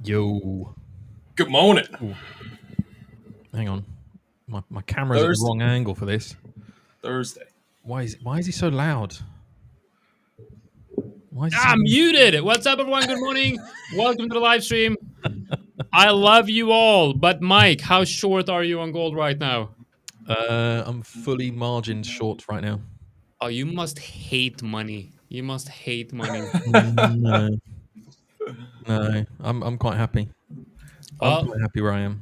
Yo. Good morning. Ooh. Hang on. My camera's at the wrong angle for this. Thursday. Why is he so loud? Why is he I'm muted. What's up, everyone? Good morning. Welcome to the live stream. I love you all. But Mike, how short are you on gold right now? I'm fully margined short right now. Oh, you must hate money. You must hate money. No, I'm quite happy. I'm Well, quite happy where I am.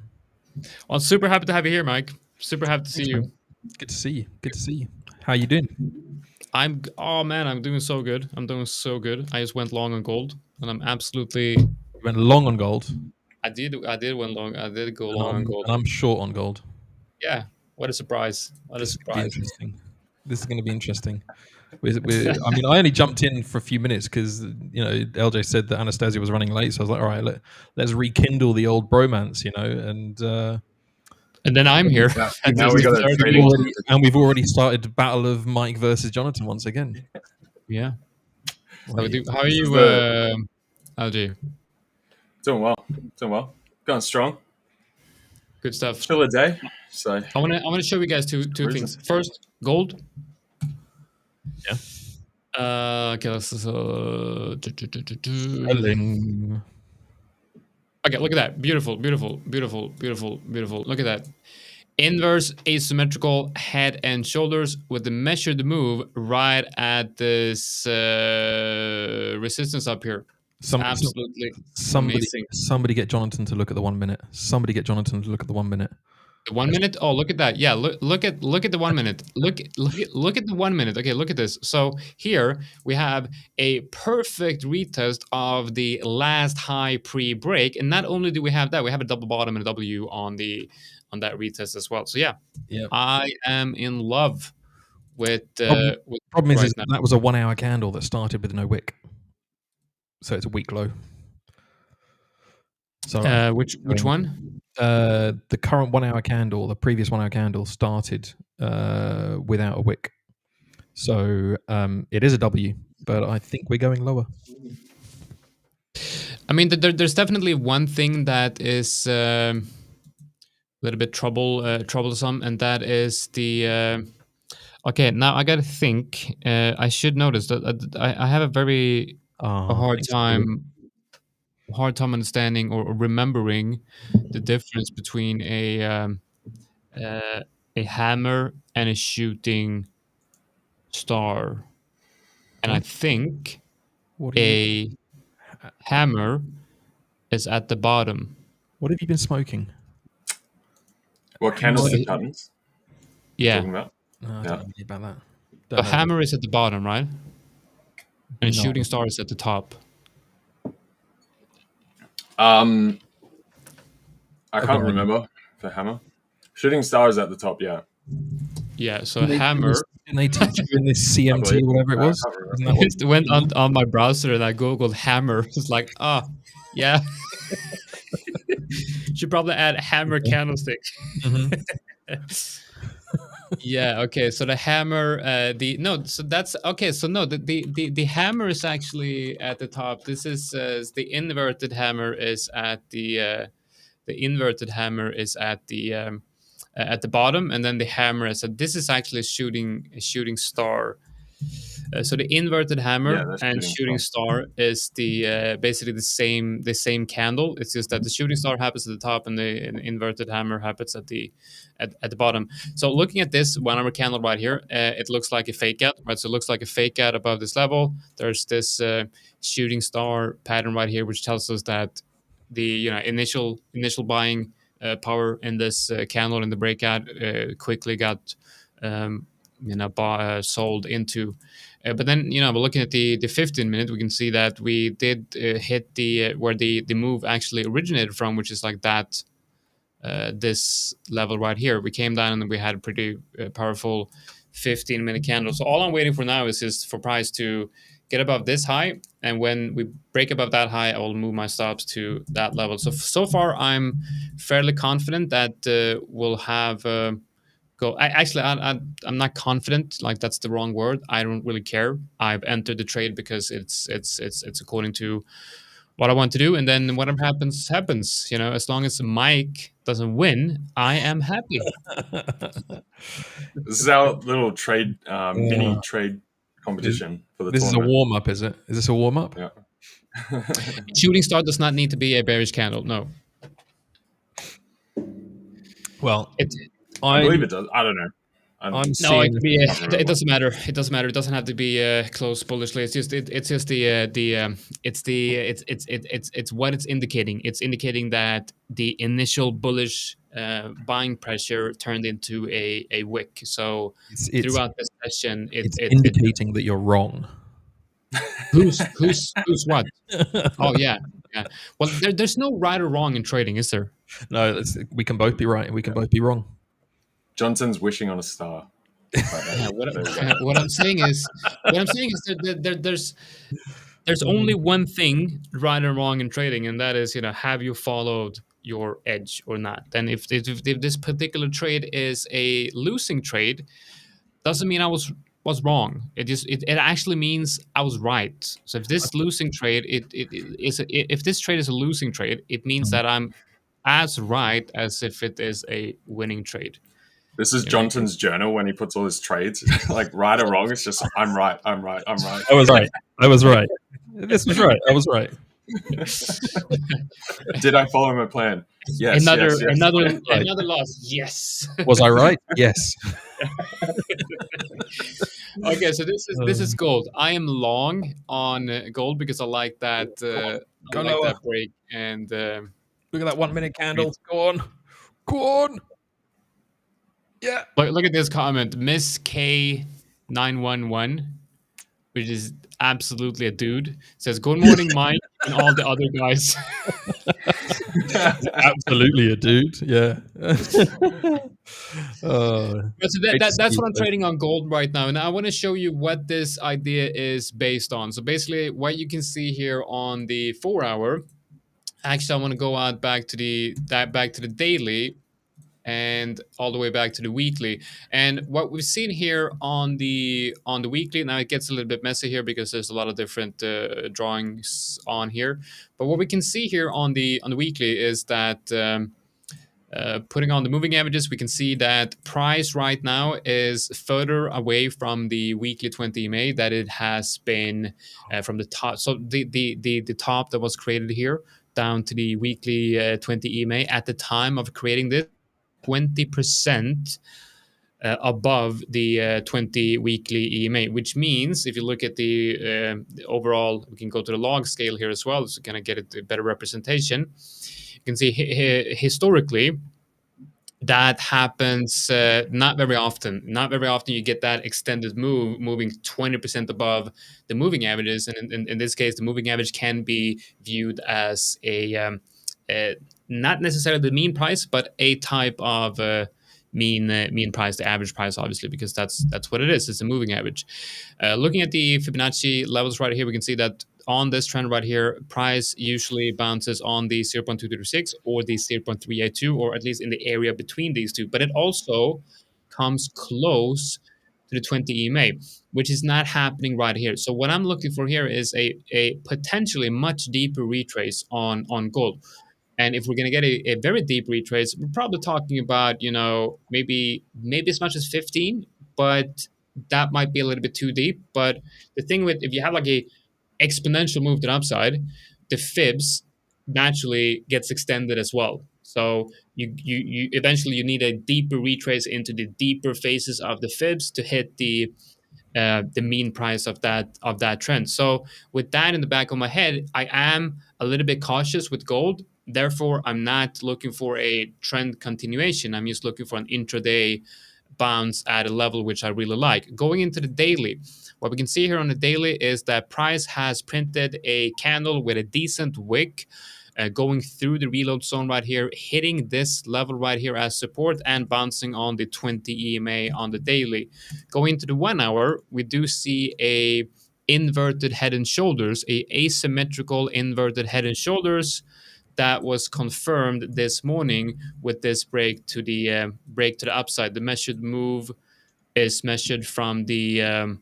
Well, super happy to have you here, Mike. Super happy to see you. Man. Good to see you. Good to see you. How you doing? I'm doing so good. I'm doing so good. I just went long on gold, and I'm absolutely. You went long on gold. I did went long. I did go long on gold. And I'm short on gold. Yeah. What a surprise! What a surprise! Interesting. This is going to be interesting. I mean, I only jumped in for a few minutes because LJ said that Anastasiia was running late, so I was like, all right, let's rekindle the old bromance, and then I'm here. Now we got and we've already started the battle of Mike versus Jonathan once again. Yeah. How are you, LJ? Doing well. Going strong. Good stuff. Still a day. So I want to show you guys two things. First, gold. Yeah. Okay, let's Okay, look at that. Beautiful. Look at that. Inverse asymmetrical head and shoulders with the measured move right at this resistance up here. Absolutely amazing. Somebody get Jonathan to look at the 1 minute. Somebody get Jonathan to look at the 1 minute. The 1 minute? Oh, look at that. Yeah, look at the 1 minute. Look at the 1 minute. Okay, look at this. So here we have a perfect retest of the last high pre-break, and not only do we have that, we have a double bottom and a W on that retest as well. So yeah. I am in love with. Problem is that was a 1 hour candle that started with no wick, so it's a weak low. So which one? The current 1 hour candle, the previous 1 hour candle started without a wick. So it is a W, but I think we're going lower. I mean, there's definitely one thing that is a little bit troublesome, and that is the... okay, now I gotta think. I should notice that I have a very hard time understanding or remembering the difference between a hammer and a shooting star, and I think a hammer is at the bottom. What have you been smoking? What candlestick patterns? Yeah. Talking about? No, I don't know about that. A hammer is at the bottom, right? And a shooting star is at the top. I can't remember the hammer. Shooting star is at the top, yeah. Yeah, so hammer. Didn't they teach you in this CMT, whatever it was? It went on my browser and I googled hammer. It's like, yeah. Should probably add hammer candlestick. Mm-hmm. Yeah. Okay. So the hammer. The hammer is actually at the top. This is the inverted hammer is at the inverted hammer is at the bottom, and then the hammer is this is actually a shooting star. So the inverted hammer and shooting star is the basically the same candle. It's just that the shooting star happens at the top and the inverted hammer happens at the bottom. So looking at this 1 hour candle right here, it looks like a fake out, right? So it looks like a fake out above this level. There's this shooting star pattern right here, which tells us that the initial buying power in this candle in the breakout quickly got sold into. But then, we're looking at the 15 minute, we can see that we did hit the where the move actually originated from, which is like that this level right here. We came down and we had a pretty powerful 15-minute candle. So all I'm waiting for now is just for price to get above this high, and when we break above that high, I will move my stops to that level. So far, I'm fairly confident that we'll have. I'm not confident. Like, that's the wrong word. I don't really care. I've entered the trade because it's according to what I want to do, and then whatever happens, happens. You know, as long as Mike doesn't win, I am happy. This is our little trade, mini trade competition for the This is a tournament. warm up, is it? Is this a warm up? Yeah. Shooting star does not need to be a bearish candle. No. Well, I believe it does. I don't know. I'm No, seeing. it doesn't matter. It doesn't matter. It doesn't have to be close bullishly. It's just it's what it's indicating. It's indicating that the initial bullish buying pressure turned into a wick. So It's throughout this session, it's indicating that you're wrong. who's what? Oh yeah. Well, there's no right or wrong in trading, is there? No, we can both be right and we can both be wrong. Johnson's wishing on a star. Yeah, what I'm saying is that there's only one thing right and wrong in trading, and that is, have you followed your edge or not? And if this particular trade is a losing trade, doesn't mean I was wrong. It actually means I was right. So if this losing trade if this trade is a losing trade, it means that I'm as right as if it is a winning trade. This is Johnson's journal when he puts all his trades, like right or wrong. It's just I'm right. I was right. This was right. I was right. Did I follow my plan? Yes. Another loss. Yes. Was I right? Yes. Okay, so this is gold. I am long on gold because I like that. That break and look at that 1 minute candle. Go on. Yeah. Look at this comment, Miss K911, which is absolutely a dude. Says, "Good morning, Mike, and all the other guys." Absolutely a dude. Yeah. So that's what I'm trading on gold right now, and I want to show you what this idea is based on. So basically, what you can see here on the 4-hour. Actually, I want to go out back to the daily and all the way back to the weekly. And what we've seen here on the weekly, now it gets a little bit messy here because there's a lot of different drawings on here. But what we can see here on the weekly is that putting on the moving averages, we can see that price right now is further away from the weekly 20 EMA that it has been from the top. So the top that was created here down to the weekly 20 EMA at the time of creating this, 20% above the 20 weekly EMA, which means if you look at the overall, we can go to the log scale here as well, so kind of get a better representation. You can see historically that happens not very often. Not very often you get that extended move, moving 20% above the moving averages, and in this case, the moving average can be viewed as a not necessarily the mean price, but a type of mean price, the average price, obviously, because that's what it is. It's a moving average. Looking at the Fibonacci levels right here, we can see that on this trend right here, price usually bounces on the 0.236 or the 0.382, or at least in the area between these two. But it also comes close to the 20 EMA, which is not happening right here. So what I'm looking for here is a potentially much deeper retrace on gold. And if we're going to get a very deep retrace, we're probably talking about, maybe as much as 15, but that might be a little bit too deep. But the thing with, if you have like a exponential move to the upside, the fibs naturally gets extended as well. So you eventually you need a deeper retrace into the deeper phases of the fibs to hit the mean price of that trend. So with that in the back of my head, I am a little bit cautious with gold. Therefore, I'm not looking for a trend continuation. I'm just looking for an intraday bounce at a level which I really like. Going into the daily, what we can see here on the daily is that price has printed a candle with a decent wick going through the reload zone right here, hitting this level right here as support and bouncing on the 20 EMA on the daily. Going into the 1 hour, we do see a inverted head and shoulders, a asymmetrical inverted head and shoulders that was confirmed this morning with this break to the upside. The measured move is measured from the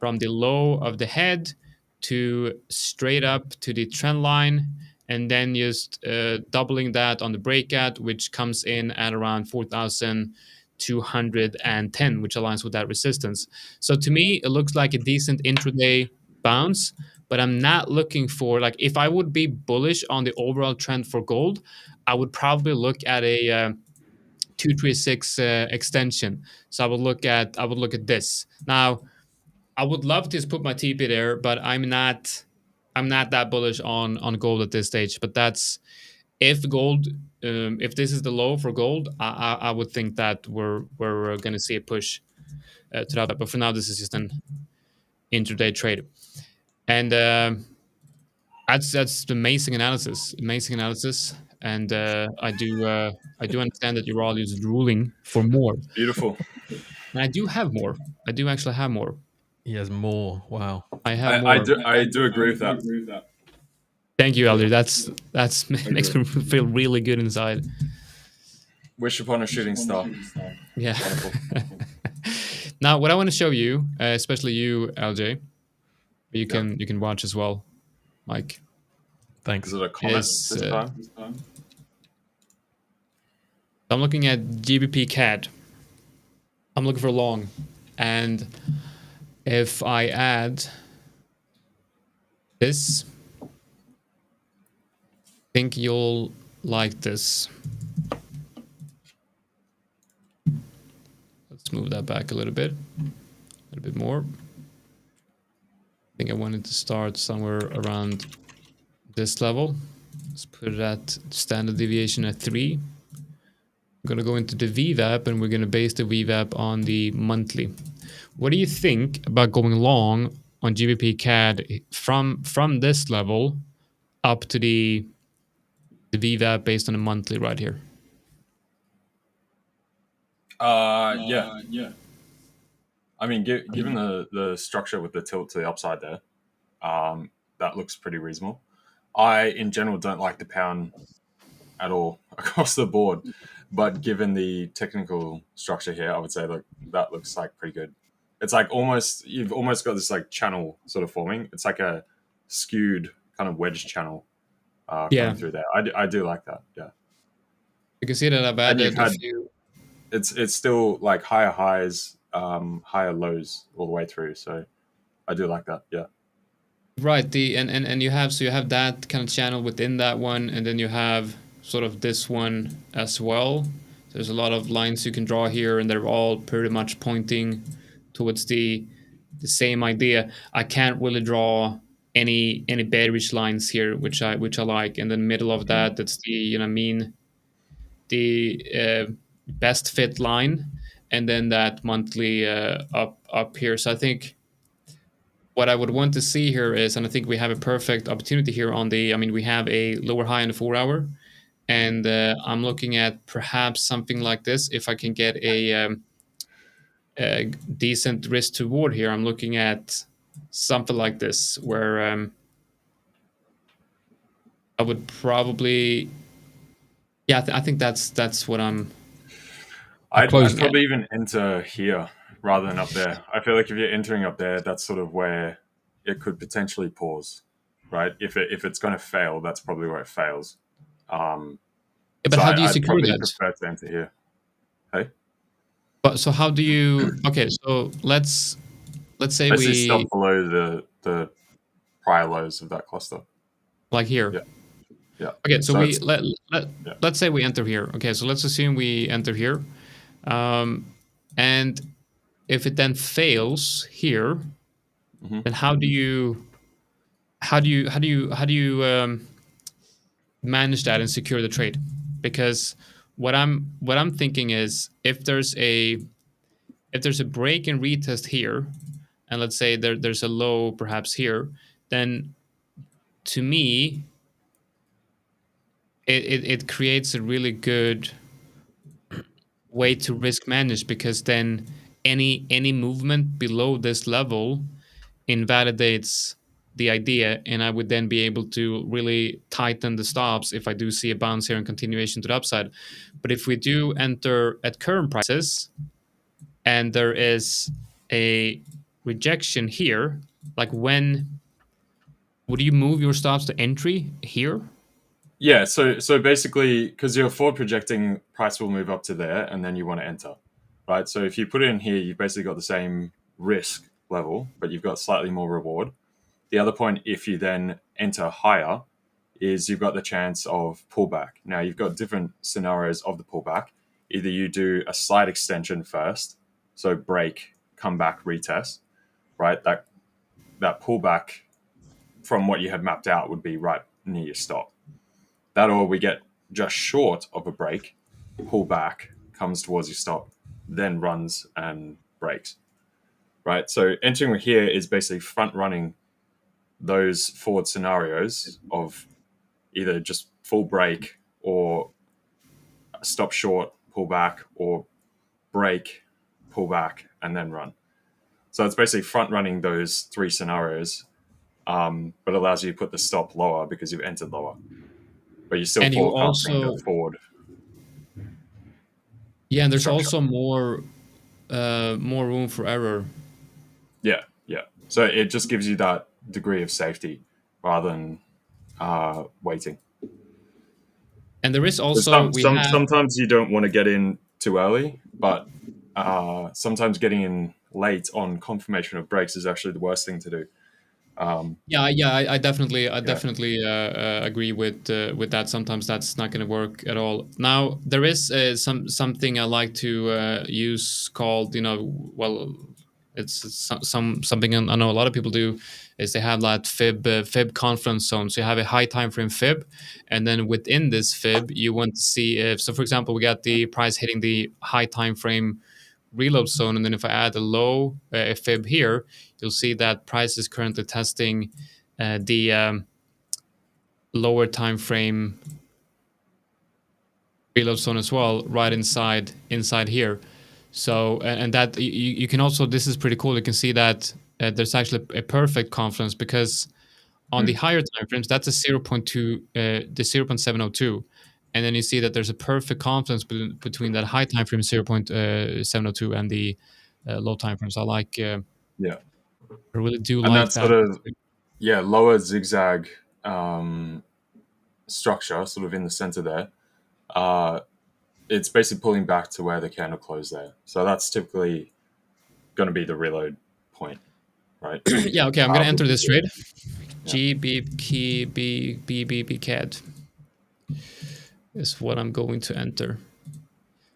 low of the head to straight up to the trend line, and then just doubling that on the breakout, which comes in at around 4,210, which aligns with that resistance. So to me, it looks like a decent intraday bounce, but I'm not looking for, like, if I would be bullish on the overall trend for gold, I would probably look at a 236 extension. So I would look at this. Now, I would love to just put my TP there, but I'm not that bullish on gold at this stage. But that's if gold, if this is the low for gold, I would think that we're going to see a push to that. But for now, this is just an intraday trade, and that's amazing analysis, and I do understand that you're all just ruling for more. Beautiful. And I do have more. I do actually have more. He has more. Wow. I have more. I do agree with that. Thank you, Elder. That's makes me feel really good inside. Wish upon a shooting star. Yeah. Now, what I want to show you, especially you, LJ, but you can watch as well, Mike. Thanks. Is it a comment this time? I'm looking at GBP CAD. I'm looking for long, and if I add this, I think you'll like this. Let's move that back a little bit more. I think I wanted to start somewhere around this level. Let's put it at standard deviation at 3. I'm going to go into the VWAP, and we're going to base the VWAP on the monthly. What do you think about going long on GBP CAD from this level up to the VWAP based on the monthly right here? Yeah. I mean, given the structure with the tilt to the upside there, that looks pretty reasonable. I, in general, don't like the pound at all across the board, but given the technical structure here, I would say that looks like pretty good. It's like you've almost got this like channel sort of forming. It's like a skewed kind of wedge channel coming through there. I do like that. Yeah, you can see that I've added a few. It's still like higher highs, higher lows all the way through. So I do like that. Yeah. Right. And you have that kind of channel within that one, and then you have sort of this one as well. There's a lot of lines you can draw here, and they're all pretty much pointing towards the same idea. I can't really draw any bearish lines here, which I like. And then middle of that, that's the best fit line, and then that monthly up here. So I think what I would want to see here is, and I think we have a perfect opportunity here on we have a lower high on the 4 hour, and I'm looking at perhaps something like this. If I can get a decent risk to reward here, I'm looking at something like this, where I would probably, I think that's what I'd probably even enter here rather than up there. I feel like if you're entering up there, that's sort of where it could potentially pause, right? If it's going to fail, that's probably where it fails. But how do you secure that? Prefer to enter here. Hey. But so how do you? Okay, so let's say we stop below the prior lows of that cluster, like here. Yeah. Okay, so let's say we enter here. Okay, so let's assume we enter here, and if it then fails here, then how do you manage that and secure the trade? Because what I'm thinking is, if there's a break and retest here, and let's say there's a low perhaps here, then to me it creates a really good way to risk manage, because then any movement below this level invalidates the idea, and I would then be able to really tighten the stops if I do see a bounce here and continuation to the upside. But if we do enter at current prices and there is a rejection here, like when Would you move your stops to entry here? Yeah, so basically, because you're forward projecting, price will move up to there, and then you want to enter, right? So if you put it in here, you've basically got the same risk level, but you've got slightly more reward. The other point, if you then enter higher, is you've got the chance of pullback. Now, you've got different scenarios of the pullback. Either you do a slight extension first, so break, come back, retest, right? That pullback from what you had mapped out would be right near your stop. That, or we get just short of a break, pull back, comes towards your stop, then runs and breaks, right? So entering here is basically front running those forward scenarios of either just full break or stop short, pull back, or break, pull back, and then run. So it's basically front running those three scenarios, but allows you to put the stop lower because you've entered lower. But you're still forecasting the forward. Yeah, and there's also more room for error. Yeah. So it just gives you that degree of safety rather than waiting. And there is also sometimes you don't want to get in too early, but sometimes getting in late on confirmation of breaks is actually the worst thing to do. I definitely agree with that. Sometimes that's not going to work at all. Now there is something I like to use called, it's something I know a lot of people do, is they have that fib confluence zone. So you have a high time frame fib, and then within this fib you want to see if, so for example, we got the price hitting the high time frame reload zone, and then if I add a low fib here, you'll see that price is currently testing the lower time frame reload zone as well, right inside here. So and that you can also, this is pretty cool, you can see that there's actually a perfect confluence, because on the higher time frames that's a 0.2 the 0.702, and then you see that there's a perfect confluence between that high time frame 0.702 and the low time frames. I like I really do and like that that sort of lower zigzag structure sort of in the center there. It's basically pulling back to where the candle closed there. So that's typically going to be the reload point, right? Yeah, okay, I'm going to enter this trade. GBP CAD is what I'm going to enter.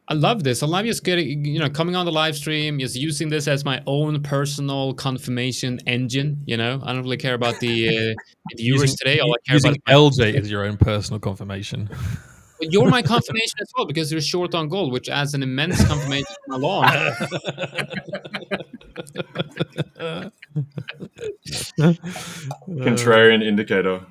I love this. I love just getting, coming on the live stream, just using this as my own personal confirmation engine. I don't really care about the viewers today. All I care using about LJ is your own personal confirmation. But you're my confirmation as well, because you're short on gold, which adds an immense confirmation to my long. Contrarian indicator.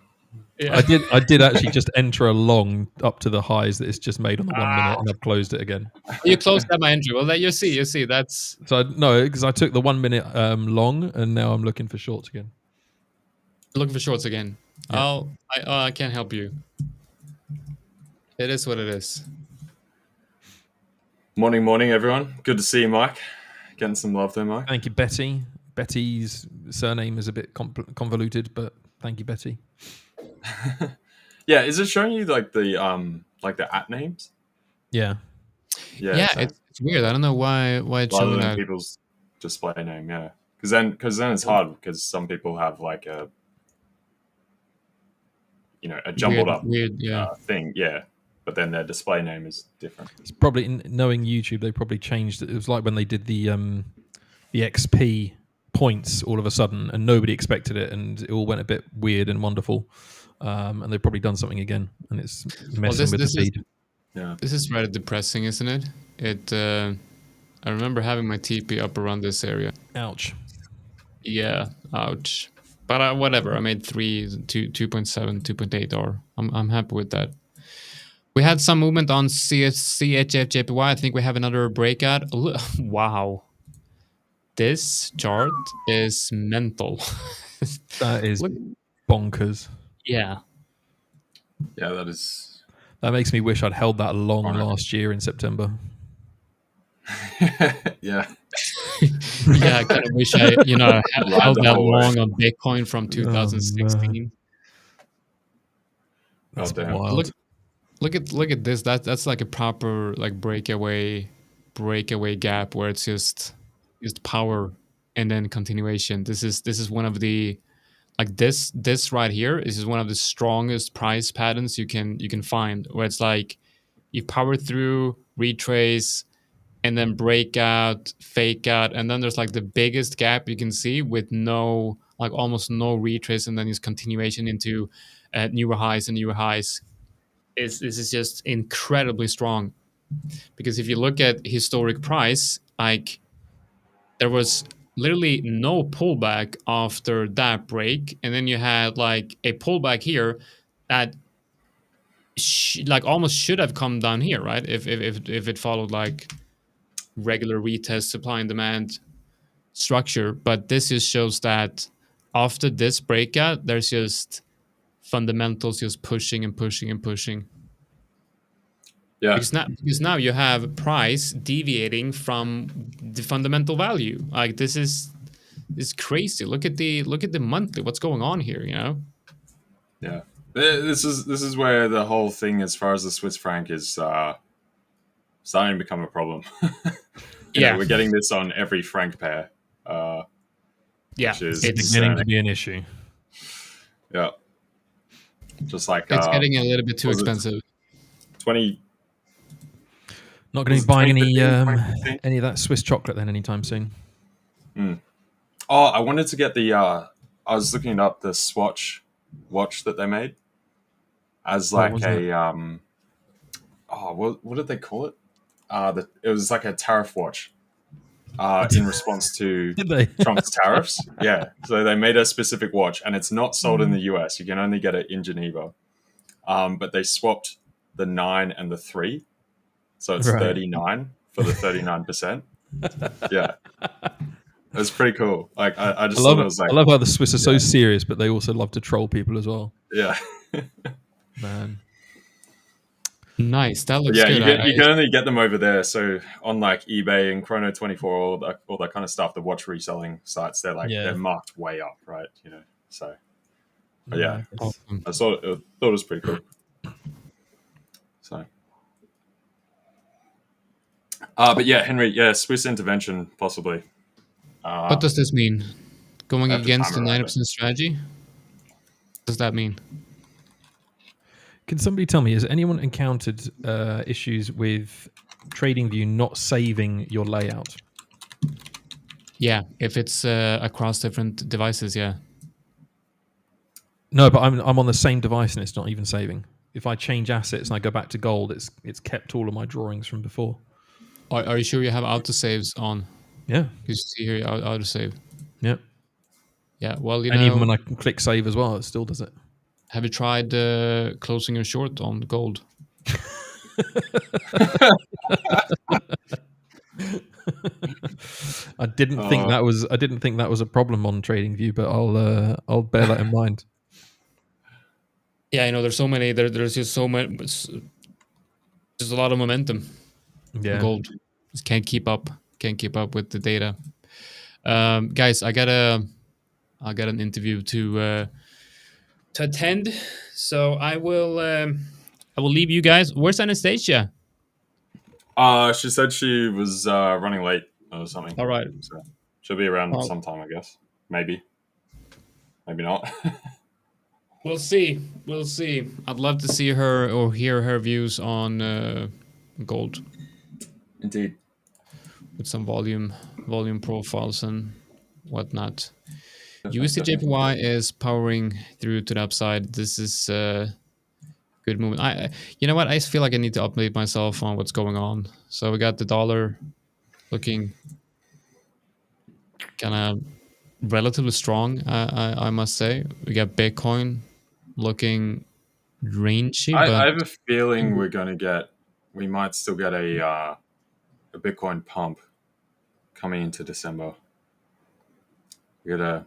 Yeah. I did actually just enter a long up to the highs that it's just made on the 1 minute, and I've closed it again. You closed that, my entry. Well, you see. That's so because I took the 1 minute long, and now I'm looking for shorts again. Looking for shorts again. Yeah. I can't help you. It is what it is. Morning, everyone. Good to see you, Mike. Getting some love there, Mike. Thank you, Betty. Betty's surname is a bit convoluted, but thank you, Betty. Yeah, is it showing you like the at names? Yeah. Yeah, it's weird. I don't know why it's rather showing than that. people's display name. Yeah, because then it's hard, because some people have like a jumbled up thing. Yeah. But then their display name is different. It's probably, knowing YouTube, they probably changed it. It was like when they did the XP points all of a sudden, and nobody expected it, and it all went a bit weird and wonderful. And they've probably done something again, and it's messing with the feed. This is rather depressing, isn't it? I remember having my TP up around this area. Ouch. Yeah, ouch. But whatever. I made 2.7, 2.8 R. I'm happy with that. We had some movement on CHF-JPY. I think we have another breakout. Wow. This chart is mental. That is bonkers. Yeah. Yeah, that is. That makes me wish I'd held that long last year in September. Yeah. Yeah, I kind of wish I, held the that whole way. long on Bitcoin from 2016. That's Oh, damn. wild. Look at this. That's like a proper like breakaway gap where it's just power and then continuation. This is one of the like this right here is just one of the strongest price patterns you can find, where it's like you power through, retrace, and then break out, fake out, and then there's like the biggest gap you can see with no, like almost no retrace, and then this continuation into newer highs and newer highs. This is just incredibly strong, because if you look at historic price, like there was literally no pullback after that break, and then you had like a pullback here that like almost should have come down here, right? If it followed like regular retest supply and demand structure. But this just shows that after this breakout, there's just fundamentals just pushing and pushing and pushing. Yeah. Because now you have price deviating from the fundamental value. Like this is crazy. Look at the monthly. What's going on here? Yeah. This is where the whole thing, as far as the Swiss franc, is starting to become a problem. We're getting this on every franc pair. Which is it's beginning to be an issue. Yeah. Just like it's getting a little bit too expensive. 20. Not going to be buying any of that Swiss chocolate then anytime soon. Oh, I wanted to get the. I was looking up the Swatch watch that they made as like a. What did they call it? It was like a tariff watch. In response to Trump's tariffs, yeah. So they made a specific watch, and it's not sold in the US. You can only get it in Geneva. But they swapped the 9 and the 3. So it's 39 for the 39%. Yeah. It's pretty cool. Like I just thought it was like, I love how the Swiss are so serious, but they also love to troll people as well. Yeah. Man. Nice. That looks good. You can only get them over there. So on like eBay and Chrono24, all that kind of stuff, the watch reselling sites, they're marked way up, right? So but yeah. Awesome. I thought it was pretty cool. So but yeah, Henry, Swiss intervention possibly. What does this mean? Going against the 90% strategy? What does that mean? Can somebody tell me, has anyone encountered issues with TradingView not saving your layout? Yeah, if it's across different devices, yeah. No, but I'm on the same device and it's not even saving. If I change assets and I go back to gold, it's kept all of my drawings from before. Are you sure you have autosaves on? Yeah. Because you see here, autosave. Yep. Yeah, well, and even when I can click save as well, it still does it. Have you tried closing your short on gold? I didn't think that was a problem on TradingView, but I'll bear that in mind. Yeah, there's so many. There's just so much. There's a lot of momentum. Yeah, gold just can't keep up. Can't keep up with the data. Guys, I got an interview to attend, so I will leave you guys. Where's Anastasiia? She said she was running late or something. All right, so she'll be around sometime, I guess. Maybe not. We'll see. I'd love to see her or hear her views on gold. Indeed. With some volume profiles and whatnot. USD/JPY is powering through to the upside. This is good movement. You know what? I feel like I need to update myself on what's going on. So we got the dollar looking kind of relatively strong. I must say. We got Bitcoin looking rangy. I have a feeling we might still get a Bitcoin pump coming into December. We got a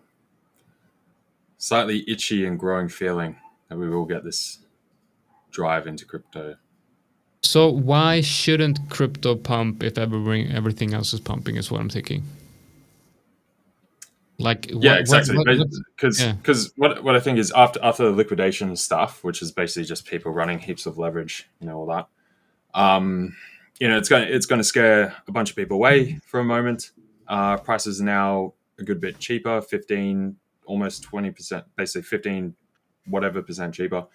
slightly itchy and growing feeling that we will get this drive into crypto. So why shouldn't crypto pump if everything else is pumping, is what I'm thinking. Like Yeah, exactly. yeah. Because what I think is after the liquidation stuff, which is basically just people running heaps of leverage, all that. It's going to scare a bunch of people away for a moment. Prices are now a good bit cheaper, 15, almost 20%, basically 15 whatever percent cheaper.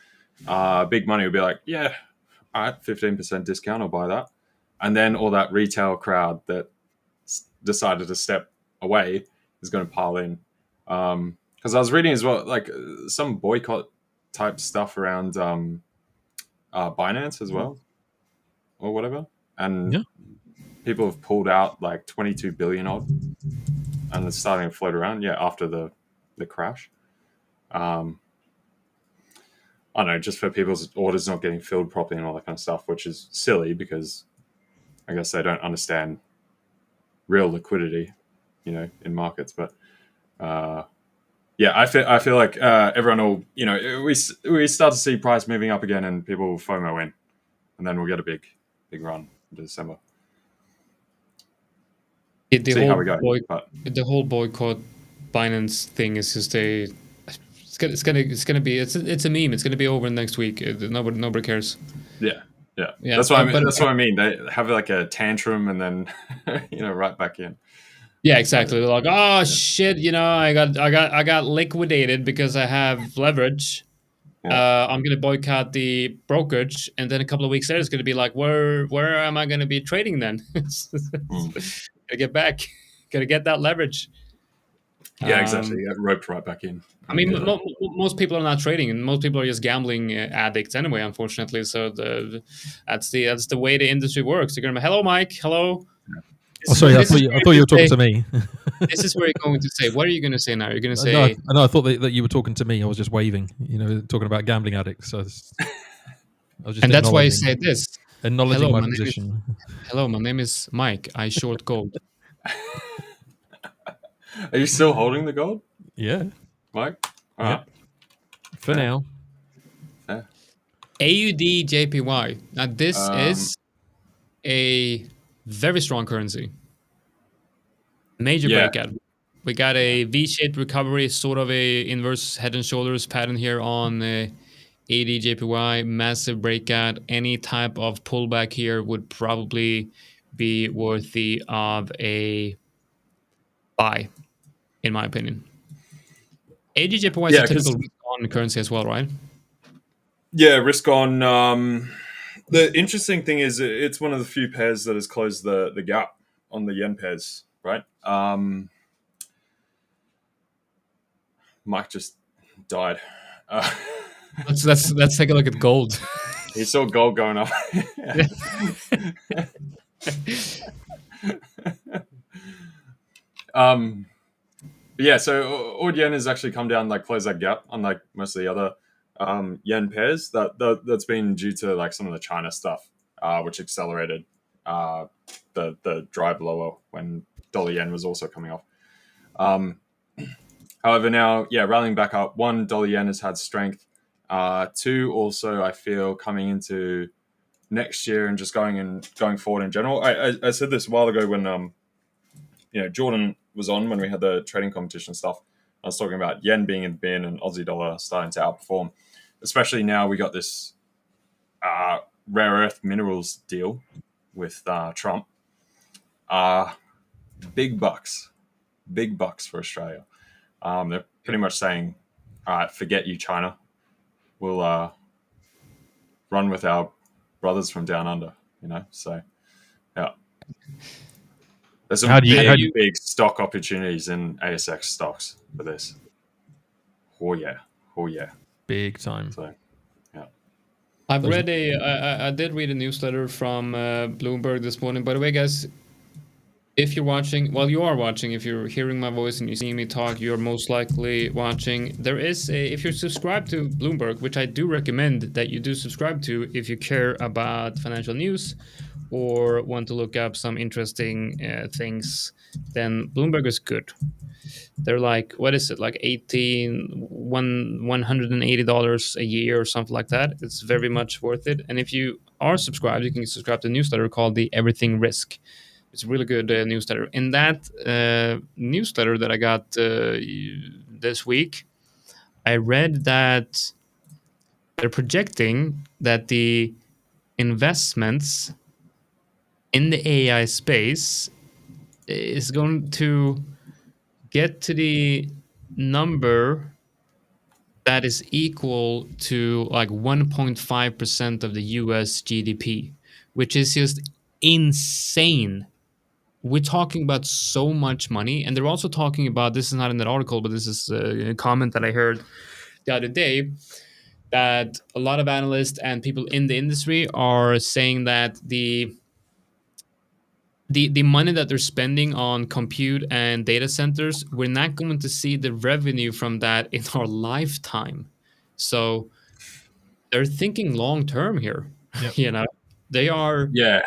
Big money will be like, yeah, all right, 15% discount, I'll buy that. And then all that retail crowd that decided to step away is going to pile in. Because I was reading as well, like some boycott type stuff around Binance as well, or whatever. And people have pulled out like 22 billion odd, and it's starting to float around. Yeah, after the crash. I don't know, just for people's orders not getting filled properly and all that kind of stuff, which is silly because I guess they don't understand real liquidity, in markets. But yeah, I feel like everyone will, we start to see price moving up again, and people will FOMO in, and then we'll get a big run into December. See how we go. The whole boycott Binance thing is just it's gonna be it's a meme. It's gonna be over next week. Nobody cares. Yeah. That's what I mean. That's what I mean. They have like a tantrum and then right back in. Yeah, exactly. They're like, oh shit, I got liquidated because I have leverage. Yeah. I'm gonna boycott the brokerage, and then a couple of weeks later, it's gonna be like, where am I gonna be trading then? Gotta get back. Gotta get that leverage. Yeah, exactly. You get roped right back in. I mean, most people are not trading, and most people are just gambling addicts anyway. Unfortunately, so that's the way the industry works. You're gonna be, hello, Mike. Hello. Oh, sorry, I thought you were talking to me. This is where you're going to say. What are you going to say now? You're going to say. No, I thought that you were talking to me. I was just waving. Talking about gambling addicts. So I was just. And that's why I said this. Acknowledging my position. Hello, my name is Mike. I short gold. Are you still holding the gold? Yeah. Mike? Yeah. For now. Yeah. AUD JPY. Now, this is a very strong currency. Major breakout. We got a V-shaped recovery, sort of a inverse head and shoulders pattern here on AUD JPY. Massive breakout. Any type of pullback here would probably be worthy of a buy, in my opinion. AUD JPY is a typical risk-on currency as well, right? Yeah, risk-on. The interesting thing is it's one of the few pairs that has closed the gap on the yen pairs, right? Mike just died. Let's take a look at gold. He saw gold going up. Yeah, so AUD yen has actually come down, like closed that gap, unlike most of the other yen pairs. That's been due to like some of the China stuff, which accelerated the drive lower when dollar yen was also coming off. However, now, rallying back up. One, dollar yen has had strength. Two, also, I feel coming into next year and just going forward in general. I said this a while ago when Jordan was on when we had the trading competition stuff. I was talking about yen being in the bin and Aussie dollar starting to outperform. Especially now we got this rare earth minerals deal with Trump. Big bucks for Australia. They're pretty much saying, all right, forget you, China. We'll run with our brothers from down under, So, yeah. There's some big stock opportunities in ASX stocks for this. Oh, yeah. Big time. So, yeah. I did read a newsletter from Bloomberg this morning. By the way, guys, if you're watching, you are watching. If you're hearing my voice and you see me talk, you're most likely watching. There is if you're subscribed to Bloomberg, which I do recommend that you do subscribe to if you care about financial news or want to look up some interesting things, then Bloomberg is good. They're like, what is it, like $180 a year or something like that. It's very much worth it. And if you are subscribed, you can subscribe to a newsletter called the Everything Risk. It's a really good newsletter. In that newsletter that I got this week, I read that they're projecting that the investments in the AI space is going to get to the number that is equal to like 1.5% of the US GDP, which is just insane. We're talking about so much money. And they're also talking about, this is not in that article, but this is a comment that I heard the other day, that a lot of analysts and people in the industry are saying that the money that they're spending on compute and data centers, we're not going to see the revenue from that in our lifetime. So they're thinking long term here. Yep. You know, they are Yeah.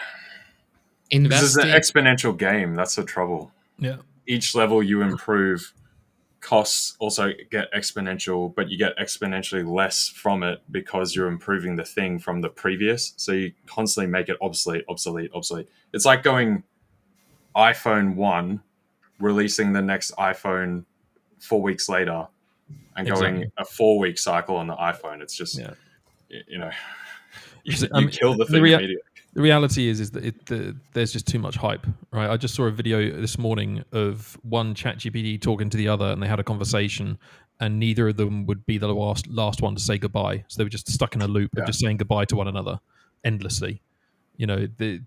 This is an investing. exponential game. That's the trouble. Yeah. Each level you improve, costs also get exponential, but you get exponentially less from it because you're improving the thing from the previous. So you constantly make it obsolete. It's like going iPhone 1, releasing the next iPhone 4 weeks later, and going Exactly. a 4-week cycle on the iPhone. It's just, Yeah. you know, So, you kill the thing immediately. The reality is that there's just too much hype, right? I just saw a video this morning of one ChatGPT talking to the other, and they had a conversation, and neither of them would be the last one to say goodbye. So they were just stuck in a loop of just saying goodbye to one another endlessly. You know, the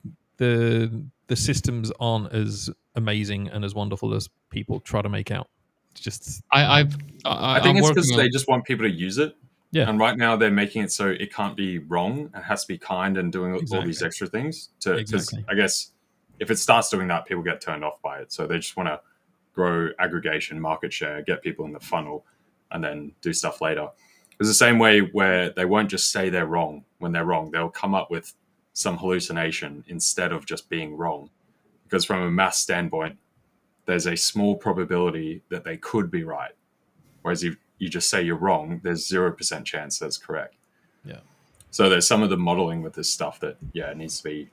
systems aren't as amazing and as wonderful as people try to make out. It's just I think I'm it's working because on. they just want people to use it. Yeah. And right now they're making it so it can't be wrong. It has to be kind and doing all these extra things. Because I guess if it starts doing that, people get turned off by it. So they just want to grow aggregation, market share, get people in the funnel, and then do stuff later. It's the same way where they won't just say they're wrong when they're wrong. They'll come up with some hallucination instead of just being wrong. Because from a math standpoint, there's a small probability that they could be right. Whereas if you just say you're wrong, there's 0% chance that's correct. Yeah. So there's some of the modeling with this stuff that, it needs to be.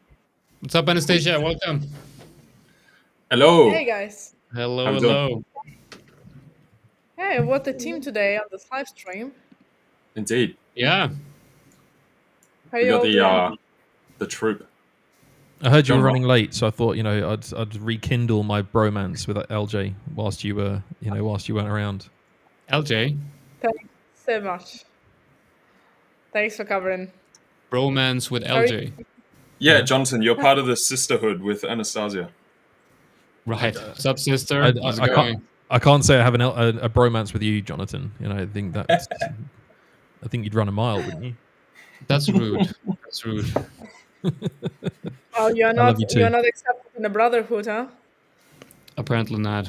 What's up, Anastasiia? Welcome. Hello. Hey guys. Hello, How you hello. Hey, what a team today on this live stream. Indeed. Yeah. How We you got all doing? the troop. I heard you were John running late, so I thought I'd rekindle my bromance with LJ whilst you weren't around. LJ. Thanks so much. Thanks for covering. Bromance with Sorry. LJ. Yeah, Jonathan, you're part of the sisterhood with Anastasiia. Right. What's up, sister? How's it going? I can't say I have a bromance with you, Jonathan. You know, I think you'd run a mile, wouldn't you? That's rude. That's rude. Oh, you're love you too. not accepted in the brotherhood, huh? Apparently not.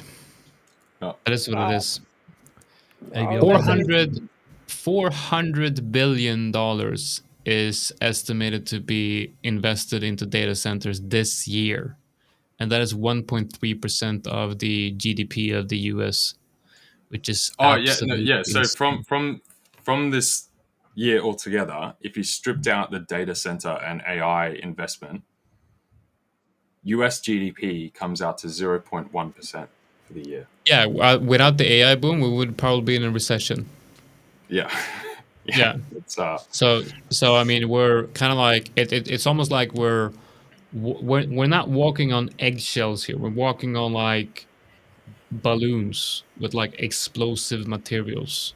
Oh. That is what it is. ABL. $400 billion is estimated to be invested into data centers this year. And that is 1.3% of the GDP of the US, which is absolutely So insane. from this year altogether, if you stripped out the data center and AI investment, US GDP comes out to 0.1% for the year. Yeah, without the AI boom, we would probably be in a recession. Yeah. Yeah. It's, So I mean, we're kind of like it's almost like we're not walking on eggshells here. We're walking on like balloons with like explosive materials.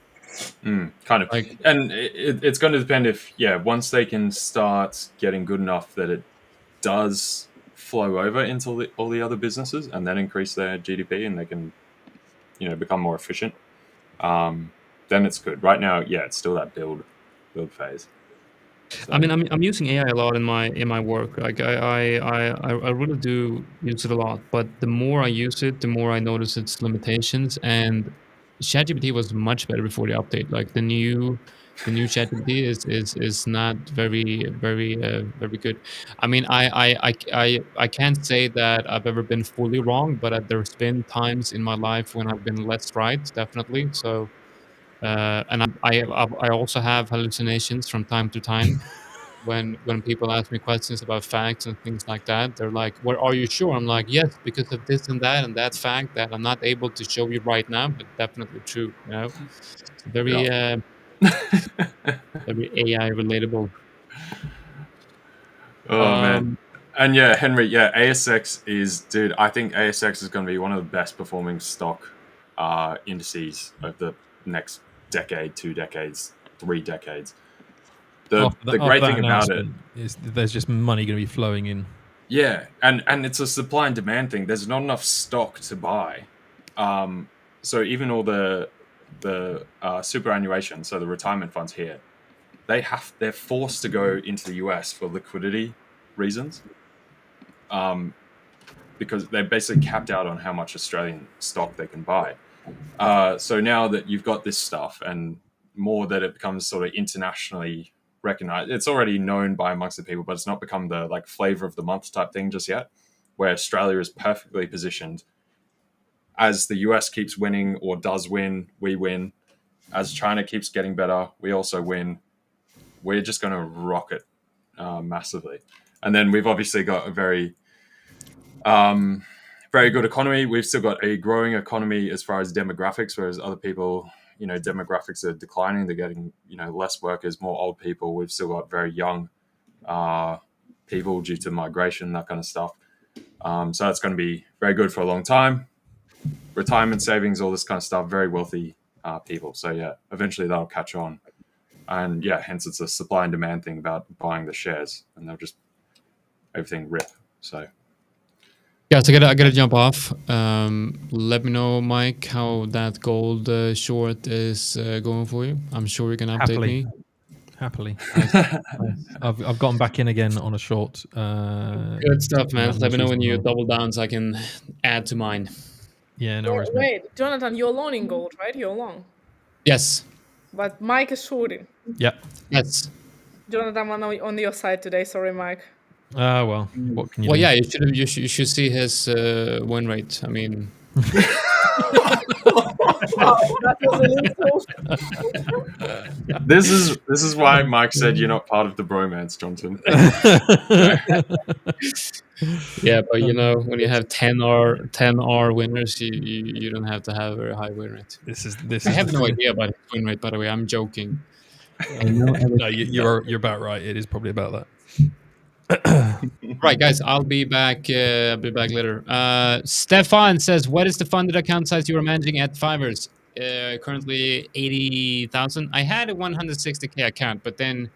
kind of. Like, and it's going to depend if, once they can start getting good enough that it does flow over into all the other businesses and then increase their GDP and they can, become more efficient, then it's good. Right now, it's still that build phase. So. I mean, I'm using AI a lot in my work. Like I really do use it a lot. But the more I use it, the more I notice its limitations. And ChatGPT was much better before the update. Like the new ChatGPT is not very good. I mean, I can't say that I've ever been fully wrong, but there's been times in my life when I've been less right, definitely. So. And I also have hallucinations from time to time. when people ask me questions about facts and things like that. They're like, "Well, are you sure?" I'm like, "Yes, because of this and that fact that I'm not able to show you right now, but definitely true." You know, it's very very AI relatable. Oh man. And yeah, Henry, yeah, ASX is, dude, I think ASX is going to be one of the best performing stock indices of the next decade, 2 decades, 3 decades. The After great that thing about it, announcement is there's just money going to be flowing in. yeah, and it's a supply and demand thing. There's not enough stock to buy. So even all the superannuation, so the retirement funds here, they're forced to go into the US for liquidity reasons. Because they're basically capped out on how much Australian stock they can buy. So now that you've got this stuff and more that it becomes sort of internationally recognized, it's already known by amongst the people, but it's not become the like flavor of the month type thing just yet, where Australia is perfectly positioned. As the US keeps winning or does win, we win. As China keeps getting better, we also win. We're just going to rock it massively. And then we've obviously got a very good economy. We've still got a growing economy as far as demographics, whereas other people, demographics are declining. They're getting, less workers, more old people. We've still got very young people due to migration, that kind of stuff. So that's going to be very good for a long time. Retirement savings, all this kind of stuff, very wealthy people. So yeah, eventually that'll catch on. And yeah, hence it's a supply and demand thing about buying the shares, and they'll just everything rip. So Yeah, so I gotta jump off. Let me know, Mike, how that gold short is going for you. I'm sure you can update me. Happily. I've gotten back in again on a short. Good stuff, man. Let me know when you double down so I can add to mine. Yeah, no worries, mate. Wait, Jonathan, you're long in gold, right? You're long. Yes. But Mike is shorting. Yep. Yes. Jonathan, I'm on your side today. Sorry, Mike. Well, what can you do? Well, yeah, you should see his win rate. I mean, That was an insult. This is why Mike said you're not part of the bromance, Johnson. yeah, but when you have 10R winners, you don't have to have a very high win rate. I have no idea about his win rate, by the way. I'm joking. No, you're about right. It is probably about that. Right, guys, I'll be back later. Stefan says, what is the funded account size you are managing at The5ers? Currently 80,000. I had a 160K account, but then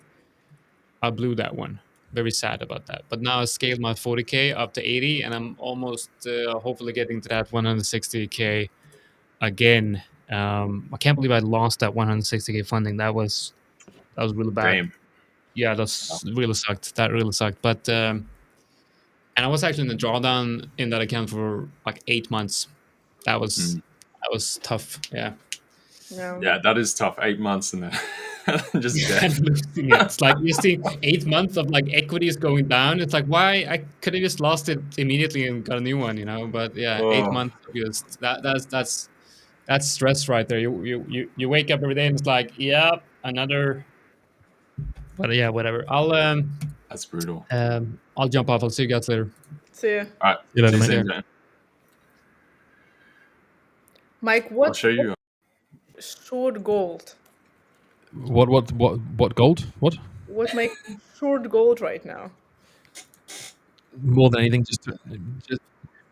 I blew that one. Very sad about that. But now I scaled my 40K up to 80, and I'm almost hopefully getting to that 160K again. I can't believe I lost that 160K funding. That was really bad. Damn. Yeah, that's really sucked. That really sucked. But and I was actually in the drawdown in that account for like 8 months. That was tough. Yeah. Yeah, that is tough. 8 months and then just dead. It's like you see 8 months of like equities going down. It's like, why? I could have just lost it immediately and got a new one, But yeah, 8 months of just that's stress right there. You wake up every day and it's like, yep, another. But yeah, whatever. That's brutal. I'll jump off. I'll see you guys later. See ya. All right. See you later, mate. Mike, what? I'll show you. Short gold. What gold? What? What makes you short gold right now? More than anything,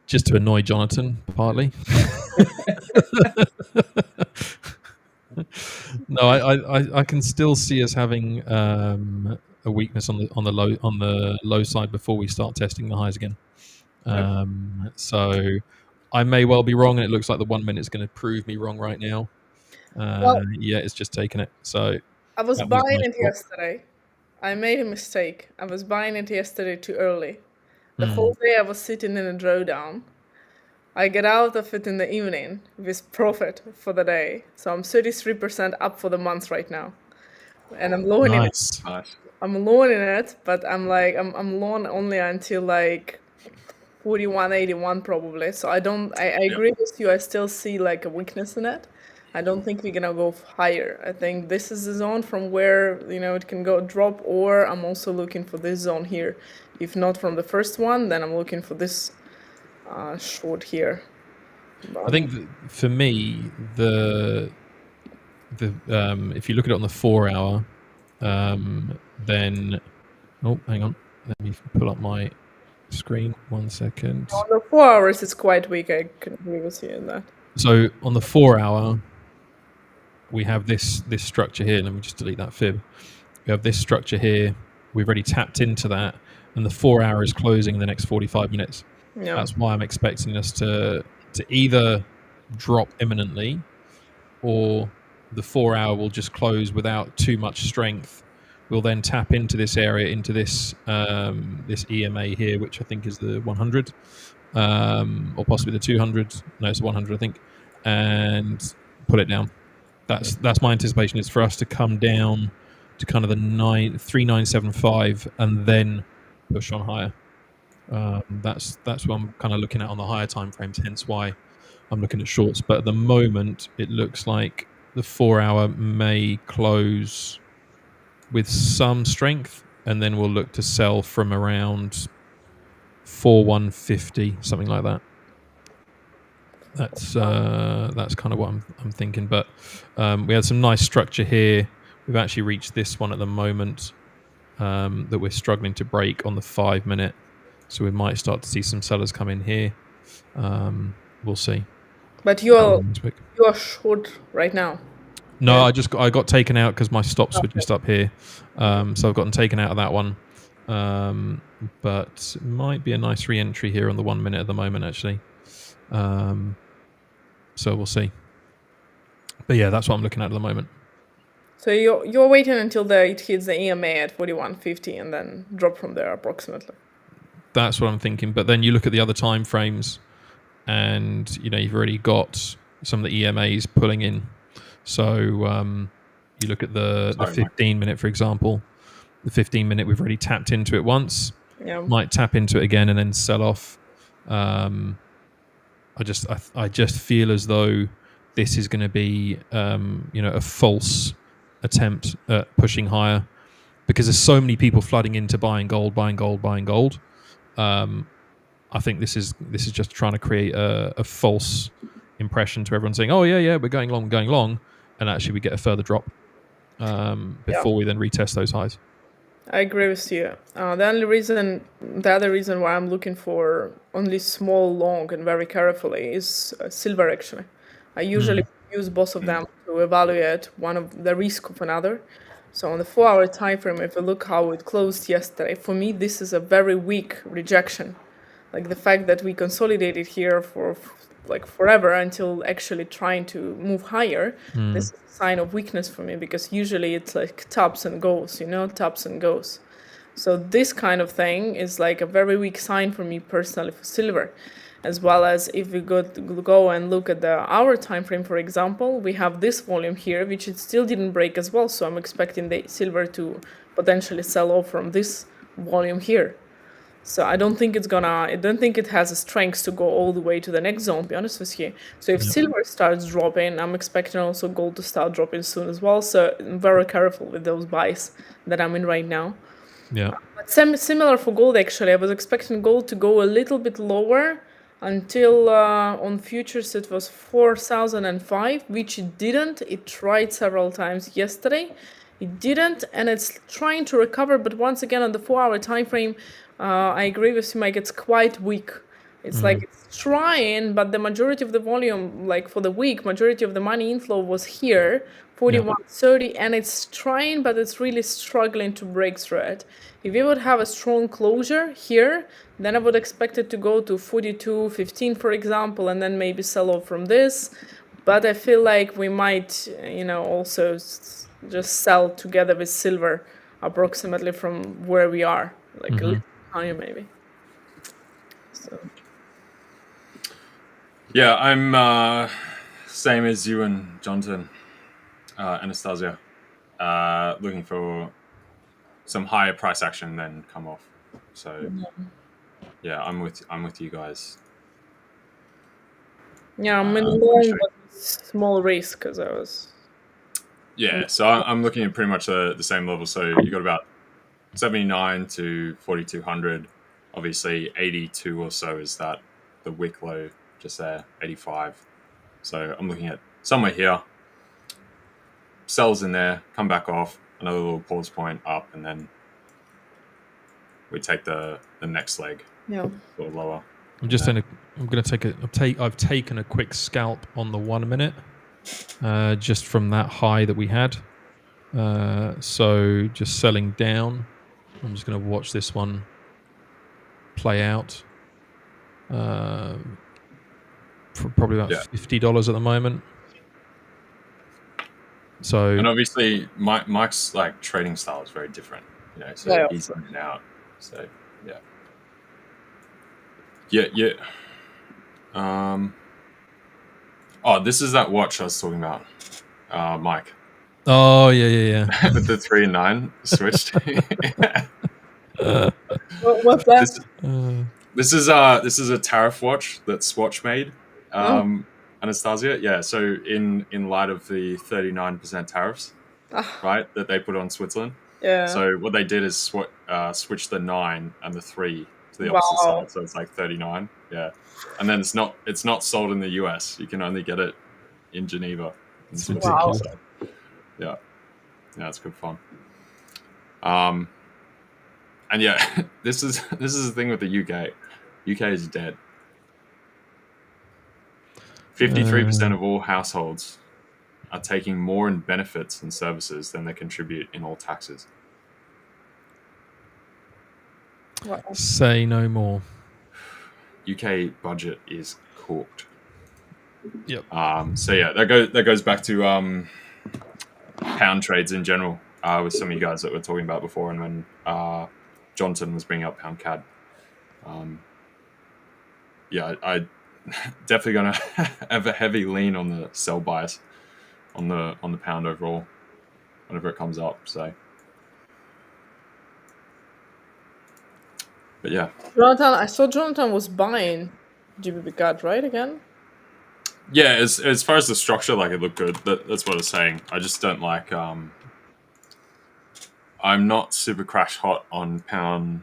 just to annoy Jonathan, partly. No, I can still see us having a weakness on the low side before we start testing the highs again. So I may well be wrong, and it looks like the 1 minute is going to prove me wrong right now. Yeah, it's just taken it. So I was buying it yesterday. I made a mistake. I was buying it yesterday too early. The whole day I was sitting in a drawdown. I get out of it in the evening with profit for the day. So I'm 33% up for the month right now. And I'm long in it. I'm long in it, but I'm long only until like 41.81 probably. So I agree with you. I still see like a weakness in it. I don't think we're gonna go higher. I think this is the zone from where it can go drop, or I'm also looking for this zone here. If not from the first one, then I'm looking for this short here. I think for me, the if you look at it on the 4 hour, then hang on, let me pull up my screen 1 second. On the 4 hours, it's quite weak. I can agree with you in that. So on the 4 hour, we have this structure here. Let me just delete that fib. We have this structure here. We've already tapped into that, and the 4 hour is closing in the next 45 minutes. Yeah. That's why I'm expecting us to either drop imminently, or the 4 hour will just close without too much strength. We'll then tap into this area, into this this EMA here, which I think is the 100, or possibly the 200. No, it's the 100, I think, and put it down. That's my anticipation. Is for us to come down to kind of the 3975 and then push on higher. That's what I'm kind of looking at on the higher time frames. Hence why I'm looking at shorts. But at the moment, it looks like the 4 hour may close with some strength, and then we'll look to sell from around 4150, something like that. That's kind of what I'm thinking. But we had some nice structure here. We've actually reached this one at the moment that we're struggling to break on the 5 minute. So we might start to see some sellers come in here. We'll see. But you're short right now. No, yeah. I got taken out because my stops were just up here. So I've gotten taken out of that one. But might be a nice re-entry here on the 1 minute at the moment, actually. So we'll see. But yeah, that's what I'm looking at the moment. So you're waiting until it hits the EMA at 4150 and then drop from there approximately. That's what I'm thinking. But then you look at the other time frames, and you've already got some of the EMAs pulling in. So you look at the 15 minute, for example. The 15 minute, we've already tapped into it once. Yeah. Might tap into it again and then sell off. I just feel as though this is going to be a false attempt at pushing higher, because there's so many people flooding into buying gold. I think this is just trying to create a false impression to everyone, saying, oh yeah, we're going long, and actually we get a further drop before we then retest those highs. I agree with you. The other reason why I'm looking for only small long and very carefully is silver, actually. I usually use both of them to evaluate one of the risk of another. So on the 4 hour time frame, if you look how it closed yesterday, for me this is a very weak rejection. Like the fact that we consolidated here for forever until actually trying to move higher, this is a sign of weakness for me, because usually it's like tops and goes, tops and goes. So this kind of thing is like a very weak sign for me personally for silver. As well as if we go and look at the hour time frame, for example, we have this volume here, which it still didn't break as well. So I'm expecting the silver to potentially sell off from this volume here. So I don't think it has a strength to go all the way to the next zone, to be honest with you. So if silver starts dropping, I'm expecting also gold to start dropping soon as well. So I'm very careful with those buys that I'm in right now. Yeah. But similar for gold, actually. I was expecting gold to go a little bit lower until on futures it was 4,005, which it didn't. It tried several times yesterday. It didn't, and it's trying to recover. But once again, on the 4 hour time frame, I agree with you, Mike. It's quite weak. It's like it's trying, but the majority of the volume, like for the week, majority of the money inflow was here, 41.30, and it's trying, but it's really struggling to break through it. If we would have a strong closure here, then I would expect it to go to 42.15, for example, and then maybe sell off from this. But I feel like we might, also just sell together with silver approximately from where we are, like a little higher maybe. So. Yeah, I'm same as you and Jonathan, Anastasiia, looking for some higher price action then come off. So yeah, I'm with you guys. Yeah, I'm in long, but small risk because I was. Yeah, so I'm looking at pretty much the same level. So you got about 79 to 4,200. Obviously, 82 or so is the wick low just there, 85. So I'm looking at somewhere here. Sells in there, come back off, another little pause point up, and then we take the next leg Yeah. or lower. I'm just saying. I'm going to I've taken a quick scalp on the 1 minute, just from that high that we had. So just selling down. I'm just going to watch this one play out. For probably about $50 at the moment. So, and obviously Mike's like trading style is very different, so he's in and out. So yeah. This is that watch I was talking about, Mike. Oh yeah. With the 3 and 9 switched. What's that? This is a tariff watch that Swatch made. Anastasiia, yeah. So in light of the 39% tariffs, right, that they put on Switzerland. Yeah. So what they did is switch the 9 and the 3 to the opposite side. So it's like 39. Yeah, and then it's not sold in the US. You can only get it in Geneva. It's ridiculous. Yeah, it's good fun. And yeah, this is the thing with the UK. UK is dead. 53% of all households are taking more in benefits and services than they contribute in all taxes. Say no more. UK budget is corked. Yep. So yeah, that goes back to pound trades in general, with some of you guys that we're talking about before, and when Jonathan was bringing up pound CAD. I definitely gonna have a heavy lean on the sell bias on the pound overall whenever it comes up. So, but yeah, Jonathan, I saw Jonathan was buying GBP CAD, right, again? Yeah, as far as the structure, like, it looked good. That's what I was saying. I just don't like. I'm not super crash hot on pound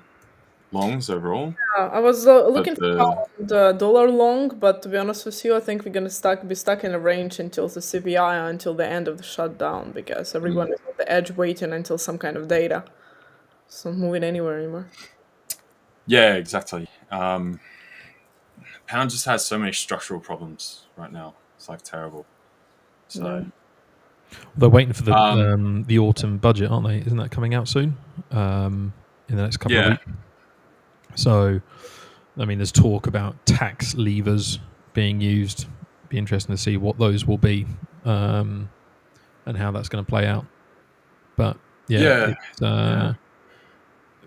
longs overall. Yeah, I was looking for the dollar long, but to be honest with you, I think we're gonna be stuck in a range until the CPI, until the end of the shutdown, because everyone is on the edge waiting until some kind of data. It's not moving anywhere anymore. Yeah, exactly. Pound just has so many structural problems right now. It's like terrible. So they're waiting for the autumn budget, aren't they? Isn't that coming out soon? In the next couple of weeks. So, I mean, there's talk about tax levers being used. Be interesting to see what those will be, and how that's going to play out. But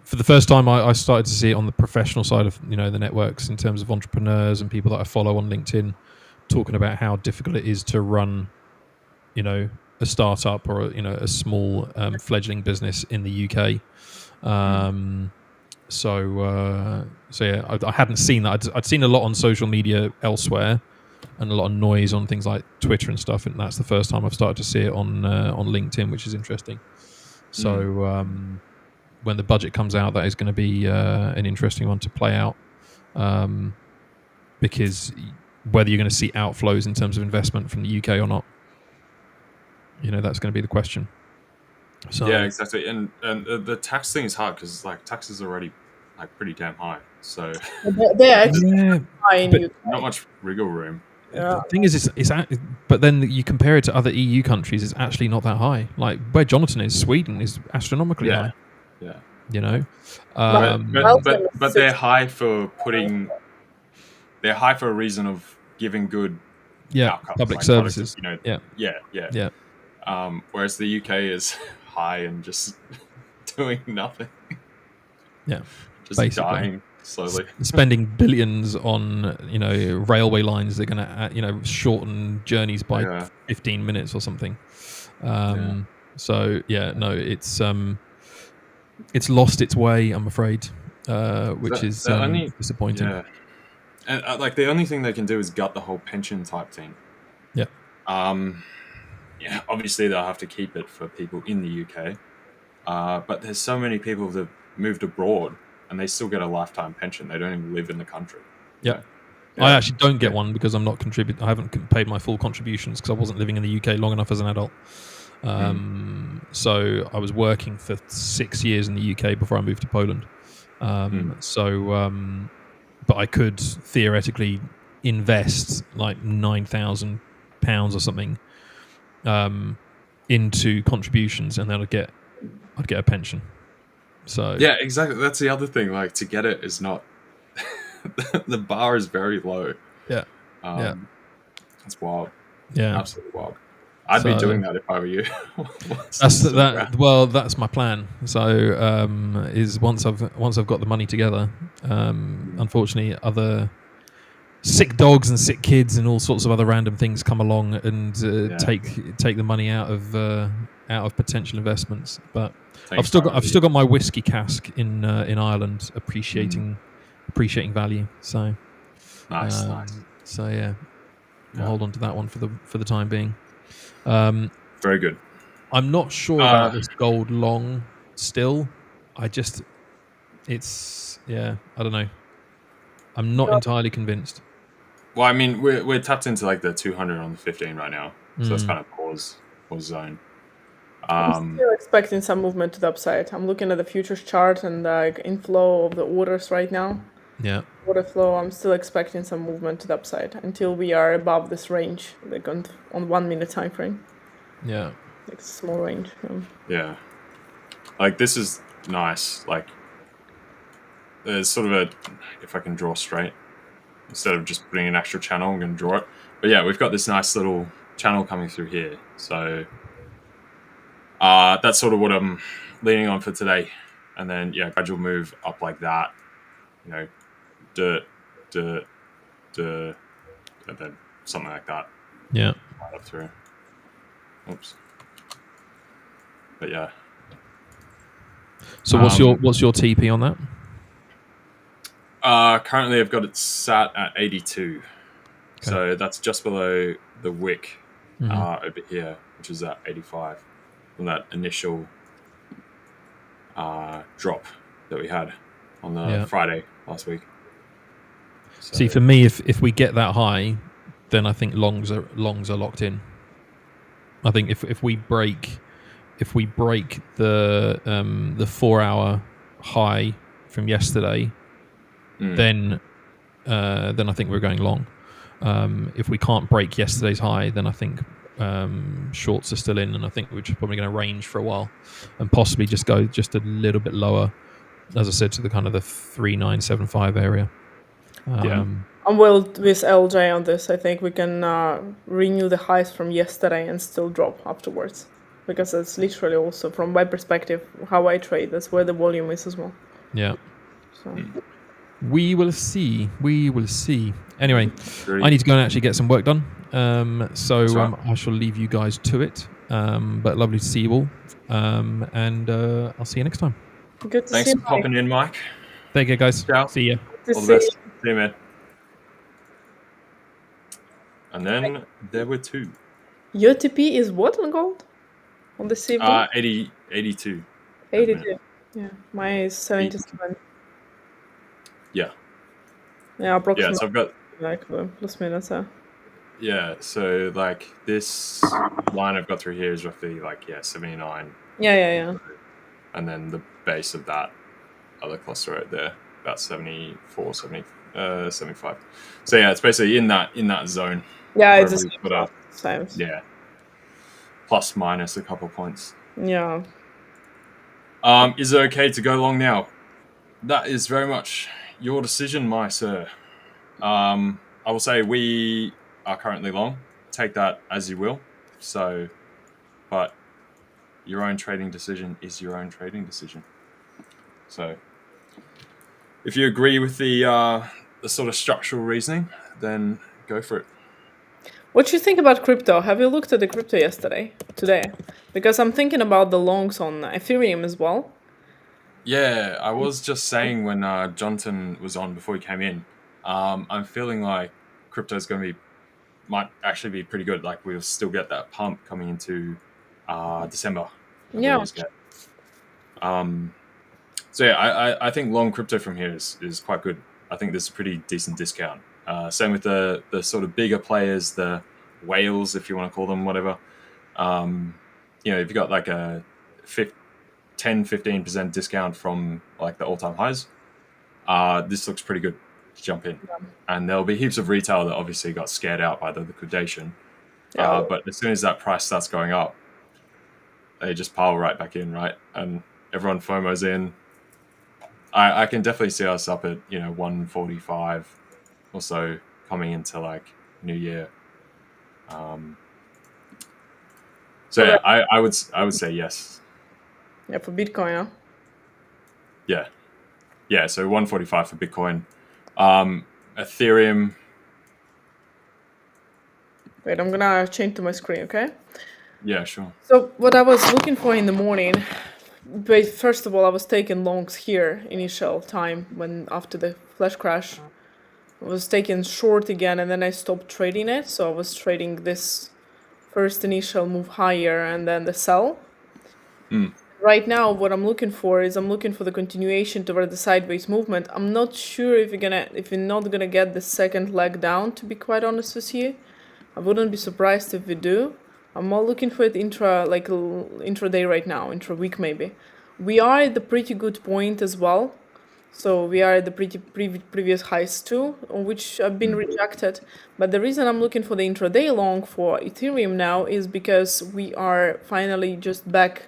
for the first time, I started to see it on the professional side of the networks, in terms of entrepreneurs and people that I follow on LinkedIn, talking about how difficult it is to run, a startup or a small fledgling business in the UK. So yeah, I hadn't seen that. I'd seen a lot on social media elsewhere, and a lot of noise on things like Twitter and stuff, and that's the first time I've started to see it on LinkedIn, which is interesting. So when the budget comes out, that is going to be an interesting one to play out, because whether you're going to see outflows in terms of investment from the UK or not, that's going to be the question. So yeah, exactly. And the tax thing is hard because taxes are already pretty damn high. So they're actually high in UK. Not much wriggle room. The thing is, but then you compare it to other EU countries, it's actually not that high. Like where Jonathan is, Sweden is astronomically high. Yeah. But they're high for they're high for a reason of giving good outcomes, public services. Whereas the UK is high and just doing nothing. Yeah, just basically dying slowly, spending billions on railway lines. They're going to shorten journeys by 15 minutes or something. So it's lost its way, I'm afraid, which is disappointing. Yeah, and the only thing they can do is gut the whole pension type thing. Yeah, Yeah, obviously they'll have to keep it for people in the UK. But there's so many people that moved abroad and they still get a lifetime pension. They don't even live in the country. Yep. Yeah. I actually don't get one because I'm not I haven't paid my full contributions because I wasn't living in the UK long enough as an adult. So I was working for 6 years in the UK before I moved to Poland. But I could theoretically invest like £9,000 or something into contributions, and then I'd get a pension. So yeah, exactly. That's the other thing. Like, to get it is not the bar is very low. Yeah. It's wild. Yeah. Absolutely wild. I'd be doing that if I were you. That's my plan. So is once I've got the money together, unfortunately other sick dogs and sick kids and all sorts of other random things come along and take the money out of potential investments. But I've still got my whiskey cask in Ireland appreciating value. So nice. So yeah, I'll hold on to that one for the time being. Very good. I'm not sure about this gold long still. I don't know. I'm not entirely convinced. Well, I mean, we're tapped into like the 200 on the 15 right now, so that's kind of pause zone. I'm still expecting some movement to the upside. I'm looking at the futures chart and the inflow of the orders right now. Yeah. Order flow. I'm still expecting some movement to the upside until we are above this range, like on 1 minute time frame. Yeah. Like a small range. Yeah. Like, this is nice. Like, there's sort of if I can draw straight instead of just putting an extra channel, I'm going to draw it. But yeah, we've got this nice little channel coming through here. So that's sort of what I'm leaning on for today. And then, yeah, gradual move up like that. You know, and then something like that. Yeah. Right up through. Oops. But yeah. So what's your TP on that? Currently I've got it sat at 82. Okay. So that's just below the wick over here, which is at 85 from that initial drop that we had on the Friday last week. So, see, for me, if we get that high, then I think longs are locked in. I think if we break the 4 hour high from yesterday, then I think we're going long. If we can't break yesterday's high, then I think shorts are still in, and I think we're just probably going to range for a while and possibly just go just a little bit lower, as I said, to the kind of the 3975 area. I'm well with LJ on this. I think we can renew the highs from yesterday and still drop afterwards, because it's literally also from my perspective how I trade. That's where the volume is as well. Yeah. So. We will see. Anyway, I need to go and actually get some work done. So I shall leave you guys to it. But lovely to see you all. And I'll see you next time. Good to see you. Thanks for popping in, Mike. Take care, guys. Ciao. See ya. All the best. See you, man. And then there were two. Your TP is what on gold? On the CV? 82. 82. Yeah. Mine is 77. Yeah. Yeah, approximately. Yeah, so I've got like plus minus. Yeah, so like this line I've got through here is roughly like 79. Yeah. And then the base of that other cluster right there, about 74, 75. So yeah, it's basically in that zone. Yeah, it's the same. Yeah. Plus minus a couple points. Yeah. Is it okay to go long now? That is very much your decision, my sir. I will say we are currently long. Take that as you will. So, but your own trading decision is your own trading decision. So, if you agree with the sort of structural reasoning, then go for it. What do you think about crypto? Have you looked at the crypto today? Because I'm thinking about the longs on Ethereum as well. Yeah, I was just saying when Jonathan was on before he came in, I'm feeling like crypto is going to be might actually be pretty good. Like we'll still get that pump coming into December. I Yeah. always get. So yeah, I think long crypto from here is quite good. I think there's a pretty decent discount. Same with the sort of bigger players, the whales, if you want to call them, whatever. You know, if you got like a 10-15% discount from like the all-time highs, this looks pretty good to jump in. And there'll be heaps of retail that obviously got scared out by the liquidation. Yeah. But as soon as that price starts going up, they just pile right back in, right? And everyone FOMO's in. I can definitely see us up at 145 or so coming into like New Year. So yeah, I would say yes. Yeah, for Bitcoin, huh? Yeah. So 145 for Bitcoin. Ethereum. Wait, I'm gonna change to my screen, okay? Yeah, sure. So what I was looking for in the morning, but first of all, I was taking longs here initial time when after the flash crash. I was taking short again, and then I stopped trading it. So I was trading this first initial move higher and then the sell. Right now, what I'm looking for is I'm looking for the continuation toward the sideways movement. I'm not sure if you're not gonna get the second leg down. To be quite honest with you, I wouldn't be surprised if we do. I'm more looking for it intraday right now, intra-week maybe. We are at the pretty good point as well. So we are at the previous highs too, which have been rejected. But the reason I'm looking for the intraday long for Ethereum now is because we are finally just back,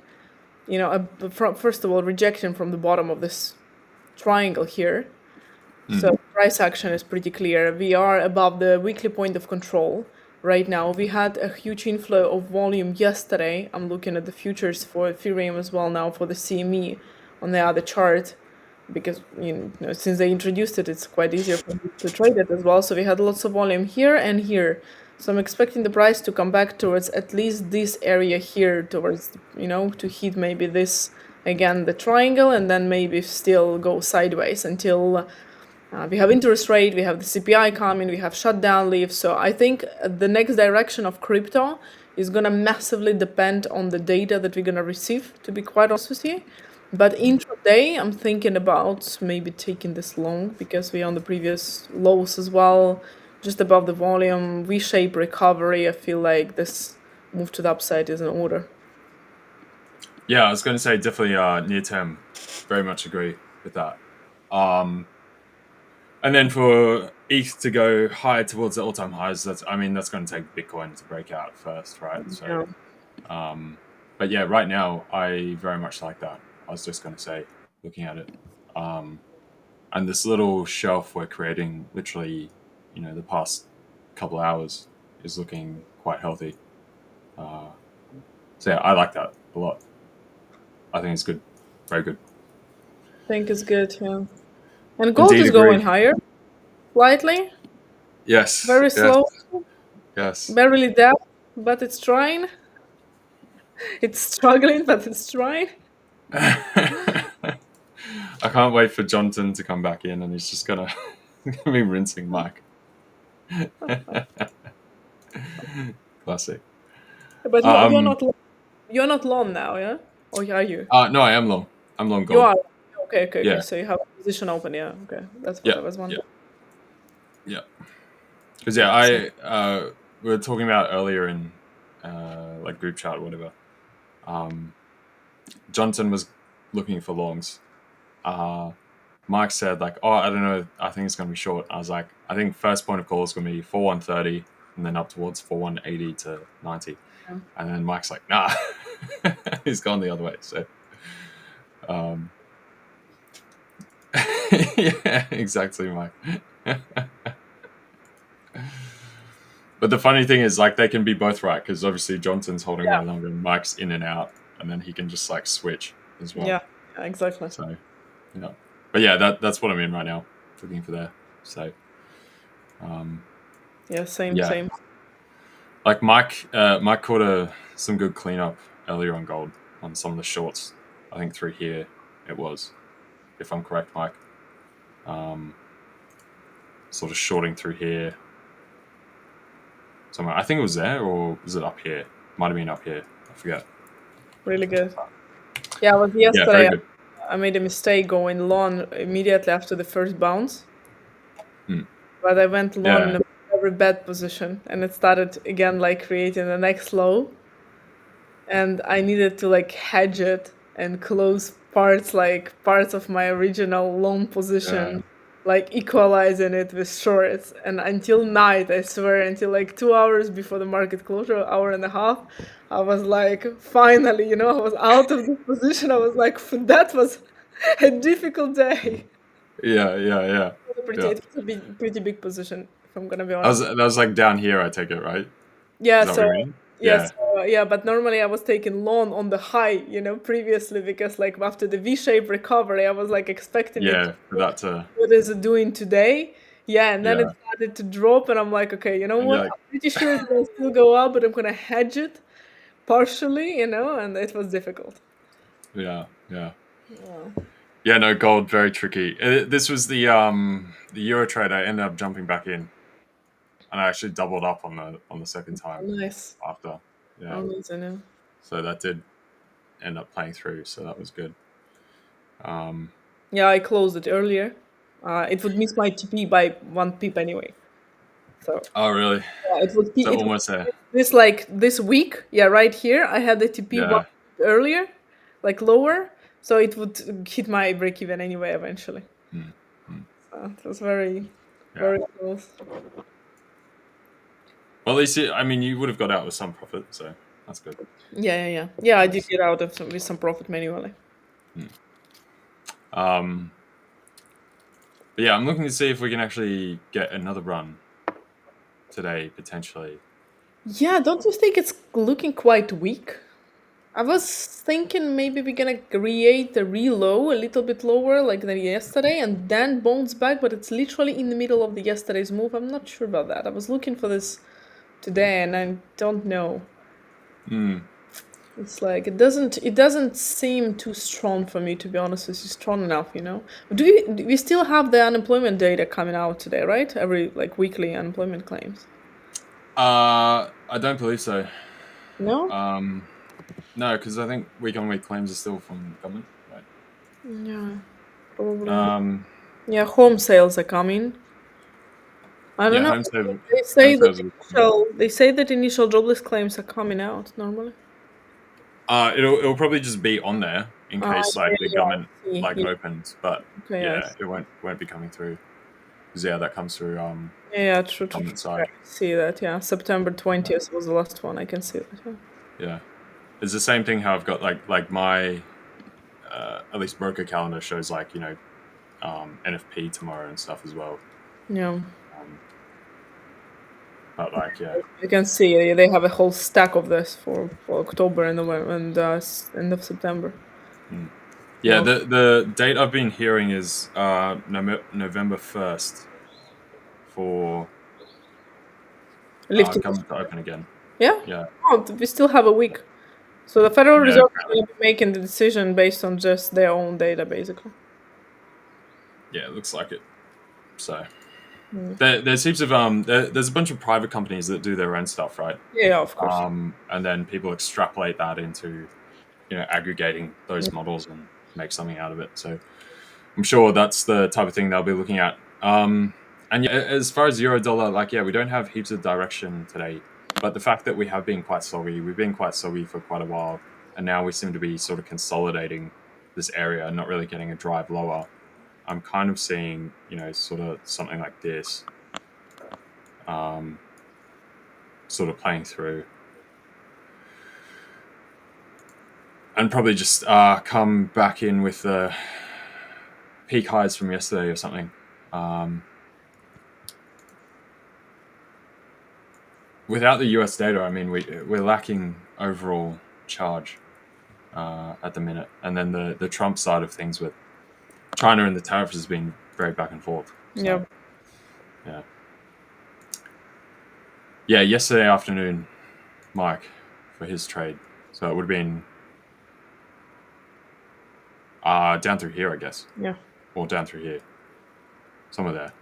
first of all, rejection from the bottom of this triangle here. So price action is pretty clear. We are above the weekly point of control right now. We had a huge inflow of volume yesterday. I'm looking at the futures for Ethereum as well now for the CME on the other chart, because since they introduced it, it's quite easier for me to trade it as well. So we had lots of volume here and here. So I'm expecting the price to come back towards at least this area here, towards to hit maybe this again, the triangle, and then maybe still go sideways until we have interest rate, we have the CPI coming, we have shutdown leave. So I think the next direction of crypto is gonna massively depend on the data that we're gonna receive, to be quite honest with you. But intraday, I'm thinking about maybe taking this long because we're on the previous lows as well, just above the volume, V-shape recovery. I feel like this move to the upside is in order. Yeah, I was going to say definitely near term. Very much agree with that. And then for ETH to go higher towards the all-time highs, that's going to take Bitcoin to break out first, right? So, but yeah, right now I very much like that. I was just going to say, looking at it, and this little shelf we're creating, literally, the past couple hours is looking quite healthy. So yeah, I like that a lot. I think it's good, very good. I think it's good, yeah. And gold Indeed, is going higher, slightly. Yes. Very slow. Yes. Barely there, but it's trying. It's struggling, but it's trying. I can't wait for Jonathan to come back in, and he's just gonna be rinsing Mike. Classic. But you're not long now, yeah? Or are you? No, I am long. I'm long gold. You are. Okay. Yeah. So you have a position open, yeah. Okay, that's what I was wondering. Yeah. Because we were talking about earlier in like group chat or whatever. Jonathan was looking for longs. Mike said like, oh, I don't know, I think it's going to be short. I was like, I think first point of call is going to be 4130 and then up towards 4180 to 90. Yeah. And then Mike's like, nah, he's gone the other way. So, yeah, exactly, Mike. But the funny thing is, like, they can be both right because obviously Johnson's holding way longer and Mike's in and out, and then he can just like switch as well. Yeah, exactly. So, but yeah, that's what I'm in right now, looking for there. So, yeah, same. Like Mike caught some good cleanup earlier on gold on some of the shorts. I think through here it was, if I'm correct, Mike. Sort of shorting through here. somewhere. I think it was there, or was it up here? Might have been up here. I forget. Really good. Yeah, it was Yeah, very yesterday. good. I made a mistake going long immediately after the first bounce. Hmm. But I went long Yeah. in a very bad position, and it started again like creating the next low. And I needed to like hedge it and close parts of my original long position, like equalizing it with shorts. And until night, I swear, until like 2 hours before the market closure, hour and a half, I was like, finally, I was out of this position. I was like, that was a difficult day. Yeah. It was pretty big position, if I'm gonna be honest. That was like down here, I take it, right? Yeah, Is that what you mean? yes, but normally I was taking long on the high, previously, because like after the V-shaped recovery, I was like expecting it. Yeah, for that to. What is it doing today? Yeah, and then it Yeah. started to drop, and I'm like, okay, you know And what? you're like, I'm pretty sure it's gonna still go up, but I'm gonna hedge it partially, and it was difficult. yeah. Yeah, no, gold, very tricky. This was the Euro trade. I ended up jumping back in, and I actually doubled up on the second time Nice. after. Yeah, Amazing, yeah. so that did end up playing through. So that was good. Yeah, I closed it earlier. It would miss my TP by 1 pip anyway. So Oh, really? yeah, it would So almost there. this week. Yeah, right here I had the TP Yeah. 1 pip earlier, like lower, so it would hit my break even anyway eventually. So it was very close. Well, at least you would have got out with some profit, so that's good. Yeah. I did get out of with some profit manually. But yeah, I'm looking to see if we can actually get another run today, potentially. Yeah, don't you think it's looking quite weak? I was thinking maybe we're gonna create a relow a little bit lower like than yesterday and then bounce back, but it's literally in the middle of the yesterday's move. I'm not sure about that. I was looking for this today and I don't know. It's like it doesn't seem too strong for me, to be honest with you. Strong enough, Do we still have the unemployment data coming out today, right? Every like weekly unemployment claims. I don't believe so. No? No, because I think week-on-week claims are still from government, right? Yeah, probably. Yeah, home sales are coming. I don't know. Home sales. They say that initial jobless claims are coming out normally. It'll probably just be on there in case the government opens, but it won't be coming through. Because that comes through True. government side. I see that. Yeah, September 20th was the last one. I can see that. Yeah, it's the same thing. How I've got like my at least broker calendar shows NFP tomorrow and stuff as well. Yeah. But you can see they have a whole stack of this for October and November and end of September. Yeah, the date I've been hearing is November 1st for government to open again. Yeah? Yeah. Oh, we still have a week. So the Federal Reserve is going to be making the decision based on just their own data, basically. Yeah, it looks like it. So there's heaps of there's a bunch of private companies that do their own stuff, right? Yeah, of course. And then people extrapolate that into aggregating those models and make something out of it. So I'm sure that's the type of thing they'll be looking at. And as far as euro dollar, we don't have heaps of direction today, but the fact that we have been quite soggy, we've been quite soggy for quite a while, and now we seem to be sort of consolidating this area and not really getting a drive lower. I'm kind of seeing, sort of something like this, sort of playing through. And probably just come back in with the peak highs from yesterday or something. Without the US data, we're lacking overall charge at the minute. And then the Trump side of things with China and the tariffs has been very back and forth. So, yeah, yesterday afternoon, Mike, for his trade. So it would have been down through here, I guess. Yeah. Or down through here. Somewhere there.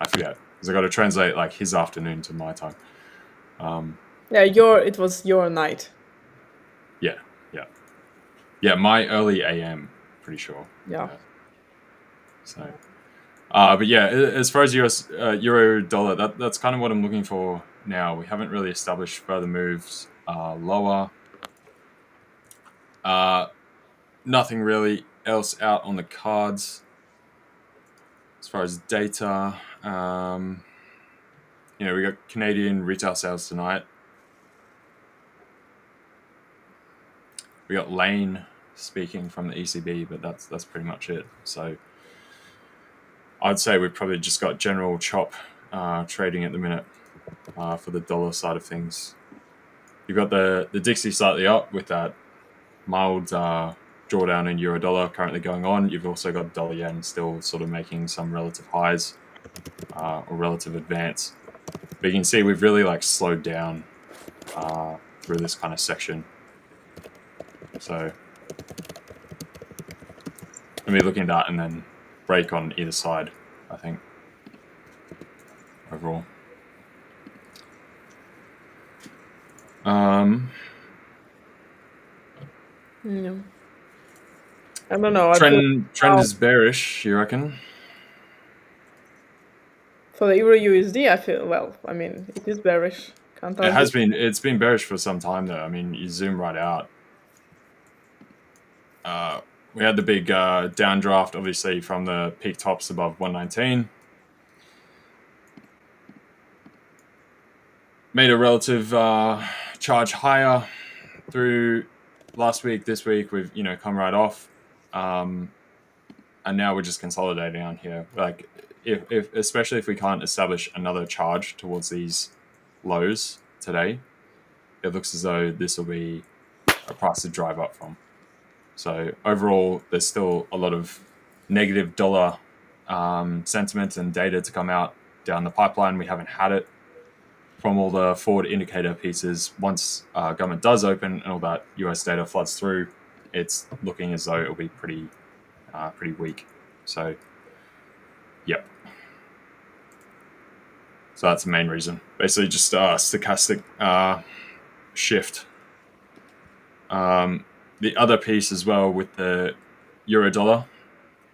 I forget. because I got to translate like his afternoon to my time. Yeah, it was your night. Yeah, my early AM, pretty sure. Yeah. So, but yeah, as far as euro dollar, that's kind of what I'm looking for now. We haven't really established further moves lower. Nothing really else out on the cards as far as data. We got Canadian retail sales tonight. We got Lane speaking from the ECB, but that's pretty much it. So I'd say we've probably just got general chop trading at the minute for the dollar side of things. You've got the Dixie slightly up with that mild drawdown in euro dollar currently going on. You've also got dollar yen still sort of making some relative highs or relative advance. But you can see we've really like slowed down through this kind of section. So let me look at that and then break on either side, I think, overall. Yeah. I don't know. Trend is bearish, you reckon? For the Euro USD, I feel, it is bearish. It's been bearish for some time though. I mean, you zoom right out. We had the big downdraft, obviously, from the peak tops above 119. Made a relative charge higher through last week. This week, we've come right off, and now we're just consolidating on here. Like, if especially if we can't establish another charge towards these lows today, it looks as though this will be a price to drive up from. So overall, there's still a lot of negative dollar sentiment and data to come out down the pipeline. We haven't had it from all the forward indicator pieces. Once government does open and all that US data floods through, it's looking as though it'll be pretty weak. So, yep. So that's the main reason. Basically, just a stochastic shift. The other piece as well with the euro dollar,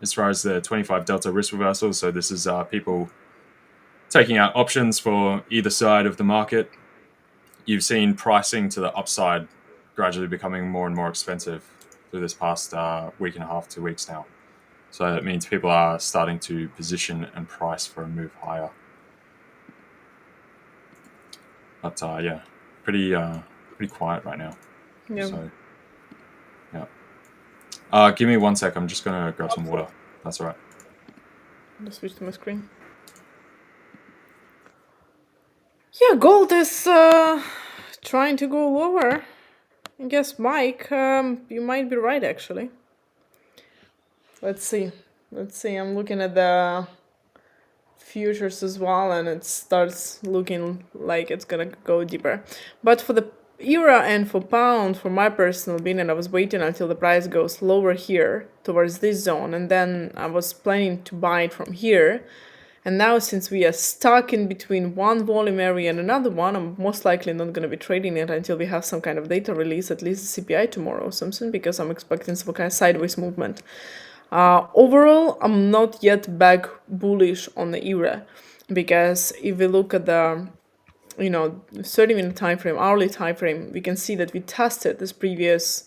as far as the 25 delta risk reversal. So this is people taking out options for either side of the market. You've seen pricing to the upside gradually becoming more and more expensive through this past week and a half, 2 weeks now. So that means people are starting to position and price for a move higher. But yeah, pretty quiet right now. Yeah. So, give me 1 sec. I'm just gonna grab some water. That's all right. I'll switch to my screen. Yeah, gold is trying to go lower. I guess, Mike, you might be right, actually. Let's see. I'm looking at the futures as well, and it starts looking like it's gonna go deeper. But for the euro and for pound, for my personal opinion, I was waiting until the price goes lower here towards this zone, and then I was planning to buy it from here. And now, since we are stuck in between one volume area and another one, I'm most likely not going to be trading it until we have some kind of data release, at least the CPI tomorrow or something, because I'm expecting some kind of sideways movement. Overall, I'm not yet back bullish on the euro, because if we look at the 30-minute time frame, hourly time frame, we can see that we tested this previous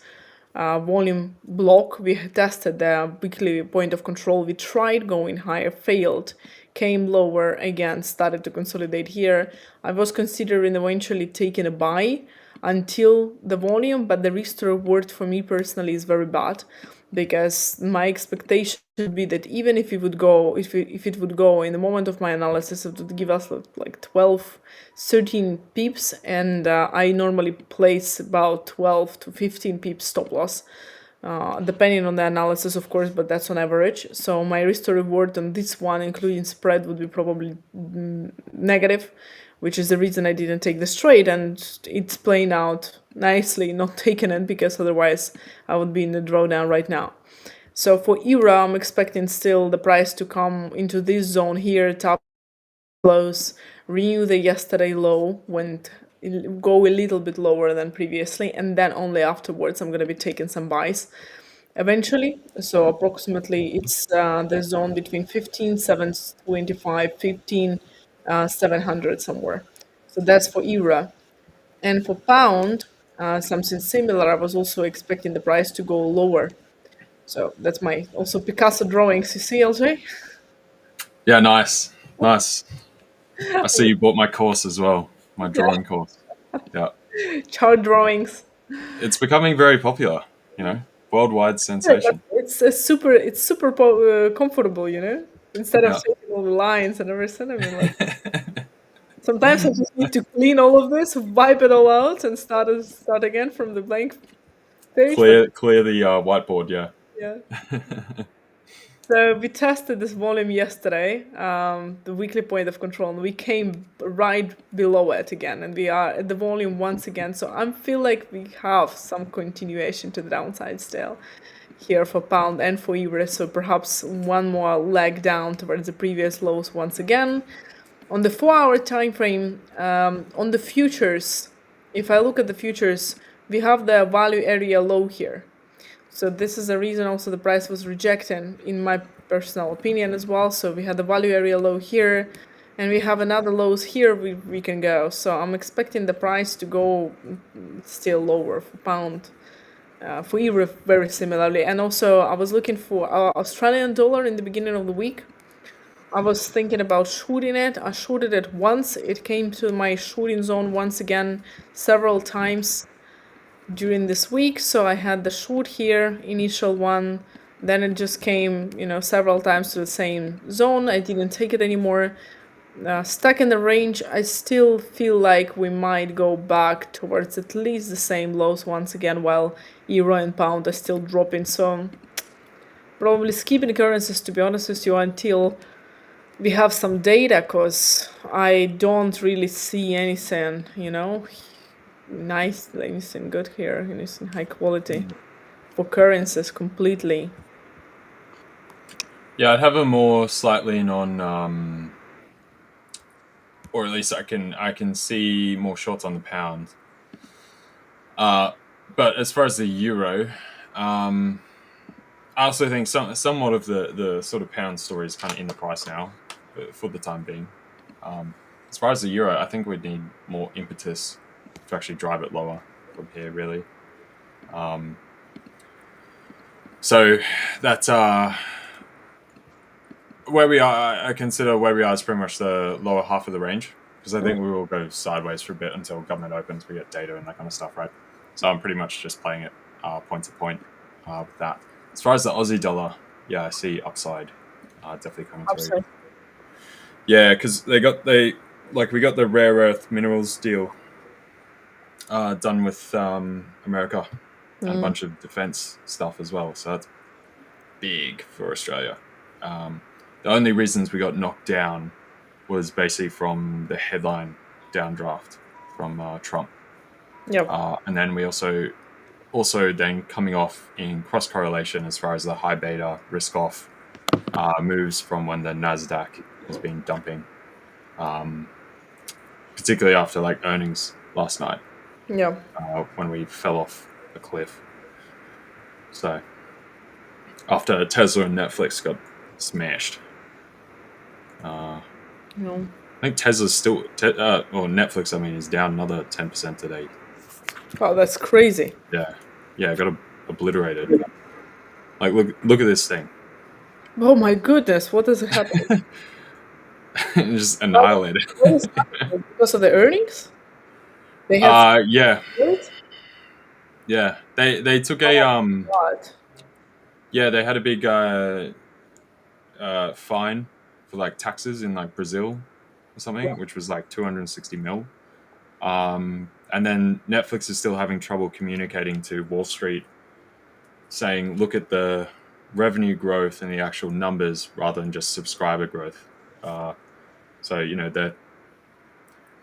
volume block. We tested the weekly point of control. We tried going higher, failed, came lower again, started to consolidate here. I was considering eventually taking a buy until the volume, but the risk to reward for me personally is very bad, because my expectation would be that even if it would go, if it would go in the moment of my analysis, it would give us like 12, 13 pips, and I normally place about 12 to 15 pips stop loss. Depending on the analysis, of course, but that's on average. So my risk to reward on this one, including spread, would be probably negative, which is the reason I didn't take this trade, and it's playing out nicely, not taking it, because otherwise I would be in the drawdown right now. So for euro, I'm expecting still the price to come into this zone here, top close, renew the yesterday low, go a little bit lower than previously, and then only afterwards I'm going to be taking some buys eventually. So approximately it's the zone between 15,725, 15,700 somewhere. So that's for EUR. And for pound, something similar. I was also expecting the price to go lower. So that's my also Picasso drawings. You see, LJ? Yeah, nice. I see you bought my course as well, my drawing course. Yeah, Chart drawings. it's becoming very popular. Worldwide Yeah, but sensation. it's super comfortable, Instead of Yeah. taking all the lines and everything. I mean, like sometimes I just need to clean all of this, wipe it all out, and start again from the blank page. But Clear the whiteboard. Yeah. yeah. So we tested this volume yesterday, the weekly point of control, and we came right below it again, and we are at the volume once again. So I feel like we have some continuation to the downside still here for pound and for euro. So perhaps one more leg down towards the previous lows once again. On the 4-hour time frame, on the futures, if I look at the futures, we have the value area low here. So this is the reason also the price was rejected, in my personal opinion as well. So we had the value area low here, and we have another lows here we can go. So I'm expecting the price to go still lower for pound, for euro very similarly. And also I was looking for Australian dollar in the beginning of the week. I was thinking about shooting it. I shooted it once. It came to my shooting zone once again several times during this week. So I had the shoot here, initial one, then it just came, several times to the same zone. I didn't take it anymore. Stuck in the range, I still feel like we might go back towards at least the same lows once again, while euro and pound are still dropping. So probably skipping currencies, to be honest with you, until we have some data, because I don't really see anything, nice, anything good here, anything high quality for currencies completely. Yeah, I'd have a more slight lean on, or at least I can see more shorts on the pound. But as far as the euro, I also think somewhat of the sort of pound story is kind of in the price now, for the time being. As far as the euro, I think we'd need more impetus to actually drive it lower from here, really. So that's where we are. I consider where we are is pretty much the lower half of the range, because I think we will go sideways for a bit until government opens, we get data and that kind of stuff, right? So I'm pretty much just playing it point to point with that. As far as the Aussie dollar, yeah, I see upside definitely coming through. Yeah, because we got the rare earth minerals deal done with America and a bunch of defense stuff as well. So that's big for Australia. The only reasons we got knocked down was basically from the headline downdraft from Trump. Yep. And then we also then coming off in cross correlation as far as the high beta risk off moves from when the NASDAQ has been dumping, particularly after earnings last night. Yeah. When we fell off a cliff. So after Tesla and Netflix got smashed. No. I think Tesla's still, or Netflix, is down another 10% today. Oh, that's crazy. Yeah, got obliterated. Look at this thing. Oh my goodness, what is happening? Just annihilated. What is happening? Because of the earnings? They have yeah. Yeah, they took a what? Yeah, they had a big fine for taxes in Brazil or something, which was 260 mil. And then Netflix is still having trouble communicating to Wall Street, saying, look at the revenue growth and the actual numbers rather than just subscriber growth. So the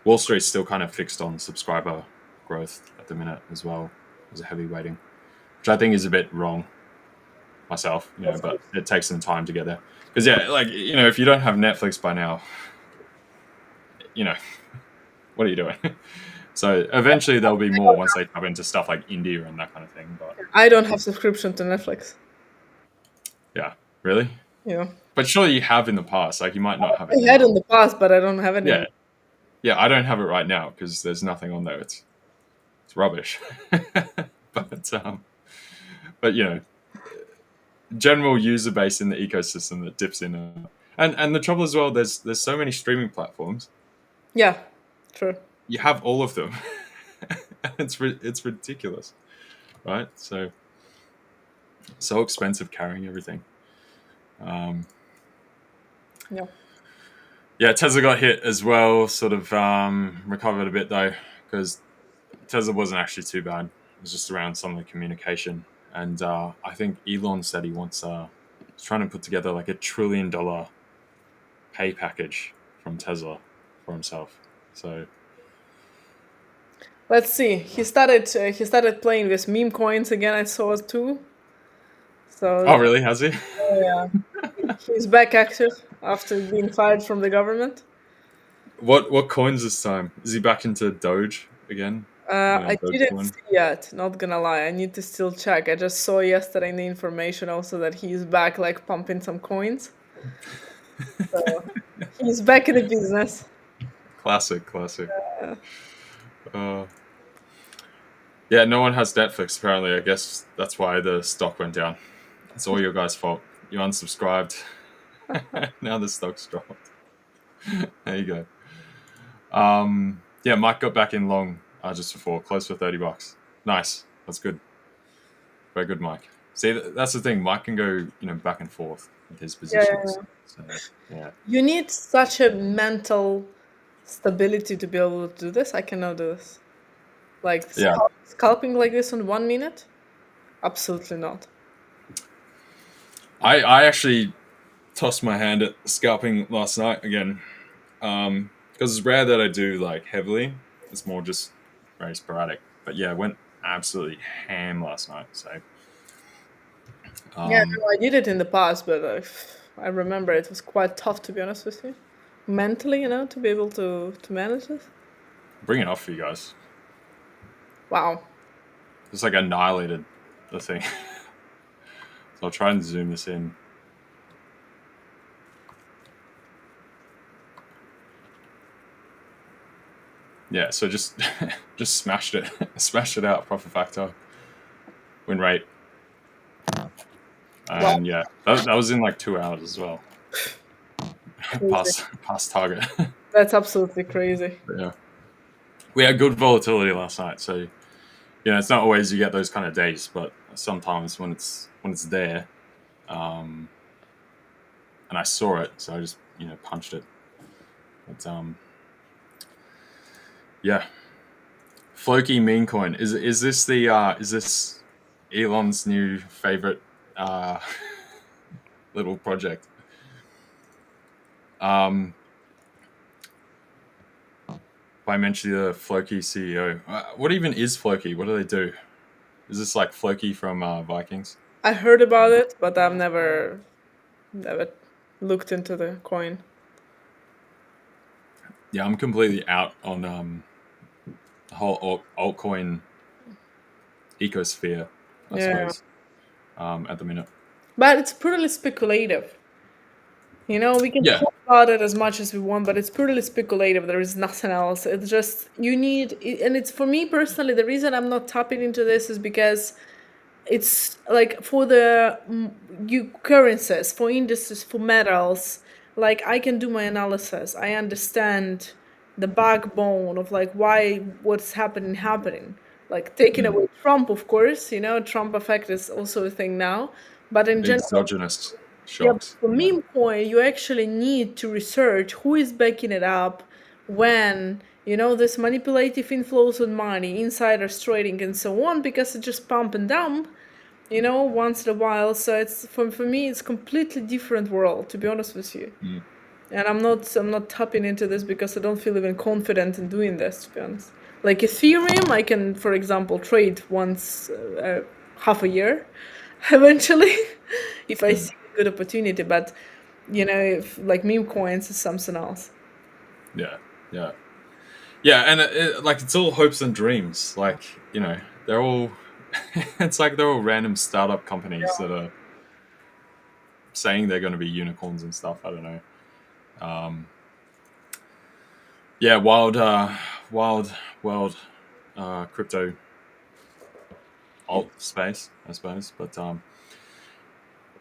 Wall Street's still kind of fixed on subscriber growth at the minute as well. There's a heavy weighting, which I think is a bit wrong myself, but it takes some time to get there. Because if you don't have Netflix by now, you know, what are you doing? So eventually there'll be more once they tap into stuff like India and that kind of thing. But I don't have subscription to Netflix. yeah, really? Yeah. But surely you have in the past. Like you might not have it I had now. in the past, but I don't have it anymore. Yeah, I don't have it right now because there's nothing on there. It's rubbish. But you know, general user base in the ecosystem that dips in, and the trouble as well. There's so many streaming platforms. Yeah, true. You have all of them. It's ridiculous, right? So expensive carrying everything. Yeah. Yeah, Tesla got hit as well. Sort of recovered a bit though, because Tesla wasn't actually too bad. It was just around some of the communication, and I think Elon said he wants he's trying to put together like $1 trillion pay package from Tesla for himself. So Let's see. He started playing with meme coins again. I saw it too. So oh really? Has he? yeah, he's back active after being fired from the government. What coins this time? Is he back into Doge again? I didn't Dogecoin? see yet. Not gonna lie, I need to still check. I just saw yesterday in the information also that he's back, like pumping some coins. So he's back in the business. Classic. Yeah, no one has Netflix apparently. I guess that's why the stock went down. It's all your guys' fault. You unsubscribed. Now the stock's dropped. There you go. Yeah, Mike got back in long just before, close for $30. Nice. That's good. Very good, Mike. See, that's the thing. Mike can go, back and forth with his positions. So, yeah. You need such a mental stability to be able to do this. I cannot do this. Like Yeah. scalping like this in 1 minute? Absolutely not. I actually tossed my hand at scalping last night again, because it's rare that I do like heavily. It's more just very sporadic. But yeah, I went absolutely ham last night. So Yeah, no, I did it in the past, but I remember it was quite tough, to be honest with you. Mentally, to be able to manage this. bring it off for you guys. Wow. Just like annihilated the thing. So I'll try and zoom this in. Yeah, so just smashed it. Smashed it out, profit factor, win rate. And yeah, that was in like 2 hours as well. Past target. That's absolutely crazy. But yeah. We had good volatility last night, so it's not always you get those kind of days, but sometimes when it's there, and I saw it, so I just punched it. But yeah, Floki meme coin is this is this Elon's new favorite little project? I mentioned the Floki CEO. What even is Floki? What do they do? Is this like Floki from Vikings? I heard about it, but I've never looked into the coin. Yeah, I'm completely out on the whole altcoin ecosphere, I suppose, at the minute. But it's purely speculative. We can talk about it as much as we want, but it's purely speculative. There is nothing else. It's just and it's for me personally, the reason I'm not tapping into this is because it's like for the currencies, for indices, for metals, like I can do my analysis. I understand the backbone of like what's happening. Like taking away Trump, of course, Trump effect is also a thing now. But in general, exogenous shocks. for meme coin, you actually need to research who is backing it up, when, this manipulative inflows of money, insiders trading, and so on, because it's just pump and dump, once in a while. So it's for me, it's completely different world, to be honest with you. And I'm not tapping into this because I don't feel even confident in doing this, to be honest. Like Ethereum, I can, for example, trade once half a year, eventually, if I see a good opportunity. But if like meme coins is something else. Yeah, Yeah, and like it's all hopes and dreams. Like, you know, they're all it's like they're all random startup companies that are saying they're going to be unicorns and stuff. I don't know. Yeah, wild world, crypto alt space, I suppose. But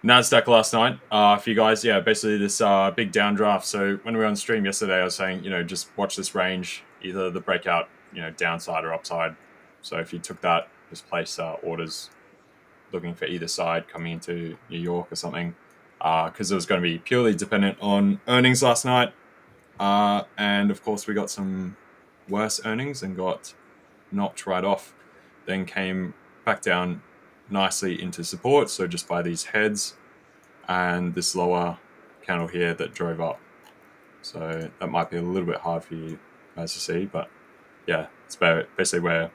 NASDAQ last night, for you guys, yeah, basically this big downdraft. So when we were on stream yesterday, I was saying, you know, just watch this range, either the breakout, you know, downside or upside. So if you took that, just place orders looking for either side coming into New York or something, because it was going to be purely dependent on earnings last night. And of course, we got some worse earnings and got knocked right off. Then came back down nicely into support. So just by these heads and this lower candle here that drove up. So that might be a little bit hard for you guys to see, but yeah, it's basically where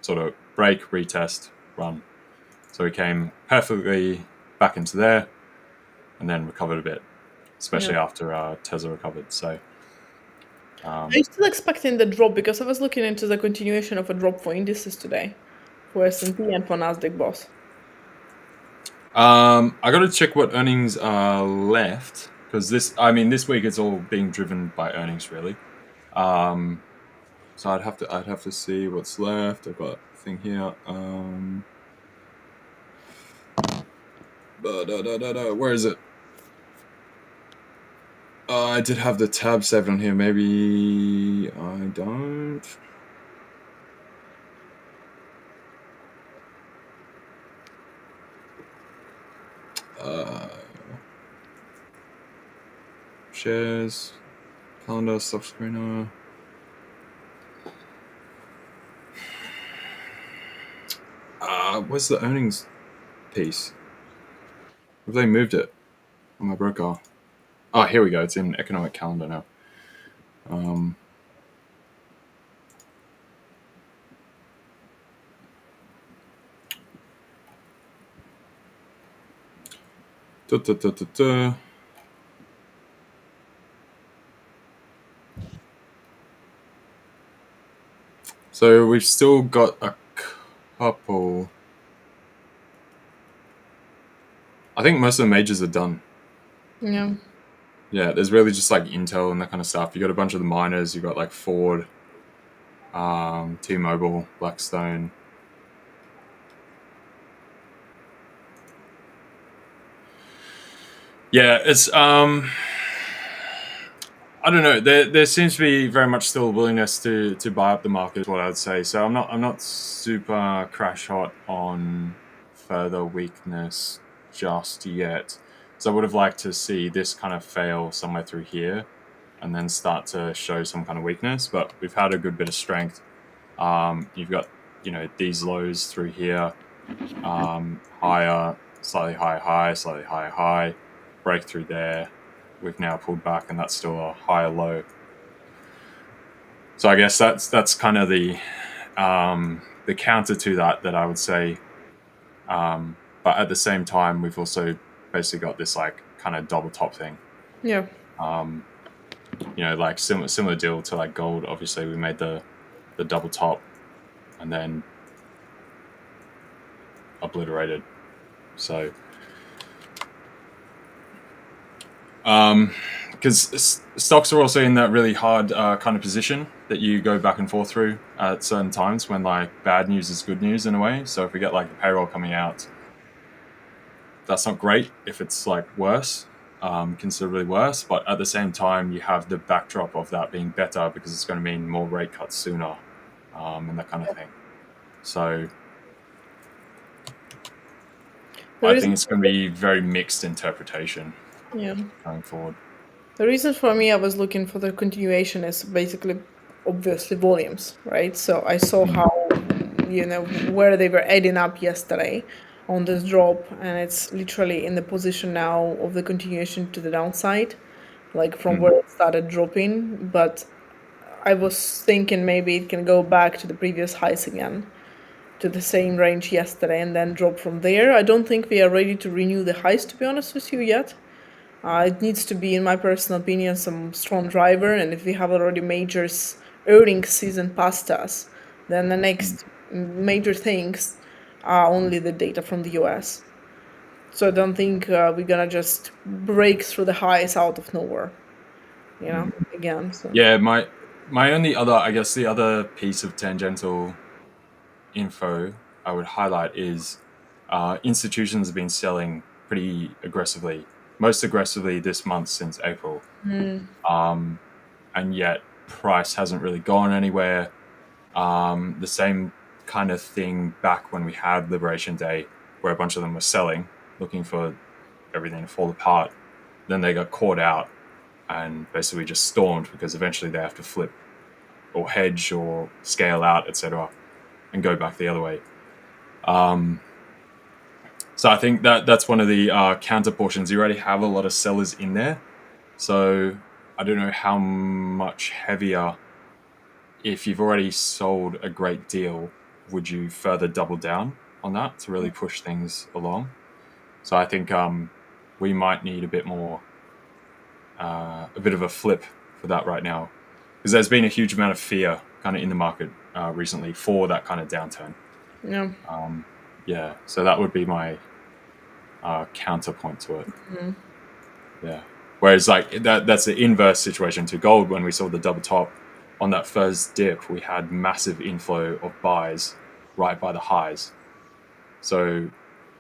sort of break, retest, run. So we came perfectly back into there and then recovered a bit, especially after Tesla recovered. So are you still expecting the drop? Because I was looking into the continuation of a drop for indices today, for S&P and for NASDAQ boss. I got to check what earnings are left, because this week it's all being driven by earnings really. So I'd have to see what's left. I've got a thing here. Where is it? I did have the tab saved on here. Maybe I don't. Shares, calendar, stock screener. Where's the earnings piece? Have they moved it on my broker? Oh, here we go. It's in economic calendar now. So we've still got a couple. I think most of the majors are done. Yeah. Yeah, there's really just like Intel and that kind of stuff. You got a bunch of the miners. You got like Ford, T-Mobile, Blackstone. Yeah, it's I don't know. There seems to be very much still a willingness to buy up the market, is what I'd say. So I'm not super crash hot on further weakness just yet. So I would have liked to see this kind of fail somewhere through here, and then start to show some kind of weakness. But we've had a good bit of strength. You've got, you know, these lows through here, higher, slightly higher, slightly higher, breakthrough there. We've now pulled back, and that's still a higher low. So I guess that's kind of the counter to that I would say. But at the same time, we've also basically got this like kind of double top thing. Yeah. You know, like similar deal to like gold. Obviously, we made the double top, and then obliterated. So. Because stocks are also in that really hard kind of position that you go back and forth through at certain times when like bad news is good news in a way. So if we get like the payroll coming out, that's not great if it's like worse, considerably worse. But at the same time, you have the backdrop of that being better because it's going to mean more rate cuts sooner, and that kind of thing. So I think it's going to be very mixed interpretation. Yeah. Going forward. The reason for me I was looking for the continuation is basically obviously volumes, right? So I saw how, you know, where they were adding up yesterday on this drop, and it's literally in the position now of the continuation to the downside, like from where it started dropping. But I was thinking maybe it can go back to the previous highs again, to the same range yesterday, and then drop from there. I don't think we are ready to renew the highs, to be honest with you, yet. It needs to be, in my personal opinion, some strong driver. And if we have already majors earnings season past us, then the next major things are only the data from the US. So I don't think we're gonna just break through the highs out of nowhere, again. So. Yeah, my only other, I guess, the other piece of tangential info I would highlight is institutions have been selling pretty aggressively, most aggressively this month since April. And yet price hasn't really gone anywhere. The same kind of thing back when we had Liberation Day, where a bunch of them were selling, looking for everything to fall apart. Then they got caught out and basically just stormed because eventually they have to flip or hedge or scale out, etc., and go back the other way. So I think that's one of the counter portions. You already have a lot of sellers in there, so I don't know how much heavier. If you've already sold a great deal, would you further double down on that to really push things along? So I think we might need a bit more, a bit of a flip for that right now, because there's been a huge amount of fear kind of in the market recently for that kind of downturn. Yeah. Yeah, so that would be my counterpoint to it. Yeah. Whereas like that's the inverse situation to gold. When we saw the double top on that first dip, we had massive inflow of buys right by the highs. So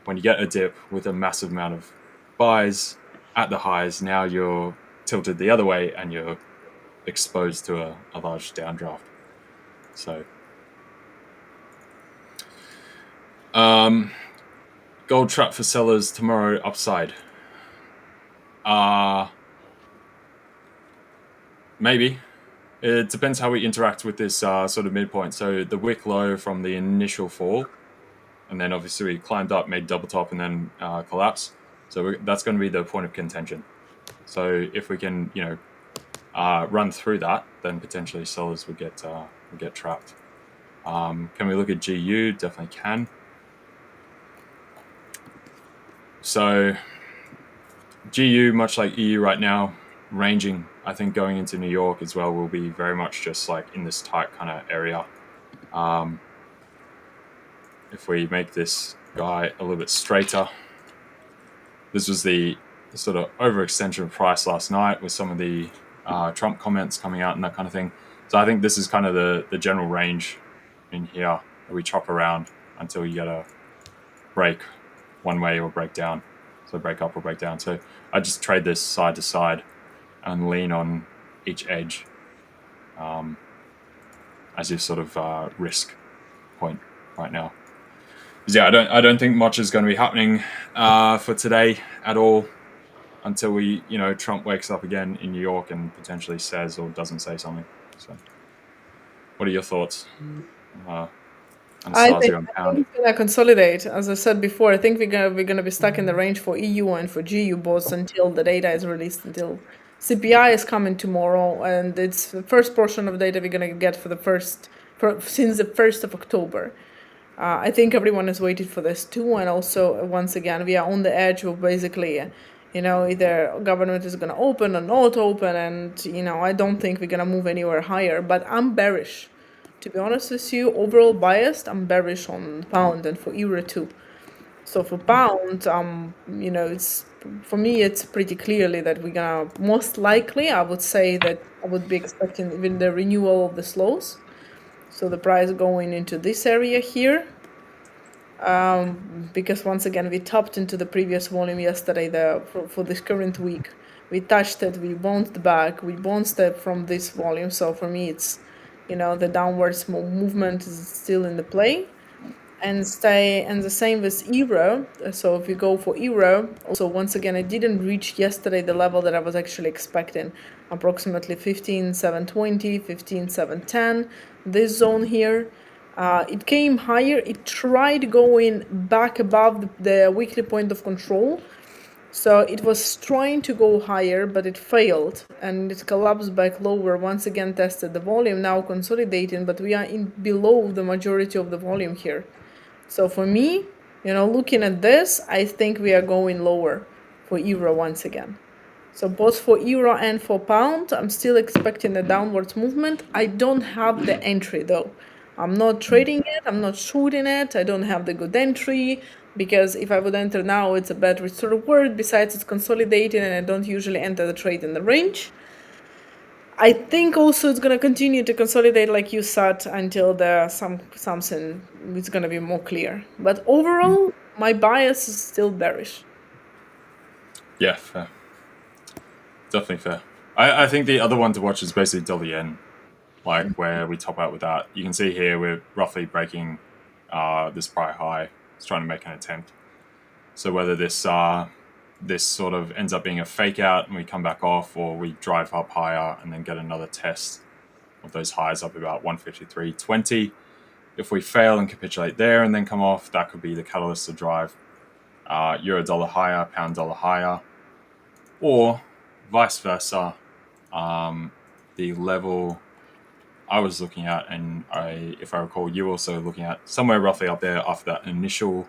when you get a dip with a massive amount of buys at the highs, now you're tilted the other way and you're exposed to a large downdraft. So gold trap for sellers tomorrow upside. Maybe. It depends how we interact with this sort of midpoint. So the wick low from the initial fall, and then obviously we climbed up, made double top, and then collapse. So that's going to be the point of contention. So if we can, run through that, then potentially sellers would get trapped. Can we look at GU? Definitely can. So GU, much like EU right now, ranging. I think going into New York as well will be very much just like in this tight kind of area. If we make this guy a little bit straighter, this was the sort of overextension of price last night with some of the Trump comments coming out and that kind of thing. So I think this is kind of the general range in here that we chop around until you get a break one way or break down. So break up or break down. So I just trade this side to side and lean on each edge as your sort of risk point right now. Because yeah, I don't think much is going to be happening for today at all until we, Trump wakes up again in New York and potentially says or doesn't say something. So, what are your thoughts? I think pound. it's gonna consolidate. As I said before, I think we're gonna be stuck in the range for EU and for GU both until the data is released, until CPI is coming tomorrow, and it's the first portion of data we're gonna get since the 1st of October. I think everyone is waiting for this too, and also once again we are on the edge of basically, either government is gonna open or not open, and I don't think we're gonna move anywhere higher. But I'm bearish. To be honest with you, overall biased, I'm bearish on pound and for euro too. So for pound, it's for me, it's pretty clearly that we're gonna most likely, I would say that I would be expecting even the renewal of the slows. So the price going into this area here, because once again we tapped into the previous volume yesterday for this current week. We touched it, we bounced back, we bounced it from this volume. So for me, it's the downwards movement is still in the play, and the same with euro. So if we go for euro, also once again I didn't reach yesterday the level that I was actually expecting, approximately 15,720, 15,710, this zone here. It came higher, it tried going back above the weekly point of control. So it was trying to go higher, but it failed, and it collapsed back lower, once again tested the volume, now consolidating, but we are below the majority of the volume here. So for me, looking at this, I think we are going lower for euro once again. So both for euro and for pound, I'm still expecting a downwards movement. I don't have the entry though. I'm not trading it, I'm not shooting it, I don't have the good entry, because if I would enter now, it's a bad risk reward. Besides, it's consolidating and I don't usually enter the trade in the range. I think also it's gonna continue to consolidate like you said until something is gonna be more clear. But overall, my bias is still bearish. Yeah, fair. Definitely fair. I think the other one to watch is basically dollar yen, like where we top out with that. You can see here we're roughly breaking this prior high. It's trying to make an attempt. So whether this sort of ends up being a fake out and we come back off, or we drive up higher and then get another test of those highs up about 153.20. If we fail and capitulate there and then come off, that could be the catalyst to drive euro dollar higher, pound dollar higher, or vice versa. The level I was looking at, and if I recall, you also looking at somewhere roughly up there after that initial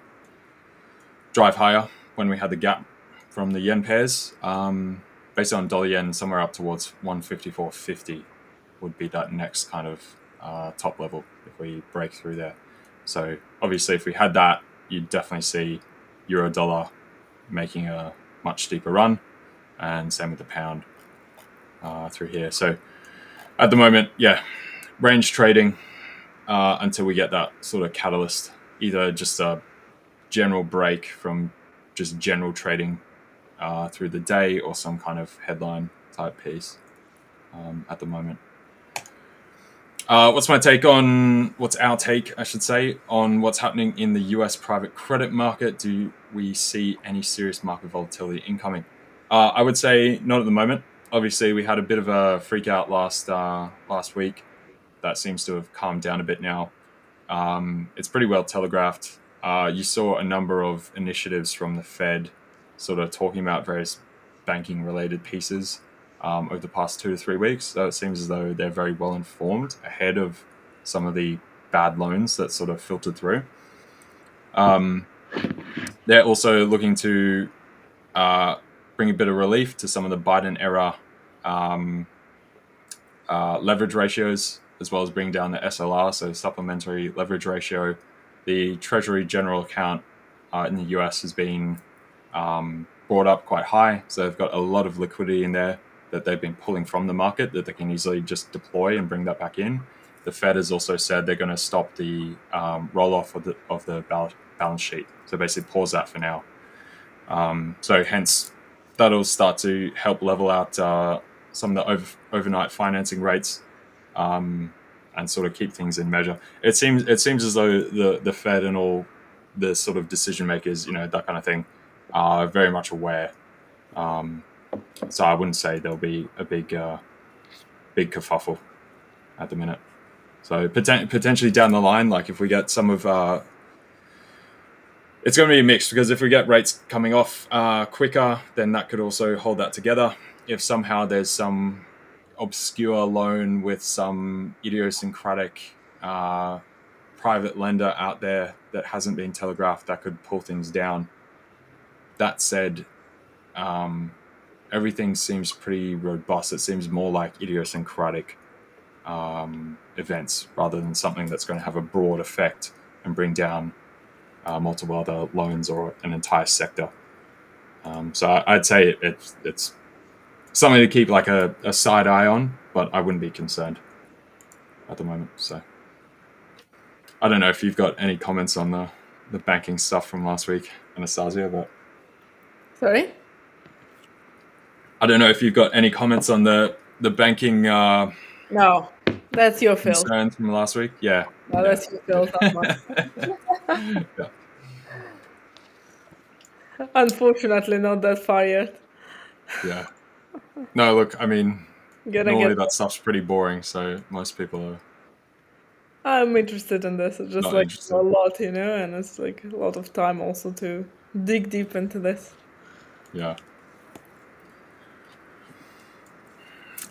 drive higher when we had the gap from the yen pairs. Based on dollar yen, somewhere up towards 154.50 would be that next kind of top level if we break through there. So obviously, if we had that, you'd definitely see euro dollar making a much steeper run, and same with the pound through here. So at the moment, yeah, range trading until we get that sort of catalyst, either just a general break from just general trading through the day, or some kind of headline type piece at the moment. What's our take, I should say, on what's happening in the US private credit market? Do we see any serious market volatility incoming? I would say not at the moment. Obviously, we had a bit of a freak out last week. That seems to have calmed down a bit now. It's pretty well telegraphed. You saw a number of initiatives from the Fed sort of talking about various banking related pieces over the past 2 to 3 weeks. So it seems as though they're very well informed ahead of some of the bad loans that sort of filtered through. They're also looking to bring a bit of relief to some of the Biden era leverage ratios, as well as bring down the SLR, so supplementary leverage ratio. The Treasury General Account in the US has been brought up quite high, so they've got a lot of liquidity in there that they've been pulling from the market that they can easily just deploy and bring that back in. The Fed has also said they're going to stop the roll-off of the balance sheet, so basically pause that for now. So hence, that'll start to help level out some of the overnight financing rates, and sort of keep things in measure. It seems as though the Fed and all the sort of decision makers, that kind of thing, are very much aware. So I wouldn't say there'll be a big kerfuffle at the minute. So potentially down the line, like if we get some of it's going to be a mix, because if we get rates coming off quicker, then that could also hold that together. If somehow there's some obscure loan with some idiosyncratic private lender out there that hasn't been telegraphed, that could pull things down. That said, everything seems pretty robust. It seems more like idiosyncratic events rather than something that's going to have a broad effect and bring down multiple other loans or an entire sector. So I'd say it's something to keep like a side eye on, but I wouldn't be concerned at the moment. So I don't know if you've got any comments on the banking stuff from last week, Anastasiia, but Sorry? I don't know if you've got any comments on the banking No, that's your field. concerns from last week. Yeah. No, that's your field, not mine. Yeah. Unfortunately, not that far yet. Yeah. No, look, I mean, Gonna normally get. that stuff's pretty boring, so most people are I'm interested in this. It's just not like interested. a lot, and it's like a lot of time also to dig deep into this. Yeah.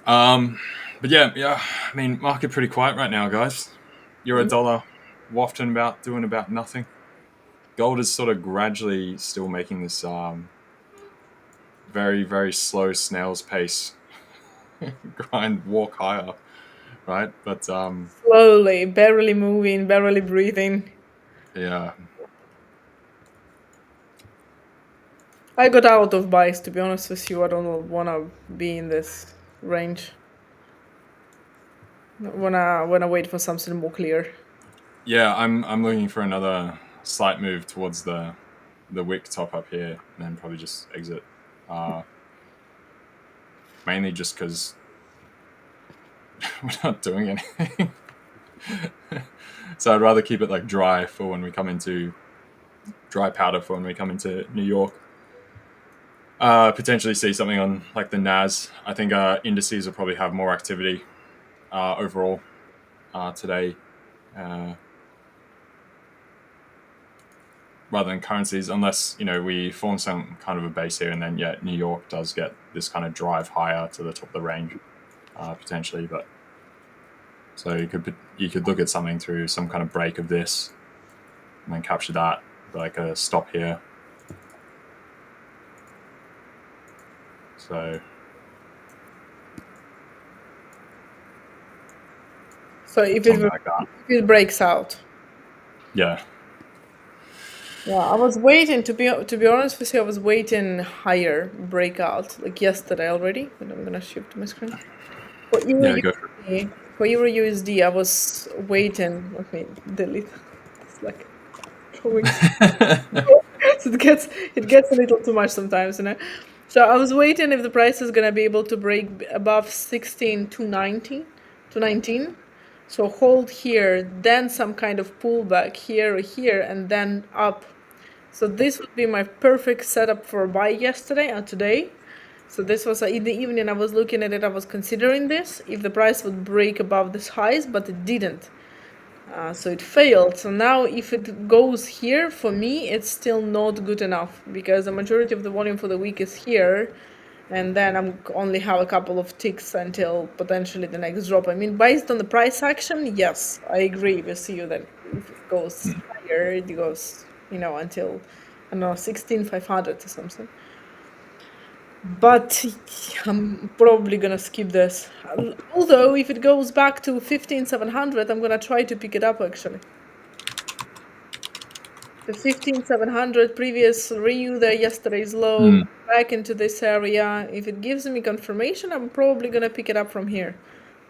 But yeah. I mean, market pretty quiet right now, guys. Euro dollar wafting about, doing about nothing. Gold is sort of gradually still making this very, very slow snail's pace grind, walk higher, right? But Slowly, barely moving, barely breathing. yeah, I got out of buys, to be honest with you. I don't want to be in this range. Wanna wait for something more clear. yeah, I'm looking for another slight move towards the wick top up here, and then probably just exit. Mainly just because we're not doing anything. So I'd rather keep it like dry for when we come into dry powder for when we come into New York. Potentially see something on like the NAS. I think indices will probably have more activity overall today, rather than currencies, unless we form some kind of a base here, and then New York does get this kind of drive higher to the top of the range, potentially. But so you could look at something through some kind of break of this, and then capture that, like a stop here. So if something like that. if it breaks out. Yeah. Yeah, I was waiting to be honest with you. I was waiting higher breakout like yesterday already. But I'm gonna shift my screen. For Euro Yeah, go USD, for Euro USD, I was waiting. Let me delete. It's like drawing. So it gets a little too much sometimes, So I was waiting if the price is gonna be able to break above 16 to 19. So hold here, then some kind of pullback here or here, and then up. So this would be my perfect setup for a buy yesterday and today. So this was in the evening. I was looking at it. I was considering this if the price would break above this highs, but it didn't. So it failed. So now if it goes here, for me, it's still not good enough because the majority of the volume for the week is here. And then I'm only have a couple of ticks until potentially the next drop. I mean, based on the price action, yes, I agree with you that if it goes higher, it goes, until, I don't know, 16,500 or something. But I'm probably gonna skip this. Although if it goes back to 15,700, I'm gonna try to pick it up actually. The 15,700 previous review there, yesterday's low, back into this area. If it gives me confirmation, I'm probably gonna pick it up from here.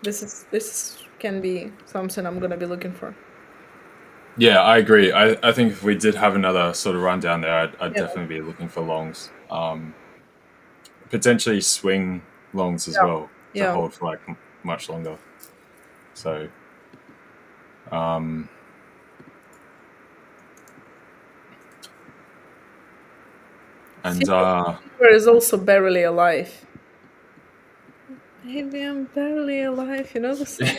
This can be something I'm gonna be looking for. Yeah, I agree. I think if we did have another sort of run down there, I'd definitely be looking for longs. Potentially swing longs as well to hold for like much longer. So, and Silver is also barely alive. Maybe I'm barely alive, you know the song?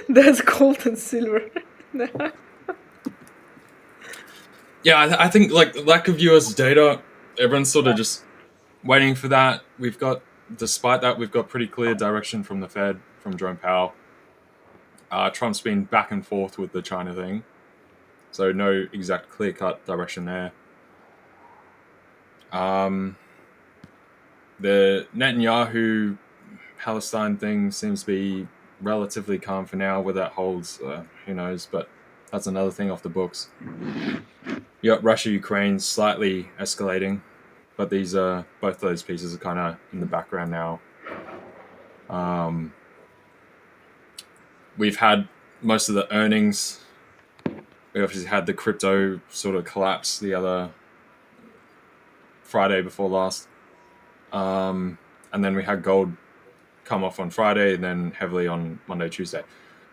That's gold and silver. Yeah, I think like lack of US data, everyone's sort of just waiting for that. Despite that, we've got pretty clear direction from the Fed, from Jerome Powell. Trump's been back and forth with the China thing, so no exact clear-cut direction there. The Netanyahu Palestine thing seems to be relatively calm for now. Where that holds, who knows? But that's another thing off the books. You got Russia, Ukraine slightly escalating, but both those pieces are kind of in the background now. We've had most of the earnings. We obviously had the crypto sort of collapse the other Friday before last, and then we had gold come off on Friday, and then heavily on Monday, Tuesday.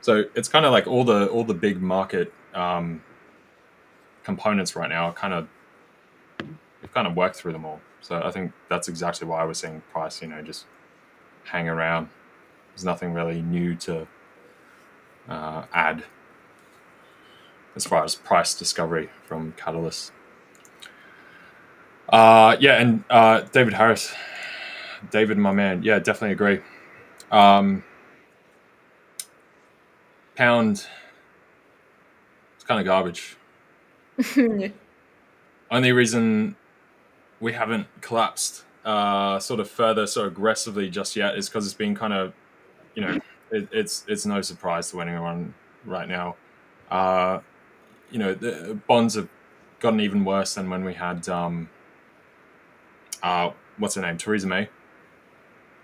So it's kind of like all the big market components right now. We've kind of worked through them all. So I think that's exactly why we're seeing price, just hang around. There's nothing really new to add as far as price discovery from catalysts. And David Harris, David, my man, definitely agree. Pound, it's kind of garbage. only reason we haven't collapsed sort of further so aggressively just yet is because it's been kind of, it's no surprise to anyone right now. The bonds have gotten even worse than when we had what's her name, Theresa May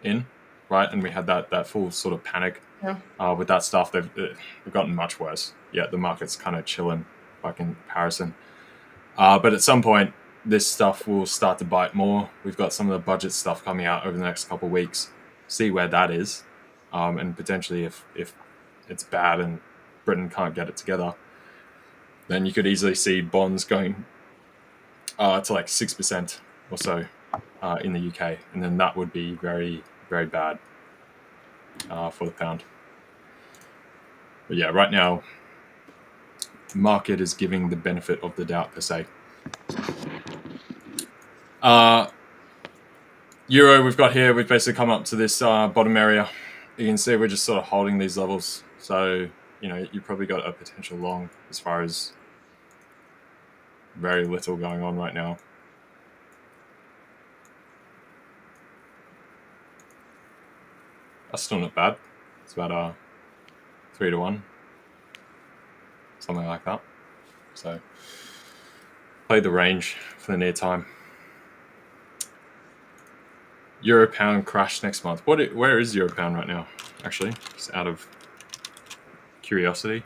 in, right? And we had that full sort of panic with that stuff. They've gotten much worse. Yeah, the market's kind of chilling by comparison. But at some point, this stuff will start to bite more. We've got some of the budget stuff coming out over the next couple of weeks. See where that is, and potentially if it's bad and Britain can't get it together, then you could easily see bonds going to like 6% or so in the UK, and then that would be very, very bad for the pound. But yeah, right now, the market is giving the benefit of the doubt per se. Euro we've got here, we've basically come up to this bottom area. You can see we're just sort of holding these levels. So, you've probably got a potential long as far as very little going on right now. That's still not bad. It's about 3 to 1. Something like that. So, play the range for the near time. Euro pound crash next month. Where is Euro pound right now? Actually, just out of curiosity.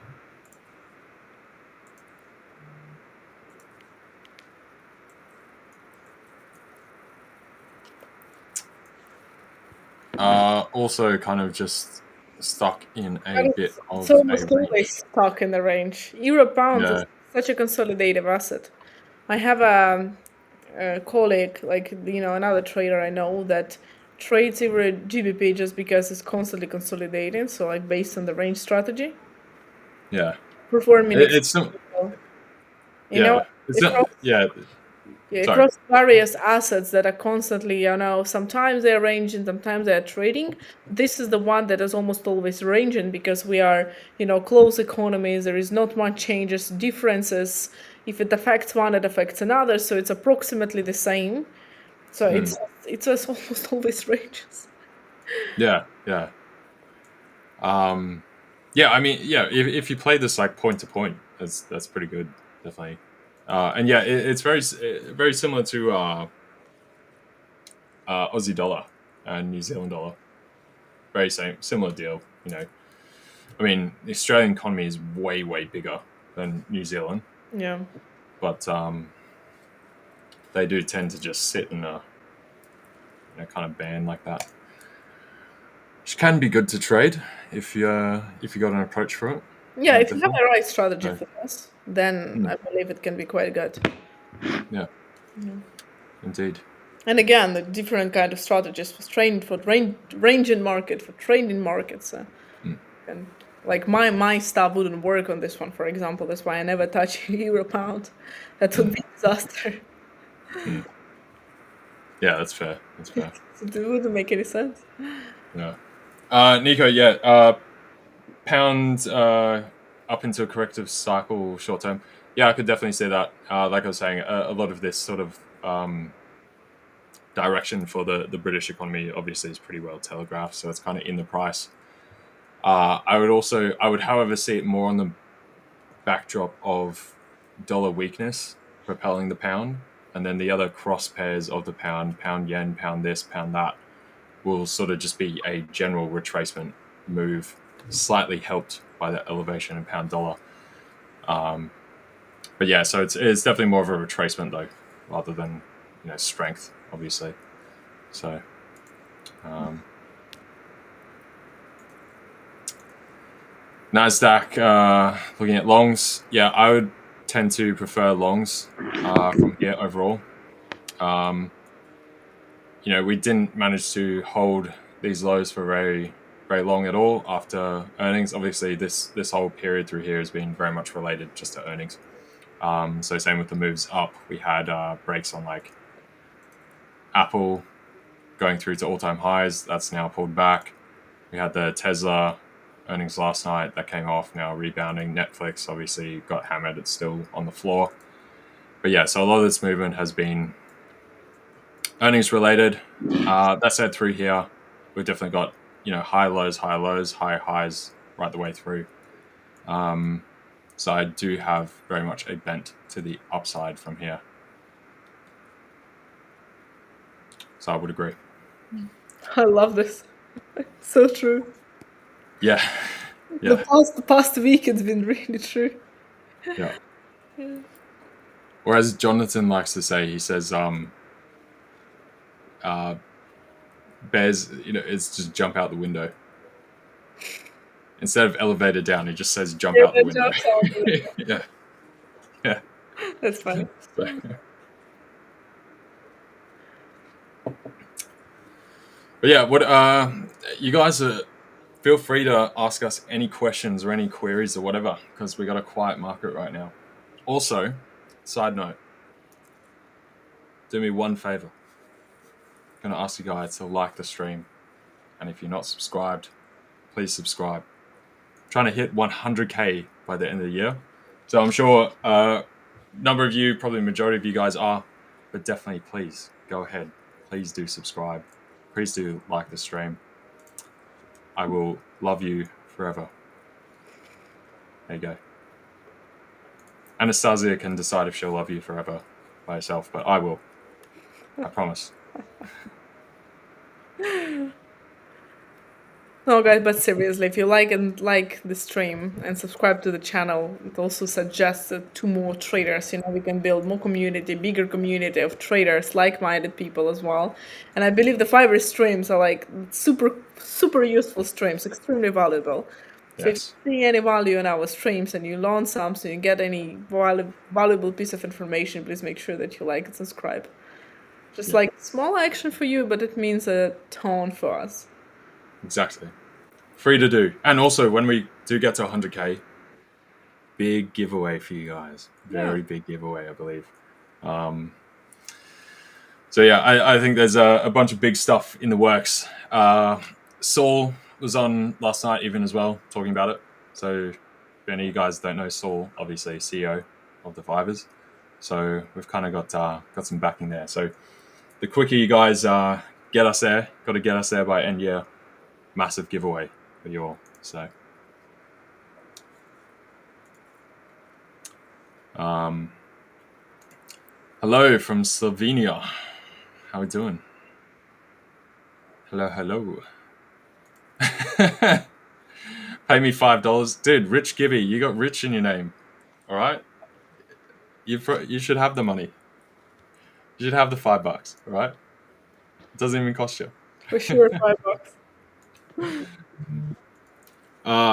Also kind of just stuck in a bit of it's almost a range. always stuck in the range. Euro pound is such a consolidative asset. I have a colleague, another trader I know that trades Euro GBP just because it's constantly consolidating. So like based on the range strategy. Yeah. Performing across various assets that are constantly, sometimes they're ranging, sometimes they're trading. This is the one that is almost always ranging because we are, close economies. There is not much changes, differences. If it affects one, it affects another. So it's approximately the same. So it's almost always ranges. Yeah. If you play this like point to point, that's pretty good, definitely. And yeah, it's very very similar to Aussie dollar and New Zealand dollar. Very similar deal. I mean, the Australian economy is way bigger than New Zealand. Yeah. But they do tend to just sit in a kind of band like that, which can be good to trade if you got an approach for it. Yeah, if you have the right strategy for this, then I believe it can be quite good. Yeah. Indeed. And again, the different kind of strategies for ranging market, for trading markets. And like my stuff wouldn't work on this one, for example. That's why I never touch Euro pound. That would be a disaster. Yeah, that's fair. It wouldn't make any sense. Yeah. Nico, pound up into a corrective cycle short term. Yeah, I could definitely see that. Like I was saying, a lot of this sort of direction for the British economy obviously is pretty well telegraphed, so it's kind of in the price. I would however see it more on the backdrop of dollar weakness propelling the pound, and then the other cross pairs of the pound yen, pound this, pound that, will sort of just be a general retracement move, slightly helped by the elevation in pound dollar. But yeah, so it's definitely more of a retracement though, rather than strength, obviously. So NASDAQ, looking at longs, yeah, I would tend to prefer longs from here overall. We didn't manage to hold these lows for very, very long at all after earnings. Obviously, this whole period through here has been very much related just to earnings. So same with the moves up. We had breaks on like Apple going through to all-time highs. That's now pulled back. We had the Tesla earnings last night that came off, now rebounding. Netflix obviously got hammered. It's still on the floor. But yeah, so a lot of this movement has been earnings related. That said, through here, we've definitely got, high lows, high highs right the way through. So I do have very much a bent to the upside from here. So I would agree. I love this. So true. Yeah. Yeah. The past week it's been really true. Yeah. Or as Jonathan likes to say, he says, bears, it's just jump out the window. Instead of elevator down, he just says jump out the window. Yeah. Yeah. That's funny. But yeah, what you guys feel free to ask us any questions or any queries or whatever, because we got a quiet market right now. Also, side note, do me one favor. I'm gonna ask you guys to like the stream, and if you're not subscribed, please subscribe. I'm trying to hit 100k by the end of the year, so I'm sure a number of you, probably the majority of you guys are, but definitely please go ahead. Please do subscribe. Please do like the stream. I will love you forever. There you go. Anastasiia can decide if she'll love you forever by herself, but I will. I promise. No, guys, but seriously, if you like the stream and subscribe to the channel, it also suggests to more traders. We can build more community, bigger community of traders, like-minded people as well. And I believe the 5ers streams are like super, super useful streams, extremely valuable. So if Yes. you see any value in our streams and you learn something, you get any valuable piece of information, please make sure that you like and subscribe. Just like small action for you, but it means a ton for us. Exactly. Free to do. And also, when we do get to 100k, big giveaway for you guys. Very big giveaway, I believe. So yeah, I think there's a bunch of big stuff in the works. Saul was on last night even as well, talking about it. So if any of you guys don't know Saul, obviously CEO of the 5ers. So we've kind of got some backing there. So the quicker you guys get us there, got to get us there by end year, massive giveaway for you all. So hello from Slovenia. How we doing? Hello. Pay me $5, dude. Rich Gibby, you got rich in your name. All right, you should have the money. You should have the $5. All right, it doesn't even cost you. For sure, $5.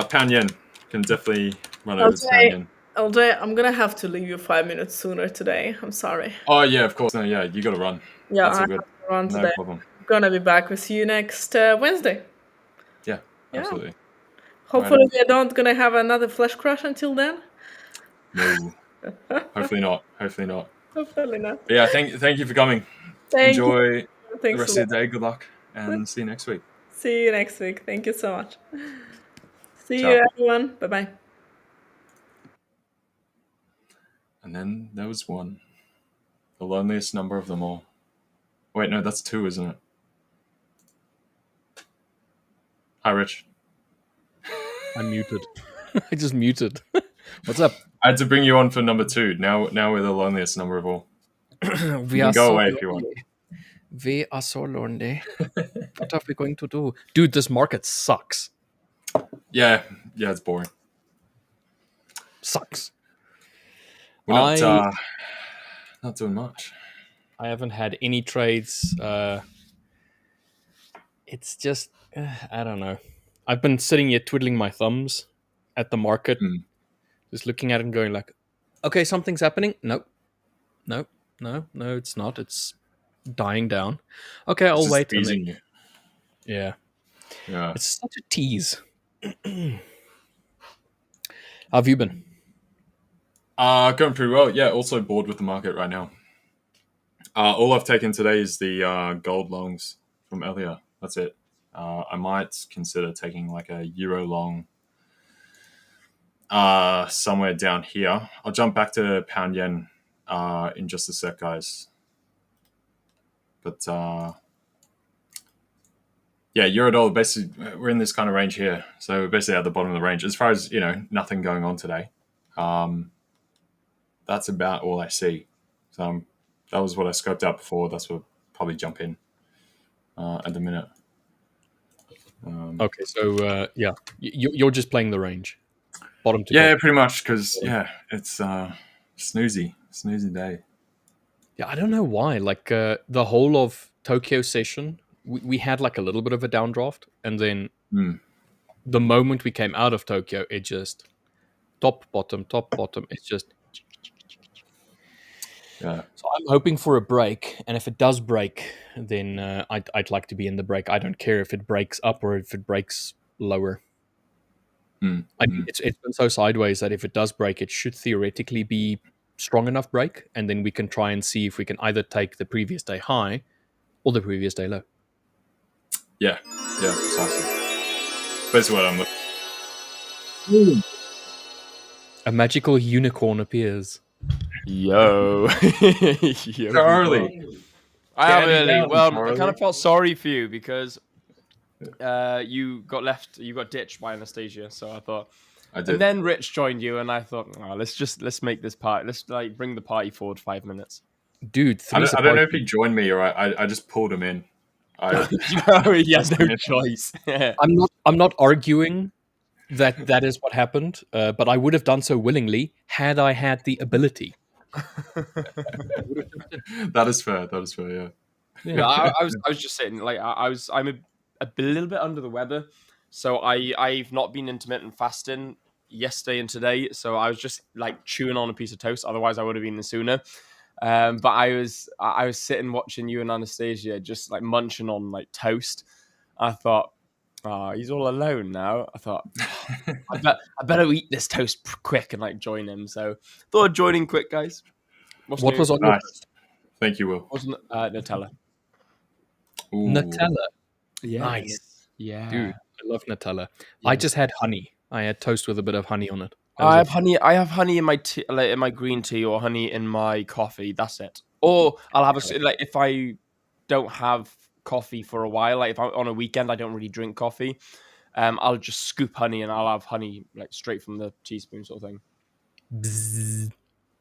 Pound yen can definitely run over to pound yen. LJ, I'm gonna have to leave you 5 minutes sooner today. I'm sorry. Oh yeah, of course. No, yeah, you got to run. Yeah, that's all I good. have to run today. No problem. I'm gonna be back with you next Wednesday. Yeah, absolutely. Hopefully, we're not gonna have another flash crash until then. No. Hopefully not. Hopefully not. Hopefully not. But yeah, thank you for coming. Enjoy the rest of your day. Good luck, and see you next week. See you next week. Thank you so much. See Ciao. you, everyone. Bye-bye. And then there was one. The loneliest number of them all. Wait, no, that's 2, isn't it? Hi, Rich. I'm muted. I just muted. What's up? I had to bring you on for number 2. Now we're the loneliest number of all. We you are can go so away lonely. if you want. We are so lonely. What are we going to do? Dude, this market sucks. Yeah, it's boring. Sucks. We're not doing much. I haven't had any trades. It's just, I don't know. I've been sitting here twiddling my thumbs at the market, just looking at it and going like, okay, something's happening. No, it's not. It's dying down. Okay, I'll wait. Teasing you. Yeah. It's such a tease. How have you been? Going pretty well. Yeah, also bored with the market right now. All I've taken today is the gold longs from earlier. That's it. I might consider taking like a euro long somewhere down here. I'll jump back to pound yen in just a sec, guys. But yeah, euro-dollar, basically, we're in this kind of range here. So we're basically at the bottom of the range. As far as, nothing going on today, that's about all I see. So that was what I scoped out before. That's what I'll probably jump in at the minute. Okay, so yeah, you're just playing the range, bottom to Yeah, top. pretty much, because it's snoozy day. Yeah, I don't know why. Like the whole of Tokyo session, we had like a little bit of a downdraft, and then the moment we came out of Tokyo, it just top bottom. It's just Yeah. So I'm hoping for a break, and if it does break, then I'd like to be in the break. I don't care if it breaks up or if it breaks lower. I mean, it's been so sideways that if it does break, it should theoretically be strong enough break, and then we can try and see if we can either take the previous day high or the previous day low. Yeah, precisely. Basically what I'm looking. A magical unicorn appears. Yo. Charlie. I have early. down, Well, I Charlie. kind of felt sorry for you because you got ditched by Anastasiia. So I thought, I did. and then Rich joined you, and I thought, oh, let's make this party. Let's bring the party forward 5 minutes. Dude, I don't know if he joined me or I just pulled him in. He has no choice. I'm not arguing that is what happened, but I would have done so willingly had I had the ability. That is fair. Yeah. Yeah, I was just saying, like I'm a little bit under the weather, so I've not been intermittent fasting yesterday and today, so I was just like chewing on a piece of toast. Otherwise, I would have been sooner. But I was sitting watching you and Anastasiia just like munching on like toast. I thought, oh, he's all alone now. I thought, I better eat this toast quick and like join him. So thought I'd join in quick, guys. What was on your Nice. Thank you, Will. Wasn't Nutella? Ooh. Nutella? Yeah, Nice. yeah, Dude, I love Nutella. Yeah. I just had honey. I had toast with a bit of honey on it. I have honey in my tea, like in my green tea, or honey in my coffee. That's it. Or I'll have like if I don't have coffee for a while, like if I'm on a weekend, I don't really drink coffee. I'll just scoop honey and I'll have honey like straight from the teaspoon sort of thing. Bzzz.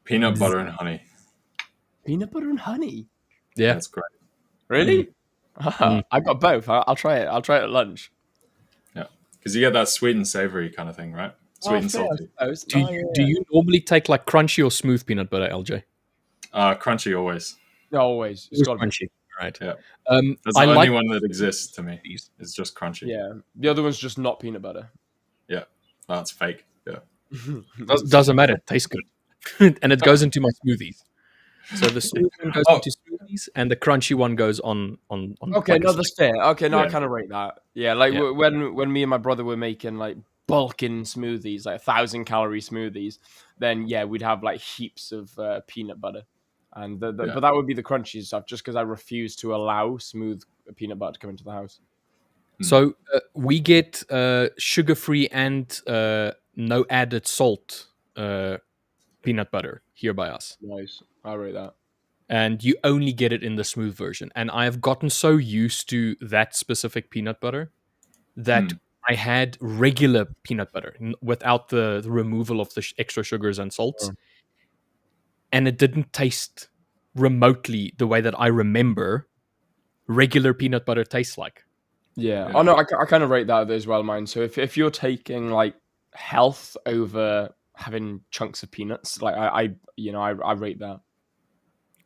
Peanut butter and honey. Peanut butter and honey. Yeah. That's great. Really? I got both. I'll try it. I'll try it at lunch. Yeah. Because you get that sweet and savory kind of thing, right? Sweet and salty. Do you normally take like crunchy or smooth peanut butter, LJ? Crunchy always. Always. It's got Crunchy. Right. Yeah. I That's the only like one that exists to me. It's just crunchy. Yeah. The other one's just not peanut butter. Yeah. Oh, it's fake. Yeah. doesn't matter. It tastes good. And it goes into my smoothies. So the smooth one goes into smoothies and the crunchy one goes on Okay, like no, that's fair. Okay, no, I Yeah. kind of rate that. Yeah, like Yeah. when me and my brother were making like bulking smoothies, like 1,000-calorie smoothies, then yeah, we'd have like heaps of peanut butter, and but that would be the crunchy stuff, just because I refuse to allow smooth peanut butter to come into the house. So we get sugar-free and no added salt peanut butter here by us. Nice, I rate that. And you only get it in the smooth version. And I have gotten so used to that specific peanut butter that I had regular peanut butter without the removal of the extra sugars and salts. And it didn't taste remotely the way that I remember regular peanut butter tastes like. Yeah. Oh no, I kind of rate that as well, mine. So if you're taking like health over having chunks of peanuts, like I rate that.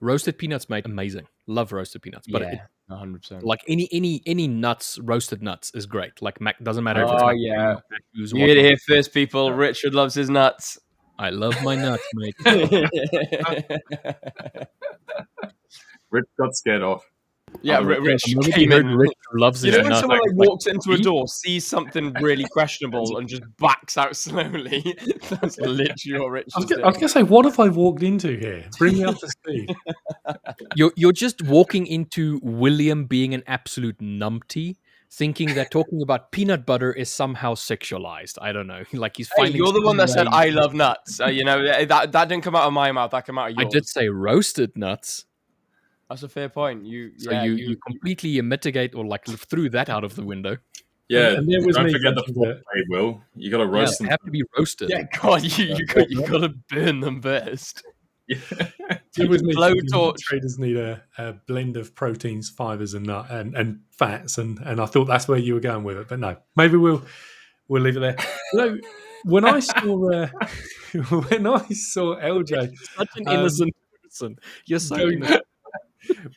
Roasted peanuts, mate, amazing. Love roasted peanuts, but Yeah, 100%. like any nuts, roasted nuts is great. Like doesn't matter if it's Oh macadamia yeah, or cashews or you heard it whatnot. here first, people. Richard loves his nuts. I love my nuts, mate. Rich got scared off. Yeah, Oh, Rich The moment came you heard in. Rich loves You his know when nuts. someone like like, walks into a door, sees something really questionable, and just backs out slowly? That's literally what Rich I is was doing. going to say, what have I walked into here? Bring me up to speed. you're just walking into William being an absolute numpty. thinking that talking about peanut butter is somehow sexualized. I don't know. Like he's Hey, finding. you're the one that said way- I love nuts. That didn't come out of my mouth. That came out of I yours. did say roasted nuts. That's a fair point. You completely mitigate or like threw that out of the window. Yeah, And there was don't me forget the thinking that- foreplay, Will. You got to Yeah, roast they them. have to be roasted. Yeah, God, you got to burn them first. Yeah. It was me thinking Blowtorch. traders need a blend of proteins, fibers, and fats, and I thought that's where you were going with it, but no, maybe we'll leave it there. You know, when I saw LJ, Such an innocent person. You're so going- innocent.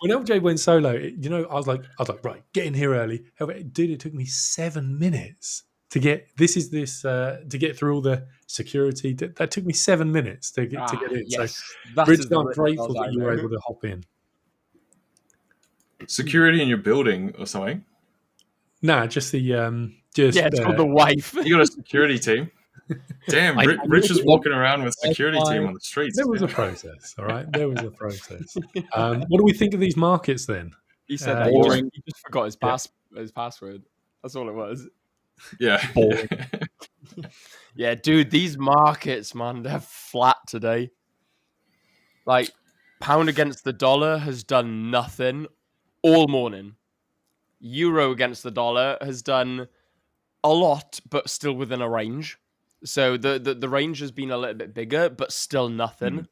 when LJ went solo, you know, I was like, right, get in here early. However, dude, it took me 7 minutes to get to get through all the security. That took me 7 minutes to get in. Yes, So, Rich, I'm grateful that you were able to hop in. Security in your building or something. Nah, just the it's called the wife. You got a security team. Damn, Rich is walking around with security team on the streets. There was a process, all right. There was a process. What do we think of these markets then? He said that he just forgot his password. That's all it was. Yeah. Yeah, dude, these markets, man, they're flat today. Like, pound against the dollar has done nothing all morning. Euro against the dollar has done a lot, but still within a range. So the range has been a little bit bigger, but still nothing.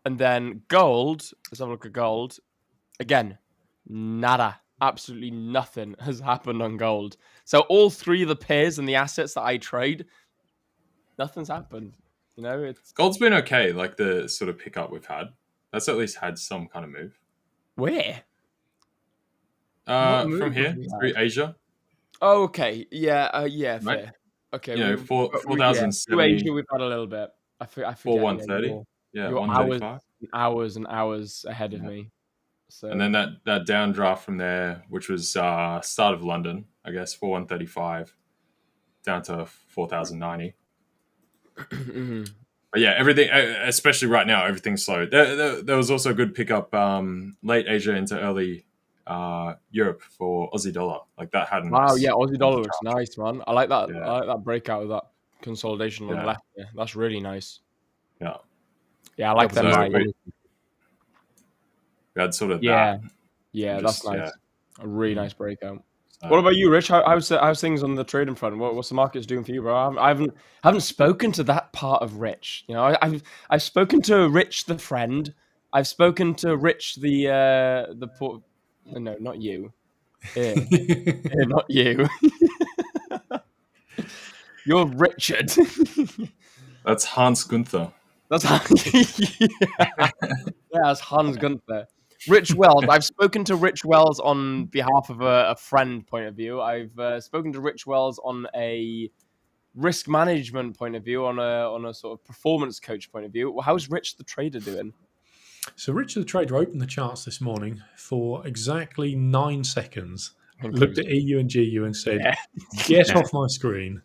And then gold, let's have a look at gold. Again, nada. Absolutely nothing has happened on gold. So all three of the pairs and the assets that I trade, nothing's happened. You know, it's Gold's been okay, like the sort of pickup we've had. That's at least had some kind of move. where? What move From here have we through had? Asia. Oh, okay. Yeah, fair. Right. Okay. You know, 4,070. Asia, we've had a little bit. I forget. 130. Yeah, you're 135. hours and hours ahead of me. So And then that downdraft from there, which was start of London, I guess, 4135 down to 4090. But yeah, everything, especially right now, everything's slow. There was also a good pickup late Asia into early Europe for Aussie dollar. Like that hadn't. wow, yeah, Aussie dollar looks nice, man. I like that. Yeah. I like that breakout of that consolidation on the Yeah. left. Yeah, that's really nice. Yeah. Yeah, I like So that. we had sort of Yeah, that. yeah, Just, that's nice. A really nice breakout. So- What about you, Rich? How's things on the trading front? What's the markets doing for you, bro? I haven't spoken to that part of Rich. You know, I've spoken to Rich the friend. I've spoken to Rich the port. No, not you. Not you. You're Richard. That's Hans Gunther. That's that's Hans Gunther. Rich Wells. I've spoken to Rich Wells on behalf of a friend point of view. I've spoken to Rich Wells on a risk management point of view, on a sort of performance coach point of view. How's Rich the trader doing? So Richard the trader opened the charts this morning for exactly 9 seconds, looked at EU and GU and said, "Get off my screen.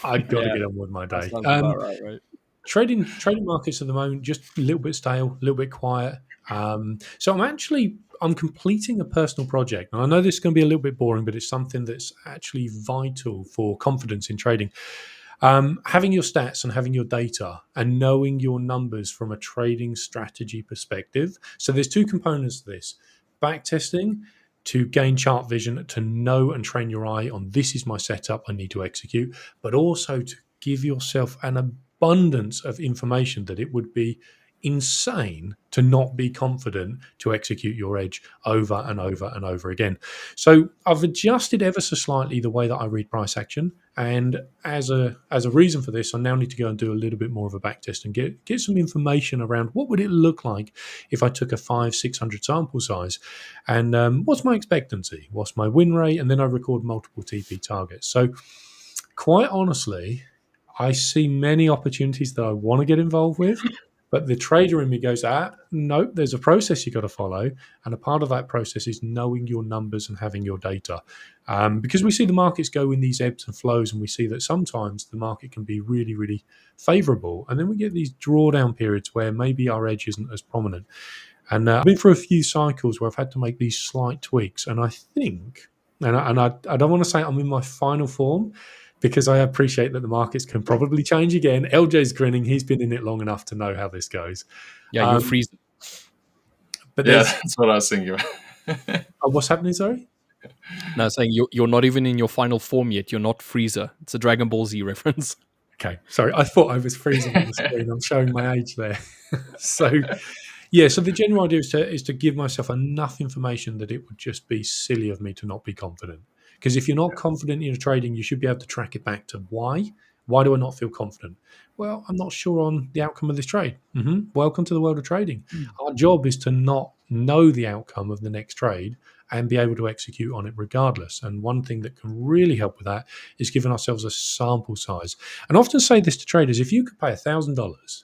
I've got to get on with my day." Sounds about right? Trading markets at the moment just a little bit stale, a little bit quiet. So I'm completing a personal project, and I know this is going to be a little bit boring, but it's something that's actually vital for confidence in trading. Having your stats and having your data and knowing your numbers from a trading strategy perspective. So there's 2 components to this: backtesting to gain chart vision, to know and train your eye on this is my setup I need to execute, but also to give yourself an abundance of information that it would be insane to not be confident to execute your edge over and over and over again. So I've adjusted ever so slightly the way that I read price action, and as a reason for this, I now need to go and do a little bit more of a back test and get some information around what would it look like if I took a 500-600 sample size, and what's my expectancy, what's my win rate, and then I record multiple TP targets. So quite honestly, I see many opportunities that I want to get involved with, but the trader in me goes, nope, there's a process you got to follow. And a part of that process is knowing your numbers and having your data. Because we see the markets go in these ebbs and flows, and we see that sometimes the market can be really, really favorable. And then we get these drawdown periods where maybe our edge isn't as prominent. And I've been through a few cycles where I've had to make these slight tweaks. And I think And I don't want to say I'm in my final form, because I appreciate that the markets can probably change again. LJ's grinning. He's been in it long enough to know how this goes. Yeah, you're freezing. But Yeah, there's that's what I was thinking. what's happening, sorry? No, saying you're not even in your final form yet. You're not Freezer. It's a Dragon Ball Z reference. Okay, sorry. I thought I was freezing on the screen. I'm showing my age there. So, yeah. So the general idea is to give myself enough information that it would just be silly of me to not be confident. Because if you're not confident in your trading, you should be able to track it back to why. Why do I not feel confident? Well, I'm not sure on the outcome of this trade. Welcome to the world of trading. Our job is to not know the outcome of the next trade and be able to execute on it regardless. And one thing that can really help with that is giving ourselves a sample size. And I often say this to traders: if you could pay $1,000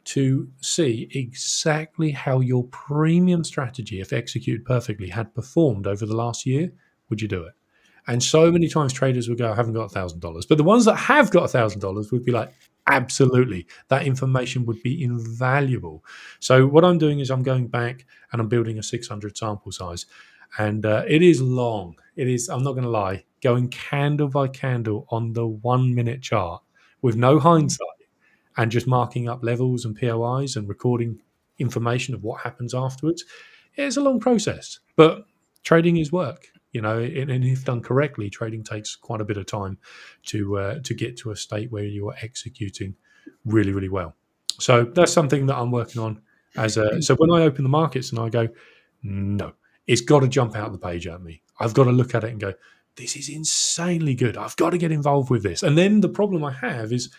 to see exactly how your premium strategy, if executed perfectly, had performed over the last year, would you do it? And so many times traders would go, I haven't got $1,000. But the ones that have got $1,000 would be like, absolutely. That information would be invaluable. So what I'm doing is I'm going back and I'm building a 600 sample size. And it is long. It is, I'm not going to lie, going candle by candle on the 1 minute chart with no hindsight and just marking up levels and POIs and recording information of what happens afterwards. It's a long process, but trading is work. And if done correctly, trading takes quite a bit of time to get to a state where you are executing really, really well. So that's something that I'm working on. So when I open the markets and I go, no, it's got to jump out of the page at me. I've got to look at it and go, this is insanely good. I've got to get involved with this. And then the problem I have is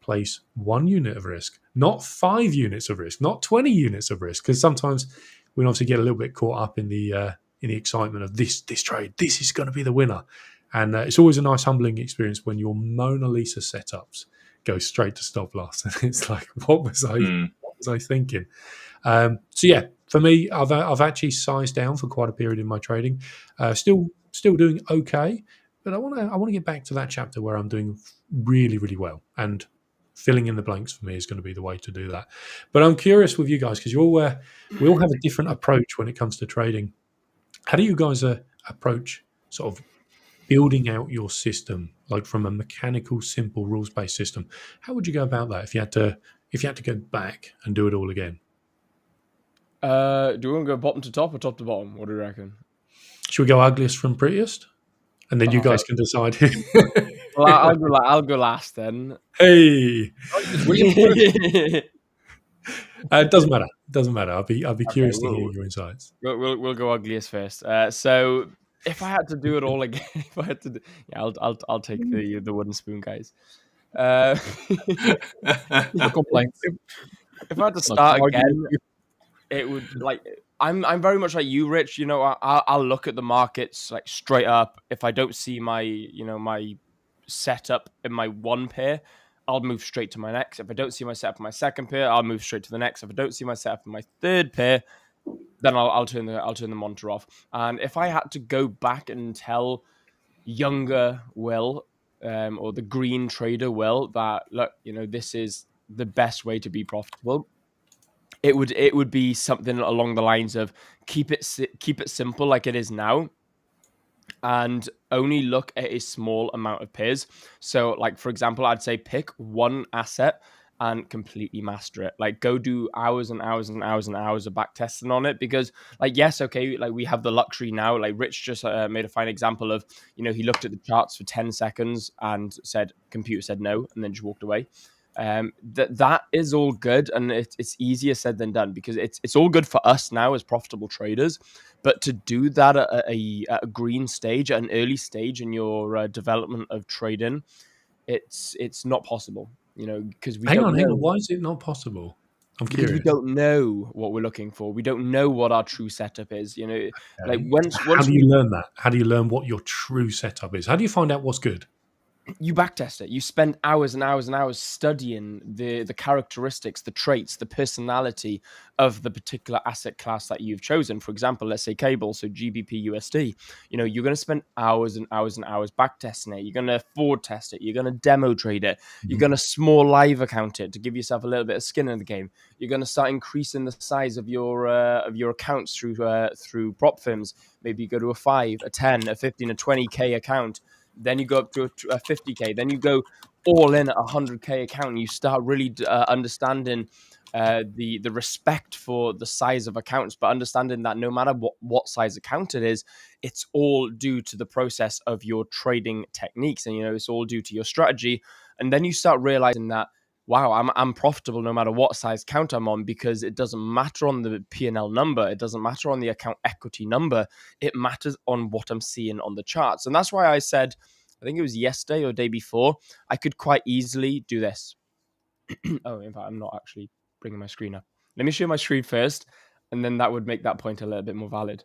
place 1 unit of risk, not 5 units of risk, not 20 units of risk, because sometimes we obviously get a little bit caught up in the excitement of this trade. This is going to be the winner, and it's always a nice humbling experience when your Mona Lisa setups go straight to stop loss, and it's like, what was I thinking? So yeah, for me, I've actually sized down for quite a period in my trading. Still doing okay, but I want to get back to that chapter where I'm doing really, really well, and filling in the blanks for me is going to be the way to do that. But I'm curious with you guys, because we all have a different approach when it comes to trading. How do you guys approach sort of building out your system, like from a mechanical, simple, rules-based system? How would you go about that if you had to go back and do it all again? Do we want to go bottom to top or top to bottom? What do you reckon? Should we go ugliest from prettiest, and then you guys can decide who? Well, I'll go last then. Hey, it doesn't matter. I'll be curious to hear your insights. We'll go ugliest first. So if I had to do it all again, I'll take the wooden spoon, guys. No complaints. If I had to start again, it would I'm very much like you, Rich. I'll look at the markets like straight up. If I don't see my my setup in my one pair, I'll move straight to my next. If I don't see my setup in my second pair, I'll move straight to the next. If I don't see my setup in my third pair, then I'll turn the monitor off. And if I had to go back and tell younger Will, or the green trader Will, that look, this is the best way to be profitable, it would be something along the lines of keep it simple like it is now, and only look at a small amount of pairs. So, like, for example, I'd say pick one asset and completely master it. Like, go do hours and hours and hours and hours of back testing on it, because, like, yes, okay, like, we have the luxury now. Like, Rich just made a fine example of, he looked at the charts for 10 seconds and computer said no, and then just walked away. That is all good, and it's easier said than done, because it's all good for us now as profitable traders, but to do that at a green stage, at an early stage in your development of trading, it's not possible, because we hang on. Why is it not possible? I'm curious. We don't know what we're looking for. We don't know what our true setup is. Like once how do you learn that? How do you learn what your true setup is? How do you find out what's good? you backtest it. You spend hours and hours and hours studying the characteristics, the traits, the personality of the particular asset class that you've chosen. For example, let's say cable, so GBP USD. You're going to spend hours and hours and hours backtesting it. You're going to forward test it. You're going to demo trade it. You're going to small live account it to give yourself a little bit of skin in the game. You're going to start increasing the size of your accounts through prop firms. Maybe you go to a 5, a 10, a 15, a 20K account. Then you go up to a 50K. Then you go all in at a 100K account. And you start really understanding the respect for the size of accounts, but understanding that no matter what size account it is, it's all due to the process of your trading techniques, and it's all due to your strategy. And then you start realizing that, wow, I'm profitable no matter what size account I'm on, because it doesn't matter on the P&L number. It doesn't matter on the account equity number. It matters on what I'm seeing on the charts. And that's why I said, I think it was yesterday or day before, I could quite easily do this. Oh, in fact, I'm not actually bringing my screen up. Let me share my screen first, and then that would make that point a little bit more valid.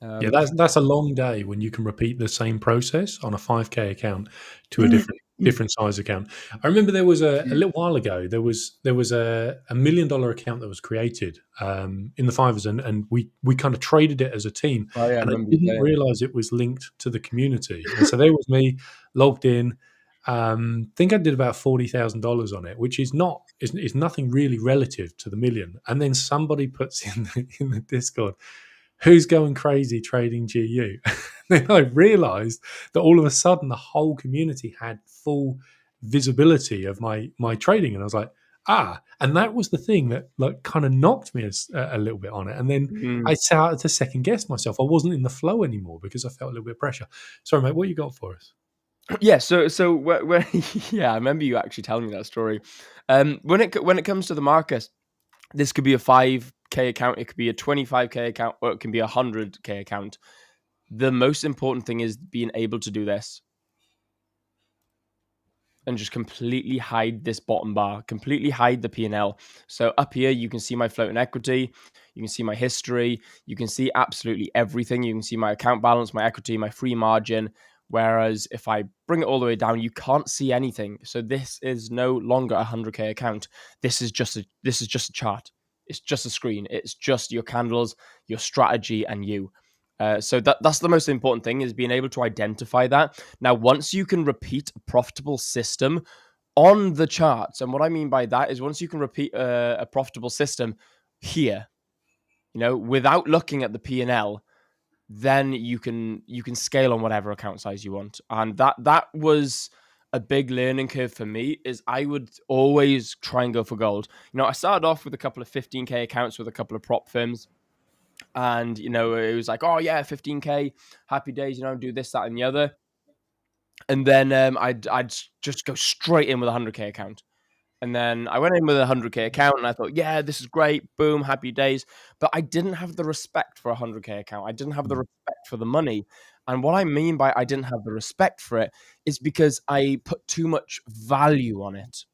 Yeah, that's a long day when you can repeat the same process on a 5K account to a different size account. I remember there was a little while ago, there was a $1 million account that was created in the 5ers, and we kind of traded it as a team. Oh, yeah, and I didn't realize it was linked to the community. And so there was me logged in. Think I did about $40,000 on it, which is nothing really relative to the million. And then somebody puts in the Discord, who's going crazy trading GU? Then I realized that all of a sudden the whole community had full visibility of my trading, and I was like, and that was the thing that kind of knocked me a little bit on it. And then I started to second guess myself. I wasn't in the flow anymore because I felt a little bit of pressure. Sorry, mate, what you got for us? Yeah, so when yeah, I remember you actually telling me that story. When it comes to the market, this could be a 5K account, it could be a 25K account, or it can be a 100K account. The most important thing is being able to do this and just completely hide this bottom bar, completely hide the P&L. So up here, you can see my floating equity, you can see my history, you can see absolutely everything. You can see my account balance, my equity, my free margin. Whereas if I bring it all the way down, you can't see anything. So this is no longer a 100K account. This is just a chart. It's just a screen. It's just your candles, your strategy, and you. So that's the most important thing, is being able to identify that. Now, once you can repeat a profitable system on the charts, and what I mean by that is once you can repeat a profitable system here, without looking at the P&L, then you can scale on whatever account size you want. And that was a big learning curve for me, is I would always try and go for gold. I started off with a couple of 15K accounts with a couple of prop firms. And, it was like, oh, yeah, 15K, happy days, do this, that, and the other. And then I'd just go straight in with a 100K account. And then I went in with a 100K account, and I thought, yeah, this is great, boom, happy days. But I didn't have the respect for a 100K account. I didn't have the respect for the money. And what I mean by I didn't have the respect for it is because I put too much value on it.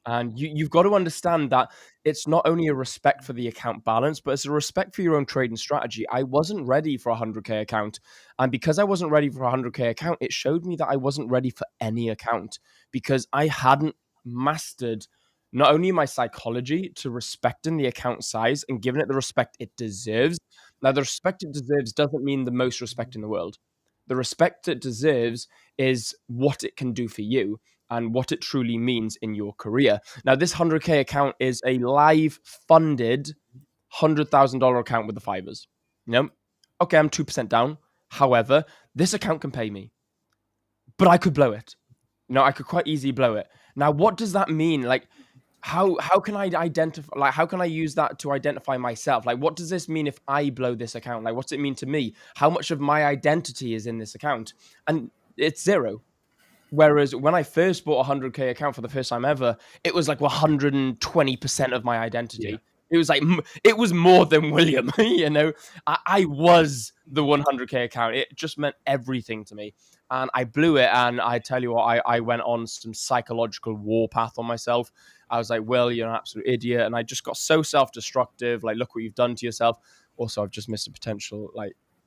And you've got to understand that it's not only a respect for the account balance, but it's a respect for your own trading strategy. I wasn't ready for a 100K account. And because I wasn't ready for a 100K account, it showed me that I wasn't ready for any account, because I hadn't mastered not only my psychology to respecting the account size and giving it the respect it deserves. Now, the respect it deserves doesn't mean the most respect in the world. The respect it deserves is what it can do for you and what it truly means in your career. Now, this 100K account is a live funded $100,000 account with the 5ers. Okay, I'm 2% down. However, this account can pay me, but I could blow it. I could quite easily blow it. Now, what does that mean? Like, how can I identify, like, how can I use that to identify myself? Like, what does this mean if I blow this account? Like, what's it mean to me? How much of my identity is in this account? And it's zero. Whereas when I first bought a 100K account for the first time ever, it was like 120% of my identity. Yeah. It was like, it was more than William, I was the 100K account. It just meant everything to me. And I blew it. And I tell you what, I went on some psychological warpath on myself. I was like, Will, you're an absolute idiot. And I just got so self-destructive. Like, look what you've done to yourself. Also, I've just missed a potential,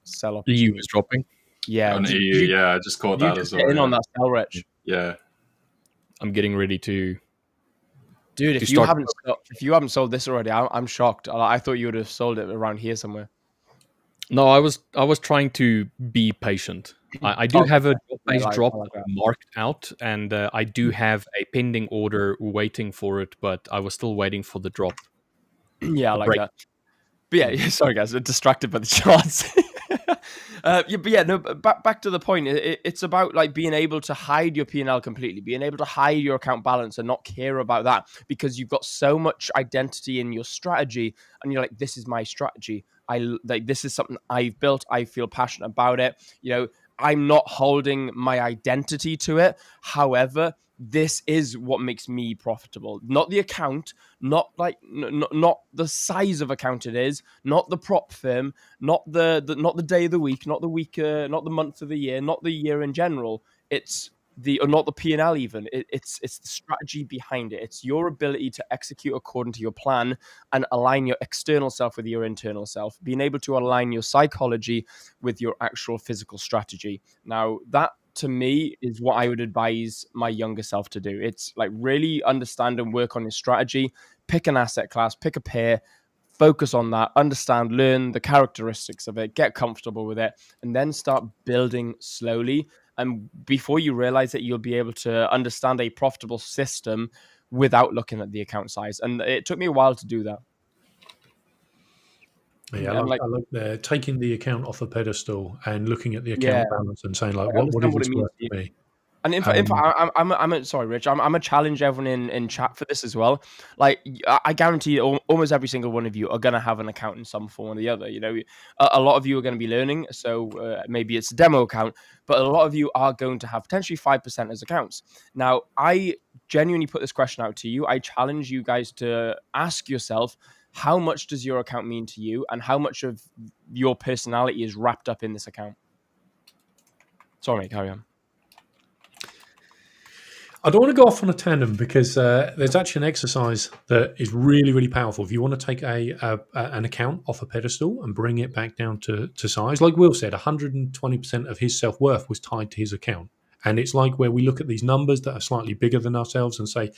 sell opportunity. The EU is dropping. Yeah. On EU, I just caught that as well. In on that sell, Rich. Yeah. I'm getting ready to. Dude, to if you start- haven't sold this already, I'm shocked. I thought you would have sold it around here somewhere. No, I was trying to be patient. I do Okay. have a I base like drop that. marked out, and I do have a pending order waiting for it, but I was still waiting for the drop. Yeah, I like break. that. But yeah, sorry guys, I'm distracted by the charts. Back to the point. It's about like being able to hide your P&L completely, being able to hide your account balance and not care about that because you've got so much identity in your strategy, and you're like, this is my strategy. This is something I've built. I feel passionate about it. You know, I'm not holding my identity to it. However, this is what makes me profitable, not the account, not like not the size of account it is, not the prop firm, not the not the day of the week, not the week, not the month of the year, not the year in general. It's or not the P&L even. It's the strategy behind it. It's your ability to execute according to your plan and align your external self with your internal self, being able to align your psychology with your actual physical strategy. Now, that to me is what I would advise my younger self to do. It's like really understand and work on your strategy, pick an asset class, pick a pair, focus on that, understand, learn the characteristics of it, get comfortable with it, and then start building slowly. And before you realize it, you'll be able to understand a profitable system without looking at the account size. And it took me a while to do that. Yeah, I like taking the account off a pedestal and looking at the account balance and saying, like, what is this worth to me? And in fact, I'm sorry, Rich. I'm a challenge everyone in chat for this as well. Like, I guarantee almost every single one of you are going to have an account in some form or the other. You know, a lot of you are going to be learning, so maybe it's a demo account, but a lot of you are going to have potentially 5% as accounts. Now, I genuinely put this question out to you. I challenge you guys to ask yourself, how much does your account mean to you, and how much of your personality is wrapped up in this account? Sorry, mate, carry on. I don't want to go off on a tandem because there's actually an exercise that is really, really powerful. If you want to take an account off a pedestal and bring it back down to size, like Will said, 120% of his self-worth was tied to his account. And it's like where we look at these numbers that are slightly bigger than ourselves and say,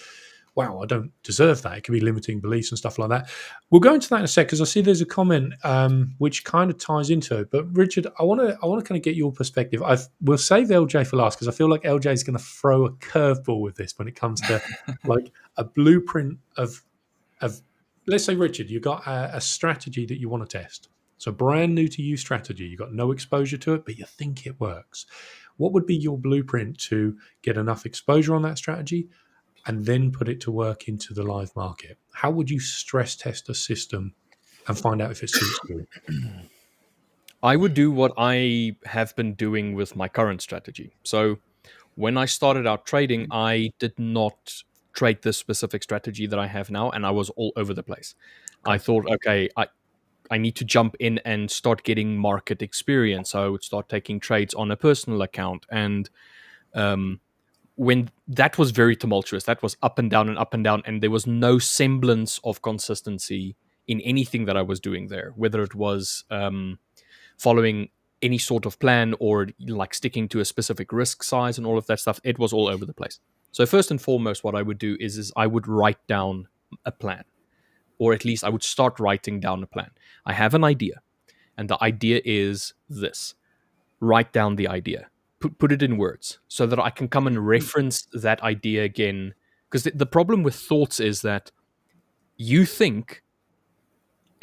wow, I don't deserve that. It could be limiting beliefs and stuff like that. We'll go into that in a sec because I see there's a comment which kind of ties into it. But Richard, I want to kind of get your perspective. We'll save LJ for last because I feel like LJ is going to throw a curveball with this when it comes to like a blueprint of. Let's say, Richard, you got a strategy that you want to test. So brand new to you strategy. You got no exposure to it, but you think it works. What would be your blueprint to get enough exposure on that strategy and then put it to work into the live market? How would you stress test a system and find out if it suits you? I would do what I have been doing with my current strategy. So when I started out trading, I did not trade this specific strategy that I have now, and I was all over the place. I thought, okay, I need to jump in and start getting market experience. So I would start taking trades on a personal account. And when that was very tumultuous, that was up and down, and there was no semblance of consistency in anything that I was doing there, whether it was following any sort of plan or like sticking to a specific risk size and all of that stuff. It was all over the place. So first and foremost, what I would do is I would write down a plan, or at least I would start writing down a plan. I have an idea, and the idea is this. Write down the idea. Put it in words so that I can come and reference that idea again. Because the problem with thoughts is that you think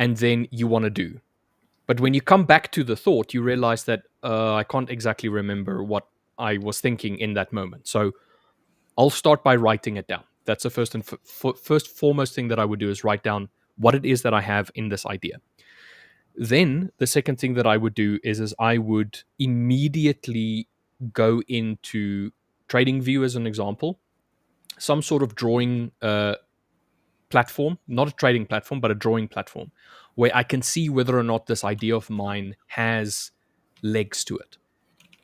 and then you want to do. But when you come back to the thought, you realize that I can't exactly remember what I was thinking in that moment. So I'll start by writing it down. That's the first and foremost thing that I would do is write down what it is that I have in this idea. Then the second thing that I would do is I would immediately go into TradingView as an example, some sort of drawing platform, not a trading platform, but a drawing platform, where I can see whether or not this idea of mine has legs to it.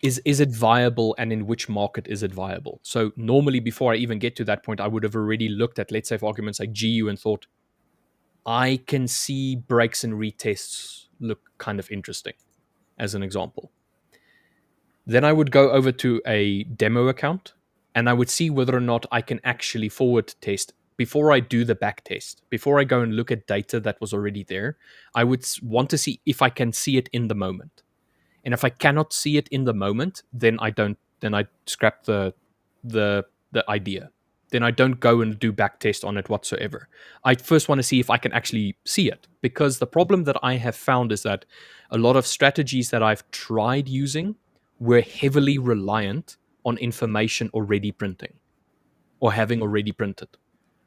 Is it viable, and in which market is it viable? So normally before I even get to that point, I would have already looked at, let's say for argument's sake, GU and thought, I can see breaks and retests look kind of interesting, as an example. Then I would go over to a demo account and I would see whether or not I can actually forward test before I do the back test. Before I go and look at data that was already there, I would want to see if I can see it in the moment. And if I cannot see it in the moment, then I don't. Then I scrap the idea. Then I don't go and do back test on it whatsoever. I first want to see if I can actually see it, because the problem that I have found is that a lot of strategies that I've tried using were heavily reliant on information already printing or having already printed.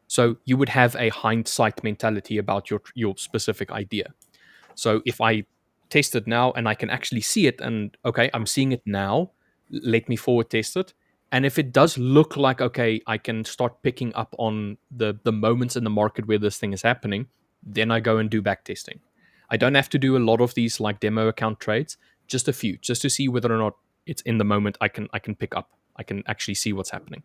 So you would have a hindsight mentality about your specific idea. So if I test it now and I can actually see it, and okay, I'm seeing it now, let me forward test it. And if it does look like, okay, I can start picking up on the moments in the market where this thing is happening, then I go and do back testing. I don't have to do a lot of these like demo account trades, just a few, just to see whether or not it's in the moment I can pick up. I can actually see what's happening.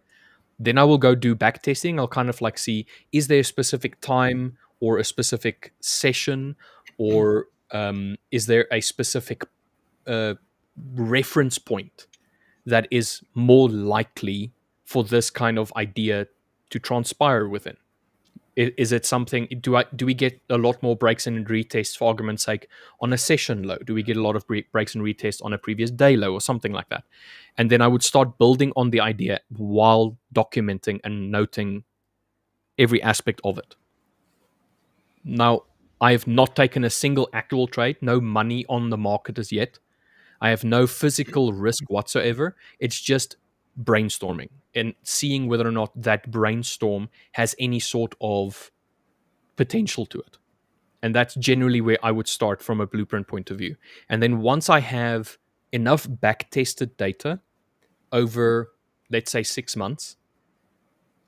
Then I will go do back testing. I'll kind of like see, is there a specific time or a specific session, or is there a specific reference point that is more likely for this kind of idea to transpire within? Is it something? Do we get a lot more breaks and retests, for argument's sake, on a session low? Do we get a lot of breaks and retests on a previous day low, or something like that? And then I would start building on the idea while documenting and noting every aspect of it. Now, I have not taken a single actual trade, no money on the market as yet. I have no physical risk whatsoever. It's just brainstorming and seeing whether or not that brainstorm has any sort of potential to it. And that's generally where I would start from a blueprint point of view. And then once I have enough back-tested data over, let's say, 6 months,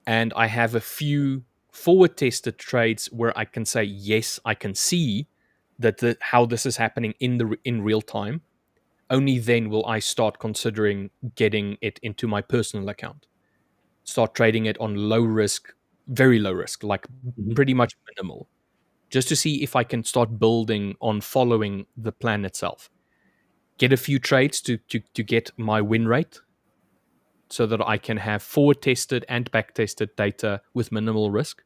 and I have a few forward-tested trades where I can say, yes, I can see that how this is happening in real time, only then will I start considering getting it into my personal account. Start trading it on low risk, very low risk, like pretty much minimal, just to see if I can start building on following the plan itself. Get a few trades to get my win rate so that I can have forward tested and back tested data with minimal risk.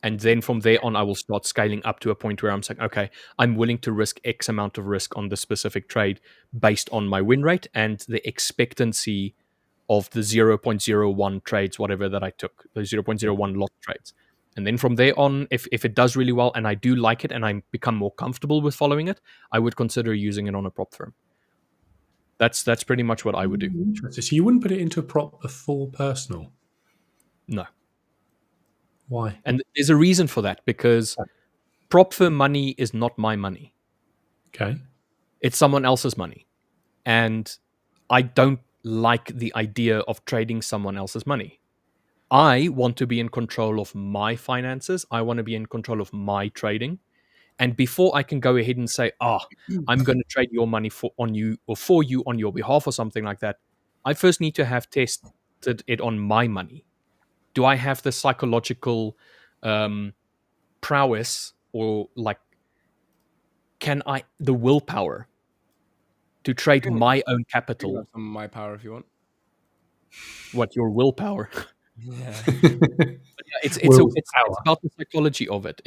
And then from there on, I will start scaling up to a point where I'm saying, okay, I'm willing to risk X amount of risk on this specific trade based on my win rate and the expectancy of the 0.01 trades, whatever that I took, the 0.01 lot trades. And then from there on, if it does really well and I do like it and I become more comfortable with following it, I would consider using it on a prop firm. That's pretty much what I would do. Interesting. So you wouldn't put it into a prop before personal? No. Why? And there's a reason for that, because prop firm money is not my money. Okay. It's someone else's money. And I don't like the idea of trading someone else's money. I want to be in control of my finances. I want to be in control of my trading. And before I can go ahead and say, I'm going to trade your money for you on your behalf or something like that, I first need to have tested it on my money. Do I have the psychological prowess, or like, the willpower to trade my own capital? Some of my power if you want. What, your willpower? Yeah. It's about the psychology of it.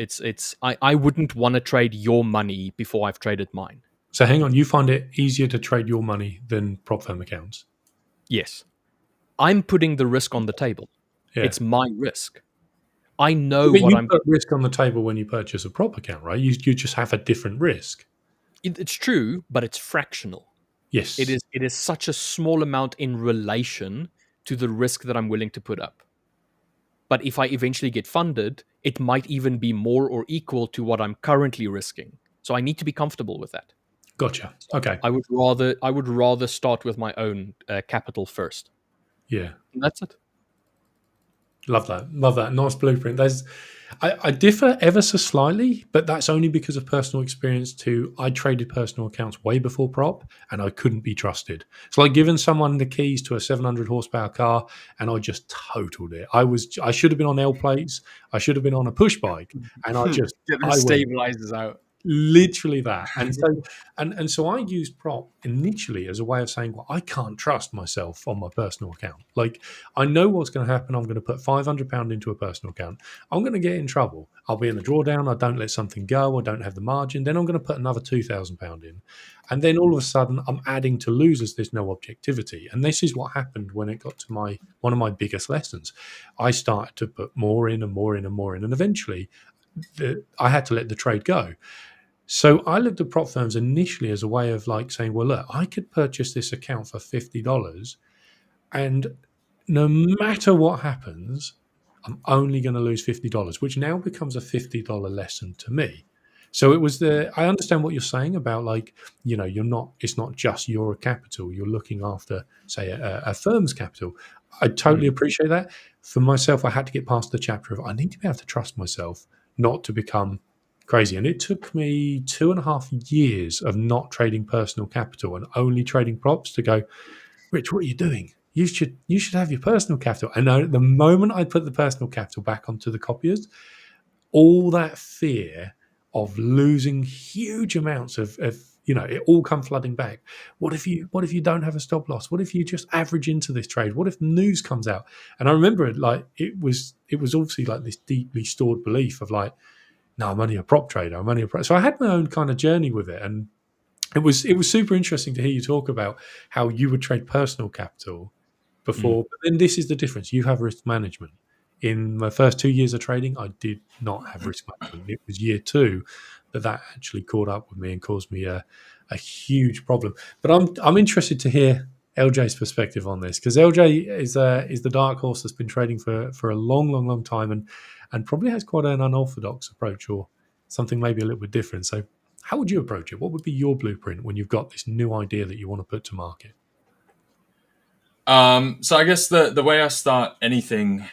I wouldn't want to trade your money before I've traded mine. So hang on, you find it easier to trade your money than prop firm accounts? Yes. I'm putting the risk on the table. Yeah. It's my risk. I know but what you I'm put risk on the table when you purchase a prop account, right? You just have a different risk. It's true, but it's fractional. Yes. It is such a small amount in relation to the risk that I'm willing to put up. But if I eventually get funded, it might even be more or equal to what I'm currently risking. So I need to be comfortable with that. Gotcha. Okay. I would rather start with my own capital first. Yeah. And that's it. Love that. Nice blueprint. I differ ever so slightly, but that's only because of personal experience too. I traded personal accounts way before prop, and I couldn't be trusted. It's like giving someone the keys to a 700 horsepower car, and I just totaled it. I should have been on L plates. I should have been on a push bike, and I just get the stabilizers out. literally that. And so I used prop initially as a way of saying, well, I can't trust myself on my personal account. Like, I know what's going to happen. I'm going to put £500 into a personal account. I'm going to get in trouble. I'll be in the drawdown. I don't let something go. I don't have the margin. Then I'm going to put another £2,000 in. And then all of a sudden I'm adding to lose as there's no objectivity. And this is what happened when it got to one of my biggest lessons. I started to put more in and more in and more in. And eventually I had to let the trade go. So I looked at prop firms initially as a way of like saying, well, look, I could purchase this account for $50 and no matter what happens, I'm only going to lose $50, which now becomes a $50 lesson to me. So I understand what you're saying about like, it's not just your capital. You're looking after, say, a firm's capital. I totally appreciate that. For myself, I had to get past the chapter of I need to be able to trust myself not to become crazy. And it took me 2.5 years of not trading personal capital and only trading props to go, Rich, what are you doing? You should have your personal capital. And the moment I put the personal capital back onto the copiers, all that fear of losing huge amounts of it all come flooding back. What if you don't have a stop loss? What if you just average into this trade? What if news comes out? And I remember it was obviously like this deeply stored belief of like, no, I'm only a prop trader. I'm only a prop. So I had my own kind of journey with it, and it was super interesting to hear you talk about how you would trade personal capital before. But then this is the difference. You have risk management. In my first 2 years of trading, I did not have risk management. It was year 2 that actually caught up with me and caused me a huge problem. But I'm interested to hear LJ's perspective on this, because LJ is the dark horse that's been trading for a long time and probably has quite an unorthodox approach, or something maybe a little bit different. So how would you approach it? What would be your blueprint when you've got this new idea that you want to put to market? So I guess the way I start any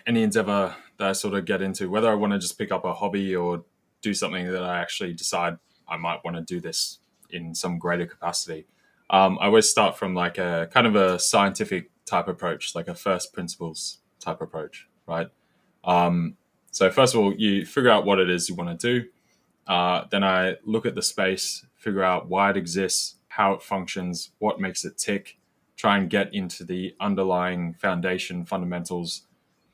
endeavor that I sort of get into, whether I want to just pick up a hobby or do something that I actually decide I might want to do this in some greater capacity, I always start from like a kind of a scientific type approach, like a first principles type approach, right? So first of all, you figure out what it is you want to do. Then I look at the space, figure out why it exists, how it functions, what makes it tick, try and get into the underlying foundation fundamentals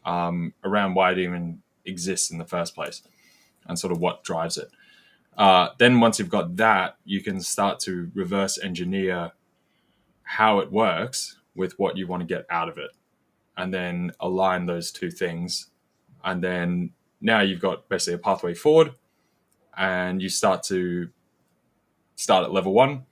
around why it even exists in the first place and sort of what drives it. Then once you've got that, you can start to reverse engineer how it works with what you want to get out of it, and then align those two things. And then now you've got basically a pathway forward, and you start at level 1.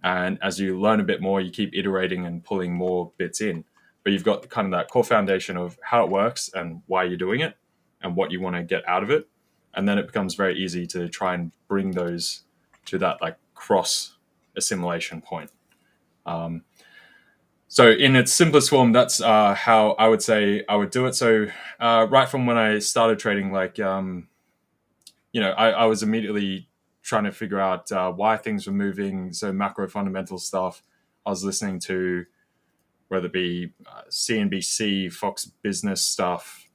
And as you learn a bit more, you keep iterating and pulling more bits in. But you've got kind of that core foundation of how it works and why you're doing it and what you want to get out of it. And then it becomes very easy to try and bring those to that like cross assimilation point. So in its simplest form, that's how I would say I would do it. So right from when I started trading, like, I was immediately trying to figure out why things were moving. So macro fundamental stuff. I was listening to whether it be CNBC, Fox Business stuff,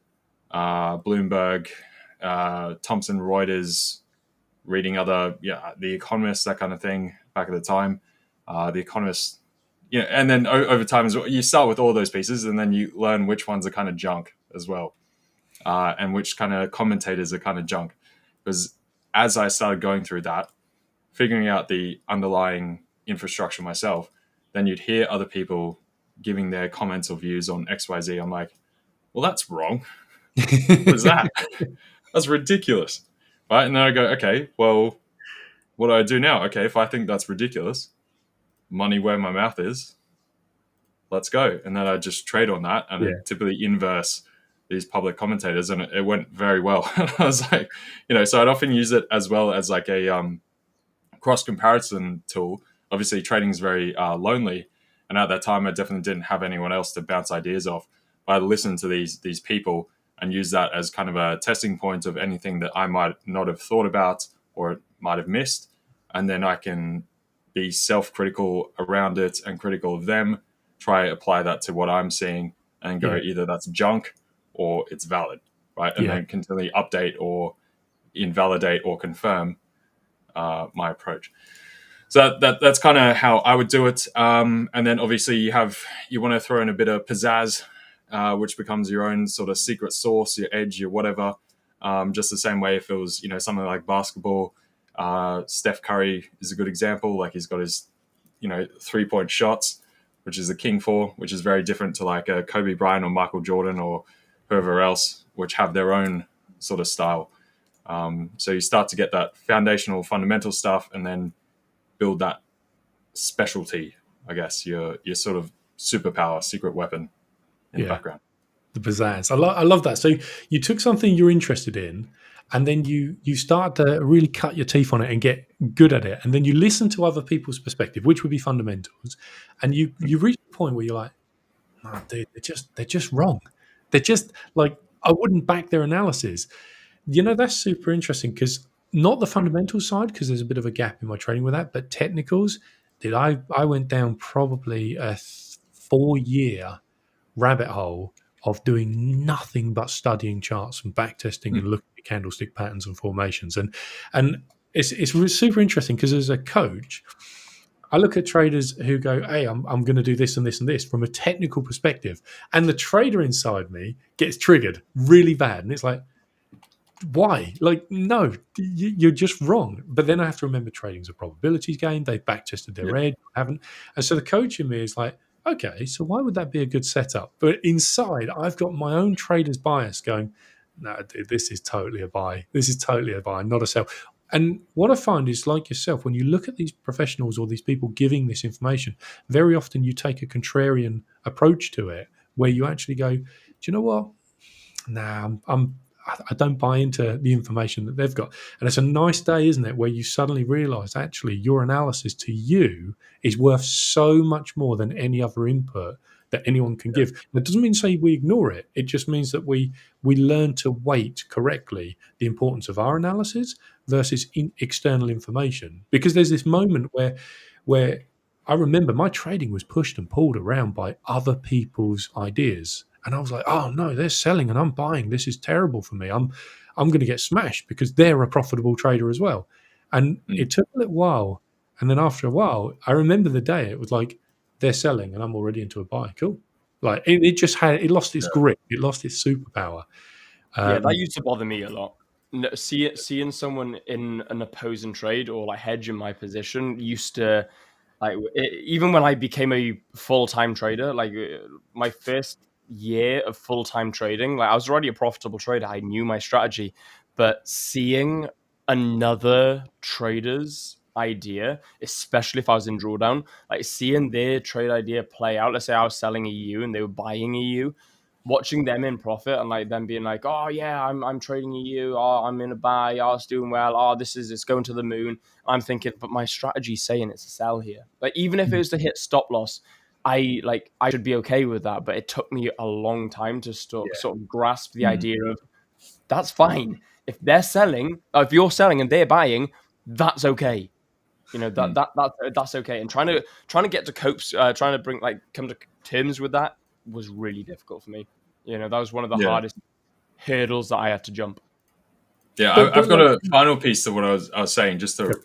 Bloomberg, Thomson Reuters, reading other, The Economist, that kind of thing back at the time. The Economist, and then over time as well, you start with all those pieces and then you learn which ones are kind of junk as well, and which kind of commentators are kind of junk. Because as I started going through that, figuring out the underlying infrastructure myself, then you'd hear other people giving their comments or views on XYZ. I'm like, well, that's wrong. What is that? That's ridiculous. Right? And then I go, okay, well, what do I do now? Okay, if I think that's ridiculous, money where my mouth is, let's go. And then I just trade on that, and I typically inverse these public commentators, and it went very well. I was like, so I'd often use it as well as like a cross comparison tool. Obviously, trading is very lonely, and at that time, I definitely didn't have anyone else to bounce ideas off. But I'd listen to these people and use that as kind of a testing point of anything that I might not have thought about or might have missed, and then I can be self-critical around it and critical of them. Try apply that to what I'm seeing, and go either that's junk or it's valid, right? And then continually update or invalidate or confirm my approach. So that's kind of how I would do it. And then obviously you want to throw in a bit of pizzazz, which becomes your own sort of secret sauce, your edge, your whatever. Just the same way if it was, something like basketball, Steph Curry is a good example. Like he's got his, 3-point shots, which is the king for, which is very different to like a Kobe Bryant or Michael Jordan or whoever else, which have their own sort of style. So you start to get that foundational, fundamental stuff, and then build that specialty, I guess, your sort of superpower, secret weapon in the background. The pizzazz. I love that. So you took something you're interested in, and then you start to really cut your teeth on it and get good at it, and then you listen to other people's perspective, which would be fundamentals, and you reach a point where you're like, "No, dude, they're just wrong. They're just like, I wouldn't back their analysis." That's super interesting because not the fundamental side, because there's a bit of a gap in my training with that, but technicals. Dude, I went down probably a 4-year rabbit hole of doing nothing but studying charts and backtesting and looking at candlestick patterns and formations. And it's really super interesting because as a coach, I look at traders who go, "Hey, I'm going to do this and this and this" from a technical perspective. And the trader inside me gets triggered really bad. And it's like, why? Like, no, you're just wrong. But then I have to remember trading's a probabilities game. They've backtested their edge, haven't. And so the coach in me is like, okay, so why would that be a good setup? But inside, I've got my own trader's bias going, no, dude, this is totally a buy. This is totally a buy, not a sell. And what I find is, like yourself, when you look at these professionals or these people giving this information, very often you take a contrarian approach to it, where you actually go, do you know what? Nah, I don't buy into the information that they've got. And it's a nice day, isn't it, where you suddenly realize actually your analysis to you is worth so much more than any other input that anyone can give. That doesn't mean say we ignore it. It just means that we learn to weight correctly the importance of our analysis versus external information. Because there's this moment where I remember my trading was pushed and pulled around by other people's ideas. And I was like, oh no, they're selling and I'm buying. This is terrible for me. I'm going to get smashed because they're a profitable trader as well. And it took a little while. And then after a while, I remember the day it was like, they're selling and I'm already into a buy. Cool. Like it lost its grip. It lost its superpower. That used to bother me a lot. Seeing someone in an opposing trade or like hedging my position used to, like, even when I became a full-time trader, like my first year of full-time trading, like I was already a profitable trader. I knew my strategy, but seeing another trader's idea, especially if I was in drawdown, like seeing their trade idea play out. Let's say I was selling EU and they were buying EU, watching them in profit and like them being like, oh yeah, I'm trading EU, oh I'm in a buy, oh it's doing well, oh it's going to the moon. I'm thinking, but my strategy's saying it's a sell here. Like even if it was to hit stop loss, I should be okay with that. But it took me a long time to sort of grasp the idea of that's fine. If they're selling, if you're selling and they're buying, that's okay. That's okay. And trying to get to trying to come to terms with that was really difficult for me. That was one of the hardest hurdles that I had to jump. Yeah, I've got a final piece to what I was saying, just to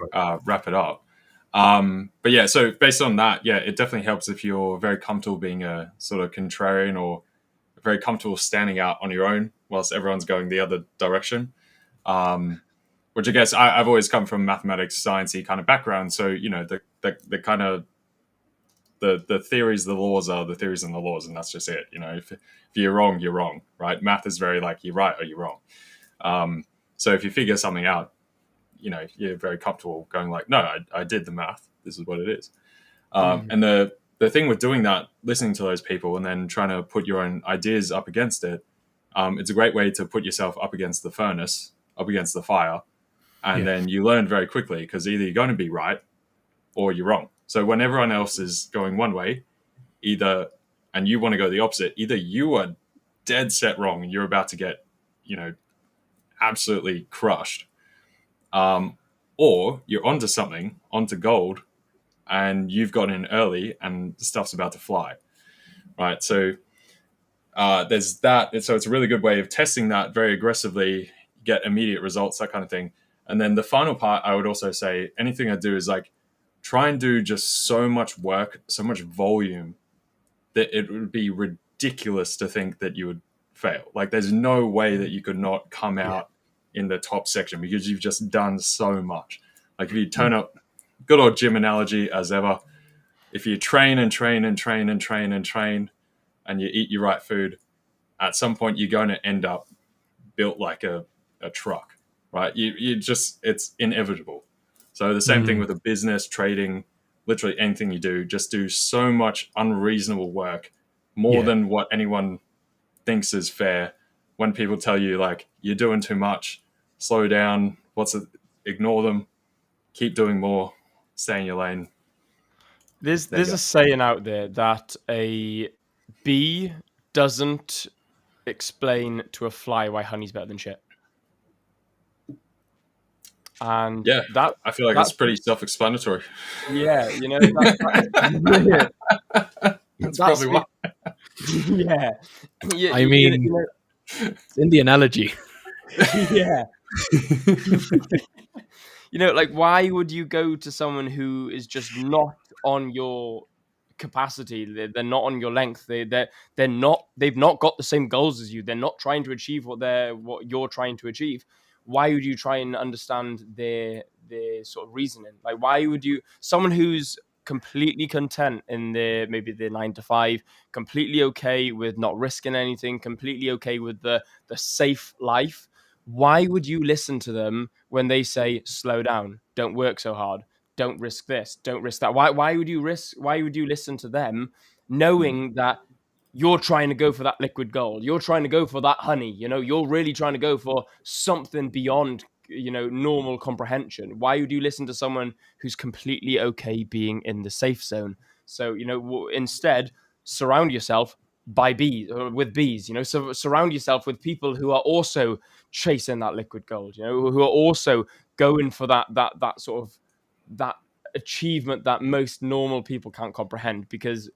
wrap it up. But yeah, so based on that, it definitely helps if you're very comfortable being a sort of contrarian or very comfortable standing out on your own whilst everyone's going the other direction. Which I guess I've always come from mathematics, sciencey kind of background. So, the kind of the theories, the laws are the theories and the laws, and that's just it. If you're wrong, you're wrong, right? Math is very like you're right or you're wrong. So if you figure something out, you're very comfortable going like, no, I did the math. This is what it is. And the thing with doing that, listening to those people and then trying to put your own ideas up against it, it's a great way to put yourself up against the furnace, up against the fire. And then you learn very quickly because either you're going to be right or you're wrong. So when everyone else is going one way, and you want to go the opposite, either you are dead set wrong and you're about to get, absolutely crushed, or you're onto something, onto gold, and you've got in early and stuff's about to fly, right? So there's that. So it's a really good way of testing that very aggressively, get immediate results, that kind of thing. And then the final part, I would also say anything I do is like try and do just so much work, so much volume that it would be ridiculous to think that you would fail. Like there's no way that you could not come out in the top section because you've just done so much. Like if you turn up, good old gym analogy as ever, if you train and train and train and train and train and you eat your right food, at some point you're going to end up built like a truck, right? You just, it's inevitable. So the same thing with a business, trading, literally anything you do, just do so much unreasonable work, more than what anyone thinks is fair. When people tell you like, you're doing too much, slow down, ignore them, keep doing more, stay in your lane. There's a saying out there that a bee doesn't explain to a fly why honey's better than shit. And that I feel like that's pretty self-explanatory. Yeah, you know, that's probably why. Yeah. I mean, it's in the analogy. Yeah. You know, like, why would you go to someone who is just not on your capacity? They're not on your length. They've not got the same goals as you. They're not trying to achieve what you're trying to achieve. Why would you try and understand their sort of reasoning? Like, why would you, someone who's completely content in maybe their 9 to 5, completely okay with not risking anything, completely okay with the safe life, why would you listen to them when they say, slow down, don't work so hard, don't risk this, don't risk that? Why would you listen to them knowing that you're trying to go for that liquid gold, you're trying to go for that honey, you know, you're really trying to go for something beyond, you know, normal comprehension? Why would you listen to someone who's completely okay being in the safe zone? So, you know, instead, surround yourself with bees, you know, so surround yourself with people who are also chasing that liquid gold, you know, who are also going for that sort of that achievement that most normal people can't comprehend. Because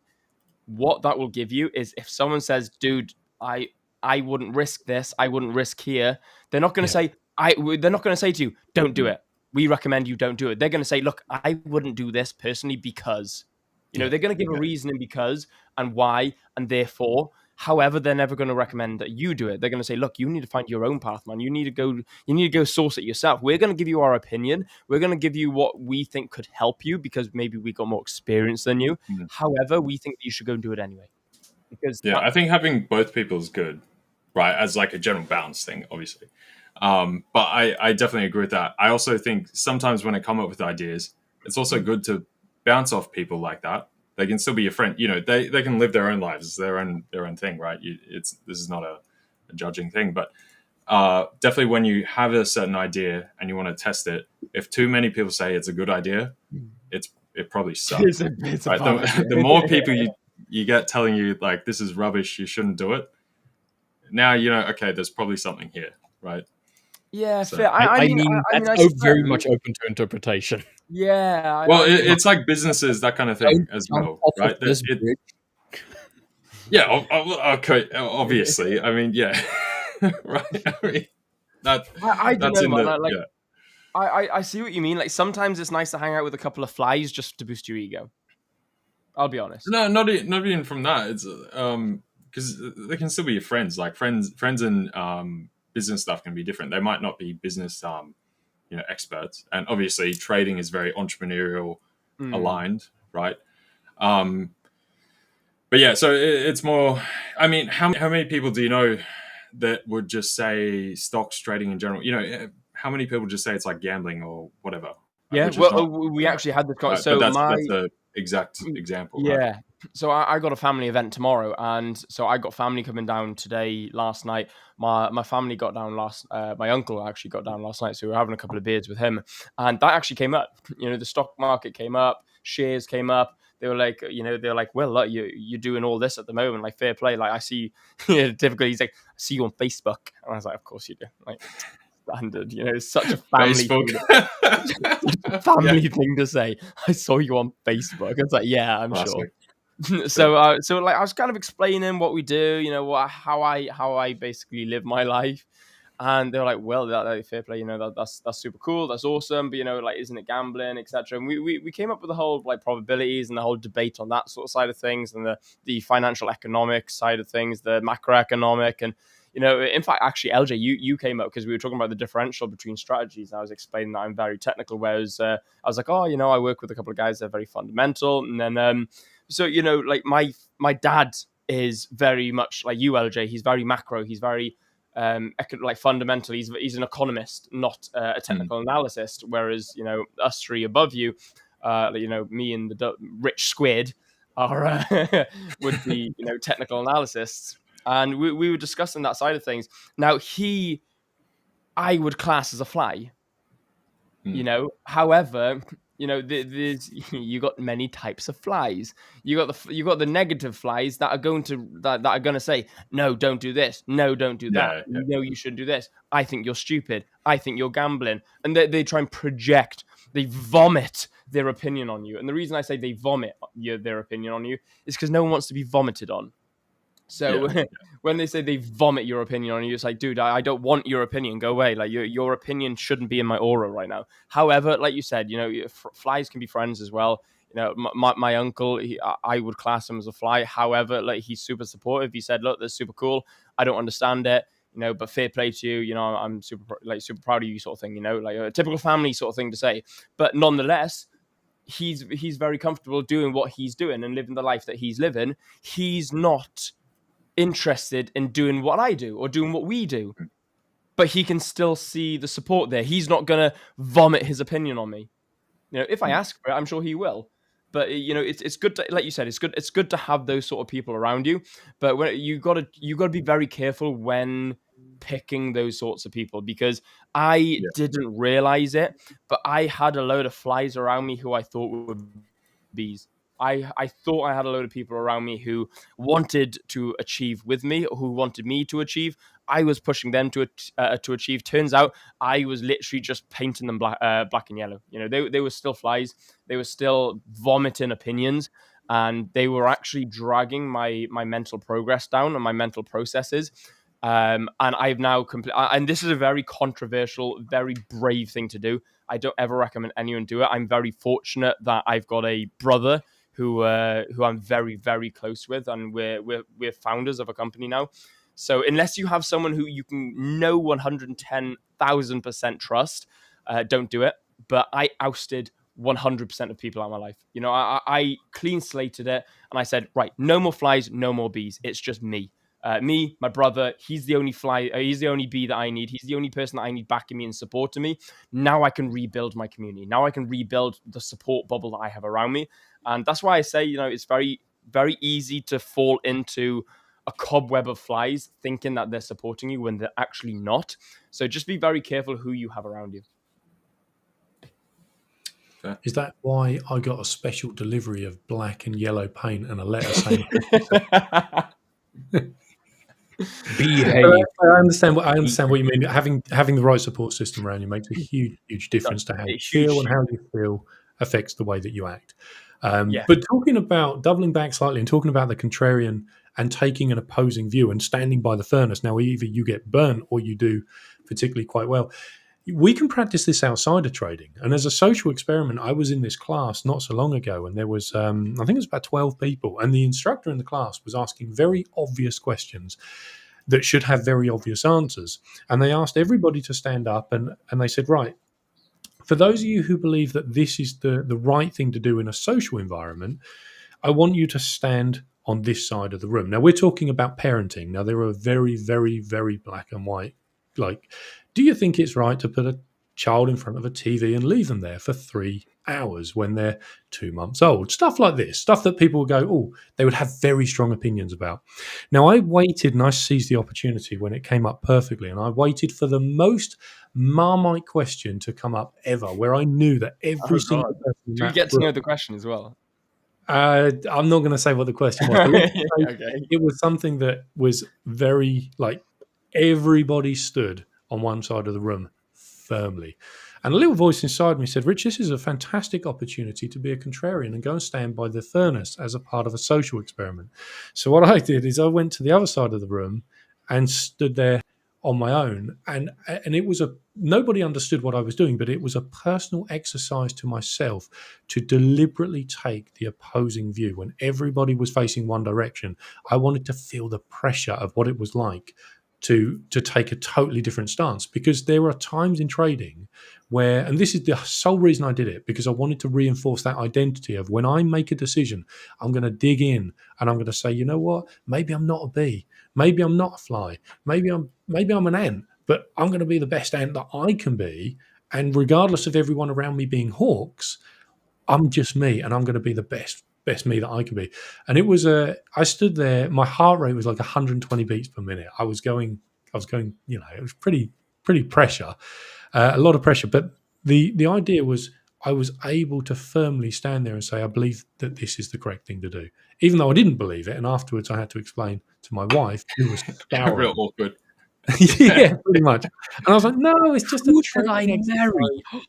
what that will give you is, if someone says, dude, I wouldn't risk this, I wouldn't risk here, they're not going to say, they're not going to say to you, don't do it, we recommend you don't do it. They're going to say, look, I wouldn't do this personally because, you know, they're going to give a reasoning because and why and therefore. However, they're never going to recommend that you do it. They're going to say, look, you need to find your own path, man. You need to go source it yourself. We're going to give you our opinion. We're going to give you what we think could help you because maybe we got more experience than you. However, we think that you should go and do it anyway. Because I think having both people is good, right? As like a general balance thing, obviously. But I definitely agree with that. I also think sometimes when I come up with ideas, it's also good to bounce off people like that. They can still be your friend. You know, they can live their own lives, it's their own thing, right? This is not a judging thing, but definitely when you have a certain idea and you want to test it, if too many people say it's a good idea, it probably sucks. It's right? The more people you get telling you like this is rubbish, you shouldn't do it. Now you know, okay, there's probably something here, right? Yeah, So, fair. I mean, that's very much open to interpretation. Yeah. It's like businesses, that kind of thing as well, right? Yeah, okay, obviously. I mean, yeah, right. I mean, I don't know, man. I see what you mean. Like sometimes it's nice to hang out with a couple of flies just to boost your ego. I'll be honest. No, not even from that. It's because they can still be your friends. Like friends and business stuff can be different. They might not be business experts, and obviously trading is very entrepreneurial aligned, right? But yeah, so it's more. I mean, how many people do you know that would just say stocks trading in general? You know, how many people just say it's like gambling or whatever? Yeah, we actually had this conversation. Right, so that's the exact example. Yeah. Right? So I got a family event tomorrow, and so I got family coming down today. Last night, my family got down my uncle actually got down last night, so we were having a couple of beers with him, and that actually came up. You know, the stock market came up, shares came up. They were like, well, look, you're doing all this at the moment, like fair play. Like I see, typically he's like, I see you on Facebook, and I was like, of course you do, like. Standard, you know, it's such a family thing to say. I saw you on Facebook. It's like, yeah, I'm sure. So like I was kind of explaining what we do, you know, how I basically live my life, And they're like, well, that fair play, that's super cool, that's awesome, but like, isn't it gambling, etc. And we came up with the whole like probabilities and the whole debate on that sort of side of things, and the financial economic side of things, the macroeconomic, and in fact, actually, LJ, you came up because we were talking about the differential between strategies. And I was explaining that I'm very technical, whereas I was like, oh, I work with a couple of guys that are very fundamental, and then so like my dad is very much like you, LJ. He's very macro. He's very like fundamentally, he's an economist, not a technical analyst. Whereas us three above you, me and the rich squid are would be technical analysts, and we were discussing that side of things. Now I would class as a fly, However, there's you got many types of flies. You got the negative flies that are going to say, no, don't do this, no, don't do that, no, you should do this, I think you're stupid, I think you're gambling, and they try and project, they vomit their opinion on you. And the reason I say they vomit their opinion on you is because no one wants to be vomited on. So when they say they vomit your opinion on you, it's like, dude, I don't want your opinion. Go away. Like your opinion shouldn't be in my aura right now. However, like you said, flies can be friends as well. My uncle, I would class him as a fly. However, like, he's super supportive. He said, look, that's super cool. I don't understand it, but fair play to you. I'm super proud of you, sort of thing. Like a typical family sort of thing to say. But nonetheless, he's very comfortable doing what he's doing and living the life that he's living. He's not interested in doing what I do or doing what we do, but he can still see the support there. He's not gonna vomit his opinion on me. If I ask for it, I'm sure he will. But it's good to, like you said, it's good to have those sort of people around you. But when you gotta be very careful when picking those sorts of people, because I didn't realize it, but I had a load of flies around me who I thought were bees. I thought I had a load of people around me who wanted to achieve with me, or who wanted me to achieve. I was pushing them to achieve. Turns out I was literally just painting them black and yellow. They were still flies. They were still vomiting opinions, and they were actually dragging my mental progress down and my mental processes. And I've now and this is a very controversial, very brave thing to do. I don't ever recommend anyone do it. I'm very fortunate that I've got a brother who I'm very, very close with, and we're founders of a company now. So unless you have someone who you can know 110,000% trust, don't do it. But I ousted 100% of people out of my life. I clean slated it, and I said, right, no more flies, no more bees. It's just me. Me, my brother, he's the only fly, he's the only bee that I need. He's the only person that I need backing me and supporting me. Now I can rebuild my community. Now I can rebuild the support bubble that I have around me. And that's why I say, it's very, very easy to fall into a cobweb of flies thinking that they're supporting you when they're actually not. So just be very careful who you have around you. Is that why I got a special delivery of black and yellow paint and a letter saying behave? I understand what you mean. Having the right support system around you makes a huge difference to how you feel, and how you feel affects the way that you act. But talking about doubling back slightly and talking about the contrarian and taking an opposing view and standing by the furnace. Now, either you get burnt or you do particularly quite well. We can practice this outside of trading. And as a social experiment, I was in this class not so long ago, and there was, I think it was about 12 people. And the instructor in the class was asking very obvious questions that should have very obvious answers. And they asked everybody to stand up, and they said, right, for those of you who believe that this is the right thing to do in a social environment, I want you to stand on this side of the room. Now, we're talking about parenting. Now, there are very, very, very black and white. Like, do you think it's right to put a child in front of a TV and leave them there for 3 hours when they're 2 months old? Stuff like this, stuff that people would go, oh, they would have very strong opinions about. Now, I waited and I seized the opportunity when it came up perfectly, and I waited for the most Marmite question to come up ever, where I knew that every single person. Do we get to know the question as well? I'm not going to say what the question was. Okay. It was something that was very, like, everybody stood on one side of the room firmly. And a little voice inside me said, Rich, this is a fantastic opportunity to be a contrarian and go and stand by the furnace as a part of a social experiment. So what I did is I went to the other side of the room and stood there on my own, and it was nobody understood what I was doing, but it was a personal exercise to myself to deliberately take the opposing view when everybody was facing one direction. I wanted to feel the pressure of what it was like to take a totally different stance, because there are times in trading where, and this is the sole reason I did it, because I wanted to reinforce that identity of when I make a decision, I'm going to dig in and I'm going to say, you know what, maybe I'm not a bee, maybe I'm not a fly, maybe I'm an ant, but I'm going to be the best ant that I can be, and regardless of everyone around me being hawks, I'm just me, and I'm going to be the best me that I can be. And it was I stood there, my heart rate was like 120 beats per minute. I was going, you know, it was pretty pressure, a lot of pressure. But the idea was I was able to firmly stand there and say, I believe that this is the correct thing to do, even though I didn't believe it. And afterwards I had to explain to my wife, who was scouring. Real awkward. Yeah, pretty much. And I was like, no, it's just Who a should I trading marry? exercise.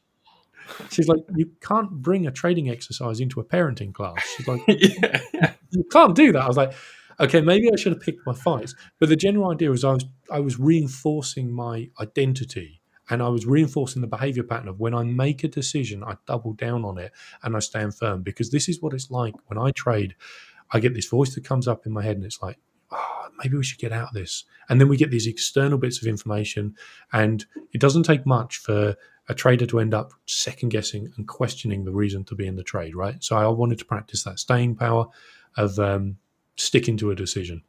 She's like, you can't bring a trading exercise into a parenting class. She's like, Yeah. you can't do that. I was like, okay, maybe I should have picked my fights. But the general idea was I was reinforcing my identity, and I was reinforcing the behavior pattern of when I make a decision, I double down on it and I stand firm, because this is what it's like when I trade. I get this voice that comes up in my head and it's like, oh, maybe we should get out of this. And then we get these external bits of information, and it doesn't take much for a trader to end up second guessing and questioning the reason to be in the trade, right? So I wanted to practice that staying power of sticking to a decision.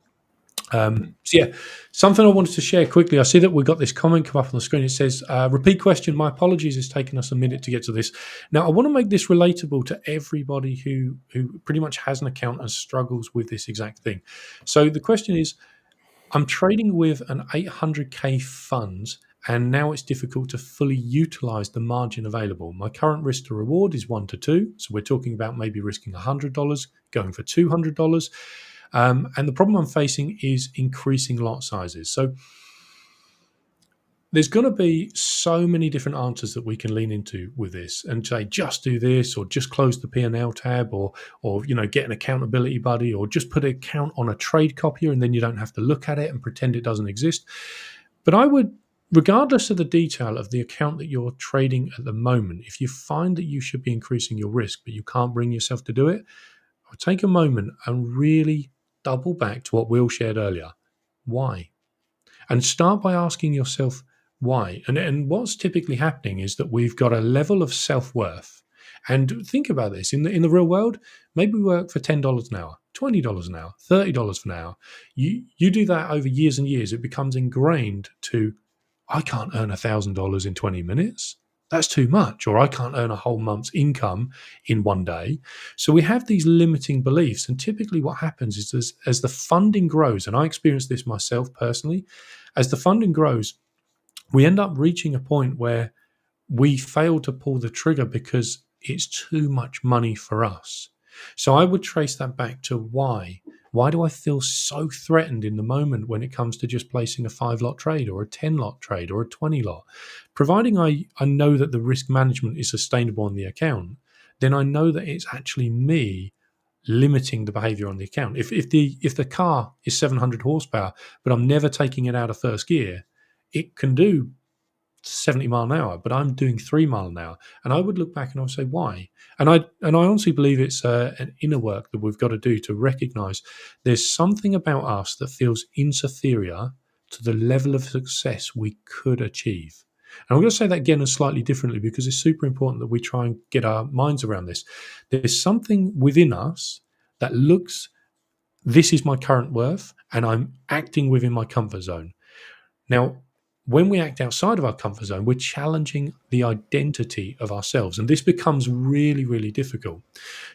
So yeah, something I wanted to share quickly. I see that we've got this comment come up on the screen. It says, repeat question. My apologies, it's taken us a minute to get to this. Now, I want to make this relatable to everybody who pretty much has an account and struggles with this exact thing. So the question is, I'm trading with an 800k fund, and now it's difficult to fully utilize the margin available. My current risk to reward is 1 to 2. So we're talking about maybe risking $100, going for $200. And the problem I'm facing is increasing lot sizes. So there's going to be so many different answers that we can lean into with this and say, just do this, or just close the P&L tab, or you know, get an accountability buddy, or just put an account on a trade copier and then you don't have to look at it and pretend it doesn't exist. But I would, regardless of the detail of the account that you're trading at the moment, if you find that you should be increasing your risk but you can't bring yourself to do it, I'll take a moment and really double back to what Will shared earlier. Why? And start by asking yourself why. And what's typically happening is that we've got a level of self-worth. And think about this. In the real world, maybe we work for $10 an hour, $20 an hour, $30 an hour. You do that over years and years, it becomes ingrained to, I can't earn $1,000 in 20 minutes. That's too much. Or I can't earn a whole month's income in one day. So we have these limiting beliefs. And typically what happens is as the funding grows, and I experienced this myself personally, as the funding grows, we end up reaching a point where we fail to pull the trigger because it's too much money for us. So I would trace that back to why. Why do I feel so threatened in the moment when it comes to just placing a 5-lot trade or a 10-lot trade or a 20-lot? Providing I know that the risk management is sustainable on the account, then I know that it's actually me limiting the behavior on the account. If the car is 700 horsepower, but I'm never taking it out of first gear, it can do 70 mile an hour, but I'm doing 3 mile an hour. And I would look back and I would say, why? And I honestly believe it's an inner work that we've got to do to recognize there's something about us that feels inferior to the level of success we could achieve. And I'm going to say that again and slightly differently, because it's super important that we try and get our minds around this. There's something within us that looks, this is my current worth, and I'm acting within my comfort zone. Now, when we act outside of our comfort zone, we're challenging the identity of ourselves. And this becomes really, really difficult.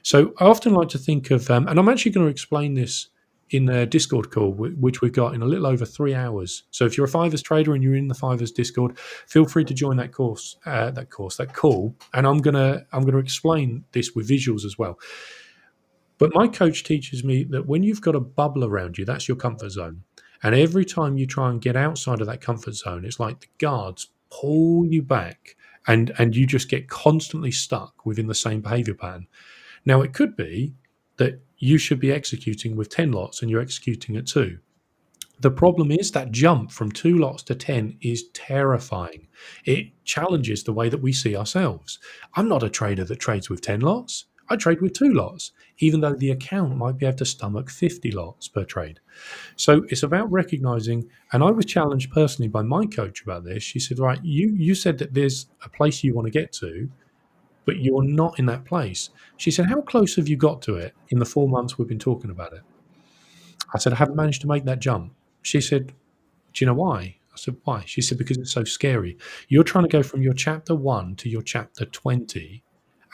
So I often like to think of, and I'm actually going to explain this in a Discord call, which we've got in a little over 3 hours. So if you're a 5ers trader and you're in the 5ers Discord, feel free to join that call. And I'm going to explain this with visuals as well. But my coach teaches me that when you've got a bubble around you, that's your comfort zone. And every time you try and get outside of that comfort zone, it's like the guards pull you back and you just get constantly stuck within the same behavior pattern. Now, it could be that you should be executing with 10 lots and you're executing at 2. The problem is that jump from 2 lots to 10 is terrifying. It challenges the way that we see ourselves. I'm not a trader that trades with 10 lots. I trade with 2 lots, even though the account might be able to stomach 50 lots per trade. So it's about recognizing, and I was challenged personally by my coach about this. She said, right, you said that there's a place you want to get to, but you're not in that place. She said, how close have you got to it in the 4 months we've been talking about it? I said, I haven't managed to make that jump. She said, do you know why? I said, why? She said, because it's so scary. You're trying to go from your chapter 1 to your chapter 20,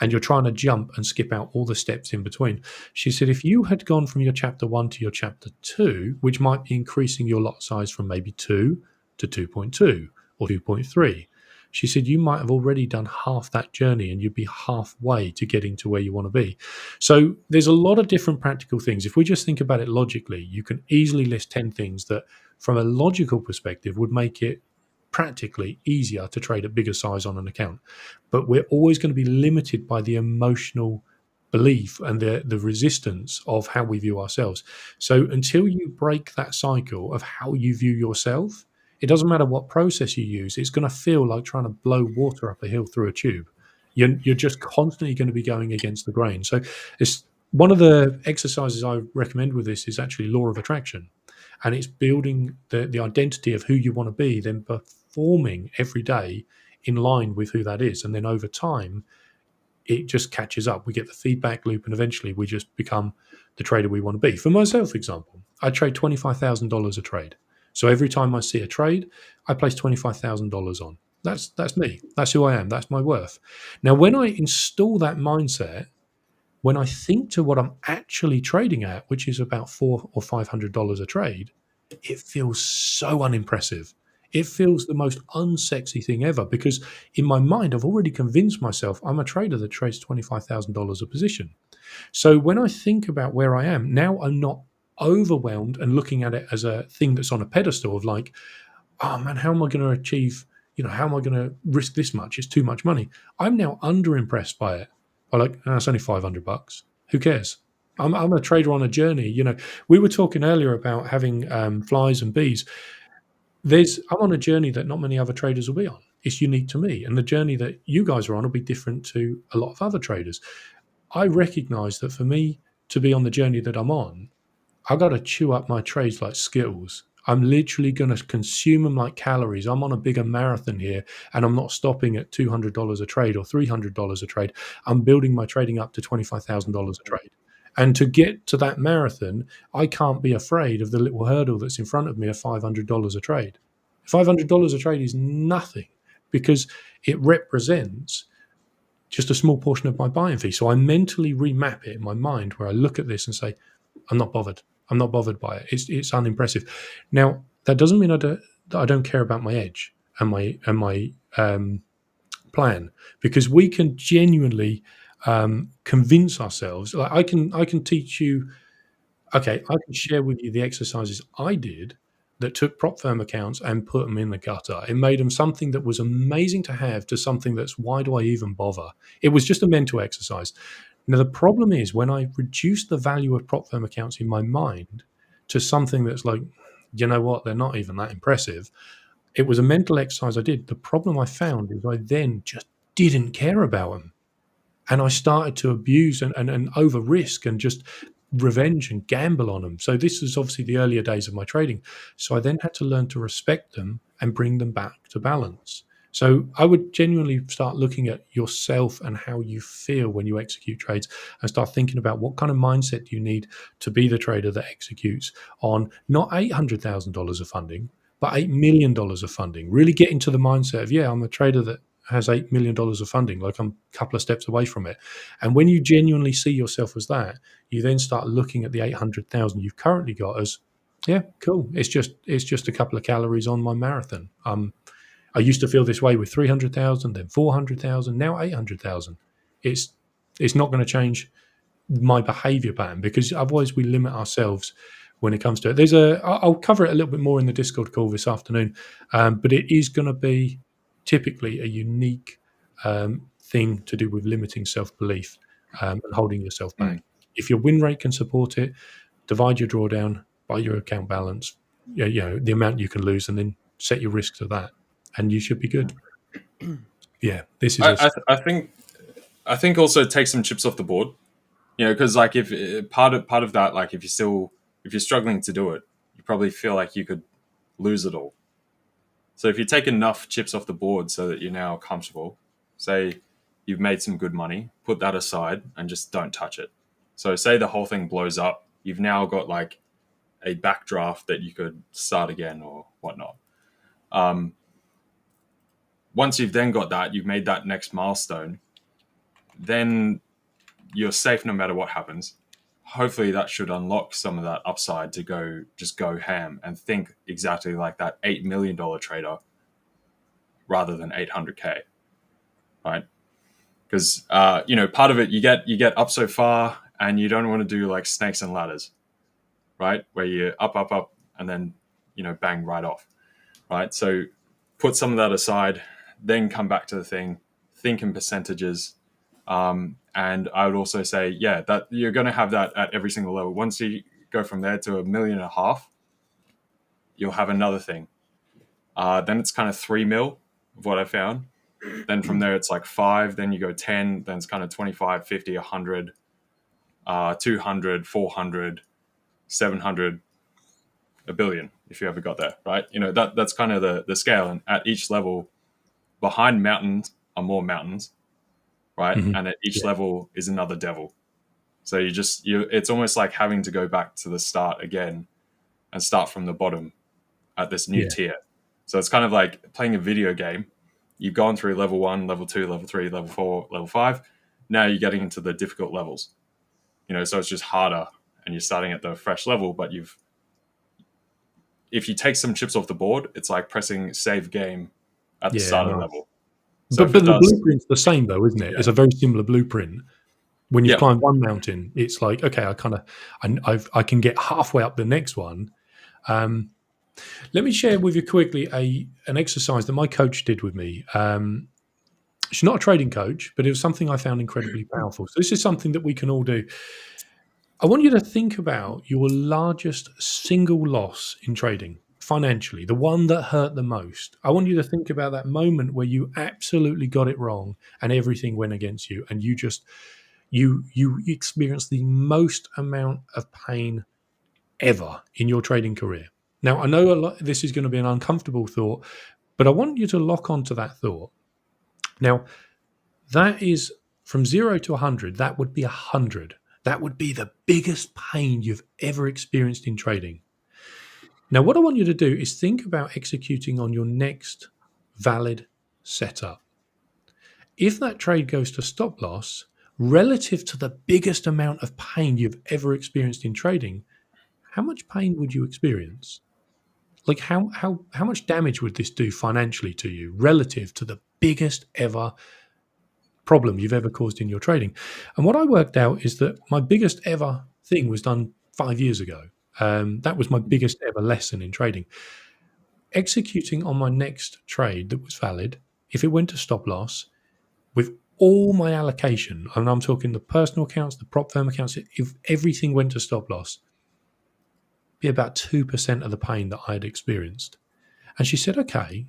and you're trying to jump and skip out all the steps in between. She said, if you had gone from your chapter 1 to your chapter 2, which might be increasing your lot size from maybe 2 to 2.2 or 2.3, she said, you might have already done half that journey and you'd be halfway to getting to where you want to be. So there's a lot of different practical things. If we just think about it logically, you can easily list 10 things that from a logical perspective would make it practically easier to trade at bigger size on an account. But we're always going to be limited by the emotional belief and the resistance of how we view ourselves. So until you break that cycle of how you view yourself, it doesn't matter what process you use, it's going to feel like trying to blow water up a hill through a tube. You're just constantly going to be going against the grain. So it's one of the exercises I recommend with this is actually law of attraction. And it's building the identity of who you want to be, then performing every day in line with who that is. And then over time, it just catches up. We get the feedback loop, and eventually we just become the trader we want to be. For myself, for example, I trade $25,000 a trade. So every time I see a trade, I place $25,000 on. That's me. That's who I am. That's my worth. Now, when I install that mindset, when I think to what I'm actually trading at, which is about $400 or $500 a trade, it feels so unimpressive. It feels the most unsexy thing ever because in my mind, I've already convinced myself I'm a trader that trades $25,000 a position. So when I think about where I am, now I'm not overwhelmed and looking at it as a thing that's on a pedestal of like, oh man, how am I going to achieve, how am I going to risk this much? It's too much money. I'm now underimpressed by it. I'm like, it's only $500. Who cares? I'm a trader on a journey. We were talking earlier about having flies and bees. I'm on a journey that not many other traders will be on. It's unique to me. And the journey that you guys are on will be different to a lot of other traders. I recognize that for me to be on the journey that I'm on, I've got to chew up my trades like Skittles. I'm literally going to consume them like calories. I'm on a bigger marathon here, and I'm not stopping at $200 a trade or $300 a trade. I'm building my trading up to $25,000 a trade. And to get to that marathon, I can't be afraid of the little hurdle that's in front of me of $500 a trade. $500 a trade is nothing because it represents just a small portion of my buying fee. So I mentally remap it in my mind where I look at this and say, I'm not bothered. I'm not bothered by it. It's unimpressive. Now, that doesn't mean that I don't care about my edge and my plan, because we can genuinely convince ourselves. Like I can teach you. Okay, I can share with you the exercises I did that took prop firm accounts and put them in the gutter. It made them something that was amazing to have to something that's why do I even bother? It was just a mental exercise. Now, the problem is when I reduce the value of prop firm accounts in my mind to something that's like, you know what, they're not even that impressive. It was a mental exercise I did. The problem I found is I then just didn't care about them. And I started to abuse and over risk and just revenge and gamble on them. So this is obviously the earlier days of my trading. So I then had to learn to respect them and bring them back to balance. So I would genuinely start looking at yourself and how you feel when you execute trades and start thinking about what kind of mindset do you need to be the trader that executes on not $800,000 of funding, but $8 million of funding. Really get into the mindset of, I'm a trader that has $8 million of funding, like I'm a couple of steps away from it. And when you genuinely see yourself as that, you then start looking at the 800,000 you've currently got as, cool. It's just a couple of calories on my marathon. I used to feel this way with 300,000, then 400,000, now 800,000. It's not going to change my behavior pattern because otherwise we limit ourselves when it comes to it. I'll cover it a little bit more in the Discord call this afternoon, but it is going to be typically a unique thing to do with limiting self-belief and holding yourself back. If your win rate can support it, divide your drawdown by your account balance, the amount you can lose, and then set your risk to that, and you should be good. Yeah, this is. I think also take some chips off the board. Because like if part of that, like if you're struggling to do it, you probably feel like you could lose it all. So if you take enough chips off the board so that you're now comfortable, say you've made some good money, put that aside and just don't touch it. So say the whole thing blows up, you've now got like a backdraft that you could start again or whatnot. Once you've then got that, you've made that next milestone, then you're safe no matter what happens. Hopefully that should unlock some of that upside to go ham and think exactly like that $8 million trader rather than 800K, right? Because part of it you get up so far and you don't want to do like snakes and ladders, right? Where you up and then bang right off, right? So put some of that aside, then come back to the thing, think in percentages. And I would also say, that you're going to have that at every single level. Once you go from there to $1.5 million, you'll have another thing. Then it's kind of 3 mil of what I found. Then from there, it's like 5, then you go 10, then it's kind of 25, 50, 100, 200, 400, 700, a billion, if you ever got there, right? That's kind of the scale. And at each level, behind mountains are more mountains, right? Mm-hmm. And at each level is another devil. So it's almost like having to go back to the start again and start from the bottom at this new tier. So it's kind of like playing a video game. You've gone through level 1, level 2, level 3, level 4, level 5. Now you're getting into the difficult levels. So it's just harder and you're starting at the fresh level, but if you take some chips off the board, it's like pressing save game at the start of the level. So but the blueprint's the same though, isn't it? Yeah. It's a very similar blueprint. When you climb one mountain, it's like, okay, I can get halfway up the next one. Let me share with you quickly an exercise that my coach did with me. She's not a trading coach, but it was something I found incredibly powerful. So this is something that we can all do. I want you to think about your largest single loss in trading financially, the one that hurt the most. I want you to think about that moment where you absolutely got it wrong and everything went against you, and you experienced the most amount of pain ever in your trading career. Now, I know this is going to be an uncomfortable thought, but I want you to lock onto that thought. Now, that is from 0 to 100. That would be 100. That would be the biggest pain you've ever experienced in trading. Now, what I want you to do is think about executing on your next valid setup. If that trade goes to stop loss, relative to the biggest amount of pain you've ever experienced in trading, how much pain would you experience? Like how much damage would this do financially to you relative to the biggest ever problem you've ever caused in your trading? And what I worked out is that my biggest ever thing was done 5 years ago. That was my biggest ever lesson in trading. Executing on my next trade that was valid, if it went to stop loss, with all my allocation, and I'm talking the personal accounts, the prop firm accounts, if everything went to stop loss, be about 2% of the pain that I had experienced. And she said, okay.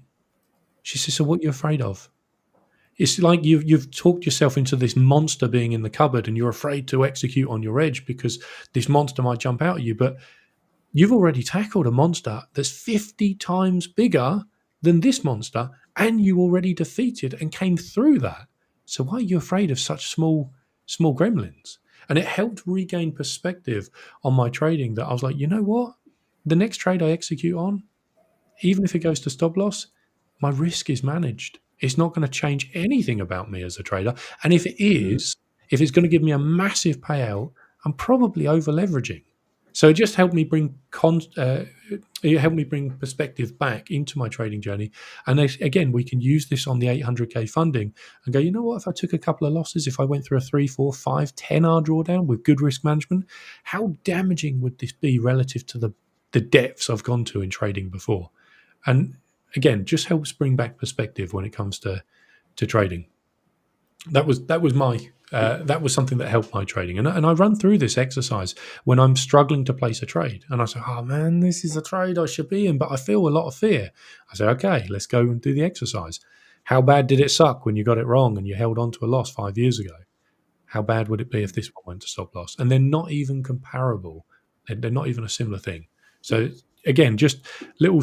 She said, so what are you afraid of? It's like you've talked yourself into this monster being in the cupboard and you're afraid to execute on your edge because this monster might jump out at you. But you've already tackled a monster that's 50 times bigger than this monster, and you already defeated and came through that. So why are you afraid of such small gremlins? And it helped regain perspective on my trading, that I was like, you know what? The next trade I execute on, even if it goes to stop loss, my risk is managed. It's not going to change anything about me as a trader. And if it is, if it's going to give me a massive payout, I'm probably over leveraging. So it just helped me bring perspective back into my trading journey. And again, we can use this on the 800K funding and go, you know what, if I took a couple of losses, if I went through a 3, 4, 5, 10R drawdown with good risk management, how damaging would this be relative to the depths I've gone to in trading before? And again, just helps bring back perspective when it comes to trading. That was my that was something that helped my trading. And I run through this exercise when I'm struggling to place a trade. And I say, oh man, this is a trade I should be in, but I feel a lot of fear. I say, okay, let's go and do the exercise. How bad did it suck when you got it wrong and you held on to a loss 5 years ago? How bad would it be if this one went to stop loss? And they're not even comparable. They're not even a similar thing. So again, just little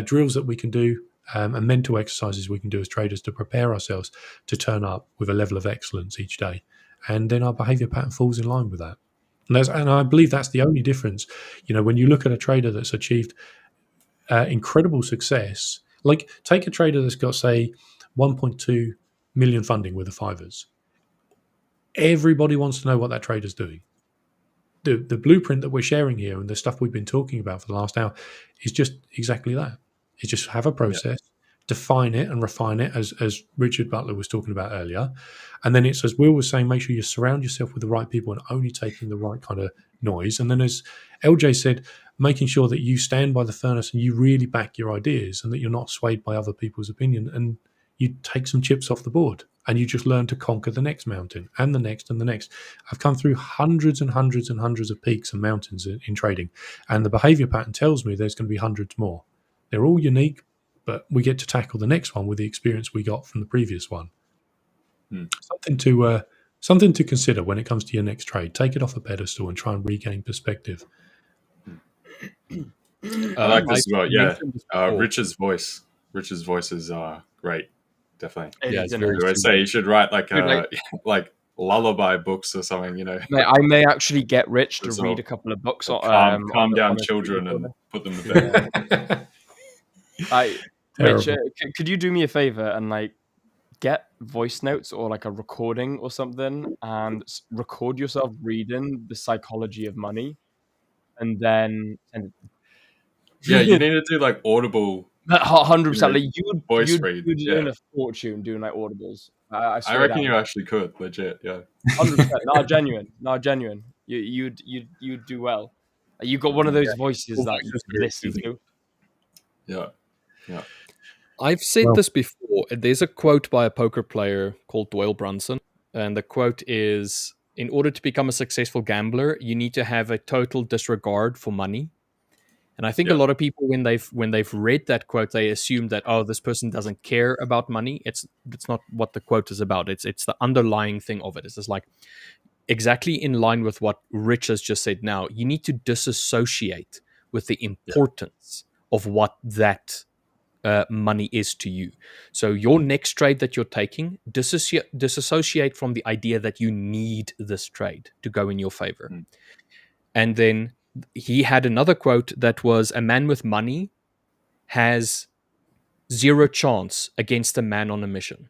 drills that we can do and mental exercises we can do as traders to prepare ourselves to turn up with a level of excellence each day. And then our behavior pattern falls in line with that. And I believe that's the only difference. When you look at a trader that's achieved incredible success, like take a trader that's got, say, 1.2 million funding with the 5ers. Everybody wants to know what that trader's doing. The blueprint that we're sharing here and the stuff we've been talking about for the last hour is just exactly that. It's just have a process, define it and refine it, as Richard Butler was talking about earlier. And then it's, as Will was saying, make sure you surround yourself with the right people and only taking the right kind of noise. And then, as LJ said, making sure that you stand by the furnace and you really back your ideas and that you're not swayed by other people's opinion, and you take some chips off the board and you just learn to conquer the next mountain and the next and the next. I've come through hundreds and hundreds and hundreds of peaks and mountains in trading, and the behavior pattern tells me there's going to be hundreds more. They're all unique, but we get to tackle the next one with the experience we got from the previous one. Something to consider when it comes to your next trade. Take it off a pedestal and try and regain perspective. I like this as well. Yeah, Richard's voice is great. Definitely. Yeah, I would say you should write like lullaby books or something. Mate, I may actually get Rich to read a couple of books. Calm down children and put them to bed. Rich, could you do me a favor and get voice notes or a recording or something and record yourself reading The Psychology of Money, and then send it. Yeah, you need to do Audible. 100%. You'd earn a fortune doing audibles. I reckon you actually could, legit. Yeah, 100%. Not genuine. You'd do well. You got one of those voices that you listen to. Yeah. I've said this before. There's a quote by a poker player called Doyle Brunson, and the quote is, "In order to become a successful gambler, you need to have a total disregard for money." And I think a lot of people, when they've read that quote, they assume that, oh, this person doesn't care about money. It's not what the quote is about. It's the underlying thing of it. It's just exactly in line with what Rich has just said. Now you need to disassociate with the importance of what that money is to you. So your next trade that you're taking, disassociate from the idea that you need this trade to go in your favor. And then he had another quote that was, "A man with money has zero chance against a man on a mission."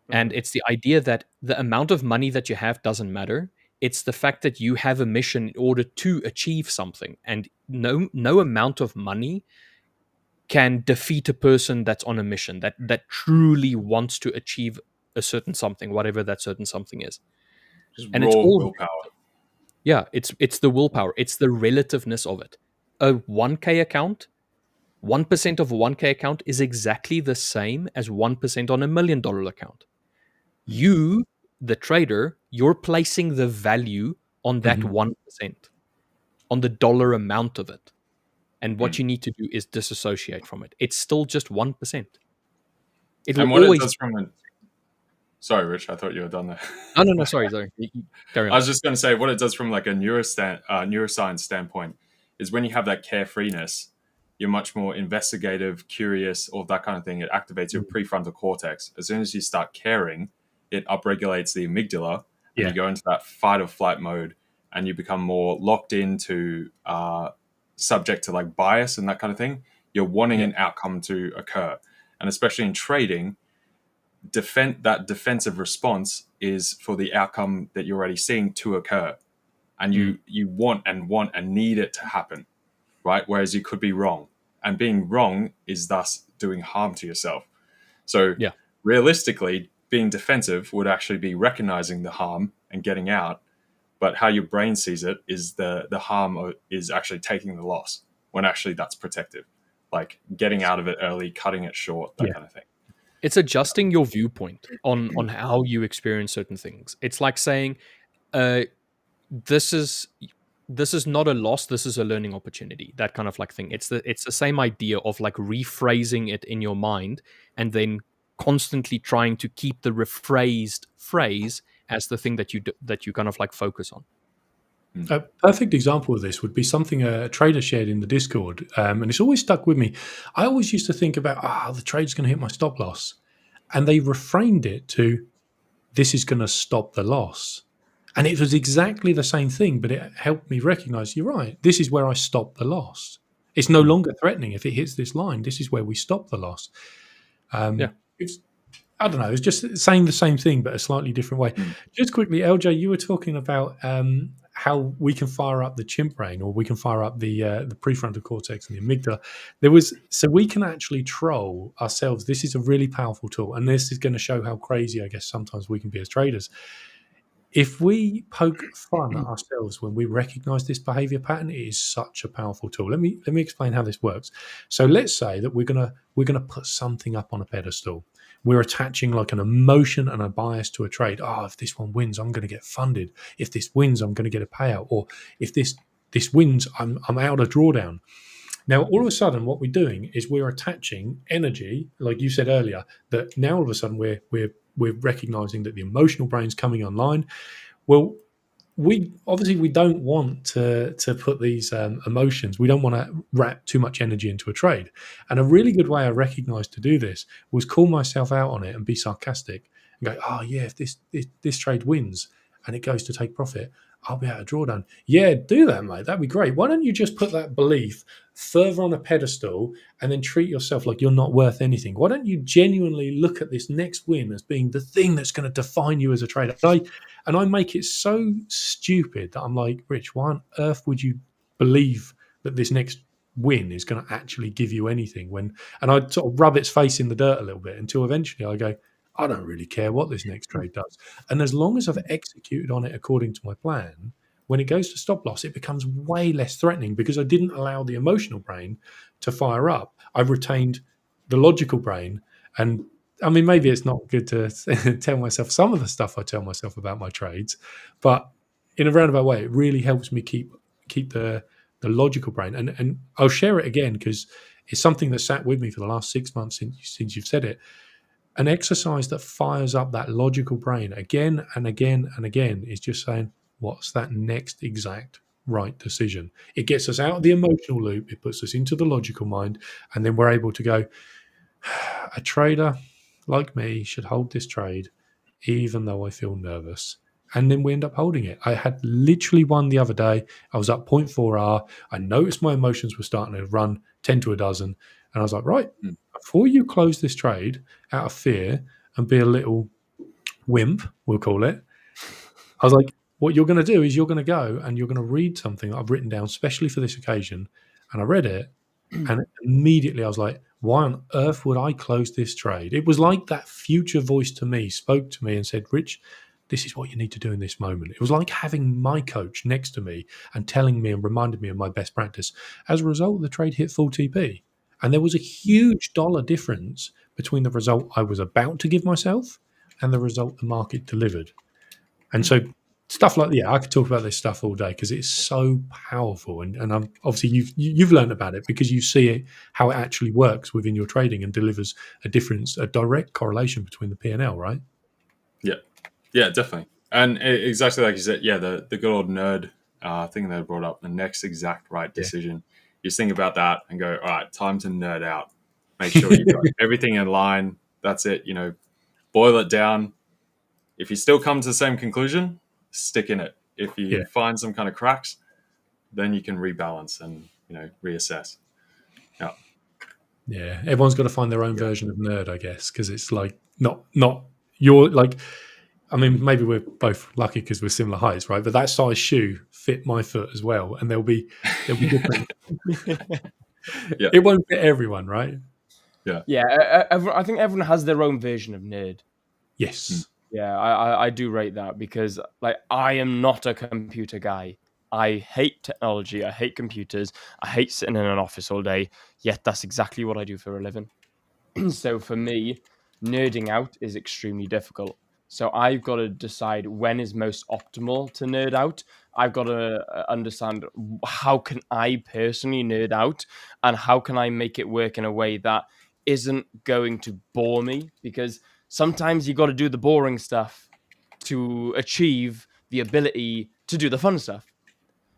And it's the idea that the amount of money that you have doesn't matter. It's the fact that you have a mission in order to achieve something. And no amount of money can defeat a person that's on a mission, that truly wants to achieve a certain something, whatever that certain something is. And it's all willpower. Yeah, it's the willpower. It's the relativeness of it. A 1K account, 1% of a 1K account is exactly the same as 1% on $1 million account. You, the trader, you're placing the value on that 1%, on the dollar amount of it. And what you need to do is disassociate from it. It's still just 1%. Sorry, Rich, I thought you were done there. No, sorry. Carry on. I was just going to say, what it does from a neuroscience standpoint is when you have that carefreeness, you're much more investigative, curious, all that kind of thing. It activates your prefrontal cortex. As soon as you start caring, it upregulates the amygdala, and you go into that fight or flight mode, and you become more locked into subject to bias and that kind of thing. You're wanting an outcome to occur. And especially in trading, that defensive response is for the outcome that you're already seeing to occur, and you want and need it to happen, right? Whereas you could be wrong, and being wrong is thus doing harm to yourself. So realistically, being defensive would actually be recognizing the harm and getting out, but how your brain sees it is the harm is actually taking the loss, when actually that's protective, getting out of it early, cutting it short, that kind of thing. It's adjusting your viewpoint on how you experience certain things. It's like saying, this is not a loss, this is a learning opportunity, that kind of like thing. It's the same idea of like rephrasing it in your mind and then constantly trying to keep the rephrased phrase as the thing that you kind of like focus on. A perfect example of this would be something a trader shared in the Discord, and it's always stuck with me. I always used to think about, the trade's going to hit my stop loss, and they reframed it to, this is going to stop the loss. And it was exactly the same thing, but it helped me recognize, you're right, this is where I stop the loss. It's no longer threatening. If it hits this line, this is where we stop the loss. It's, I don't know, it's just saying the same thing, but a slightly different way. Just quickly, LJ, you were talking about how we can fire up the chimp brain, or we can fire up the prefrontal cortex and the amygdala. So we can actually troll ourselves. This is a really powerful tool, and this is going to show how crazy, I guess, sometimes we can be as traders. If we poke fun at ourselves when we recognize this behavior pattern, it is such a powerful tool. Let me explain how this works. So let's say that we're gonna put something up on a pedestal. We're attaching like an emotion and a bias to a trade. If this one wins, I'm going to get funded. If this wins, I'm going to get a payout. Or if this wins, I'm out of drawdown. Now, all of a sudden, what we're doing is we're attaching energy, like you said earlier, that now all of a sudden we're recognizing that the emotional brain's coming online. Well, we don't want to put these emotions. We don't want to wrap too much energy into a trade. And a really good way I recognized to do this was call myself out on it and be sarcastic and go, if this trade wins and it goes to take profit, I'll be out of drawdown. Yeah, do that, mate. That'd be great. Why don't you just put that belief further on a pedestal and then treat yourself like you're not worth anything? Why don't you genuinely look at this next win as being the thing that's going to define you as a trader? And I make it so stupid that I'm like, Rich, why on earth would you believe that this next win is going to actually give you anything? And I sort of rub its face in the dirt a little bit until eventually I go, I don't really care what this next trade does. And as long as I've executed on it according to my plan, when it goes to stop loss, it becomes way less threatening because I didn't allow the emotional brain to fire up. I've retained the logical brain. And I mean, maybe it's not good to tell myself some of the stuff I tell myself about my trades, but in a roundabout way, it really helps me keep the logical brain. And I'll share it again because it's something that sat with me for the last 6 months since you've said it. An exercise that fires up that logical brain again and again and again is just saying, what's that next exact right decision? It gets us out of the emotional loop. It puts us into the logical mind. And then we're able to go, a trader like me should hold this trade, even though I feel nervous. And then we end up holding it. I had literally one the other day. I was up 0.4R. I noticed my emotions were starting to run 10 to a dozen. And I was like, right, before you close this trade out of fear and be a little wimp, we'll call it, I was like, what you're going to do is you're going to go and you're going to read something that I've written down specially for this occasion. And I read it, and immediately I was like, why on earth would I close this trade? It was like that future voice to me spoke to me and said, Rich, this is what you need to do in this moment. It was like having my coach next to me and telling me and reminding me of my best practice. As a result, the trade hit full TP. And there was a huge dollar difference between the result I was about to give myself and the result the market delivered. And so stuff like I could talk about this stuff all day because it's so powerful. And I'm, obviously you've learned about it because you see it, how it actually works within your trading and delivers a direct correlation between the P&L, right? Yeah, definitely. And exactly like you said, the good old nerd thing that I brought up, the next exact right decision. You think about that and go, all right, time to nerd out. Make sure you've got everything in line. That's it. Boil it down. If you still come to the same conclusion, stick in it. If you find some kind of cracks, then you can rebalance and, reassess. Yeah. Everyone's got to find their own version of nerd, I guess, because it's like not your, like, I mean, maybe we're both lucky because we're similar heights, right? But that size shoe fit my foot as well, and there'll be different. It won't fit everyone, right? I think everyone has their own version of nerd. Yes. Yeah, I do rate that because, like, I am not a computer guy. I hate technology. I hate computers. I hate sitting in an office all day. Yet that's exactly what I do for a living. So for me, nerding out is extremely difficult. So I've got to decide when is most optimal to nerd out. I've got to understand how can I personally nerd out, and how can I make it work in a way that isn't going to bore me, because sometimes you got to do the boring stuff to achieve the ability to do the fun stuff.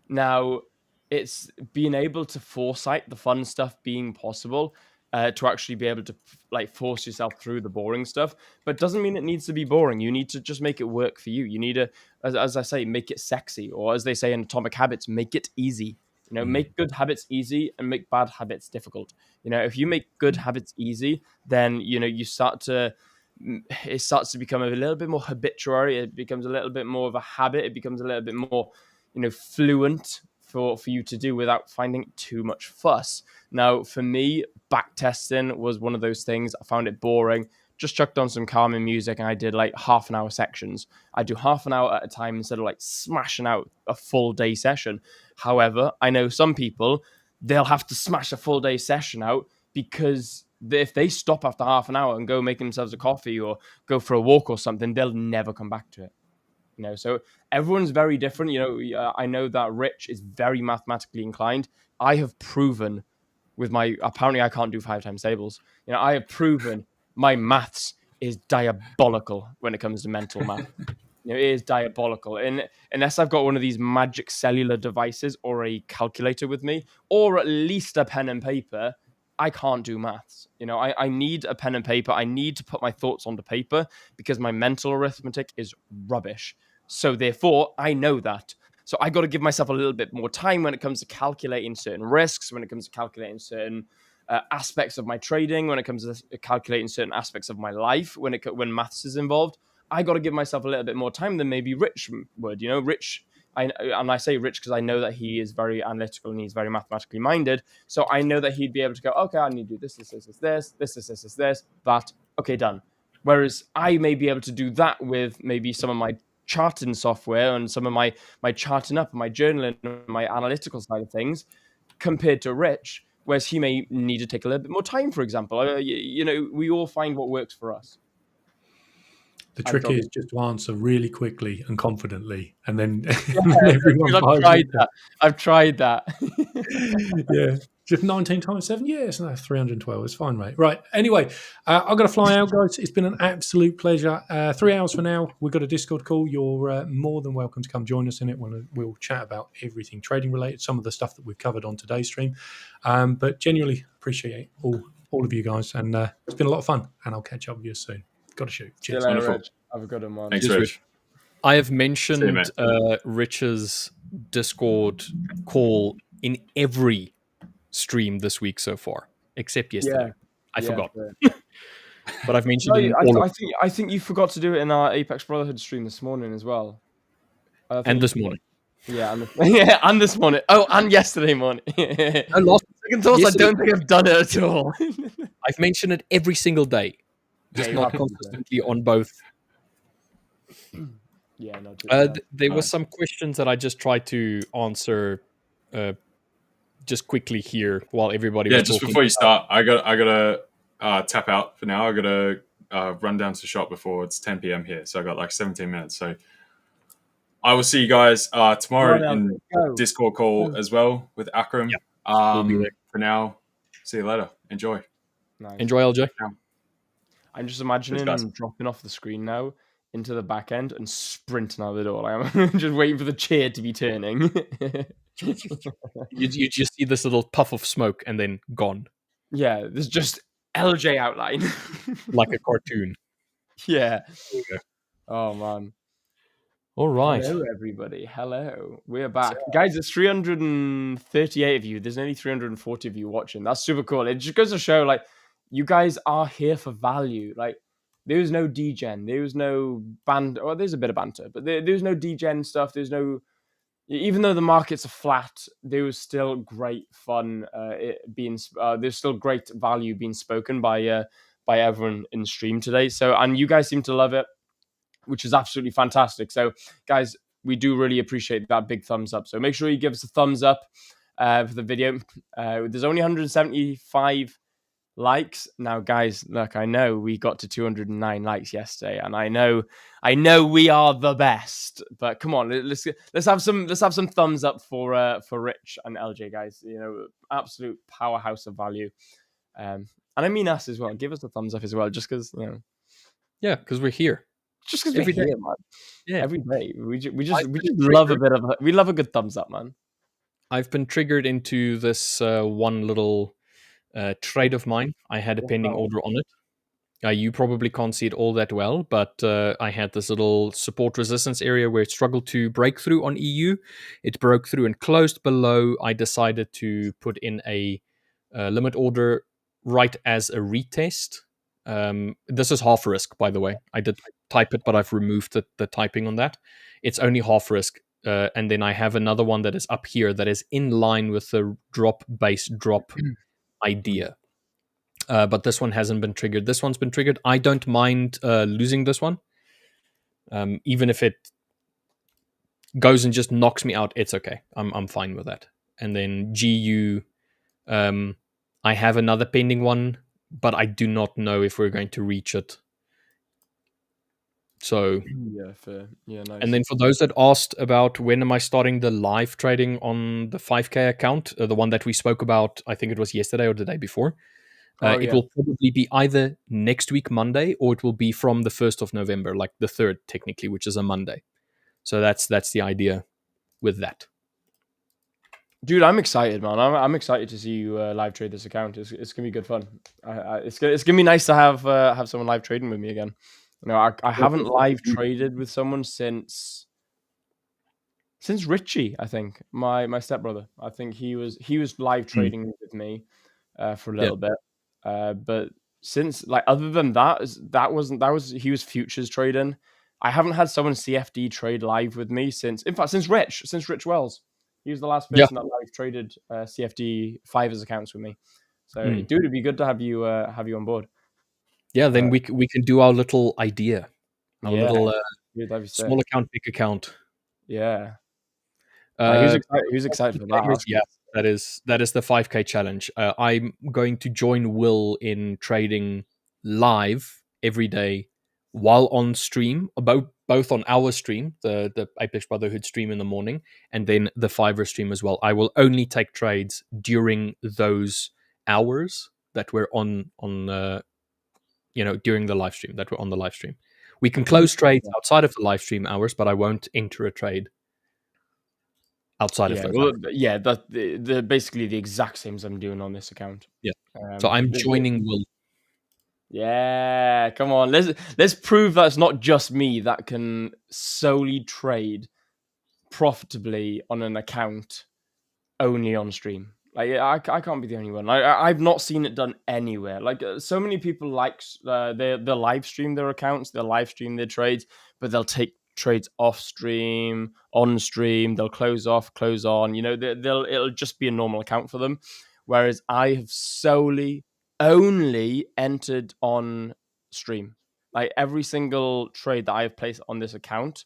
Now, it's being able to foresight the fun stuff being possible, to actually be able to like force yourself through the boring stuff, but doesn't mean it needs to be boring. You need to just make it work for you. You need to, as I say, make it sexy, or as they say in Atomic Habits, make it easy. You know, make good habits easy and make bad habits difficult. You know, if you make good habits easy, then, you know, it starts to become a little bit more habituary. It becomes a little bit more of a habit. It becomes a little bit more, you know, fluent for you to do without finding too much fuss. Now, for me, back testing was one of those things. I found it boring. Just chucked on some calming music and I did like half an hour sections. I do half an hour at a time instead of like smashing out a full day session. However, I know some people, they'll have to smash a full day session out, because if they stop after half an hour and go make themselves a coffee or go for a walk or something, they'll never come back to it. You know, so everyone's very different. You know, I know that Rich is very mathematically inclined. I have proven with my, apparently I can't do 5 times tables. You know, I have proven my maths is diabolical when it comes to mental math. You know, it is diabolical. And unless I've got one of these magic cellular devices or a calculator with me, or at least a pen and paper, I can't do maths. You know, I need a pen and paper. I need to put my thoughts onto paper, because my mental arithmetic is rubbish. So therefore, I know that. So I got to give myself a little bit more time when it comes to calculating certain risks, when it comes to calculating certain aspects of my trading, when it comes to calculating certain aspects of my life, when maths is involved. I got to give myself a little bit more time than maybe Rich would. You know, Rich, and I say Rich because I know that he is very analytical and he's very mathematically minded. So I know that he'd be able to go, okay, I need to do this, that. Okay, done. Whereas I may be able to do that with maybe some of my charting software and some of my charting up, my journaling, my analytical side of things, compared to Rich, whereas he may need to take a little bit more time, for example. You know, we all find what works for us. The trick is just to answer really quickly and confidently, and then Yeah, everyone I've tried that. Yeah, just 19 times 7. Yes, no, 312. It's fine, mate. Right. Anyway, I've got to fly out, guys. It's been an absolute pleasure. 3 hours from now, we've got a Discord call. You're more than welcome to come join us in it. We'll chat about everything trading related, some of the stuff that we've covered on today's stream. But genuinely appreciate all of you guys, and it's been a lot of fun. And I'll catch up with you soon. Got to shoot. Cheers. Wonderful. Rich. Have a good one, man. Thanks, Rich. I have mentioned Rich's Discord call in every stream this week so far, except yesterday. Yeah, I forgot. But I've mentioned it. I think you forgot to do it in our Apex Brotherhood stream this morning as well. And this morning. Yeah, and this morning. Oh, and yesterday morning. I lost second thoughts. I don't think I've done it at all. I've mentioned it every single day, just not consistently on both. Yeah, no. There were some questions that I just tried to answer, just quickly here while everybody. was just talking. Before you start, I gotta tap out for now. I gotta run down to the shop before it's 10 p.m. here, so I got like 17 minutes. So I will see you guys tomorrow in Discord call as well with Akram. Yeah. We'll be there. For now, see you later. Enjoy. Nice. Enjoy, LJ. I'm just imagining I'm dropping off the screen now into the back end and sprinting out the door. Like, I'm just waiting for the chair to be turning. you just see this little puff of smoke and then gone. Yeah, there's just LJ outline. Like a cartoon. Yeah. Oh, man. All right. Hello, everybody. Hello. We're back. Guys, it's 338 of you. There's only 340 of you watching. That's super cool. It just goes to show, like, you guys are here for value. Like, there's no degen. There was no banter. Well, there's a bit of banter, but there's no degen stuff. There's no... Even though the markets are flat, there was still great fun there's still great value being spoken by everyone in stream today. So, and you guys seem to love it, which is absolutely fantastic. So, guys, we do really appreciate that big thumbs up. So make sure you give us a thumbs up for the video. There's only 175 likes. Now, guys, look, I know we got to 209 likes yesterday, and I know we are the best. But come on, let's have some thumbs up for Rich and LJ, guys. You know, absolute powerhouse of value. And I mean us as well. Give us a thumbs up as well, just because Yeah, because we're here. Just because Every we're day. here, man. Yeah. Every day. We just I've been love triggered. we love a good thumbs up, man. I've been triggered into this one little trade of mine. I had a pending order on it. You probably can't see it all that well, but I had this little support resistance area where it struggled to break through on EU. It broke through and closed below. I decided to put in a limit order right as a retest. This is half risk, by the way. I did type it, but I've removed the typing on that. It's only half risk. And then I have another one that is up here that is in line with the drop base drop idea. But this one hasn't been triggered. This one's been triggered. I don't mind losing this one. Even if it goes and just knocks me out, it's okay. I'm fine with that. And then GU, I have another pending one, but I do not know if we're going to reach it. So yeah, fair. Yeah, nice. And then for those that asked about when am I starting the live trading on the 5K account, the one that we spoke about, I think it was yesterday or the day before. It will probably be either next week, Monday, or it will be from the 1st of November, like the 3rd, technically, which is a Monday. So that's the idea with that. Dude, I'm excited, man. I'm excited to see you live trade this account. It's gonna be good fun. It's gonna be nice to have someone live trading with me again. You know, I haven't live traded with someone since Richie. I think my stepbrother. I think he was live trading with me for a little bit. But since, like, other than that he was futures trading. I haven't had someone CFD trade live with me since Rich Wells. He was the last person that live traded CFD 5ers accounts with me. So, dude, it'd be good to have you on board. Yeah, then we can do our little idea, our little small account, big account. Yeah. Who's excited for that? Yeah, that is the 5K challenge. I'm going to join Will in trading live every day while on stream, both on our stream, the Apex Brotherhood stream in the morning, and then the 5er stream as well. I will only take trades during those hours that we're on during the live stream, that we're on the live stream. We can close trades outside of the live stream hours, but I won't enter a trade outside of those. Well, yeah, the basically the exact same as I'm doing on this account. Yeah. So I'm joining Will. Yeah, come on. Let's prove that it's not just me that can solely trade profitably on an account only on stream. Like, I can't be the only one. I've not seen it done anywhere. Like, so many people they live stream their accounts, they'll live stream their trades, but they'll take trades off stream, on stream. They'll close off, close on. You know, it'll just be a normal account for them. Whereas I have solely only entered on stream. Like, every single trade that I've placed on this account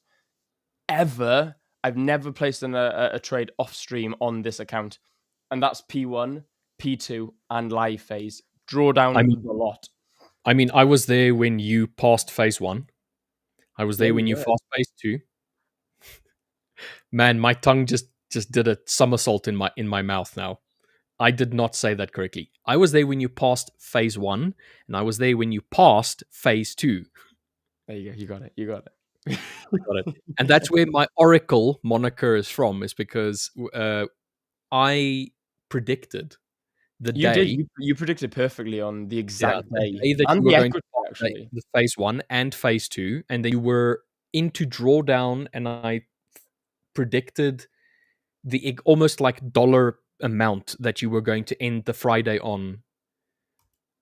ever, I've never placed a trade off stream on this account. And that's P1, P2, and live phase. Drawdown a lot. I mean, I was there when you passed phase 1. I was there when you passed phase 2. Man, my tongue just did a somersault in my mouth now. I did not say that correctly. I was there when you passed phase 1, and I was there when you passed phase 2. There you go. You got it. You got it. And that's where my Oracle moniker is from, is because I predicted the day. You predicted perfectly on the exact day. The day that you were going to pass the phase 1 and phase 2, and then you were into drawdown, and I predicted the almost like dollar amount that you were going to end the Friday on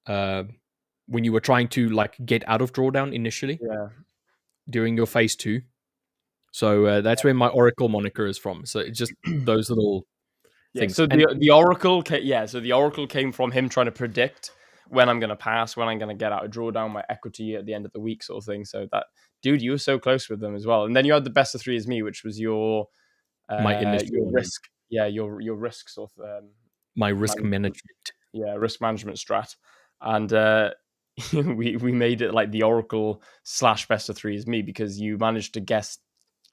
when you were trying to like get out of drawdown initially during your phase 2. So that's where my Oracle moniker is from. So it's just those little things. So the Oracle came from him trying to predict when I'm going to pass, when I'm going to get out of drawdown, my equity at the end of the week, sort of thing. So that, dude, you were so close with them as well. And then you had the best of 3 as me, which was your risk. Yeah, your risk sort of. My risk management. Yeah, risk management strat. and we made it like the Oracle / best of 3 is me, because you managed to guess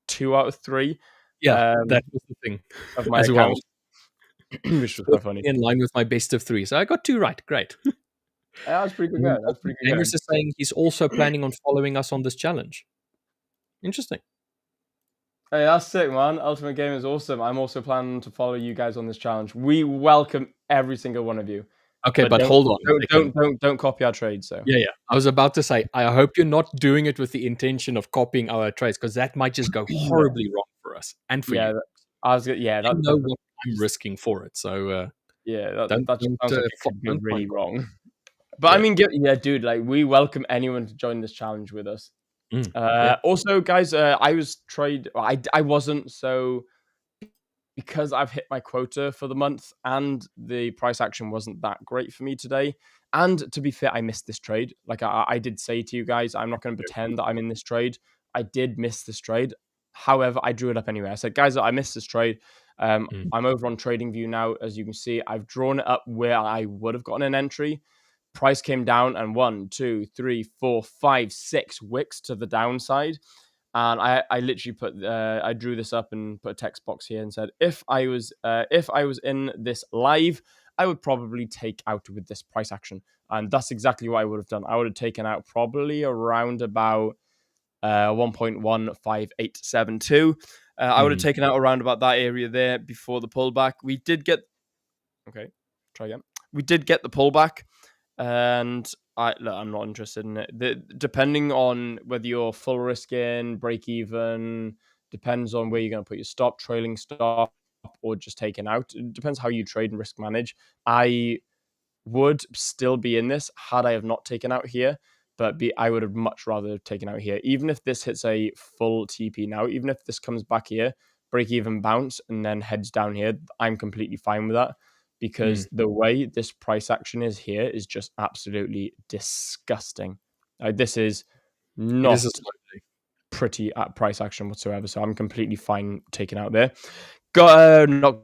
2 out of 3. Yeah, that was the thing of my as account, well. which was quite funny. In line with my best of 3, so I got 2 right. Great. That was pretty good. That's pretty good. Gamers is saying he's also planning on following us on this challenge. Interesting. Hey, that's sick, man. Ultimate Game is awesome. I'm also planning to follow you guys on this challenge. We welcome every single one of you. Okay, but hold on. Don't copy our trades, though. Yeah. I was about to say, I hope you're not doing it with the intention of copying our trades, because that might just go horribly wrong for us and for you. I was gonna, I know what I'm risking for it, so that sounds like it could go really wrong. But Yeah. I mean, dude, like, we welcome anyone to join this challenge with us. Also, guys, I wasn't, so because I've hit my quota for the month and the price action wasn't that great for me today. And to be fair, I missed this trade. Like I did say to you guys, I'm not going to pretend that I'm in this trade. I did miss this trade. However, I drew it up anyway. I said, guys, I missed this trade. I'm over on TradingView now. As you can see, I've drawn it up where I would have gotten an entry. Price came down and 1, 2, 3, 4, 5, 6 wicks to the downside. And I literally I drew this up and put a text box here and said, if I was in this live, I would probably take out with this price action. And that's exactly what I would have done. I would have taken out probably around about 1.15872. I would have taken out around about that area there before the pullback. We did get the pullback, and I'm not interested in it. Depending on whether you're full risk in, break even, depends on where you're going to put your stop, trailing stop, or just taking out. It depends how you trade and risk manage. I would still be in this had I have not taken out here, but I would have much rather taken out here. Even if this hits a full TP now, even if this comes back here, break even, bounce, and then heads down here, I'm completely fine with that. Because the way this price action is here is just absolutely disgusting. This is not pretty at price action whatsoever. So I'm completely fine taking out there. Not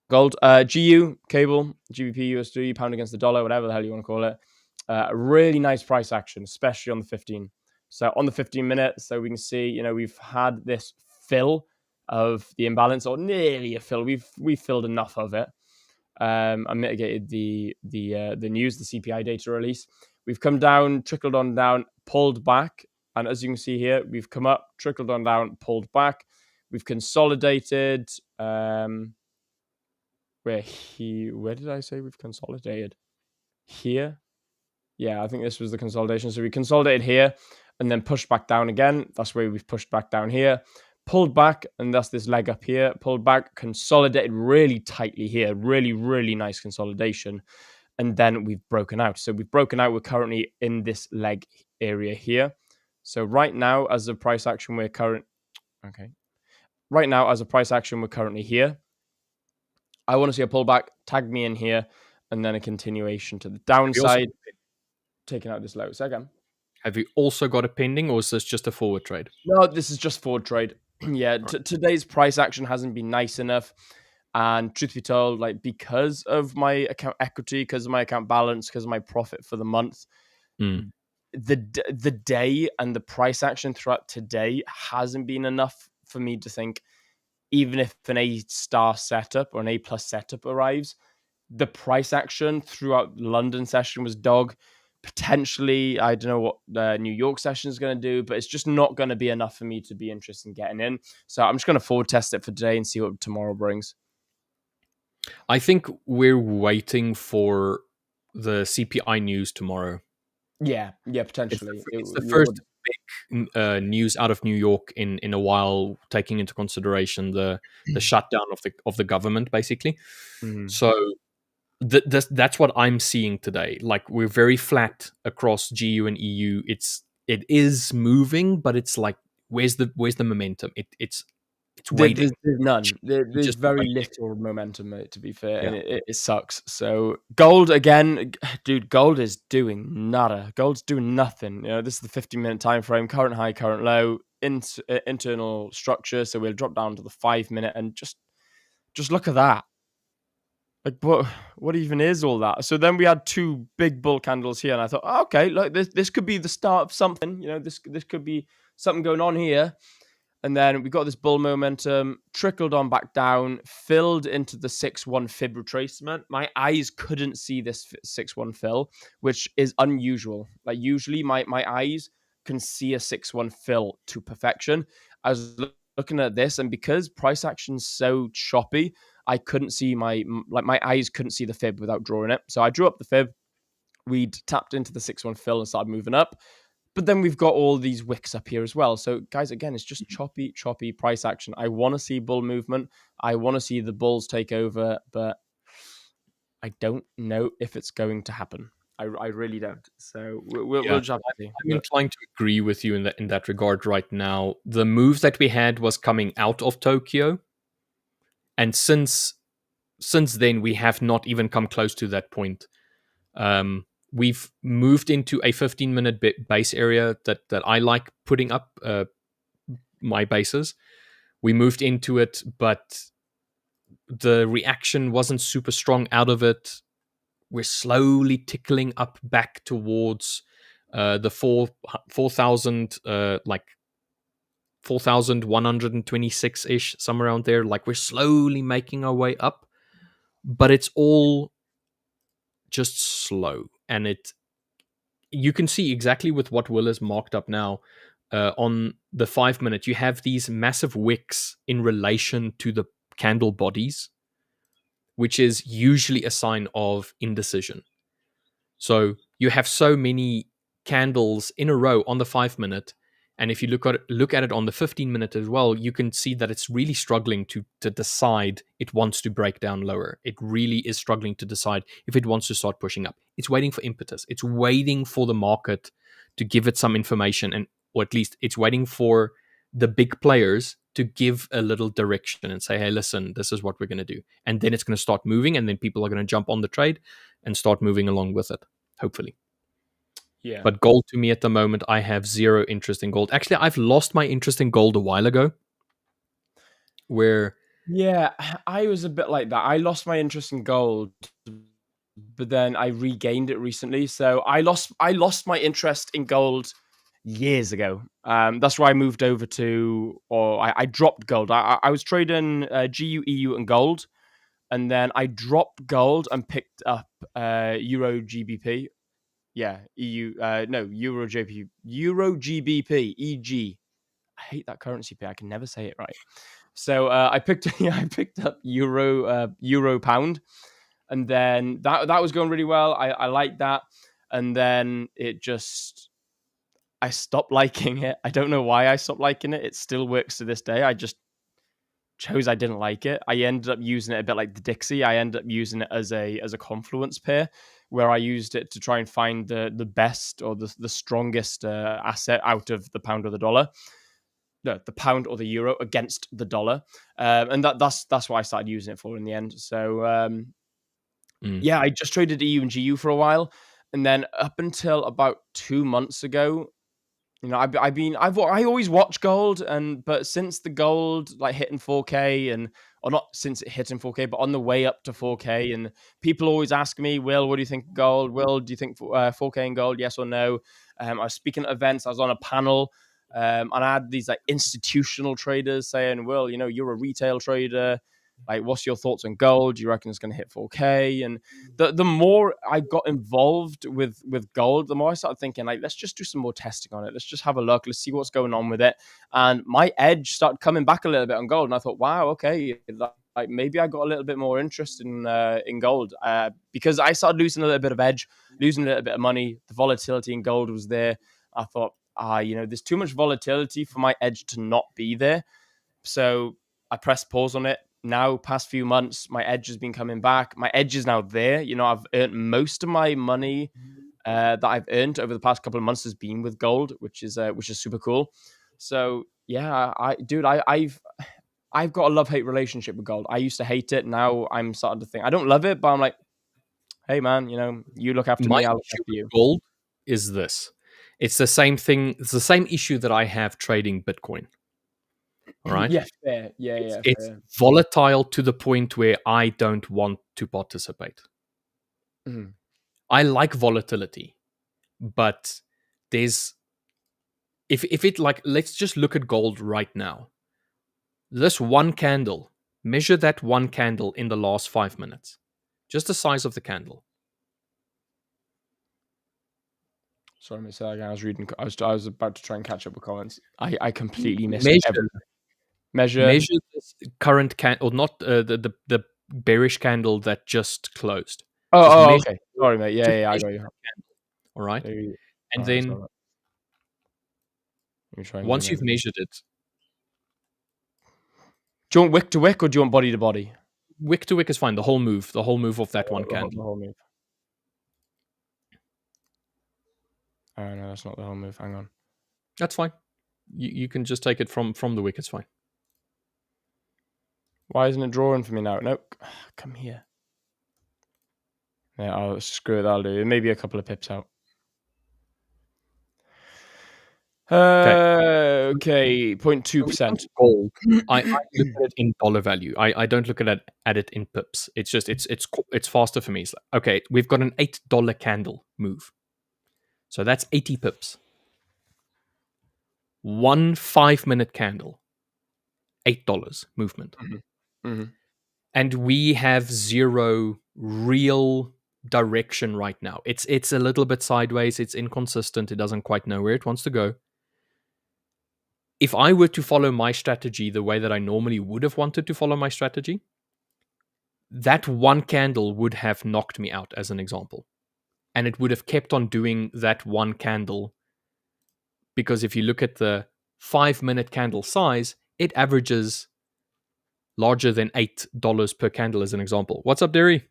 gold. GU, cable, GBP, USD, pound against the dollar, whatever the hell you want to call it. Really nice price action, especially on the 15. So on the 15 minute, so we can see, we've had this fill of the imbalance, or nearly a fill. We've filled enough of it. I mitigated the news, the CPI data release. We've come down, trickled on down, pulled back, and as you can see here, we've come up, trickled on down, pulled back. We've consolidated. Where did I say we've consolidated? Here, yeah, I think this was the consolidation. So we consolidated here, and then pushed back down again. That's where we've pushed back down here. Pulled back, and that's this leg up here. Pulled back, consolidated really tightly here. Really, really nice consolidation. And then we've broken out. So we've broken out. We're currently in this leg area here. So right now, as a price action, we're currently here. I want to see a pullback. Tag me in here, and then a continuation to the downside. Taking out this low. Second. Have you also got a pending, or is this just a forward trade? No, this is just forward trade. Yeah, today's price action hasn't been nice enough. And truth be told, like, because of my account equity, because of my account balance, because of my profit for the month, the day and the price action throughout today hasn't been enough for me to think, even if an A star setup or an A plus setup arrives, the price action throughout London session was dog. Potentially, I don't know what the New York session is going to do, but it's just not going to be enough for me to be interested in getting in. So I'm just going to forward test it for today and see what tomorrow brings. I think we're waiting for the CPI news tomorrow. Yeah, potentially. It's the first big news out of New York in a while, taking into consideration the shutdown of the government, basically. So that's what I'm seeing today. Like, we're very flat across GU and EU. It is moving, but it's like, where's the momentum? It's waiting. There's none. There's just very little momentum, mate, to be fair, and it sucks. So gold again, dude. Gold is doing nada. Gold's doing nothing. This is the 15-minute time frame. Current high, current low. Internal structure. So we'll drop down to the 5-minute and just look at that. Like what even is all that? So then we had 2 big bull candles here, and I thought, oh, okay, look, this could be the start of something. This could be something going on here. And then we got this bull momentum, trickled on back down, filled into the 6-1 fib retracement. My eyes couldn't see this 6-1 fill, which is unusual. Like usually my eyes can see a 6-1 fill to perfection. I was looking at this, and because price action's so choppy, I couldn't see my eyes couldn't see the fib without drawing it. So I drew up the fib. We'd tapped into the 6-1 fill and started moving up. But then we've got all these wicks up here as well. So guys, again, it's just choppy price action. I want to see bull movement. I want to see the bulls take over, but I don't know if it's going to happen. I really don't. So we'll just have to see. I'm inclined to agree with you in that regard right now. The move that we had was coming out of Tokyo. And since then, we have not even come close to that point. We've moved into a 15-minute base area that I like putting up my bases. We moved into it, but the reaction wasn't super strong out of it. We're slowly tickling up back towards the 4,000, like 4,126-ish, somewhere around there. Like we're slowly making our way up, but it's all just slow. And you can see exactly with what Will is marked up now on the 5-minute. You have these massive wicks in relation to the candle bodies, which is usually a sign of indecision. So you have so many candles in a row on the 5-minute, and if you look at it on the 15-minute as well, you can see that it's really struggling to decide it wants to break down lower. It really is struggling to decide if it wants to start pushing up. It's waiting for impetus. It's waiting for the market to give it some information, or at least it's waiting for the big players to give a little direction and say, hey, listen, this is what we're going to do. And then it's going to start moving, and then people are going to jump on the trade and start moving along with it, hopefully. Yeah. But gold, to me at the moment, I have zero interest in gold. Actually, I've lost my interest in gold a while ago. Yeah, I was a bit like that. I lost my interest in gold, but then I regained it recently. So I lost my interest in gold years ago. That's why I moved over to, or I dropped gold. I was trading GU, EU, and gold, and then I dropped gold and picked up Euro GBP. Yeah, Euro GBP, EG. I hate that currency pair. I can never say it right. So I picked up Euro pound, and then that was going really well. I liked that, and then I stopped liking it. I don't know why I stopped liking it. It still works to this day. I just chose I didn't like it. I ended up using it a bit like the Dixie. I ended up using it as a confluence pair, where I used it to try and find the best or the strongest asset out of the pound or the dollar. No, the pound or the euro against the dollar. And that's what I started using it for in the end. So yeah, I just traded EU and GU for a while. And then up until about 2 months ago, I always watch gold, but since the gold like hitting 4K or not since it hit in 4K, but on the way up to 4K, and people always ask me, Will, what do you think of gold? Will, do you think 4K in gold? Yes or no? I was speaking at events. I was on a panel, and I had these like institutional traders saying, Will, you're a retail trader. Like, what's your thoughts on gold? Do you reckon it's going to hit 4K? And the more I got involved with gold, the more I started thinking, like, let's just do some more testing on it. Let's just have a look. Let's see what's going on with it. And my edge started coming back a little bit on gold. And I thought, wow, okay, like maybe I got a little bit more interest in gold because I started losing a little bit of edge, losing a little bit of money. The volatility in gold was there. I thought, there's too much volatility for my edge to not be there. So I pressed pause on it. Now, past few months, my edge has been coming back. My edge is now there. I've earned most of my money that I've earned over the past couple of months has been with gold, which is super cool. So yeah, I've got a love-hate relationship with gold. I used to hate it. Now I'm starting to think I don't love it, but I'm like, hey man, you look after me, I'll look after you. Gold is this. It's the same thing. It's the same issue that I have trading Bitcoin. All right. Yeah, fair. Yeah, It's fair. volatile to the point where I don't want to participate. Mhm. I like volatility, but there's if it like let's just look at gold right now. This one candle, measure that one candle in the last 5 minutes. Just the size of the candle. Sorry, Miss again. I was reading. I was about to try and catch up with comments. I completely missed Measure, everything. Measure. measure this current candle, or not the bearish candle that just closed. Oh, measure- okay. Sorry, mate. just Yeah, I measure got you. that candle, all right, Maybe- and alright, then sorry, mate. Let me try and once zoom you've in. measured it, Do you want wick to wick or do you want body to body? wick to wick is fine. The whole move of that one The candle. whole move. Oh no, that's not the whole move. Hang on. That's fine. You can just take it from the wick. It's fine. Why isn't it drawing for me now? Nope. Come here. Yeah, I'll screw it. That'll do. Maybe a couple of pips out. Okay, 0.2%. Gold. I look at it in dollar value. I don't look at it in pips. It's just it's faster for me. It's like, okay, we've got an $8 candle move, so that's 80 pips. 1 5-minute candle, $8 movement, Mhm. and we have zero real direction right now. It's a little bit sideways. It's inconsistent. It doesn't quite know where it wants to go. If I were to follow my strategy the way that I normally would have wanted to follow my strategy, that one candle would have knocked me out, as an example. And it would have kept on doing that one candle, because if you look at the 5-minute candle size, it averages larger than $8 per candle, as an example. What's up, Deri?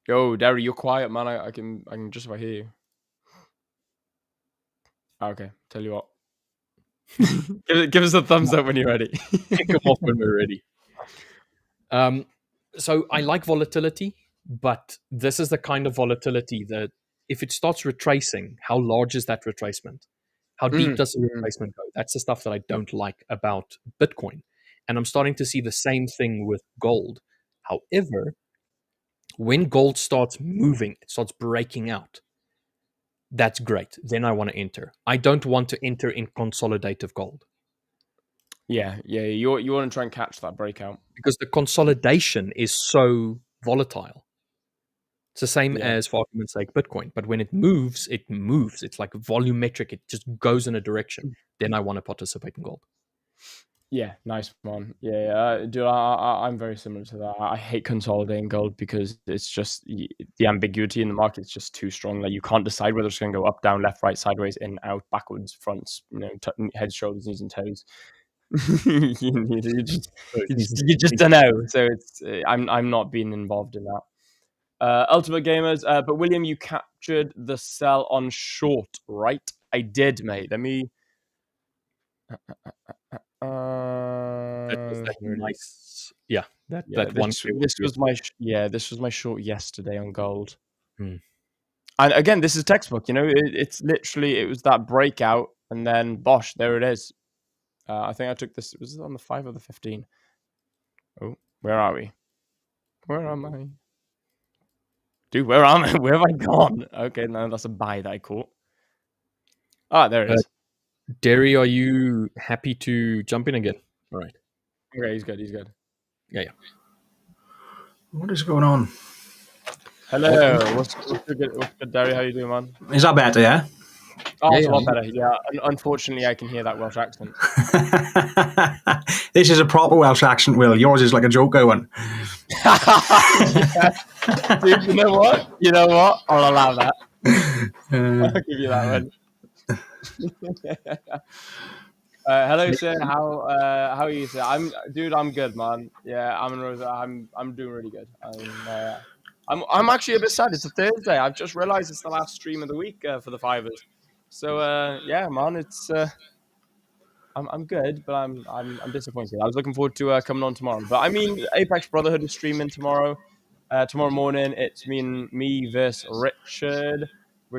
Yo, Deri, you're quiet, man. I can just about hear you. Okay, tell you what. give us a thumbs up when you're ready. Come off when we're ready. So I like volatility, but this is the kind of volatility that if it starts retracing, how large is that retracement? How deep does the retracement go? That's the stuff that I don't like about Bitcoin. And I'm starting to see the same thing with gold. However, when gold starts moving, it starts breaking out. That's great. Then I want to enter. I don't want to enter in consolidative gold. Yeah. You want to try and catch that breakout. Because the consolidation is so volatile. It's the same as, for argument's sake, Bitcoin. But when it moves, it moves. It's like volumetric. It just goes in a direction. Then I want to participate in gold. Yeah, nice one. Yeah. Dude, I'm very similar to that. I hate consolidating gold because it's just the ambiguity in the market is just too strong. Like you can't decide whether it's going to go up, down, left, right, sideways, in, out, backwards, fronts. Head, shoulders, knees, and toes. you just don't know. So it's I'm not being involved in that. Ultimate Gamers, but William, you captured the sell on short, right? I did, mate. Let me. That was that nice. Yeah, that one. This was my short yesterday on gold. Hmm. And again, this is textbook. It's literally it was that breakout, and then bosh, there it is. I think I took this. Was it on the 5 or the 15? Oh, where are we? Where am I? Dude, where am I? Where have I gone? Okay, no, that's a buy that I caught. Ah, there it is. Deri, are you happy to jump in again? All right. Okay, he's good. Yeah. What is going on? Hello. What's good, Deri? How you doing, man? Is that better, yeah? Oh, it's a lot better. Yeah, unfortunately, I can hear that Welsh accent. This is a proper Welsh accent, Will. Yours is like a Joker one. Dude, you know what? I'll allow that. I'll give you that one. Hello, sir. How are you, sir? I'm good, man. Yeah, I'm doing really good. I'm actually a bit sad. It's a Thursday. I've just realized it's the last stream of the week for the 5ers. So yeah, man, it's I'm good, but I'm disappointed. I was looking forward to coming on tomorrow. But I mean, Apex Brotherhood is streaming tomorrow. Tomorrow morning, it's me versus Richard.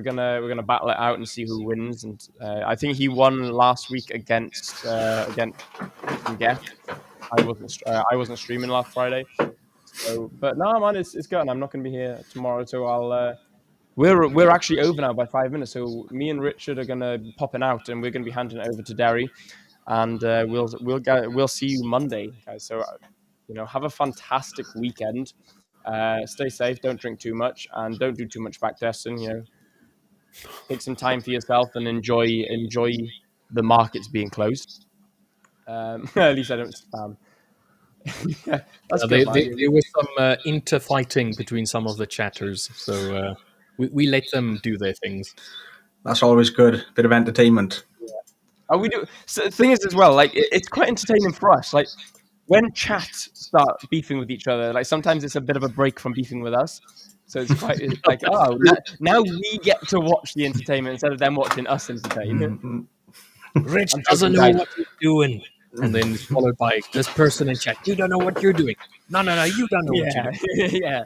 gonna battle it out and see who wins. And I think he won last week against some guests. I wasn't streaming last Friday. So, but no, man, it's good. And I'm not gonna be here tomorrow, so I'll. We're actually over now by 5 minutes. So me and Richard are gonna be popping out, and we're gonna be handing it over to Deri, and we'll see you Monday, guys. So have a fantastic weekend. Stay safe. Don't drink too much, and don't do too much backtesting. Take some time for yourself and enjoy the markets being closed. At least I don't spam. That's good, there was some interfighting between some of the chatters, so we let them do their things. That's always good. Bit of entertainment. Oh, we do. So the thing is, as well, like it's quite entertaining for us. Like when chat start beefing with each other, like sometimes it's a bit of a break from beefing with us. So it's quite like, now we get to watch the entertainment instead of them watching us entertain. Rich doesn't know what he's doing. And then followed by this person in chat. You don't know what you're doing. No, you don't know what you're doing. Yeah.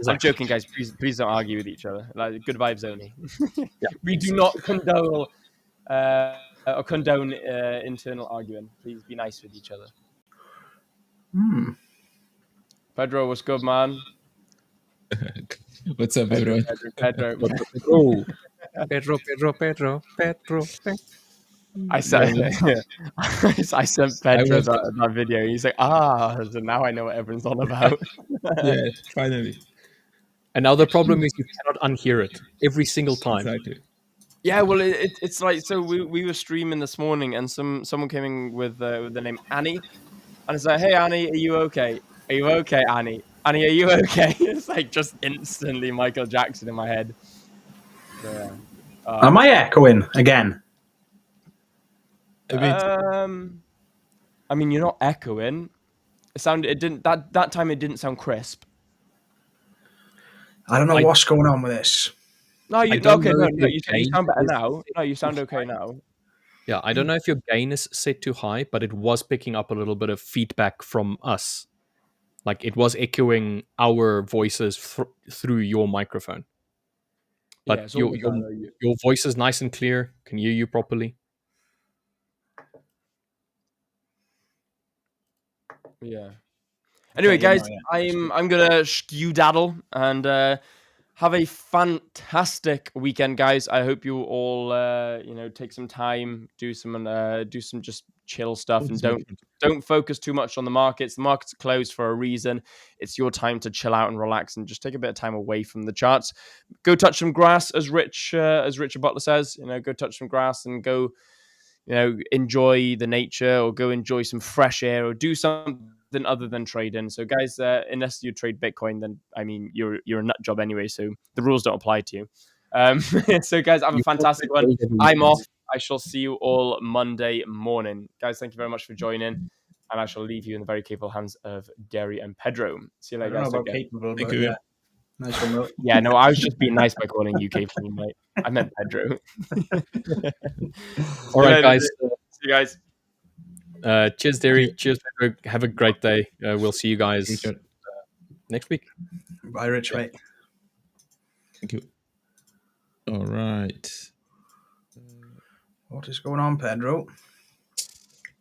I'm joking, guys. Please don't argue with each other. Like, good vibes only. We do not condone internal arguing. Please be nice with each other. Pedro, what's good, man? What's up, everyone? Pedro. Pedro. I sent Pedro that video. He's like, so now I know what everyone's on about. Yeah, finally. And now the problem is you cannot unhear it every single time. Exactly. Yeah, well, it's like, so we were streaming this morning, and someone came in with the name Annie, and it's like, hey Annie, are you okay? Are you okay, Annie? Annie, are you okay? It's like just instantly Michael Jackson in my head. So, yeah. Am I echoing again? I mean, you're not echoing. It didn't that time. It didn't sound crisp. I don't know what's going on with this. No, you sound better now. No, you sound okay now. Yeah, I don't know if your gain is set too high, but it was picking up a little bit of feedback from us. Like it was echoing our voices through your microphone. But your voice is nice and clear. Can hear you properly. Yeah. Anyway, guys, I'm gonna skedaddle and have a fantastic weekend, guys. I hope you all take some time, do some just chill stuff, and don't focus too much on the markets. The markets are closed for a reason. It's your time to chill out and relax and just take a bit of time away from the charts. Go touch some grass, as Richard Butler says. Go touch some grass and go, enjoy the nature, or go enjoy some fresh air, or do something other than trading. So guys, unless you trade Bitcoin, then I mean you're a nut job anyway, so the rules don't apply to you. So guys, have a fantastic one. I'm off. I shall see you all Monday morning. Guys, thank you very much for joining, and I shall leave you in the very capable hands of Deri and Pedro. See you later, guys. Capable, thank you. Yeah. Nice one, Will. Yeah, no, I was just being nice by calling you capable, mate. I meant Pedro. All right, guys. See you guys. Cheers, Deri. Cheers, Pedro. Have a great day. We'll see you guys next week. Bye, Rich, mate. Thank you. All right. What is going on, Pedro?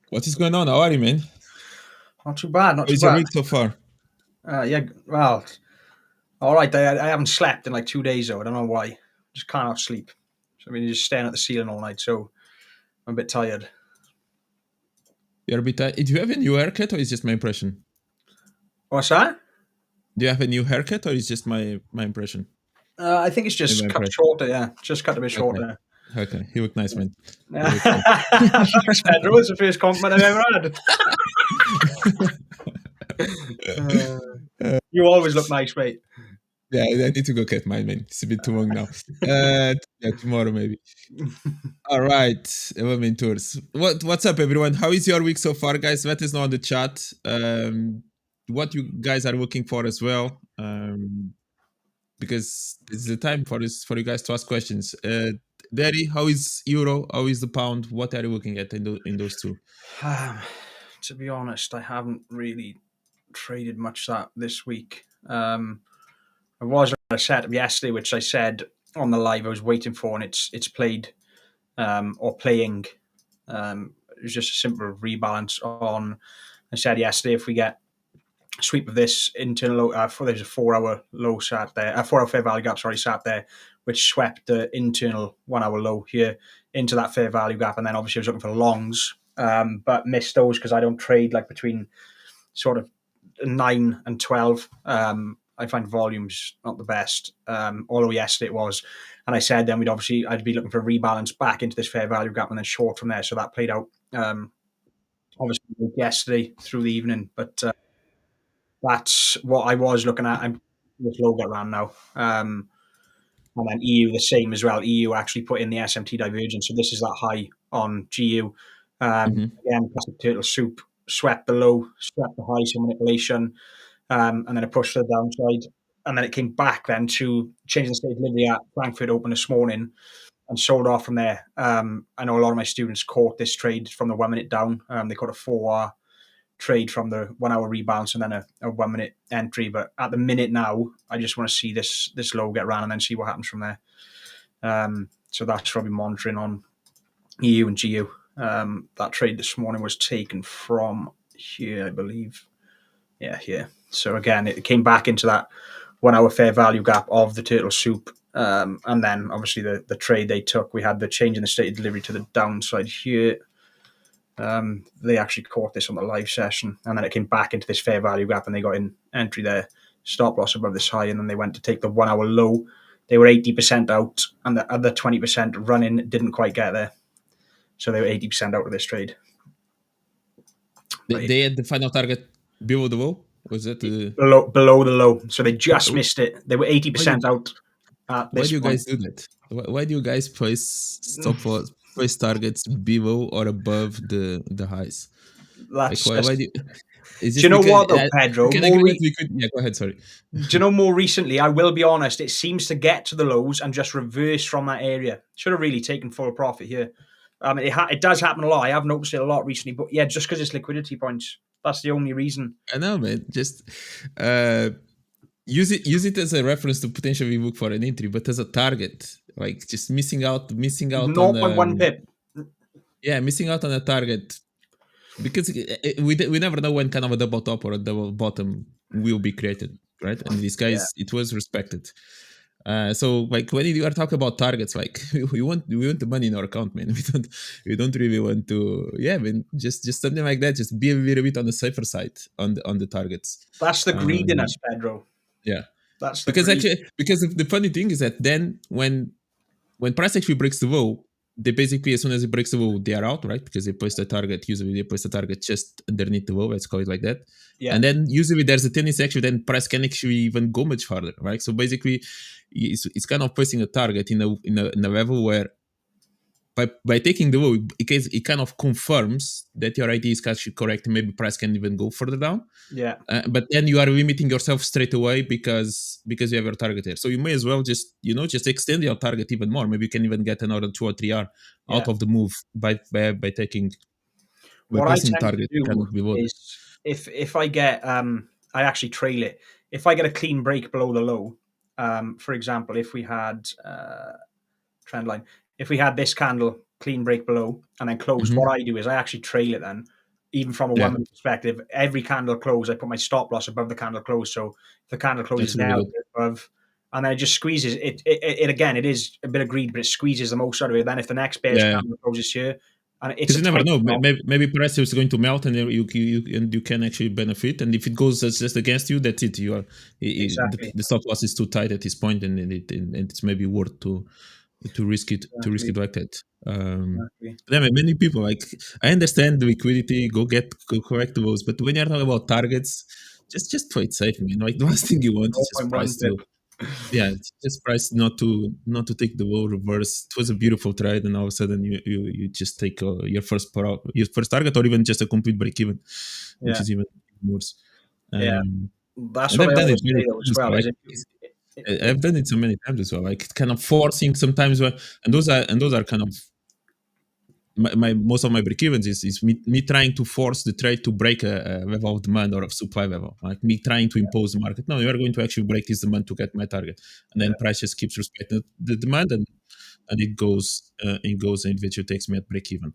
What is going on? How are you, man? Not too bad. How is your week so far? Yeah, well, all right. I haven't slept in like 2 days, though. I don't know why. Just can't sleep. So, I mean, you're just staring at the ceiling all night, so I'm a bit tired. You're a bit tired. Do you have a new haircut, or is just my impression? What's that? Do you have a new haircut, or is just my impression? I think it's just cut shorter, yeah. Just cut a bit shorter. Okay. You look nice, man. Thanks, Pedro. It's the first compliment I've ever had. You always look nice, mate. Yeah, I need to go get mine, man. It's a bit too long now. Tomorrow maybe. All right, tours. What's up, everyone? How is your week so far, guys? Let us know on the chat what you guys are looking for as well, because it's the time for you guys to ask questions. Deri, how is euro? How is the pound? What are you looking at in those two? To be honest, I haven't really traded much this week. I was on a setup yesterday, which I said on the live I was waiting for, and it's played or playing. It was just a simple rebalance on. I said yesterday, if we get a sweep of this internal low, there's a 4-hour low sat there, a 4-hour fair value gap, sat there, which swept the internal 1-hour low here into that fair value gap. And then obviously I was looking for longs, but missed those because I don't trade like between sort of 9 and 12. I find volumes not the best, although yesterday it was. And I said then I'd be looking for a rebalance back into this fair value gap and then short from there. So that played out obviously yesterday through the evening, but that's what I was looking at. I'm this low get around now. And then EU the same as well. EU actually put in the SMT divergence. So this is that high on GU. Again, classic turtle soup, swept the low, swept the high, some manipulation, and then it pushed to the downside. And then it came back then to changing the state of delivery at Frankfurt Open this morning and sold off from there. I know a lot of my students caught this trade from the 1 minute down. They caught a 4-hour trade from the 1-hour rebalance and then a 1 minute entry. But at the minute now, I just want to see this low get ran and then see what happens from there. So that's what I'll be monitoring on EU and GU. That trade this morning was taken from here, I believe. Yeah, here. So again, it came back into that 1-hour fair value gap of the turtle soup. And then obviously the trade they took, we had the change in the state of delivery to the downside here. They actually caught this on the live session, and then it came back into this fair value gap and they got in entry there, stop loss above this high, and then they went to take the 1-hour low. They were 80% out, and the other 20% running didn't quite get there. So they were 80% out of this trade. They had the final target below the low? Was it below the low? So they just missed it. They were 80% out at this Why do you point. guys do that? Why do you guys place stop loss, place targets below or above the highs? That's why do you know what though, Pedro? Yeah, go ahead, sorry. Do you know, more recently, I will be honest, it seems to get to the lows and just reverse from that area. Should have really taken full profit here. It does happen a lot. I have noticed it a lot recently, but yeah, just because it's liquidity points. That's the only reason. I know, man. Just use it as a reference to potentially look for an entry, but as a target, like just missing out 0.1 pip. Yeah, missing out on a target. Because we never know when kind of a double top or a double bottom will be created, right? And these guys, it was respected. So like when you are talking about targets, like we want the money in our account, man. We don't really want to. Yeah, I mean, just something like that. Just be a little bit on the safer side on the targets. That's the greediness, Pedro. Yeah, that's the because the funny thing is that then when price actually breaks the low, they basically, as soon as it breaks the low, they are out, right? Because they place the target. Usually they place the target just underneath the low. Let's call it like that. Yeah. And then usually there's a tendency actually then price can actually even go much farther, right? So basically, it's kind of placing a target in a level where by taking the low, it kind of confirms that your idea is actually correct. Maybe price can even go further down. Yeah. But then you are limiting yourself straight away because you have your target there. So you may as well just extend your target even more. Maybe you can even get another 2 or 3 R out of the move by taking. What I tend target to do kind of is if I get I actually trail it. If I get a clean break below the low, for example, if we had trend line. If we had this candle clean break below and then closed, what I do is I actually trail it then, even from a 1 minute perspective. Every candle close, I put my stop loss above the candle close. So if the candle closes now above, and then it just squeezes it again. It is a bit of greed, but it squeezes the most out of it. Then if the next bearish candle closes here, and it's you never know. Maybe price is going to melt, and you can actually benefit. And if it goes just against you, that's it. You are the stop loss is too tight at this point, and it's maybe worth to risk it like that. Many people, like, I understand the liquidity, go correct those, but when you're talking about targets, just play it safe, man. Like the last thing you want is just price just price not to take the low reverse. It was a beautiful trade, and all of a sudden you just take your first target, or even just a complete break even, which is even worse. That's what I always say as well. I've done it so many times as well, like kind of forcing sometimes, and those are kind of most of my break-evens is me trying to force the trade to break a level of demand or of supply level, like me trying to impose the market. No, you are going to actually break this demand to get my target, and then price just keeps respecting the demand, and it goes and eventually takes me at break-even.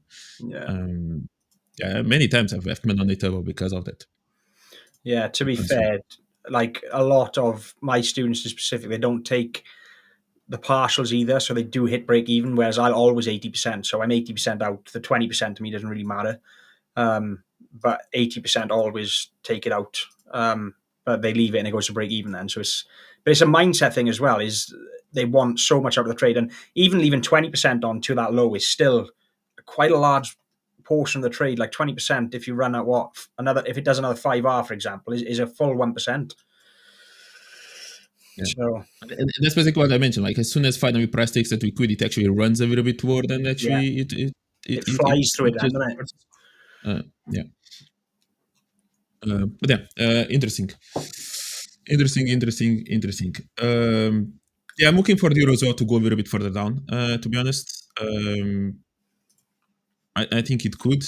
Many times I've left money on the table because of that. Yeah, to be fair, like a lot of my students specifically, they don't take the partials either, so they do hit break even, whereas I'll always 80%, so I'm 80% out. The 20% to me doesn't really matter, but 80% always take it out, but they leave it and it goes to break even then. So it's a mindset thing as well, is they want so much out of the trade, and even leaving 20% on to that low is still quite a large portion of the trade. Like 20%, if you run at if it does another 5R, for example, is a full 1%. Yeah. So that's basically what I mentioned. Like as soon as finally price takes that liquidity, it actually runs a little bit toward, and actually it flies through it, doesn't it? But yeah, interesting. I'm looking for the euro as well to go a little bit further down. To be honest, I think it could,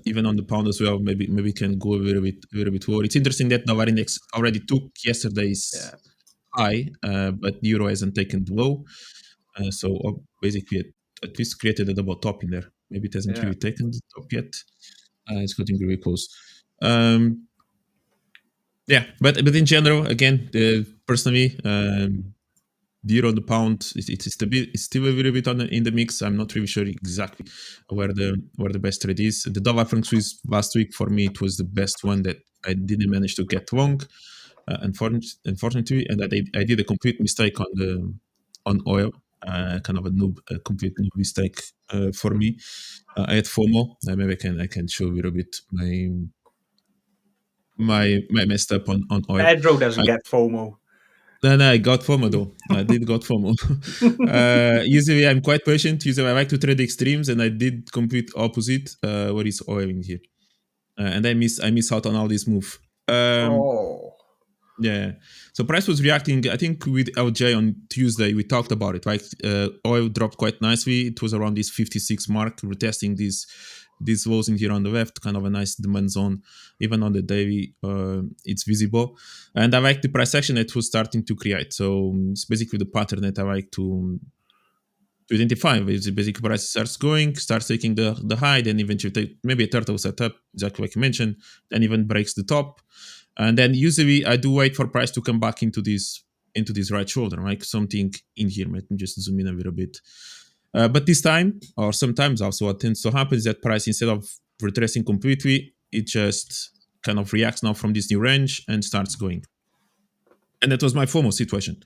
even on the pound as well. Maybe it can go a little bit lower. It's interesting that dollar index already took yesterday's high, but the euro hasn't taken the low. So basically, at least created a double top in there. Maybe it hasn't really taken the top yet. It's getting really close. But in general, again, personally, the euro and the pound, it's still a little bit in the mix. I'm not really sure exactly where the best trade is. The dollar franc Swiss last week, for me, it was the best one that I didn't manage to get long, unfortunately, and I did a complete mistake on oil. Kind of a complete noob mistake for me. I had FOMO. Maybe I can show a little bit my messed up on oil. Pedro doesn't get FOMO. No, I got FOMO though. I did got FOMO. Usually I'm quite patient. Usually I like to trade extremes, and I did complete opposite. What is oil in here? And I miss out on all this move. Yeah. So price was reacting. I think with LJ on Tuesday we talked about it. Right, oil dropped quite nicely. It was around this 56 mark. We're testing these lows in here on the left, kind of a nice demand zone. Even on the daily, it's visible, and I like the price action that was starting to create. So it's basically the pattern that I like to identify. It's basically price starts taking the high, then eventually take maybe a turtle setup, exactly like you mentioned, then even breaks the top. And then usually I do wait for price to come back into this right shoulder, like something in here. Let me just zoom in a little bit. But this time, or sometimes also, what tends to happen is that price, instead of retracing completely, it just kind of reacts now from this new range and starts going. And that was my FOMO situation.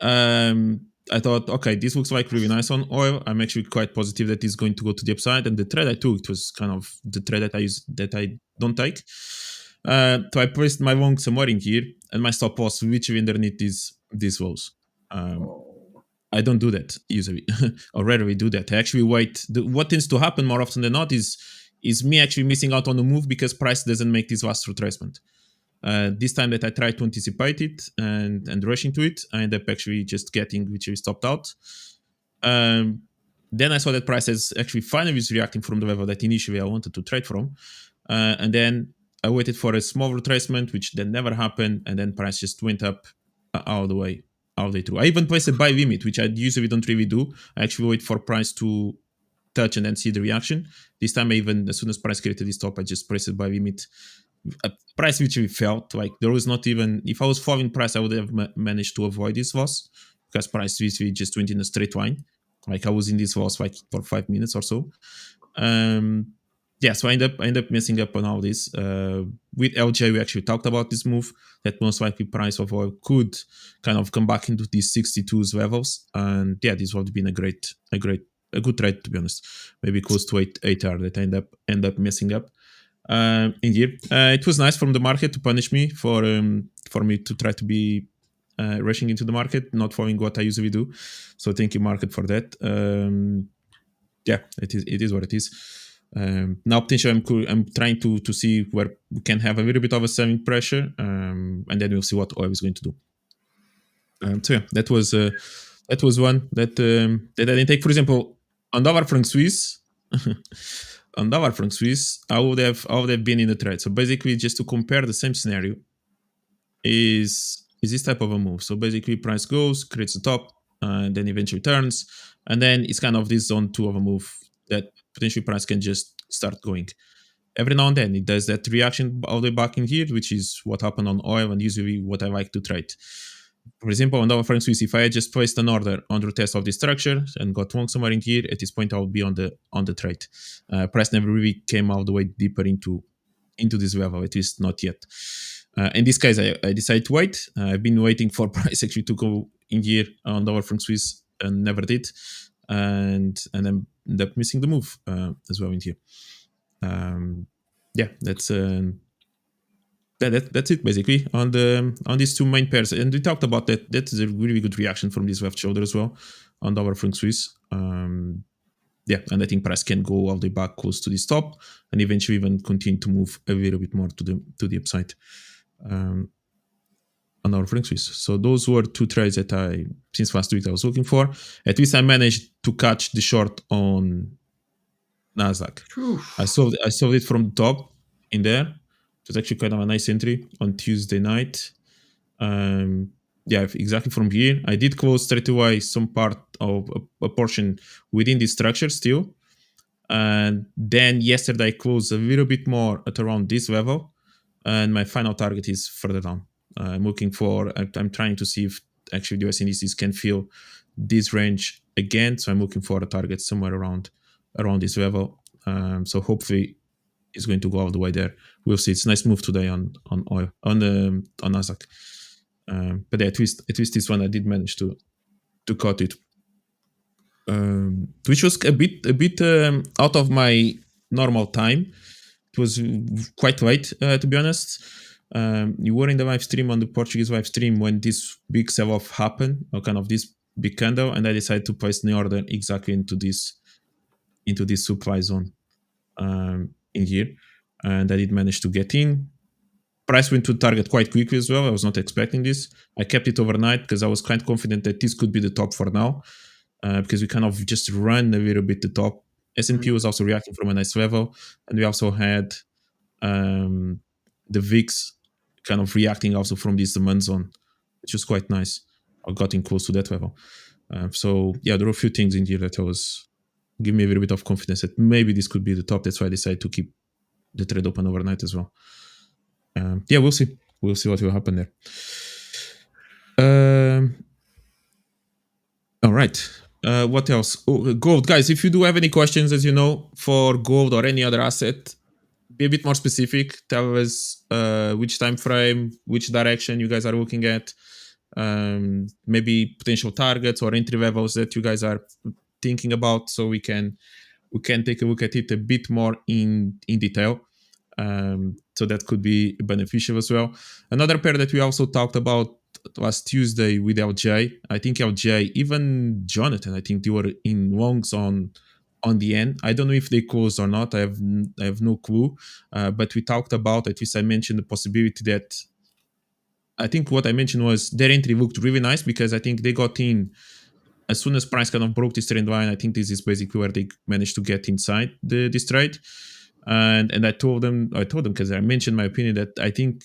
I thought, okay, this looks like really nice on oil. I'm actually quite positive that it's going to go to the upside. And the trade I took, it was kind of the trade that I use that I don't take. So I placed my long somewhere in here, and my stop loss literally underneath these lows. I don't do that usually, or rarely do that. I actually wait. What tends to happen more often than not is me actually missing out on the move because price doesn't make this last retracement. This time that I tried to anticipate it and rush into it, I end up actually just getting literally stopped out. Then I saw that price has actually finally is reacting from the level that initially I wanted to trade from, and then I waited for a small retracement, which then never happened, and then price just went up all the way through. I even placed a buy limit, which I usually don't really do. I actually wait for price to touch and then see the reaction. This time, as soon as price created this top, I just pressed a buy limit. Price literally felt like there was not even, if I was following price, I would have managed to avoid this loss, because price literally just went in a straight line. Like I was in this loss like for 5 minutes or so. So I end up messing up on all this. With LJ, we actually talked about this move, that most likely price of oil could kind of come back into these 62s levels. And yeah, this would have been a good trade, to be honest. Maybe close to 8R that I end up messing up in here. It was nice from the market to punish me for me to try to be rushing into the market, not following what I usually do. So thank you, market, for that. It is what it is. Now potentially I'm trying to see where we can have a little bit of a selling pressure, and then we'll see what oil is going to do. That was one that I didn't take. For example, on dollar franc Swiss, on dollar franc Swiss, I would have been in the trade. So basically, just to compare the same scenario, is this type of a move. So basically, price goes, creates a top, and then eventually turns, and then it's kind of this zone 2 of a move that potentially price can just start going. Every now and then it does that reaction all the way back in here, which is what happened on oil and usually what I like to trade. For example, on dollar franc Swiss, if I had just placed an order on the test of this structure and got long somewhere in here, at this point I would be on the trade. Price never really came all the way deeper into this level, at least not yet. In this case, I decided to wait. I've been waiting for price actually to go in here on dollar franc Swiss and never did, and I ended up missing the move as well in here. That's it basically on these two main pairs, and we talked about that. That is a really good reaction from this left shoulder as well on dollar franc Swiss. And I think price can go all the way back close to this top and eventually even continue to move a little bit more to the upside on dollar franc Swiss. So those were two trades that since last week I was looking for. At least I managed to catch the short on NASDAQ. I sold it from the top in there. It was actually kind of a nice entry on Tuesday night. Exactly from here. I did close straight away some part of a portion within this structure still. And then yesterday I closed a little bit more at around this level. And my final target is further down. I'm trying to see if actually the US indices can fill this range again. So I'm looking for a target somewhere around this level. So hopefully it's going to go all the way there. We'll see. It's a nice move today on oil, on NASDAQ. But at least this one I did manage to cut it, which was a bit out of my normal time. It was quite late, to be honest. You were in the live stream, on the Portuguese live stream, when this big sell-off happened, or kind of this big candle, and I decided to place the order exactly into this supply zone in here, and I did manage to get in. Price went to target quite quickly as well. I was not expecting this. I kept it overnight because I was quite confident that this could be the top for now, because we kind of just ran a little bit the top. S&P was also reacting from a nice level, and we also had the VIX kind of reacting also from this demand zone, which was quite nice. I got in close to that level. There were a few things in here that give me a little bit of confidence that maybe this could be the top. That's why I decided to keep the trade open overnight as well. We'll see. We'll see what will happen there. All right. What else? Gold, guys. If you do have any questions, as you know, for gold or any other asset, be a bit more specific. Tell us which time frame, which direction you guys are looking at. Maybe potential targets or entry levels that you guys are thinking about, so we can take a look at it a bit more in detail. So that could be beneficial as well. Another pair that we also talked about last Tuesday with LJ, I think LJ, even Jonathan, I think they were in longs on the end. I don't know if they closed or not. I have no clue. But we talked about, at least I mentioned the possibility that, I think what I mentioned was their entry looked really nice, because I think they got in as soon as price kind of broke this trend line. I think this is basically where they managed to get inside this trade. And I told them because I mentioned my opinion that I think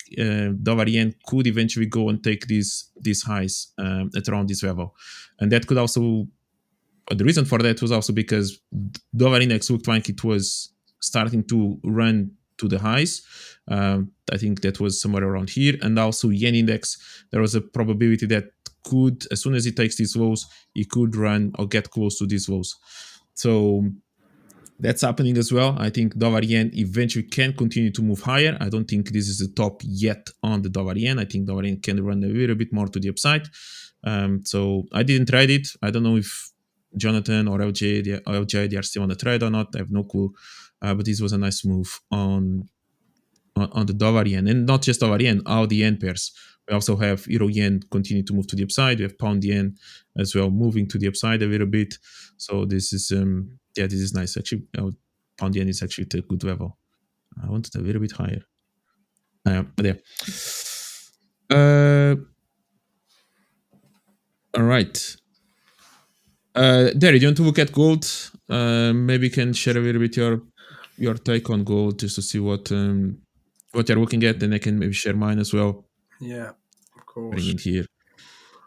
dollar yen could eventually go and take these highs at around this level, and that could also, the reason for that was also because dollar index looked like it was starting to run to the highs. I think that was somewhere around here, and also yen index, there was a probability that could, as soon as it takes these lows, it could run or get close to these lows. So that's happening as well. I think dollar yen eventually can continue to move higher. I don't think this is the top yet on the dollar yen. I think dollar yen can run a little bit more to the upside. So I didn't trade it. I don't know if Jonathan or LJ, they are still on the trade or not. I have no clue. But this was a nice move on the dollar yen, and not just dollar yen, all the yen pairs. We also have euro yen continue to move to the upside. We have pound yen as well moving to the upside a little bit. So this is this is nice. Actually, pound yen is actually at a good level. I want it a little bit higher. But yeah. All right. Deri, do you want to look at gold? Maybe you can share a little bit your take on gold just to see what you're looking at, and I can maybe share mine as well. Yeah, of course. Bring it here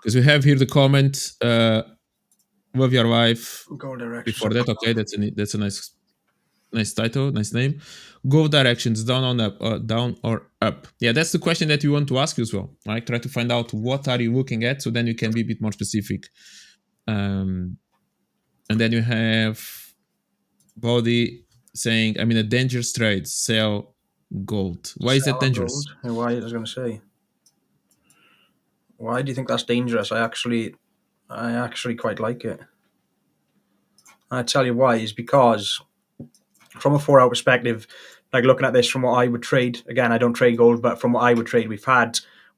because we have here the comment. Love your life. Gold direction. Before that, okay, that's a nice title, nice name. Gold directions, down on up, down or up. Yeah, that's the question that we want to ask you as well. Right, try to find out what are you looking at, so then you can be a bit more specific. And then you have Body saying, I'm in a dangerous trade, sell gold. Why is that dangerous? Gold. Why? I was going to say. Why do you think that's dangerous? I actually quite like it. I tell you why is because from a 4-hour perspective, like looking at this from what I would trade, again, I don't trade gold, but from what I would trade, we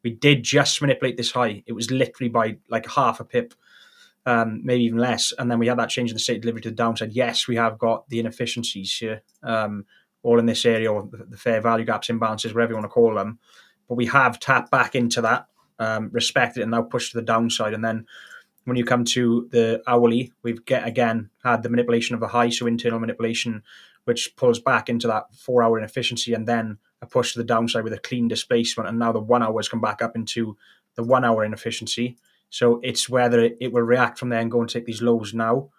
did just manipulate this high. It was literally by like half a pip, maybe even less. And then we had that change in the state delivery to the downside. Yes, we have got the inefficiencies here, all in this area, or the fair value gaps, imbalances, whatever you want to call them. But we have tapped back into that, respected it, and now pushed to the downside. And then when you come to the hourly, we've had the manipulation of the high, so internal manipulation, which pulls back into that 4-hour inefficiency, and then a push to the downside with a clean displacement. And now the 1 hour has come back up into the 1 hour inefficiency. So it's whether it will react from there and go and take these lows now,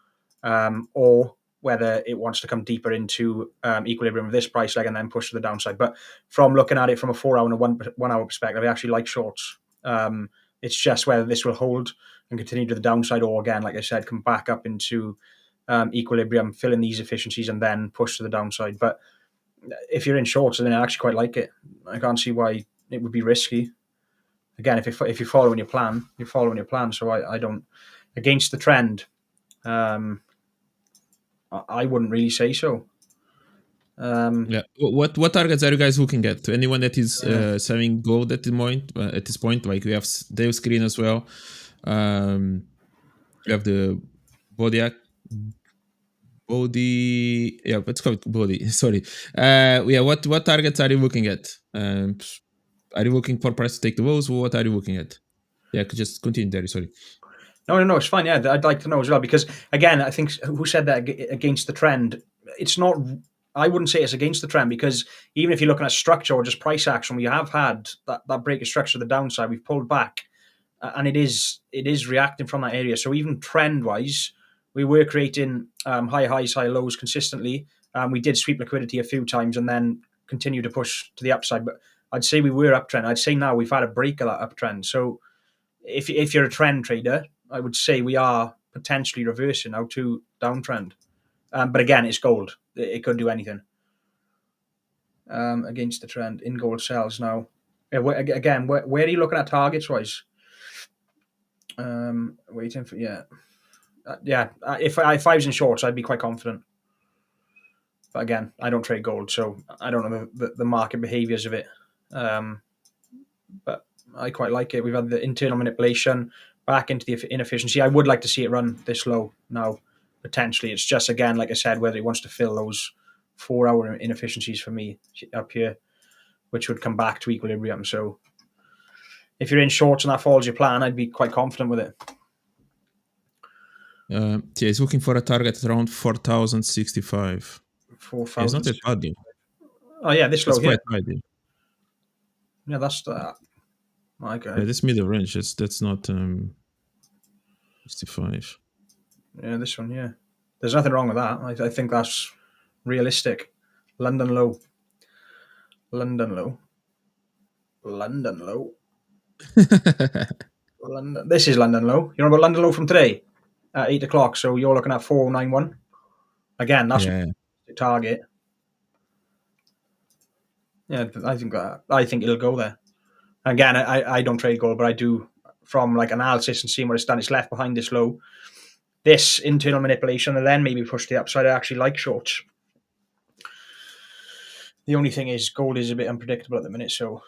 or whether it wants to come deeper into equilibrium of this price leg and then push to the downside. But from looking at it from a 4-hour and a 1 hour perspective, I actually like shorts. It's just whether this will hold and continue to the downside, or again, like I said, come back up into equilibrium, fill in these efficiencies, and then push to the downside. But if you're in shorts, then I actually quite like it. I can't see why it would be risky. Again, if you're following your plan, you're following your plan. So I don't, against the trend, I wouldn't really say so. Yeah. What targets are you guys looking at? To anyone that is selling gold at this point, like we have Dave screen as well. We have the body. Yeah, let's call it body. Sorry. Yeah. What targets are you looking at? Are you looking for price to take the lows? What are you looking at? Yeah, could just continue there. Sorry. No, it's fine. Yeah, I'd like to know as well, because again, I think who said that against the trend? It's not. I wouldn't say it's against the trend, because even if you're looking at structure or just price action, we have had that break of structure to the downside. We've pulled back, and it is reacting from that area. So even trend wise, we were creating high highs, high lows consistently. We did sweep liquidity a few times and then continue to push to the upside. But I'd say we were uptrend. I'd say now we've had a break of that uptrend. So if you're a trend trader, I would say we are potentially reversing out to downtrend. But again, it's gold. It could do anything. Against the trend in gold sells now. Where are you looking at targets wise? Waiting for if I was in shorts, I'd be quite confident. But again, I don't trade gold, so I don't know the market behaviors of it. But I quite like it. We've had the internal manipulation back into the inefficiency. I would like to see it run this low now, potentially. It's just, again, like I said, whether it wants to fill those 4-hour inefficiencies for me up here, which would come back to equilibrium. So if you're in shorts and that follows your plan, I'd be quite confident with it. Yeah, he's looking for a target around 4,065. 4,000. It's not that bad, though. Oh, yeah, this low here. Quite high, dude. Yeah, that's the... Okay. Yeah, this middle range, that's not 65. Yeah, this one, yeah. There's nothing wrong with that. I think that's realistic. London low. This is London low. You know about London low from today at 8 o'clock? So you're looking at 491. Again, that's the target. Yeah, I think it'll go there. Again, I don't trade gold, but I do, from like analysis and seeing what it's done. It's left behind this low. This internal manipulation, and then maybe push to the upside. I actually like shorts. The only thing is gold is a bit unpredictable at the minute, so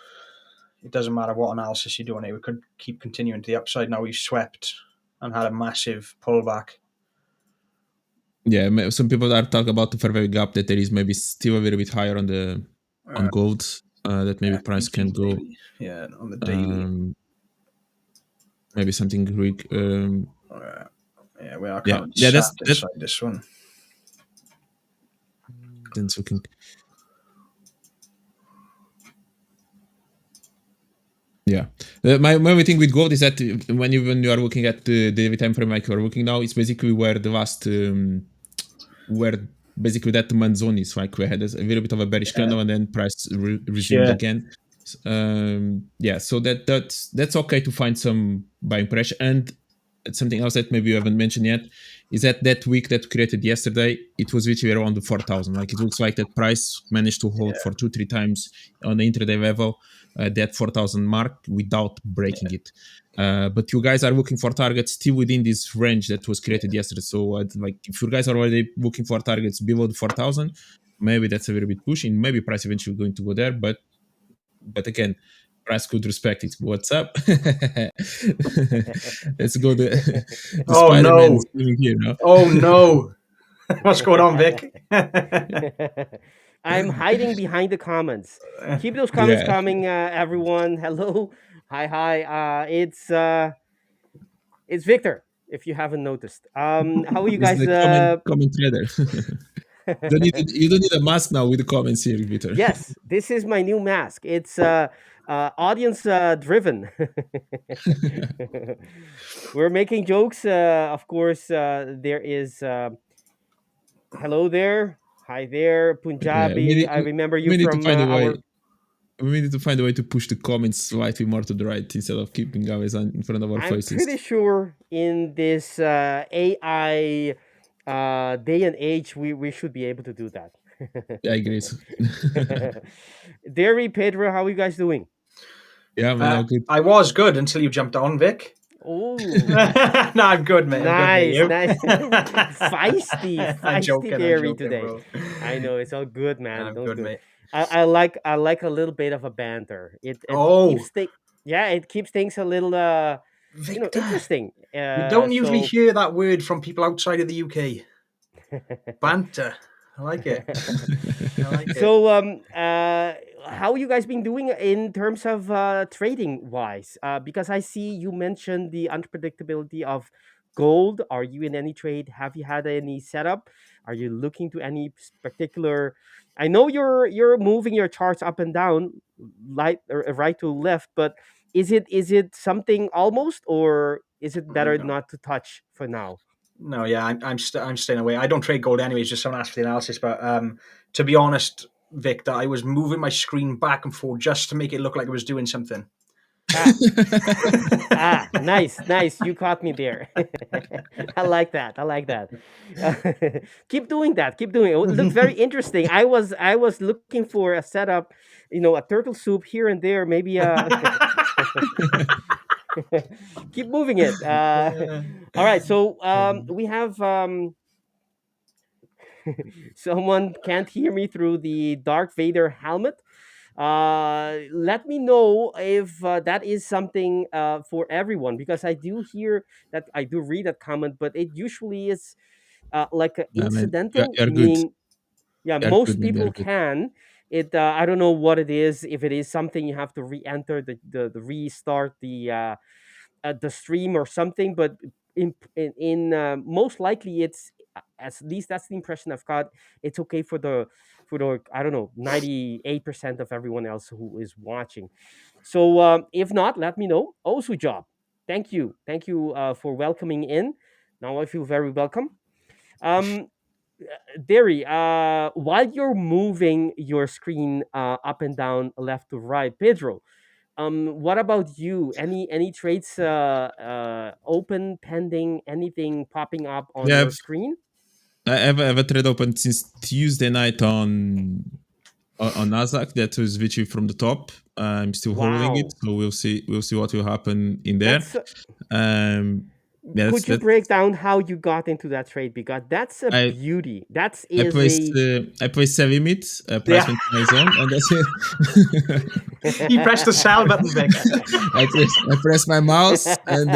it doesn't matter what analysis you're doing. It could keep continuing to the upside. Now we've swept and had a massive pullback. Yeah, some people are talking about the fair value gap, that there is maybe still a little bit higher on gold, that maybe price can go. Yeah, on the daily. Maybe something Greek. Yeah, we are Yeah, kind of yeah, sat that's inside this one. that's looking. Yeah, my only thing with gold is that when you are looking at the daily time frame like you're looking now, it's basically where the last where basically that month zone is. Like we had a little bit of a bearish candle and then price resumed Sure. again. Yeah, so that's okay to find some buying pressure. And something else that maybe you haven't mentioned yet is that week that created yesterday, it was literally around the 4,000. Like it looks like that price managed to hold for 2-3 times on the intraday level that 4,000 mark without breaking it. But you guys are looking for targets still within this range that was created yesterday. So like if you guys are already looking for targets below the 4,000, maybe that's a little bit pushing. Maybe price eventually going to go there, but again, price could respect it. What's up? Let's go. The Oh, Spider-Man no. is living here now. Oh no! What's going on, Vic? I'm hiding behind the comments. Keep those comments Yeah. coming, everyone. Hello, hi. It's Victor. If you haven't noticed, how are you He's guys? the comment trader. You don't need a mask now with the comments here, Peter. Yes, this is my new mask. It's audience driven. We're making jokes. Of course, there is. Hello there. Hi there, Punjabi. I remember you we need to from find a way. our. We need to find a way to push the comments slightly more to the right instead of keeping always in front of our I'm faces. pretty sure in this AI day and age, we should be able to do that. Yeah, I agree. Deri, Pedro, how are you guys doing? Yeah, man, all good. I was good until you jumped on, Vic. Oh, No, I'm good, mate. nice, I'm good, mate. nice. feisty I'm joking, Deri today. bro. I know it's all good, man. I'm Don't good, do it. mate. I like a little bit of a banter. It Oh. it keeps things a little Victor, interesting. we don't usually so- hear that word from people outside of the UK. Banter. I like it. I like it. So, how you guys been doing in terms of trading wise? Because I see you mentioned the unpredictability of gold. Are you in any trade? Have you had any setup? Are you looking to any particular? I know you're moving your charts up and down, right to left, but is it something almost, or is it better not to touch for now? No, yeah, I'm staying away. I don't trade gold anyways. Just someone asked for the analysis, but to be honest, Victor, I was moving my screen back and forth just to make it look like I was doing something. Nice. You caught me there. I like that. Keep doing that. Keep doing it. It looked very interesting. I was looking for a setup, a turtle soup here and there. Maybe keep moving it. All right. So we have someone can't hear me through the Darth Vader helmet. Let me know if that is something for everyone, because I do read that comment, but it usually is like an incidental, you're meaning good. most people can. It I don't know what it is. If it is something you have to re-enter the restart the stream or something, but in most likely it's at least that's the impression I've got. It's okay for the I don't know 98% of everyone else who is watching. So if not, let me know. Also, job. Thank you for welcoming in. Now I feel very welcome. Deri, while you're moving your screen up and down, left to right, Pedro, what about you? Any trades open, pending, anything popping up on your screen? I have a trade open since Tuesday night on NASDAQ. That was literally from the top. I'm still holding it, so we'll see what will happen in there. Could you break down how you got into that trade? Because that's a beauty. I placed 7 limits, price went to my zone, and that's it. He pressed the sell button, Vic. I pressed my mouse, and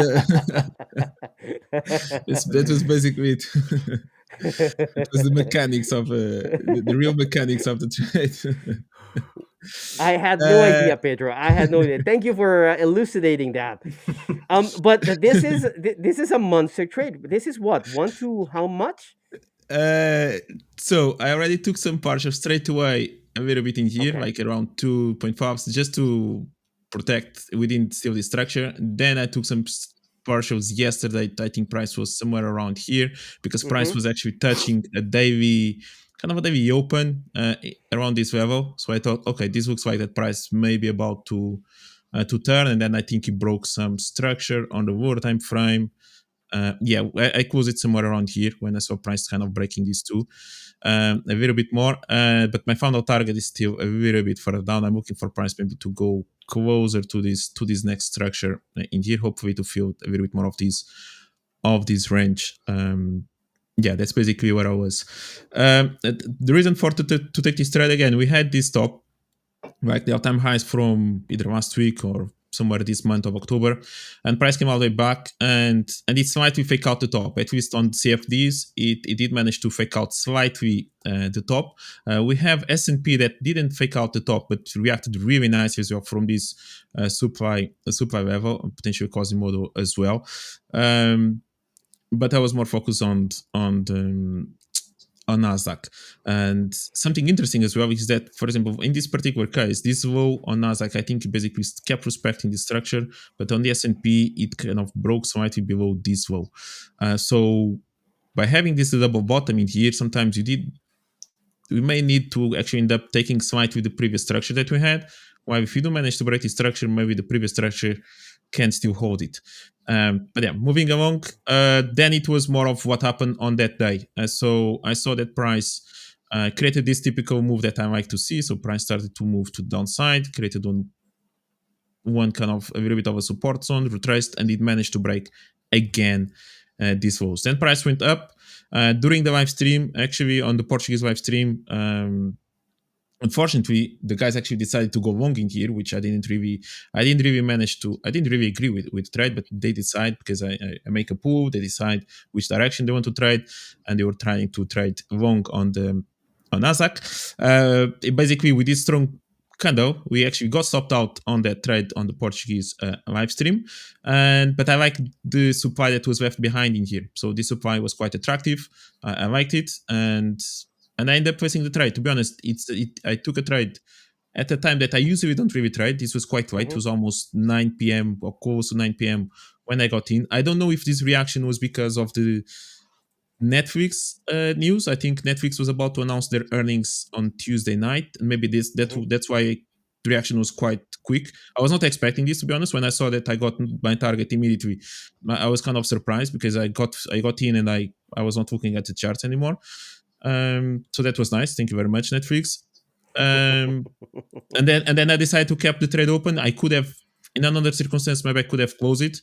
that was basically it. It was the mechanics of the real mechanics of the trade. I had no idea, Pedro. I had no idea. Thank you for elucidating that. But this is a monster trade. This is what, 1 to how much? So I already took some partials straight away, a little bit in here, Okay. like around 2.5, just to protect within still the structure. Then I took some partials yesterday. I think price was somewhere around here because price was actually touching a daily, kind of a daily open around this level. So I thought, okay, this looks like that price may be about to turn, and then I think it broke some structure on the lower time frame. I closed it somewhere around here when I saw price kind of breaking these two a little bit more. But my final target is still a little bit further down. I'm looking for price maybe to go closer to this next structure in here, hopefully to feel a little bit more of this range. That's basically where I was. The reason for to take this trade again, we had this top, like the all-time highs from either last week or somewhere this month of October, and price came all the way back, and it slightly fake out the top. At least on CFDs, it did manage to fake out slightly the top. We have S&P that didn't fake out the top, but reacted really nicely as well from this supply level, potentially causing model as well. But I was more focused on NASDAQ. And something interesting as well is that, for example, in this particular case, this low on NASDAQ, I think it basically kept respecting the structure, but on the S&P, it kind of broke slightly below this low. So by having this double bottom in here, sometimes we may need to actually end up taking slightly the previous structure that we had. While if you do manage to break the structure, maybe the previous structure can still hold it. But yeah, moving along, then it was more of what happened on that day. So I saw that price created this typical move that I like to see. So price started to move to the downside, created one kind of a little bit of a support zone, retraced, and it managed to break again these lows. Then price went up during the live stream, actually on the Portuguese live stream. Unfortunately, the guys actually decided to go long in here, which I didn't really agree with trade, but they decide because I make a pool, they decide which direction they want to trade, and they were trying to trade long on NASDAQ. Basically, with this strong candle, we actually got stopped out on that trade on the Portuguese live stream, but I like the supply that was left behind in here. So this supply was quite attractive. I liked it, and I ended up placing the trade. To be honest, I took a trade at a time that I usually don't really trade. This was quite late. It was almost 9 p.m. or close to 9 p.m. when I got in. I don't know if this reaction was because of the Netflix news. I think Netflix was about to announce their earnings on Tuesday night. And maybe that's why the reaction was quite quick. I was not expecting this, to be honest. When I saw that I got my target immediately, I was kind of surprised because I got in and I was not looking at the charts anymore. So that was nice. Thank you very much, Netflix. And then I decided to keep the trade open. I could have, in another circumstance, maybe I could have closed it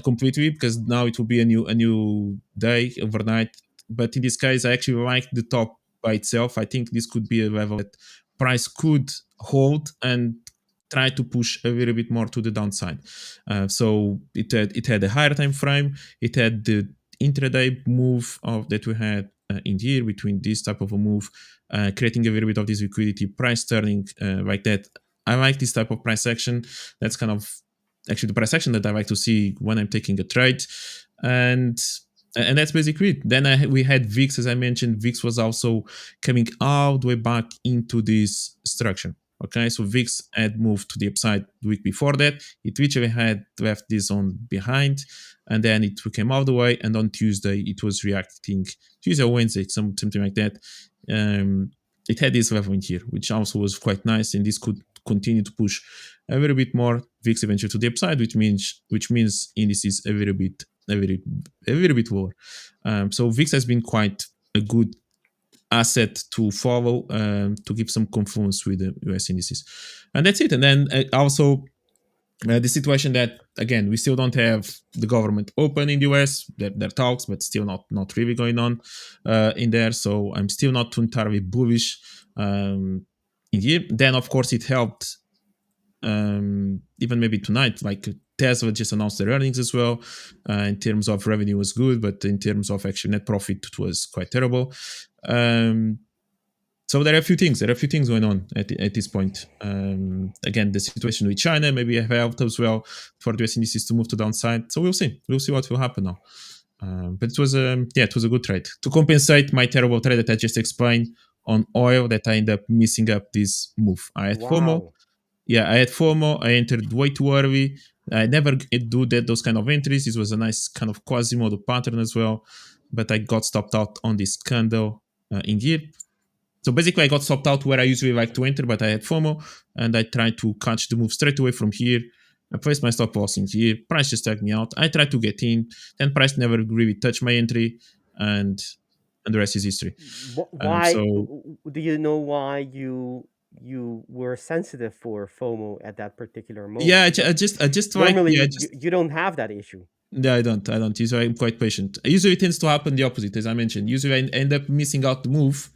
completely because now it will be a new day overnight. But in this case, I actually like the top by itself. I think this could be a level that price could hold and try to push a little bit more to the downside. So it had a higher time frame. It had the intraday move that we had in here between this type of a move, creating a little bit of this liquidity, price turning like that. I like this type of price action. That's kind of actually the price action that I like to see when I'm taking a trade, and that's basically it. Then we had VIX, as I mentioned. VIX was also coming all the way back into this structure. Okay, so VIX had moved to the upside the week before that. It literally had left this zone behind, and then it came all the way. And on Tuesday, it was reacting. Tuesday or Wednesday, something like that. It had this level in here, which also was quite nice, and this could continue to push a little bit more VIX eventually to the upside, which means indices a little bit lower. So VIX has been quite a good asset to follow to give some confluence with the US indices, and that's it. And then also the situation that, again, we still don't have the government open in the US. There are talks, but still not really going on in there. So I'm still not entirely bullish in here. Then of course it helped even maybe tonight, like Tesla just announced their earnings as well. In terms of revenue was good, but in terms of actual net profit, it was quite terrible. So there are a few things going on at this point. Again, the situation with China maybe have helped as well for the US indices to move to downside. So we'll see what will happen now. But it was a good trade to compensate my terrible trade that I just explained on oil that I ended up missing up this move. I had FOMO. Yeah, I had FOMO. I entered way too early. I never do those kind of entries. This was a nice kind of Quasimodo pattern as well, but I got stopped out on this candle in here. So basically, I got stopped out where I usually like to enter, but I had FOMO, and I tried to catch the move straight away from here. I placed my stop loss in here. Price just tagged me out. I tried to get in. Then price never really touched my entry, and the rest is history. Why? Do you know why you were sensitive for FOMO at that particular moment? Yeah, I just normally like, you don't have that issue. Yeah, I don't. Usually, I'm quite patient. Usually, it tends to happen the opposite, as I mentioned. Usually, I end up missing out the move.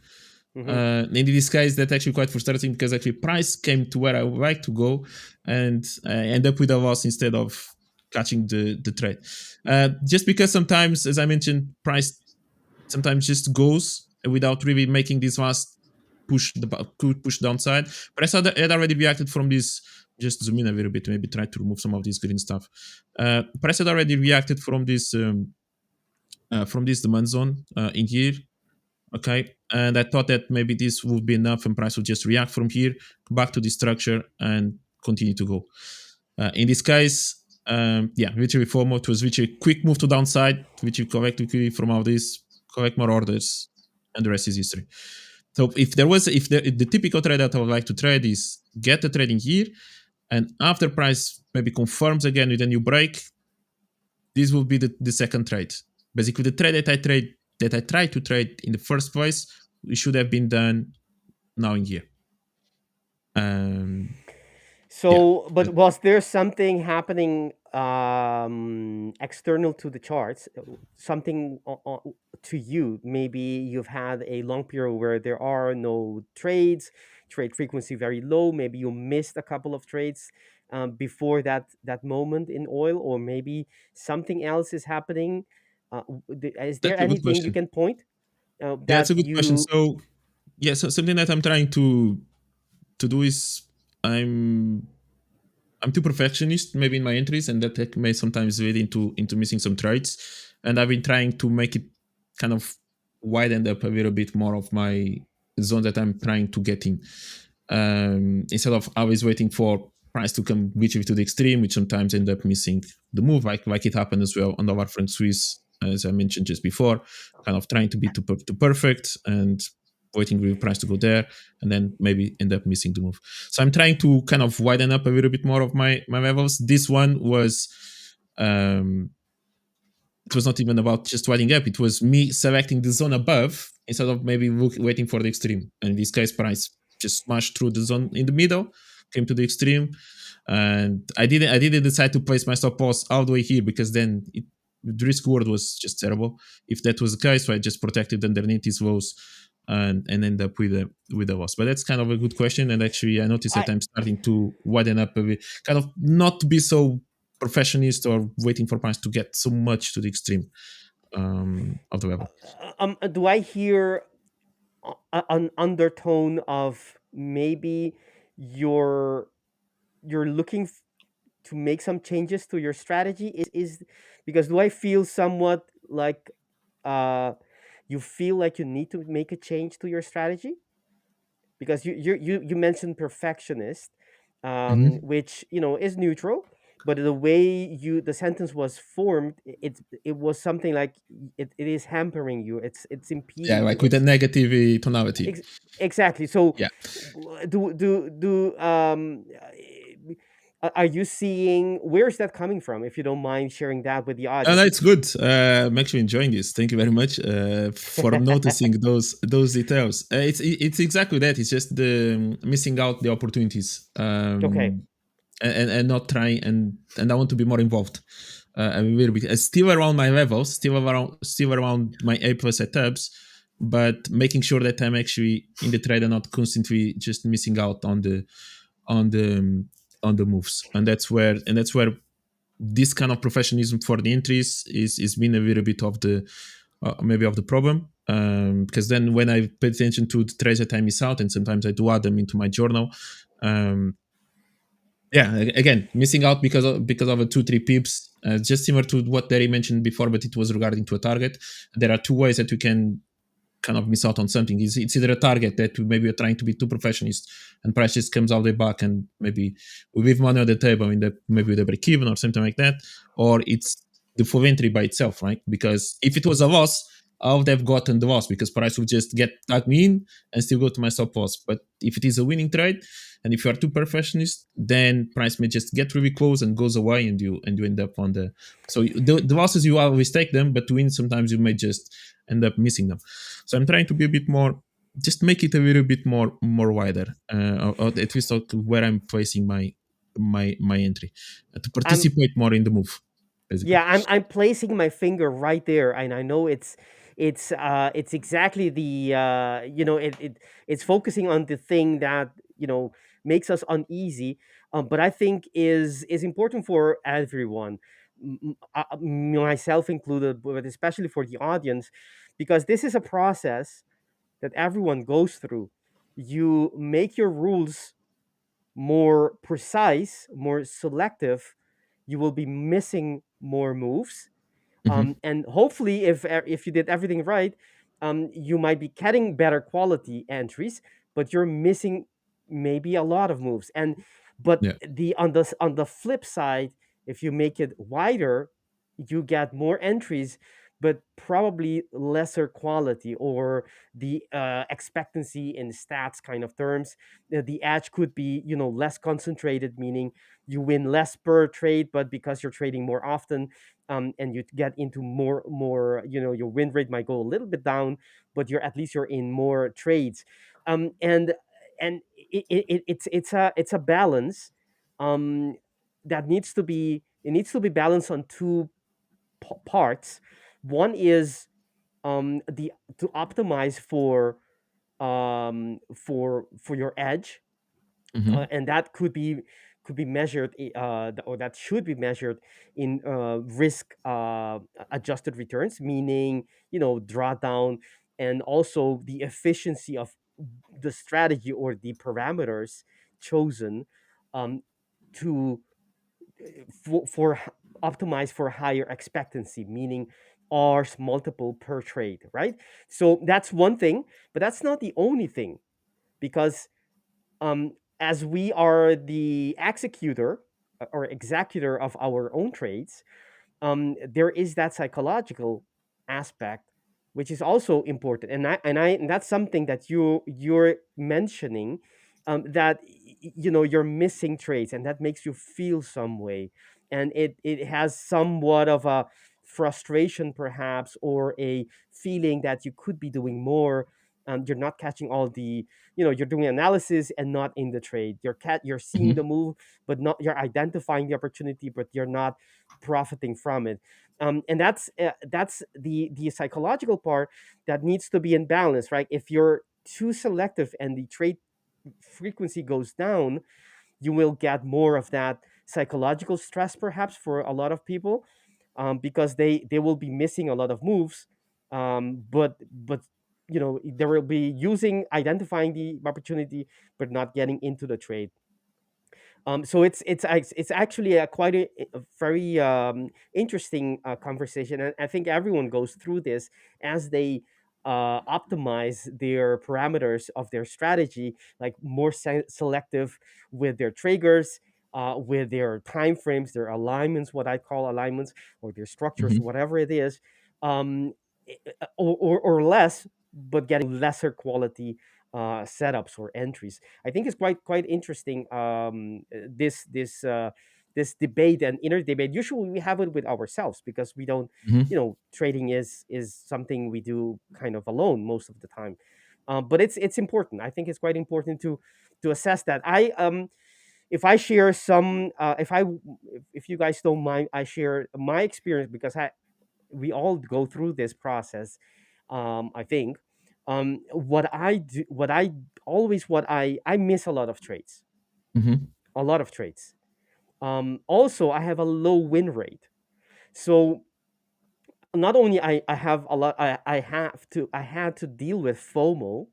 And in this case, that's actually quite frustrating because actually price came to where I would like to go, and I end up with a loss instead of catching the trade. Just because sometimes, as I mentioned, price sometimes just goes without really making this last push downside. But I saw that it had already reacted from this. Just zoom in a little bit, maybe try to remove some of this green stuff. Price had already reacted from this demand zone in here. Okay, and I thought that maybe this would be enough and price would just react from here back to the structure and continue to go. In this case, literally FOMO, it was literally a quick move to downside, which you collect quickly from all this, collect more orders, and the rest is history. So if the typical trade that I would like to trade is get the trade in here, and after price maybe confirms again with a new break, this will be the second trade. Basically, the trade that I tried to trade in the first place, it should have been done now in here. But was there something happening external to the charts? Something to you? Maybe you've had a long period where there are no trades, trade frequency very low. Maybe you missed a couple of trades before that moment in oil, or maybe something else is happening. Is there anything you can point? That's a good question. So something that I'm trying to do is I'm too perfectionist maybe in my entries, and that may sometimes lead into missing some trades. And I've been trying to make it kind of widen up a little bit more of my zone that I'm trying to get in, instead of always waiting for price to come literally to the extreme, which sometimes end up missing the move, like it happened as well on the Franc Swiss, as I mentioned just before, kind of trying to be too perfect and waiting for price to go there, and then maybe end up missing the move. So I'm trying to kind of widen up a little bit more of my levels. This one was, it was not even about just widening up. It was me selecting the zone above instead of maybe waiting for the extreme. And in this case, price just smashed through the zone in the middle, came to the extreme, and I didn't decide to place my stop loss all the way here, because then the risk reward was just terrible. If that was the case, so I just protected underneath these lows and end up with a loss. But that's kind of a good question, and actually I noticed that I'm starting to widen up a bit, kind of not to be so perfectionist or waiting for price to get so much to the extreme of the level. Do I hear an undertone of maybe you're looking to make some changes to your strategy? Is because do I feel somewhat like you feel like you need to make a change to your strategy? Because you mentioned perfectionist, which is neutral, but the way the sentence was formed, it was something like it is hampering you. It's impeding. Yeah, like with a negative tonality. Exactly. So yeah. Are you seeing, where is that coming from, if you don't mind sharing that with the audience? No, it's good. I'm actually enjoying this. Thank you very much for noticing those details. It's exactly that. It's just the missing out the opportunities. Okay. And not trying, and I want to be more involved. A little bit. Still around my levels, still around my A+ setups, but making sure that I'm actually in the trade and not constantly just missing out on the moves. And that's where this kind of professionalism for the entries is been a little bit of the maybe of the problem. because then when I pay attention to the trades that I miss out, and sometimes I do add them into my journal. Again, missing out because of a 2-3 pips, just similar to what Deri mentioned before, but it was regarding to a target. There are two ways that you can kind of miss out on something. It's either a target that maybe you're trying to be too perfectionist and price just comes all the way back and maybe we leave money on the table in the maybe the break even or something like that, or it's the full entry by itself, right? Because if it was a loss, I would have gotten the loss because price would just get tag me in and still go to my stop loss. But if it is a winning trade, and if you are too perfectionist, then price may just get really close and goes away, and you end up on the. So the losses you always take them, but to win sometimes you may just end up missing them. So I'm trying to be a bit more, just make it a little bit more wider, or at least where I'm placing my entry to participate more in the move. Basically. Yeah, I'm placing my finger right there, and I know it's exactly the it's focusing on the thing that makes us uneasy, but I think is important for everyone, myself included, but especially for the audience, because this is a process that everyone goes through. You make your rules more precise, more selective, you will be missing more moves. And hopefully, if you did everything right, you might be getting better quality entries, but you're missing maybe a lot of moves. But Yeah. on the flip side, if you make it wider, you get more entries, but probably lesser quality, or the expectancy in stats kind of terms. The edge could be less concentrated, meaning you win less per trade, but because you're trading more often, and you get into more your win rate might go a little bit down, but at least you're in more trades. And it's a balance, that needs to be balanced on two parts. One is the to optimize for your edge, and that could be measured, or that should be measured in risk adjusted returns, meaning drawdown, and also the efficiency of the strategy or the parameters chosen, to optimize for higher expectancy, meaning R's multiple per trade, right? So that's one thing, but that's not the only thing, because as we are the executor or executor of our own trades, there is that psychological aspect, which is also important, and that's something that you're mentioning, that you're missing trades, and that makes you feel some way, and it has somewhat of a frustration perhaps, or a feeling that you could be doing more. You're not catching all the, you're doing analysis and not in the trade. You're seeing the move, but not, you're identifying the opportunity, but you're not profiting from it. And that's the psychological part that needs to be in balance, right? If you're too selective and the trade frequency goes down, you will get more of that psychological stress perhaps for a lot of people, because they will be missing a lot of moves, but they will be identifying the opportunity, but not getting into the trade. So it's actually a very interesting conversation, and I think everyone goes through this as they optimize their parameters of their strategy, like more selective with their triggers, with their time frames, their alignments, what I call alignments, or their structures, whatever it is, um, or less, but getting lesser quality setups or entries. I think it's quite interesting. This debate and inner debate. Usually we have it with ourselves, because we don't. Trading is something we do kind of alone most of the time. But it's important. I think it's quite important to assess that. If I share some, if you guys don't mind, I share my experience, because we all go through this process. I think what I do, what I miss a lot of trades, a lot of trades. Also, I have a low win rate, so not only I have a lot, I had to deal with FOMO,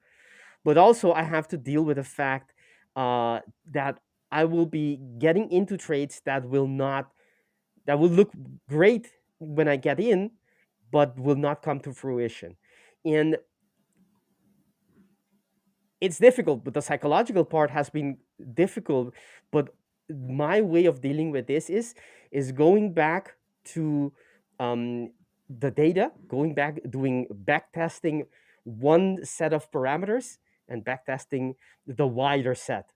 but also I have to deal with the fact that I will be getting into trades that will look great when I get in, but will not come to fruition. And it's difficult, but the psychological part has been difficult. But my way of dealing with this is going back to um, the data, going back, doing back testing one set of parameters and back testing the wider set.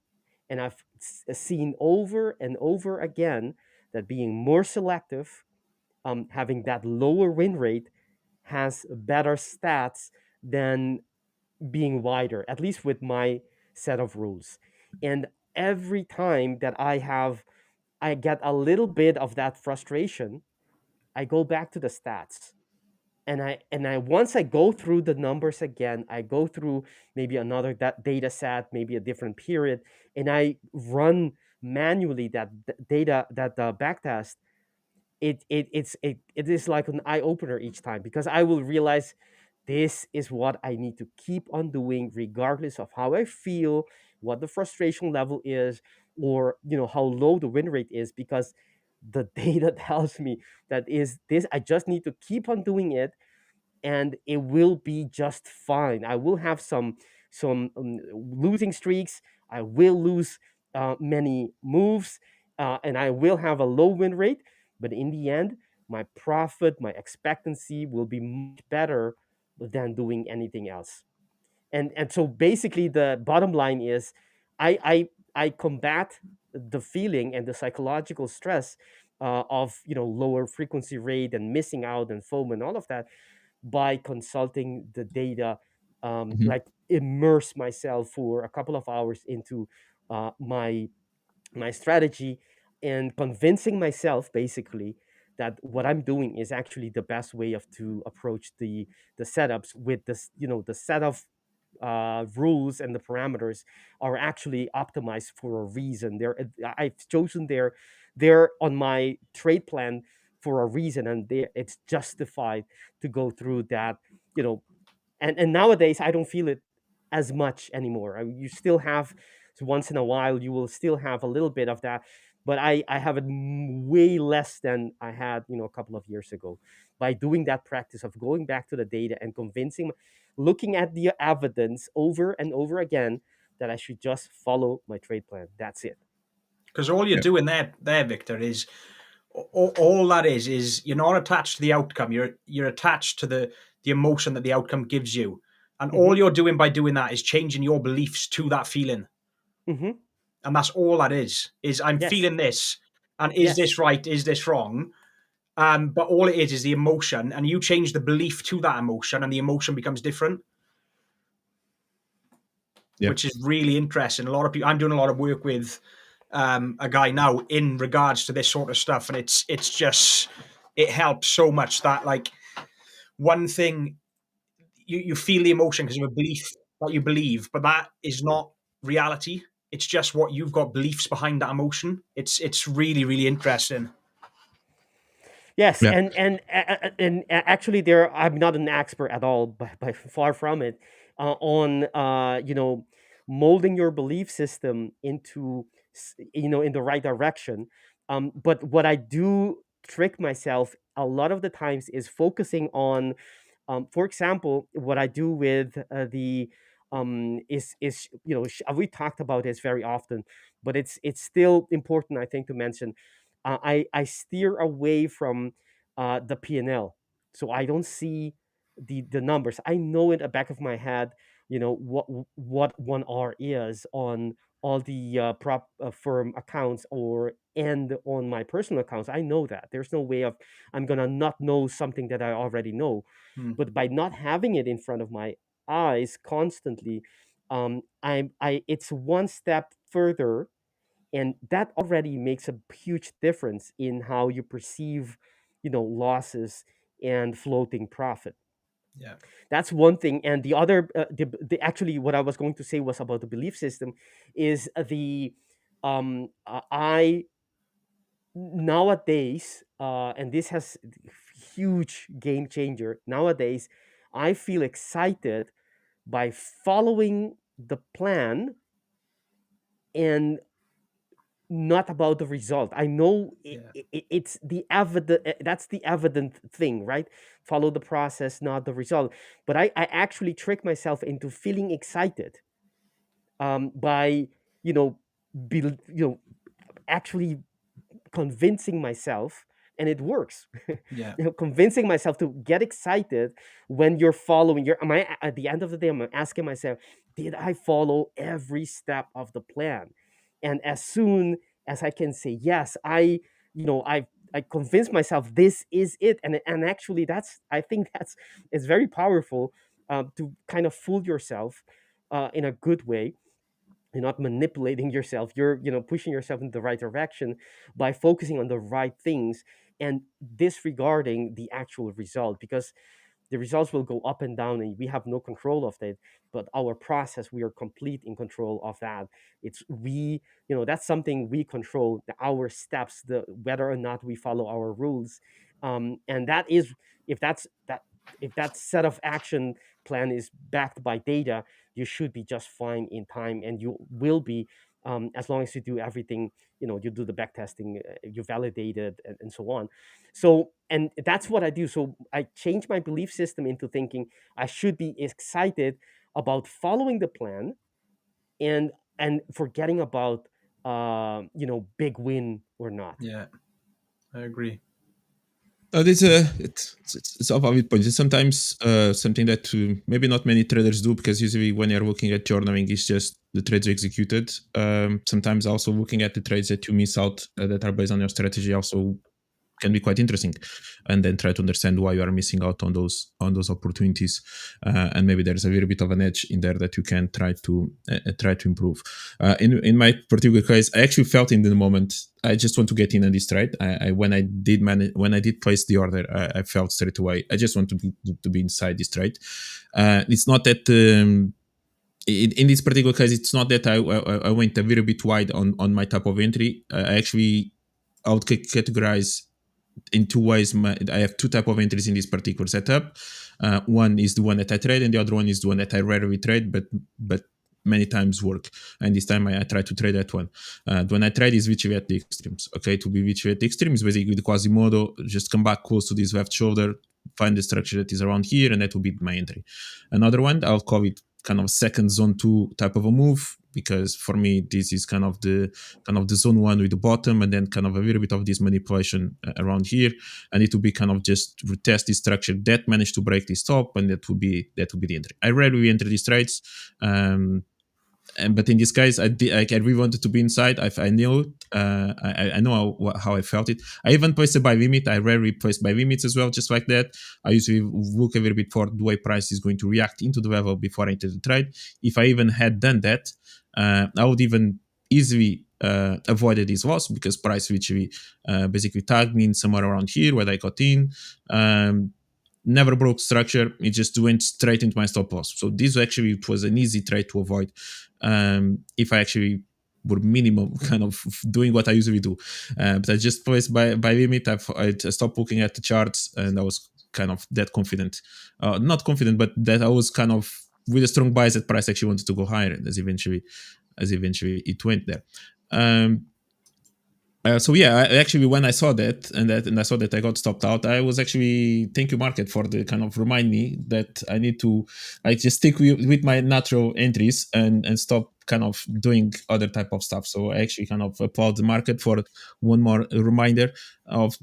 And I've seen over and over again that being more selective, having that lower win rate, has better stats than being wider, at least with my set of rules. And every time that I get a little bit of that frustration, I go back to the stats. And I once I go through the numbers again, I go through maybe another data set, maybe a different period, and I run manually that data, that backtest. It is like an eye opener each time, because I will realize this is what I need to keep on doing regardless of how I feel, what the frustration level is, or how low the win rate is, because the data tells me that is this I just need to keep on doing it, and it will be just fine. I will have some losing streaks. I will lose many moves, and I will have a low win rate. But in the end, my profit, my expectancy will be much better than doing anything else. And so basically, the bottom line is, I combat the feeling and the psychological stress of lower frequency rate and missing out and FOMO and all of that by consulting the data, Mhm. like immerse myself for a couple of hours into my strategy, and convincing myself basically that what I'm doing is actually the best way of to approach the setups with this, the set of rules and the parameters are actually optimized for a reason. I've chosen they're on my trade plan for a reason, and it's justified to go through that. You know, and nowadays I don't feel it as much anymore. You still have, so once in a while you will still have a little bit of that, but I have it way less than I had a couple of years ago, by doing that practice of going back to the data and convincing, looking at the evidence over and over again, that I should just follow my trade plan. That's it. Because all you're doing there, Victor, is all that is you're not attached to the outcome. You're attached to the emotion that the outcome gives you, and all you're doing by doing that is changing your beliefs to that feeling. Mm-hmm. And that's all that is I'm Yes. feeling this, and is this right, is this wrong? But all it is the emotion, and you change the belief to that emotion, and the emotion becomes different. Yep. Which is really interesting. A lot of people, I'm doing a lot of work with a guy now in regards to this sort of stuff, and it's just, it helps so much. That, like, one thing, you feel the emotion because of a belief that you believe, but that is not reality. It's just what you've got beliefs behind that emotion. It's really, really interesting. Yes, Yeah. and actually, I'm not an expert at all, by far from it, on molding your belief system into in the right direction. But what I do trick myself a lot of the times is focusing on, for example, what I do with the is we talked about this very often, but it's still important, I think, to mention. I steer away from the P&L, so I don't see the numbers. I know in the back of my head, what 1R is on all the prop firm accounts, or and on my personal accounts. I know that there's no way of I'm gonna not know something that I already know. But by not having it in front of my eyes constantly, I it's one step further, and that already makes a huge difference in how you perceive losses and floating profit. Yeah. That's one thing. And the other, actually, what I was going to say was about the belief system, is I nowadays, and this has huge game changer. Nowadays, I feel excited by following the plan and not about the result. I know it's the evident. That's the evident thing, right? Follow the process, not the result. But I actually trick myself into feeling excited by you know, actually convincing myself, and it works. Yeah. Convincing myself to get excited when you're following your. Am I at the end of the day? I'm asking myself, did I follow every step of the plan? And as soon as I can say yes, I convinced myself this is it, and actually I think it's very powerful to kind of fool yourself in a good way. You're not manipulating yourself. You're pushing yourself in the right direction by focusing on the right things and disregarding the actual result, because the results will go up and down and we have no control of that. But our process, we are complete in control of that. It's we That's something we control, our steps, the whether or not we follow our rules. And that is, if that set of action plan is backed by data, you should be just fine in time, and you will be, as long as you do everything. You do the back testing, you validate it, and so on. So, and that's what I do. So I change my belief system into thinking I should be excited about following the plan, and forgetting about big win or not. Yeah, I agree. It's a valid point. It's sometimes something that maybe not many traders do, because usually when you're looking at journaling, it's just the trades you executed. Sometimes also looking at the trades that you miss out that are based on your strategy also can be quite interesting, and then try to understand why you are missing out on those opportunities, and maybe there's a little bit of an edge in there that you can try to improve. In my particular case, I actually felt in the moment I just want to get in on this trade. When I did place the order, I felt straight away I just want to be inside this trade. It's not that. In this particular case, it's not that I went a little bit wide on my type of entry. I would categorize in two ways. I have two type of entries in this particular setup. One is the one that I trade, and the other one is the one that I rarely trade, but many times work. And this time I try to trade that one. When I trade is VCV at the extremes. Okay, to be VCV at the extremes, basically the Quasimodo, just come back close to this left shoulder, find the structure that is around here, and that will be my entry. Another one, I'll call it kind of second zone 2 type of a move, because for me this is kind of the zone 1 with the bottom, and then kind of a little bit of this manipulation around here, and it will be kind of just retest this structure that managed to break this top, and that will be the entry. I rarely enter these trades, but in this case, I really wanted to be inside. I knew it. I know how I felt it. I even placed a buy limit. I rarely place buy limits as well, just like that. I usually look a little bit for the way price is going to react into the level before I enter the trade. If I even had done that, I would even easily avoided this loss, because price literally basically tagged me in somewhere around here where I got in. Never broke structure. It just went straight into my stop loss. So this actually was an easy trade to avoid if I actually were minimum kind of doing what I usually do. But I just placed by limit. I stopped looking at the charts, and I was kind of that confident. Not confident, but that I was kind of with a strong bias that price actually wanted to go higher, as eventually it went there. So yeah, actually, when I saw that and I saw that I got stopped out, I was actually thank you market for the kind of remind me that I need to just stick with my natural entries and stop kind of doing other type of stuff. So I actually kind of applaud the market for one more reminder of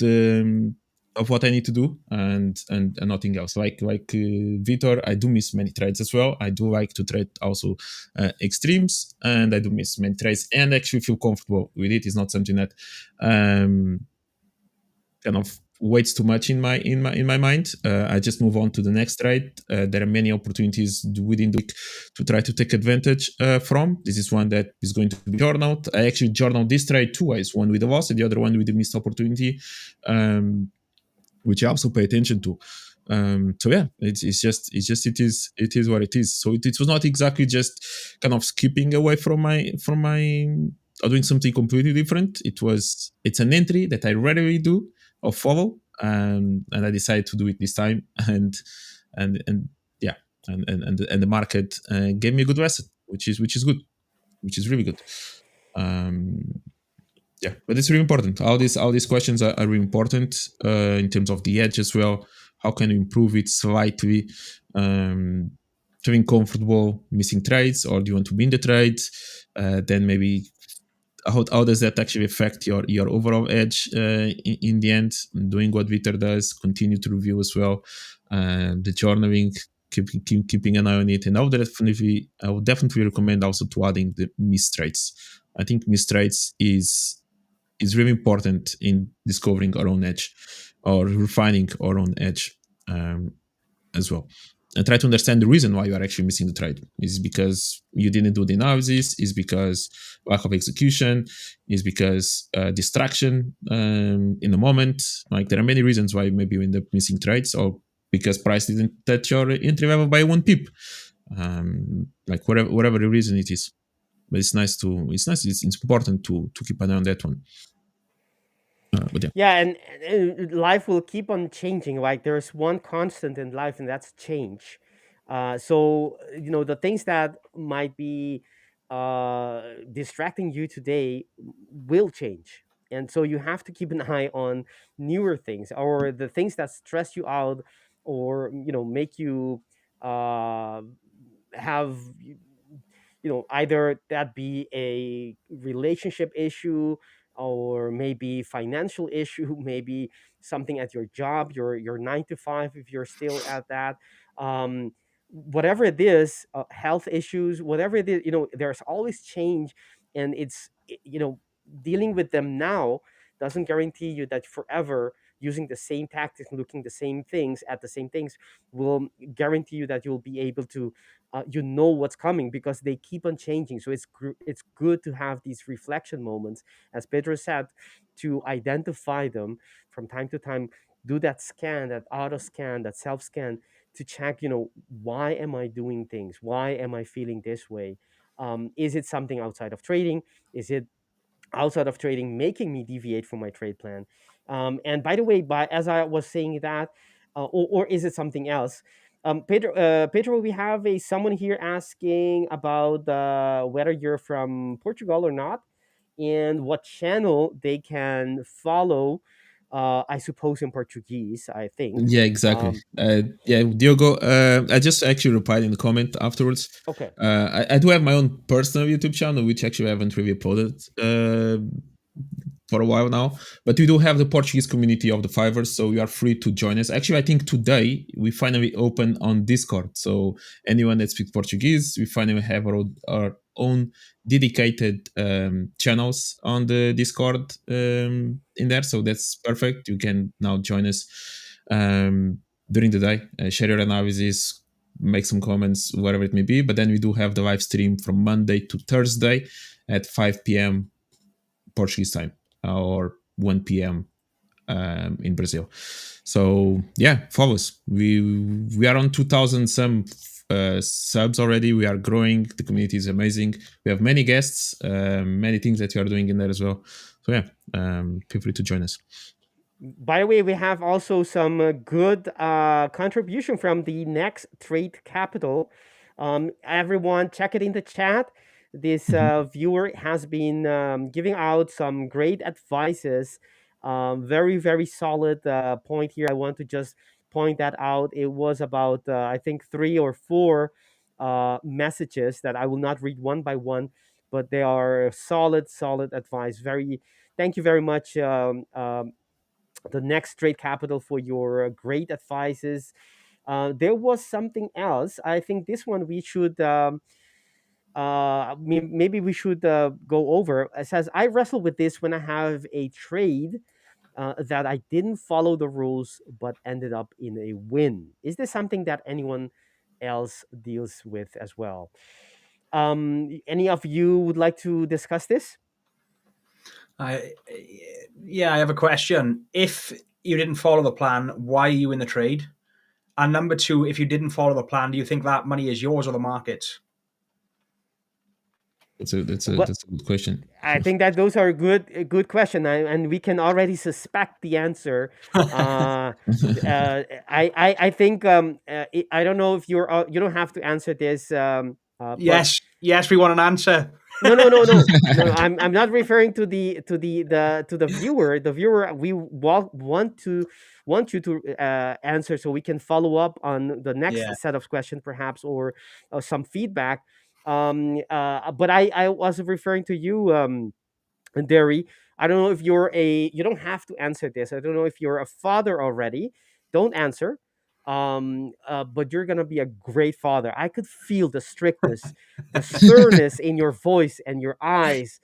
what I need to do and nothing else. Like Vitor, I do miss many trades as well. I do like to trade also extremes, and I do miss many trades and actually feel comfortable with it. It's not something that kind of weights too much in my mind. I just move on to the next trade. There are many opportunities within the week to try to take advantage from. This is one that is going to be journaled. I actually journaled this trade two ways: one with a loss and the other one with a missed opportunity. Which I also pay attention to. So yeah, it is what it is. So it was not exactly just kind of skipping away from my or doing something completely different. It's an entry that I rarely do or follow, and I decided to do it this time, and yeah, and the market gave me a good lesson, which is good, which is really good. Yeah, but it's really important. All these questions are really important in terms of the edge as well. How can you improve it slightly? Feeling comfortable missing trades, or do you want to be in the trade? Then maybe how does that actually affect your overall edge in the end? Doing what Victor does, continue to review as well, the journaling, keeping an eye on it, and I would definitely recommend also to adding the missed trades. I think missed trades is really important in discovering our own edge or refining our own edge as well. And try to understand the reason why you are actually missing the trade. Is it because you didn't do the analysis? Is it because lack of execution? Is it because distraction in the moment? Like, there are many reasons why maybe you end up missing trades, or because price didn't touch your entry level by 1 pip. Like whatever the reason it is. But it's important to keep an eye on that one. But Yeah, and life will keep on changing. Like, there's one constant in life, and that's change. So the things that might be distracting you today will change, and so you have to keep an eye on newer things, or the things that stress you out, or make you have either that be a relationship issue, or maybe financial issue, maybe something at your job, your 9 to 5, if you're still at that. Whatever it is, health issues, whatever it is, there's always change, and dealing with them now doesn't guarantee you that forever using the same tactics, looking the same things at the same things, will guarantee you that you'll be able to what's coming, because they keep on changing. So it's good to have these reflection moments, as Pedro said, to identify them from time to time. Do that scan, that auto scan, that self scan, to check, why am I doing things? Why am I feeling this way? Is it something outside of trading? Is it outside of trading making me deviate from my trade plan? And by the way, as I was saying that, or is it something else? Pedro, we have someone here asking about whether you're from Portugal or not, and what channel they can follow. I suppose in Portuguese, I think. yeah, exactly. Yeah, Diogo, I just actually replied in the comment afterwards. Okay. I do have my own personal YouTube channel, which actually I haven't really uploaded for a while now, but we do have the Portuguese community of the 5ers, so you are free to join us. Actually, I think today we finally opened on Discord, so anyone that speaks Portuguese, we finally have our own dedicated channels on the Discord in there, so that's perfect. You can now join us during the day, share your analysis, make some comments, whatever it may be. But then we do have the live stream from Monday to Thursday at 5 p.m. Portuguese time, or 1 p.m. In Brazil. So yeah, follow us. We are on 2,000 some subs already. We are growing. The community is amazing. We have many guests, many things that we are doing in there as well. So yeah, feel free to join us. By the way, we have also some good contribution from the Next Trade Capital. Everyone, check it in the chat. This viewer has been giving out some great advices. Very, very solid point here. I want to just point that out. It was about, I think, 3 or 4 messages that I will not read one by one, but they are solid advice. Thank you very much, the Next Trade Capital, for your great advices. There was something else. I think this one we should maybe we should go over. It says, I wrestle with this when I have a trade that I didn't follow the rules but ended up in a win. Is this something that anyone else deals with as well? Any of you would like to discuss this? I have a question. If you didn't follow the plan, why are you in the trade? And number 2, if you didn't follow the plan, do you think that money is yours or the market's? That's a good question. I think that those are a good question, and we can already suspect the answer. I think I don't know if you don't have to answer this. But Yes, we want an answer. no. I'm not referring to the viewer. The viewer, we want you to answer so we can follow up on the next Yeah. set of questions, perhaps, or some feedback. But I was referring to you, Deri. I don't know if you don't have to answer this. I don't know if you're a father already. Don't answer. But you're gonna be a great father. I could feel the strictness, the sternness in your voice and your eyes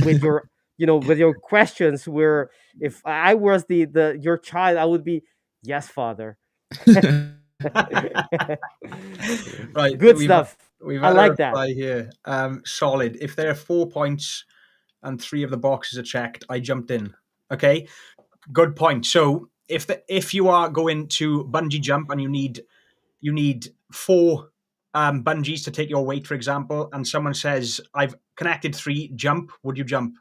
with your, with your questions. Where if I was the your child, I would be, yes, father. Right. Good stuff. We've I had a like that. reply here. Solid. If there are 4 points and 3 of the boxes are checked, I jumped in. Okay. Good point. So if you are going to bungee jump and you need 4 bungees to take your weight, for example, and someone says, I've connected 3, jump, would you jump?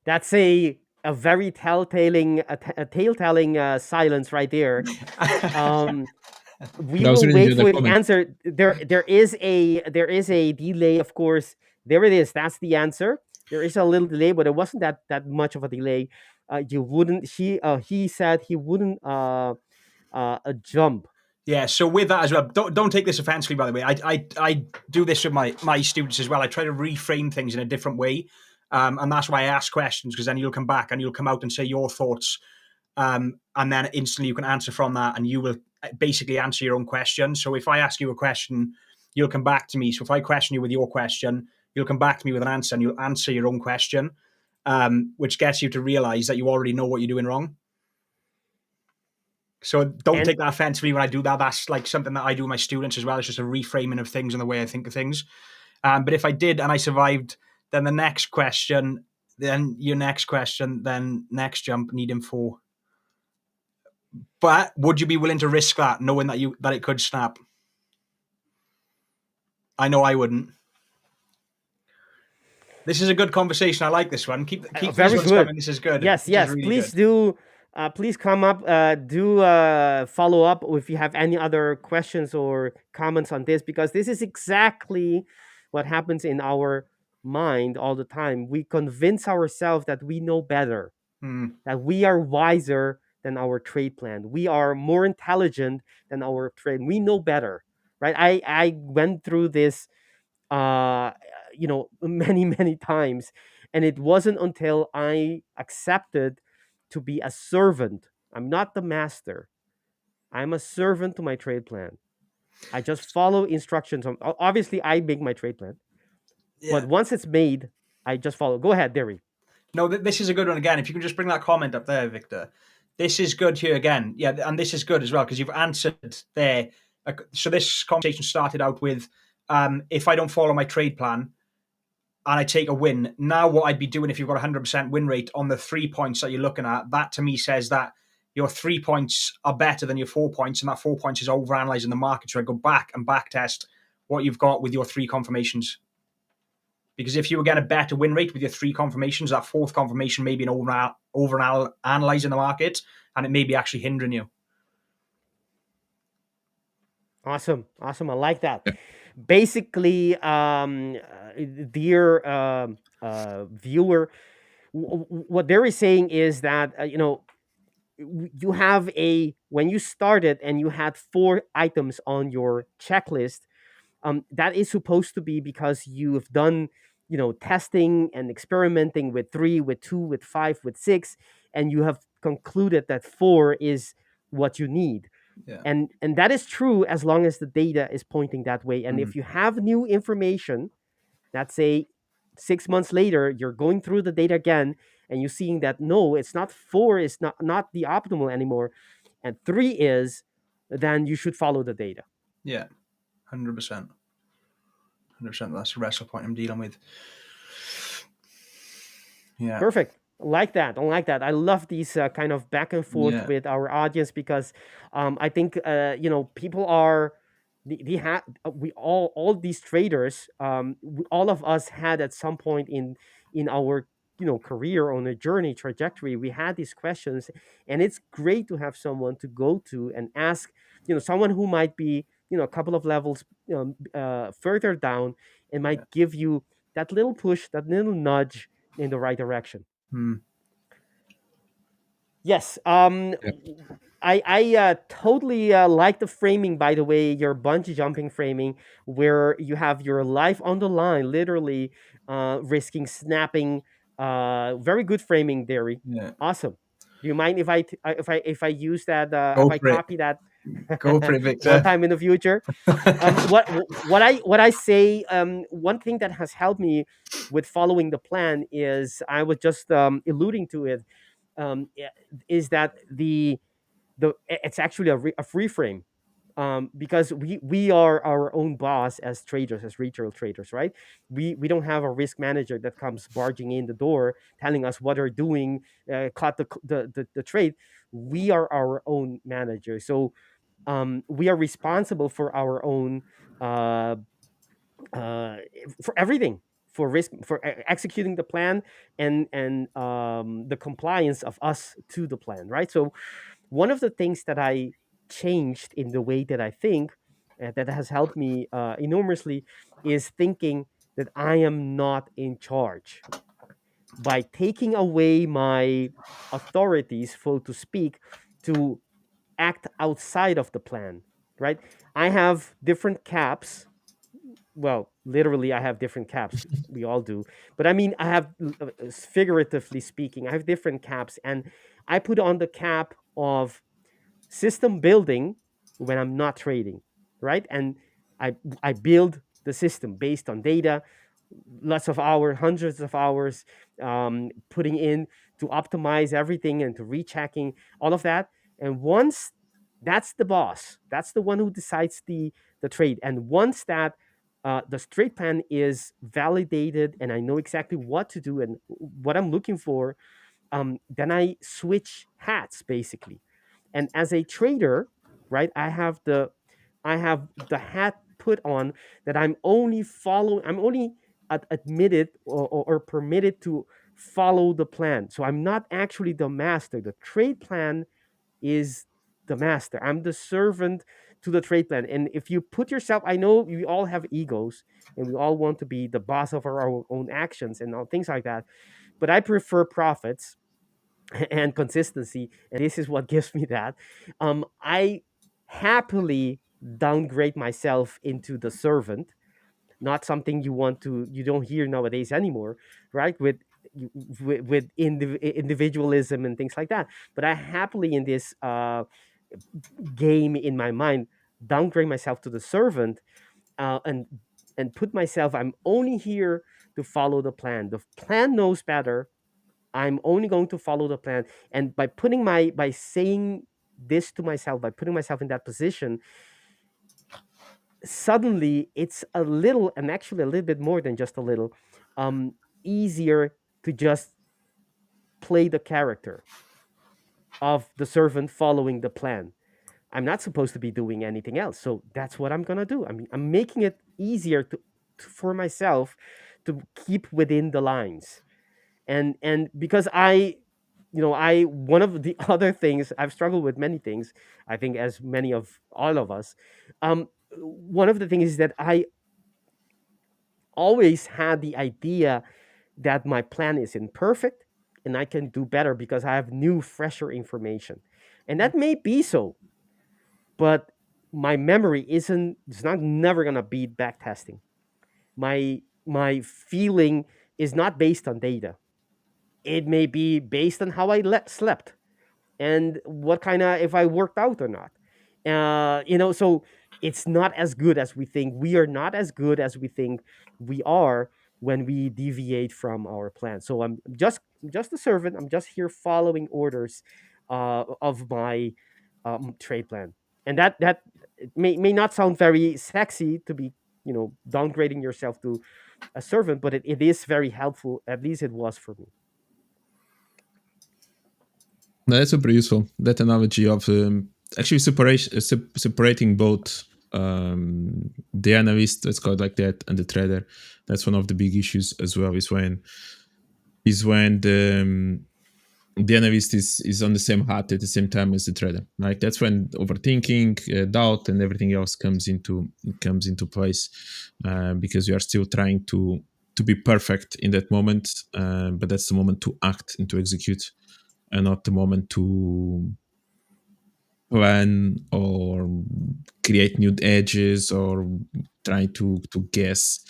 That's a very telltale silence right there. We But I was will reading wait the for the comment. answer. There is a delay, of course. There it is. That's the answer. There is a little delay, but it wasn't that much of a delay. You wouldn't. He said he wouldn't jump. Yeah, so with that as well, don't take this offensively, by the way. I do this with my students as well. I try to reframe things in a different way. And that's why I ask questions, because then you'll come back and you'll come out and say your thoughts. And then instantly you can answer from that, and you will basically answer your own question. So if I ask you a question, you'll come back to me. So if I question you with your question, you'll come back to me with an answer, and you'll answer your own question, which gets you to realize that you already know what you're doing wrong. So don't take that offensively when I do that. That's like something that I do with my students as well. It's just a reframing of things and the way I think of things. But if I did and I survived, then the next question, then your next question, then next jump, need him for. But would you be willing to risk that, knowing that it could snap? I know I wouldn't. This is a good conversation. I like this one. Keep Very these ones good. coming. This is good. Yes, This is really please good. do. Please come up. Do follow up if you have any other questions or comments on this, because this is exactly what happens in our mind all the time. We convince ourselves that we know better, that we are wiser than our trade plan. We are more intelligent than our trade. We know better, right? I went through this many times, and it wasn't until I accepted to be a servant. I'm not the master. I'm a servant to my trade plan. I just follow instructions. Obviously, I make my trade plan, but once it's made, I just follow. Go ahead, Deri. No, this is a good one again. If you can just bring that comment up there, Victor. This is good here again. Yeah, and this is good as well because you've answered there. So this conversation started out with, if I don't follow my trade plan and I take a win, now what I'd be doing if you've got a 100% win rate on the 3 points that you're looking at, that to me says that your 3 points are better than your 4 points, and that 4 points is overanalyzing the market. So I go back and back test what you've got with your 3 confirmations. Because if you were getting a better win rate with your 3 confirmations, that 4th confirmation may be over analyzing the market, and it may be actually hindering you. Awesome. I like that. Basically, dear viewer, what they're saying is that you have when you started and you had 4 items on your checklist. That is supposed to be because you've done testing and experimenting with 3, with 2, with 5, with 6, and you have concluded that 4 is what you need. Yeah. And that is true as long as the data is pointing that way. And if you have new information, let's say 6 months later, you're going through the data again, and you're seeing that no, it's not 4, it's not the optimal anymore, and 3 is, then you should follow the data. Yeah, 100%. 100%. That's the wrestle point I'm dealing with. Yeah. Perfect. like that. I like that. I love these kind of back and forth Yeah. with our audience because I think people are we all these traders, all of us had at some point in our career on a journey trajectory, we had these questions, and it's great to have someone to go to and ask, someone who might be a couple of levels further down and might give you that little push, that little nudge in the right direction. Hmm. Yes. Yeah. I totally like the framing, by the way, your bungee jumping framing, where you have your life on the line, literally risking snapping. Very good framing, Deri. Yeah. Awesome. Do you mind if I use that? Go If I for it. copy that Go for it, one Victor. time in the future? What I say, one thing that has helped me with following the plan is, I was just alluding to it, is that it's actually a free frame, because we are our own boss as traders, as retail traders, right? We don't have a risk manager that comes barging in the door telling us what we're doing, caught the trade. We are our own manager, so we are responsible for our own uh, uh, for everything, for risk, for executing the plan, and the compliance of us to the plan, right? So one of the things that I changed in the way that I think, that has helped me enormously, is thinking that I am not in charge. By taking away my authorities, so to speak, to act outside of the plan, right? I have different caps. Well, literally, I have different caps. We all do. But I mean, I have, figuratively speaking, I have different caps. And I put on the cap of system building when I'm not trading, right? And I build the system based on data, lots of hours, hundreds of hours, putting in to optimize everything and to rechecking all of that. And once that's the boss, that's the one who decides the trade. And once that the trade plan is validated and I know exactly what to do and what I'm looking for, then I switch hats basically. And as a trader, right, I have the hat put on that I'm only admitted or permitted to follow the plan. So I'm not actually the master. The trade plan is the master. I'm the servant to the trade plan. And if you put yourself, I know we all have egos and we all want to be the boss of our own actions and all things like that. But I prefer profits and consistency, and this is what gives me that. I happily downgrade myself into the servant, not something you don't hear nowadays anymore, right? With individualism and things like that. But I happily, in this game in my mind, downgrade myself to the servant, and put myself. I'm only here to follow the plan. The plan knows better. I'm only going to follow the plan. And by saying this to myself, by putting myself in that position, suddenly it's a little, and actually a little bit more than just a little, easier to just play the character of the servant following the plan. I'm not supposed to be doing anything else. So that's what I'm gonna do. I mean, I'm making it easier for myself to keep within the lines. And because I one of the other things I've struggled with, many things, I think, as many of all of us, one of the things is that I always had the idea that my plan is imperfect and I can do better because I have new, fresher information. And that may be so, but my memory it's not never gonna beat back testing. My feeling is not based on data. It may be based on how I slept and what kind of, if I worked out or not. So it's not as good as we think. We are not as good as we think we are when we deviate from our plan. So I'm just a servant. I'm just here following orders of my trade plan. And that it may not sound very sexy to be downgrading yourself to a servant, but it is very helpful. At least it was for me. No, that's super useful. That analogy of actually separating both the analyst, let's call it like that, and the trader. That's one of the big issues as well. Is when the analyst is on the same hat at the same time as the trader. Like that's when overthinking, doubt, and everything else comes into place, because you are still trying to be perfect in that moment, but that's the moment to act and to execute, and not the moment to plan or create new edges or try to guess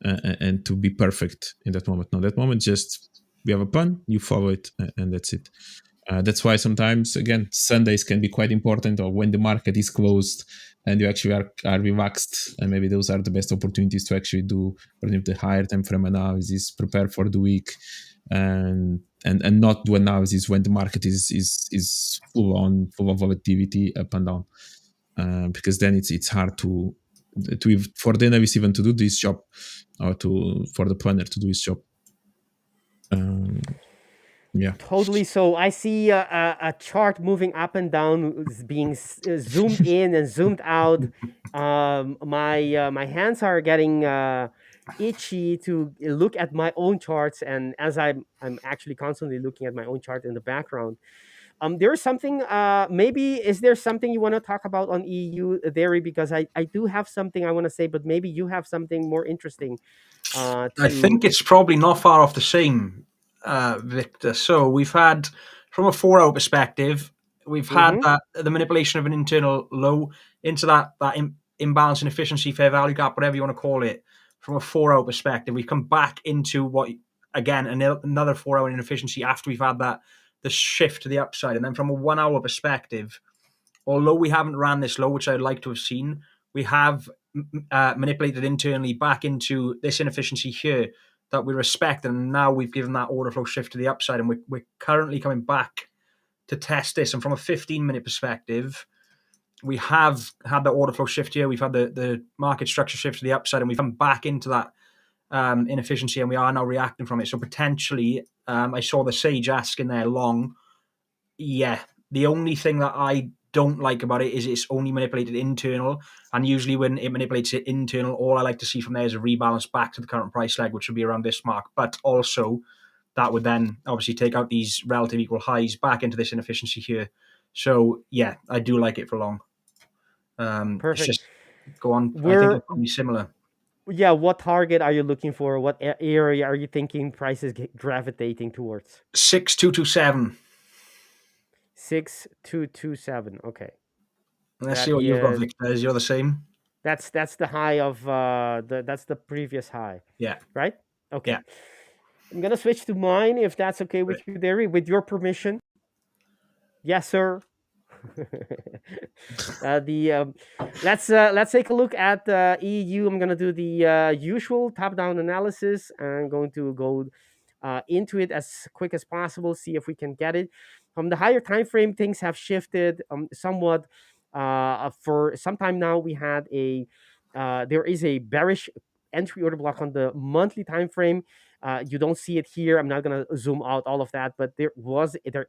and to be perfect in that moment. No, that moment just we have a plan, you follow it, and that's it. That's why sometimes, again, Sundays can be quite important, or when the market is closed and you actually are relaxed, and maybe those are the best opportunities to actually do, for example, the higher time frame analysis, prepare for the week, and not do analysis when the market is full of volatility up and down, because then it's hard to for the analyst even to do this job, or for the planner to do his job. Yeah. Totally. So I see a chart moving up and down, being zoomed in and zoomed out. My hands are getting itchy to look at my own charts, and as I'm actually constantly looking at my own chart in the background. There's something. Maybe is there something you want to talk about on EU, Deri? Because I do have something I want to say, but maybe you have something more interesting. I To think it's probably not far off the same, Victor. So we've had, from a 4-hour perspective, we've had that the manipulation of an internal low into that imbalance in efficiency, fair value gap, whatever you want to call it. From a 4-hour perspective, we've come back into what, again, another 4-hour inefficiency after we've had the shift to the upside. And then from a 1-hour perspective, although we haven't ran this low, which I'd like to have seen, we have manipulated internally back into this inefficiency here that we respect, and now we've given that order flow shift to the upside, and we're currently coming back to test this. And from a 15-minute perspective, we have had the order flow shift here, we've had the market structure shift to the upside, and we've come back into that inefficiency, and we are now reacting from it. So potentially, I saw the Sage asking there long. Yeah, the only thing that I don't like about it is it's only manipulated internal, and usually when it manipulates it internal, all I like to see from there is a rebalance back to the current price leg, which would be around this mark. But also that would then obviously take out these relative equal highs back into this inefficiency here. So yeah, I do like it for long. Perfect. It's just go on. I think it's probably similar. Yeah, what target are you looking for? What area are you thinking prices gravitating towards? 6227. 6227. Okay. Let's see what you've got, Victor. You're the same. That's the high of that's the previous high. Yeah. Right? Okay. Yeah. I'm gonna switch to mine if that's okay with you, Deri, with your permission. Yes, sir. Let's take a look at the EU. I'm gonna do the usual top-down analysis. I'm going to go into it as quick as possible. See if we can get it. From the higher time frame, things have shifted somewhat. For some time now, we had there is a bearish entry order block on the monthly time frame. You don't see it here. I'm not going to zoom out all of that, but there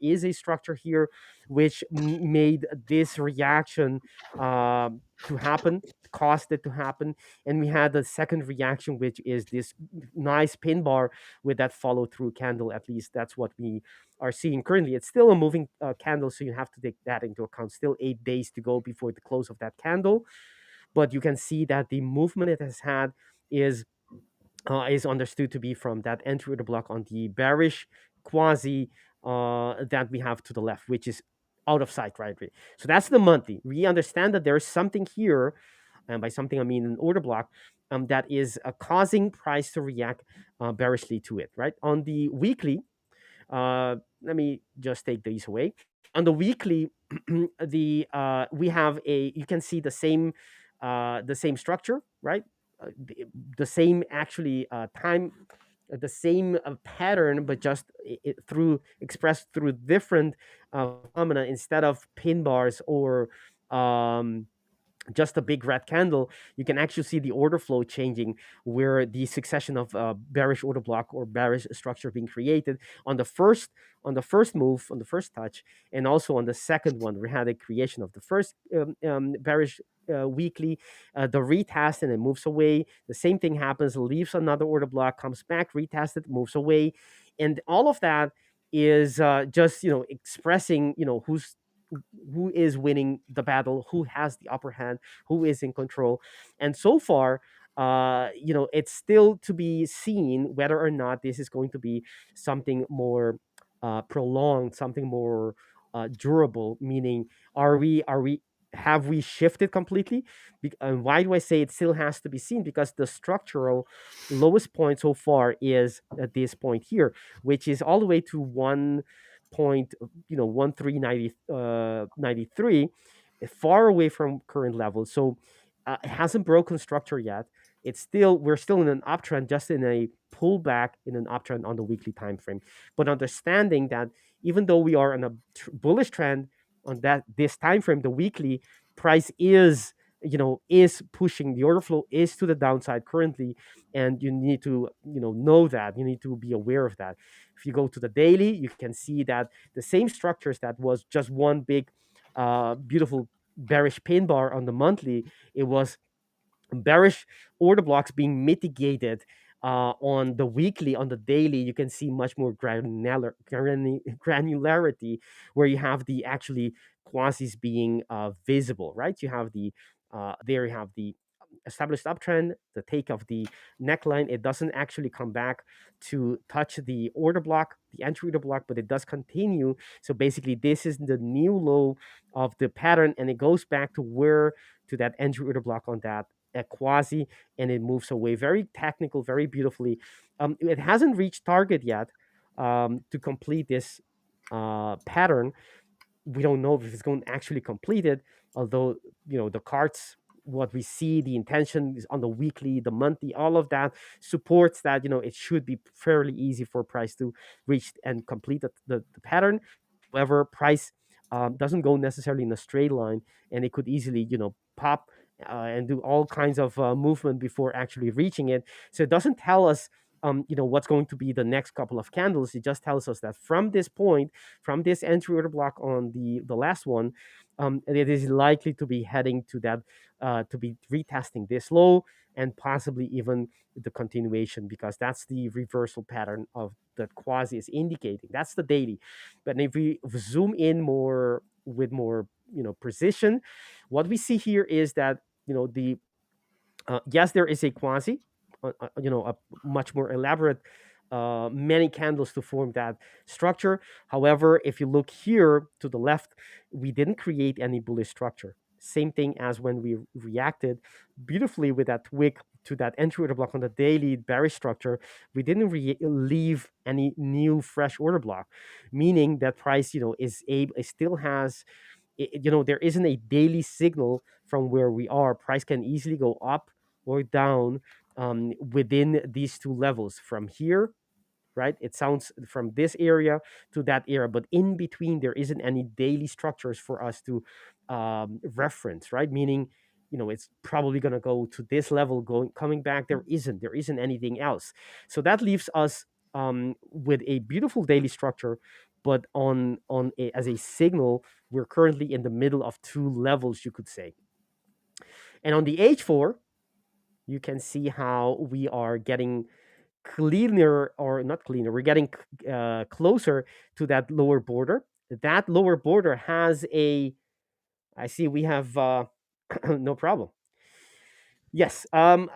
is a structure here which made this reaction to happen, caused it to happen. And we had the second reaction, which is this nice pin bar with that follow through candle. At least that's what we are seeing currently. It's still a moving candle, so you have to take that into account. Still 8 days to go before the close of that candle. But you can see that the movement it has had is understood to be from that entry order block on the bearish quasi that we have to the left, which is out of sight, right? So that's the monthly. We understand that there is something here, and by something I mean an order block, that is causing price to react bearishly to it, right? On the weekly, let me just take these away. On the weekly, we have you can see the same structure, right? The same actually time, the same pattern, but just expressed through different phenomena instead of pin bars or just a big red candle, you can actually see the order flow changing, where the succession of bearish order block or bearish structure being created on the first move, on the first touch, and also on the second one. We had a creation of the first bearish weekly, the retest, and it moves away. The same thing happens, leaves another order block, comes back, retested, moves away, and all of that is just expressing who is winning the battle, who has the upper hand, who is in control. And so far, it's still to be seen whether or not this is going to be something more prolonged, something more durable. Meaning, are we have we shifted completely? And why do I say it still has to be seen? Because the structural lowest point so far is at this point here, which is all the way to 1393, far away from current levels. So it hasn't broken structure yet. We're still in an uptrend, just in a pullback in an uptrend on the weekly time frame. But understanding that even though we are on a bullish trend on this time frame, the weekly price is pushing, the order flow is to the downside currently, and you need to know that, you need to be aware of that. If you go to the daily, you can see that the same structures that was just one big beautiful bearish pin bar on the monthly, it was bearish order blocks being mitigated on the weekly. On the daily, you can see much more granularity, where you have the actually quasis being visible, right? You have there you have the established uptrend, the take of the neckline. It doesn't actually come back to touch the order block, the entry order block, but it does continue. So basically, this is the new low of the pattern, and it goes back to that entry order block on that quasi, and it moves away. Very technical, very beautifully. It hasn't reached target yet to complete this pattern. We don't know if it's going to actually complete it, although the cards, what we see, the intention is on the weekly, the monthly, all of that supports that it should be fairly easy for price to reach and complete the pattern. However, price doesn't go necessarily in a straight line, and it could easily pop and do all kinds of movement before actually reaching it. So it doesn't tell us what's going to be the next couple of candles. It just tells us that from this point, from this entry order block on the last one, it is likely to be heading to that, to be retesting this low, and possibly even the continuation, because that's the reversal pattern of that quasi is indicating. That's the daily. But if we zoom in more with more precision, what we see here is that the yes, there is a quasi, a much more elaborate, many candles to form that structure. However, if you look here to the left, we didn't create any bullish structure. Same thing as when we reacted beautifully with that wick to that entry order block on the daily bearish structure. We didn't leave any new fresh order block, meaning that price is able, it still has there isn't a daily signal from where we are. Price can easily go up or down within these two levels. From here, right, it sounds from this area to that area, but in between there isn't any daily structures for us to reference, right? Meaning it's probably going to go to this level, coming back. There isn't anything else. So that leaves us with a beautiful daily structure, but as a signal, we're currently in the middle of two levels, you could say. And on the H4, you can see how we are getting cleaner, or not cleaner, we're getting closer to that lower border. That lower border has I see we have no problem. Yes, on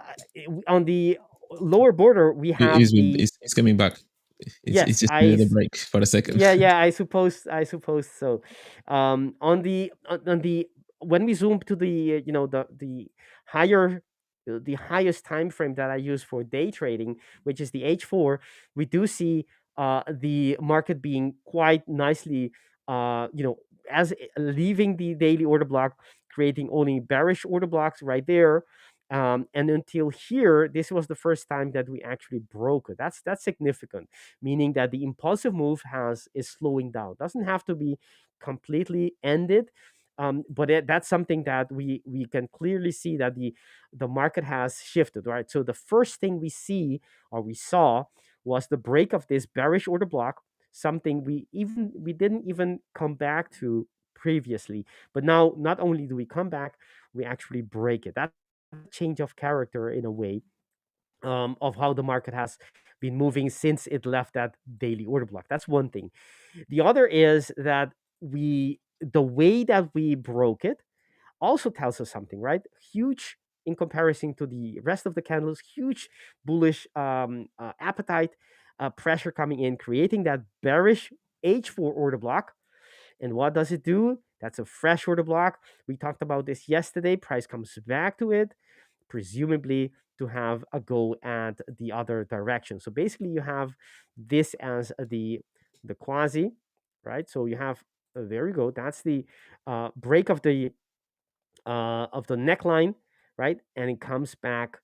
the lower border we have It's coming back. It's yes, just needed a break for a second. yeah, I suppose so. On the when we zoom to the the higher, the highest time frame that I use for day trading, which is the H4, we do see the market being quite nicely as leaving the daily order block, creating only bearish order blocks right there. And until here, this was the first time that we actually broke it. That's significant, meaning that the impulsive move is slowing down. Doesn't have to be completely ended, But that's something that we can clearly see that the market has shifted, right? So the first thing we saw was the break of this bearish order block, something we didn't even come back to previously. But now not only do we come back, we actually break it. That change of character in a way, of how the market has been moving since it left that daily order block. That's one thing. The other is that the way that we broke it also tells us something, right? Huge in comparison to the rest of the candles, huge bullish appetite, pressure coming in, creating that bearish H4 order block. And what does it do? That's a fresh order block. We talked about this yesterday. Price comes back to it, presumably to have a go at the other direction. So basically, you have this as the quasi, right? So you have there you go. That's the break of the neckline, right? And it comes back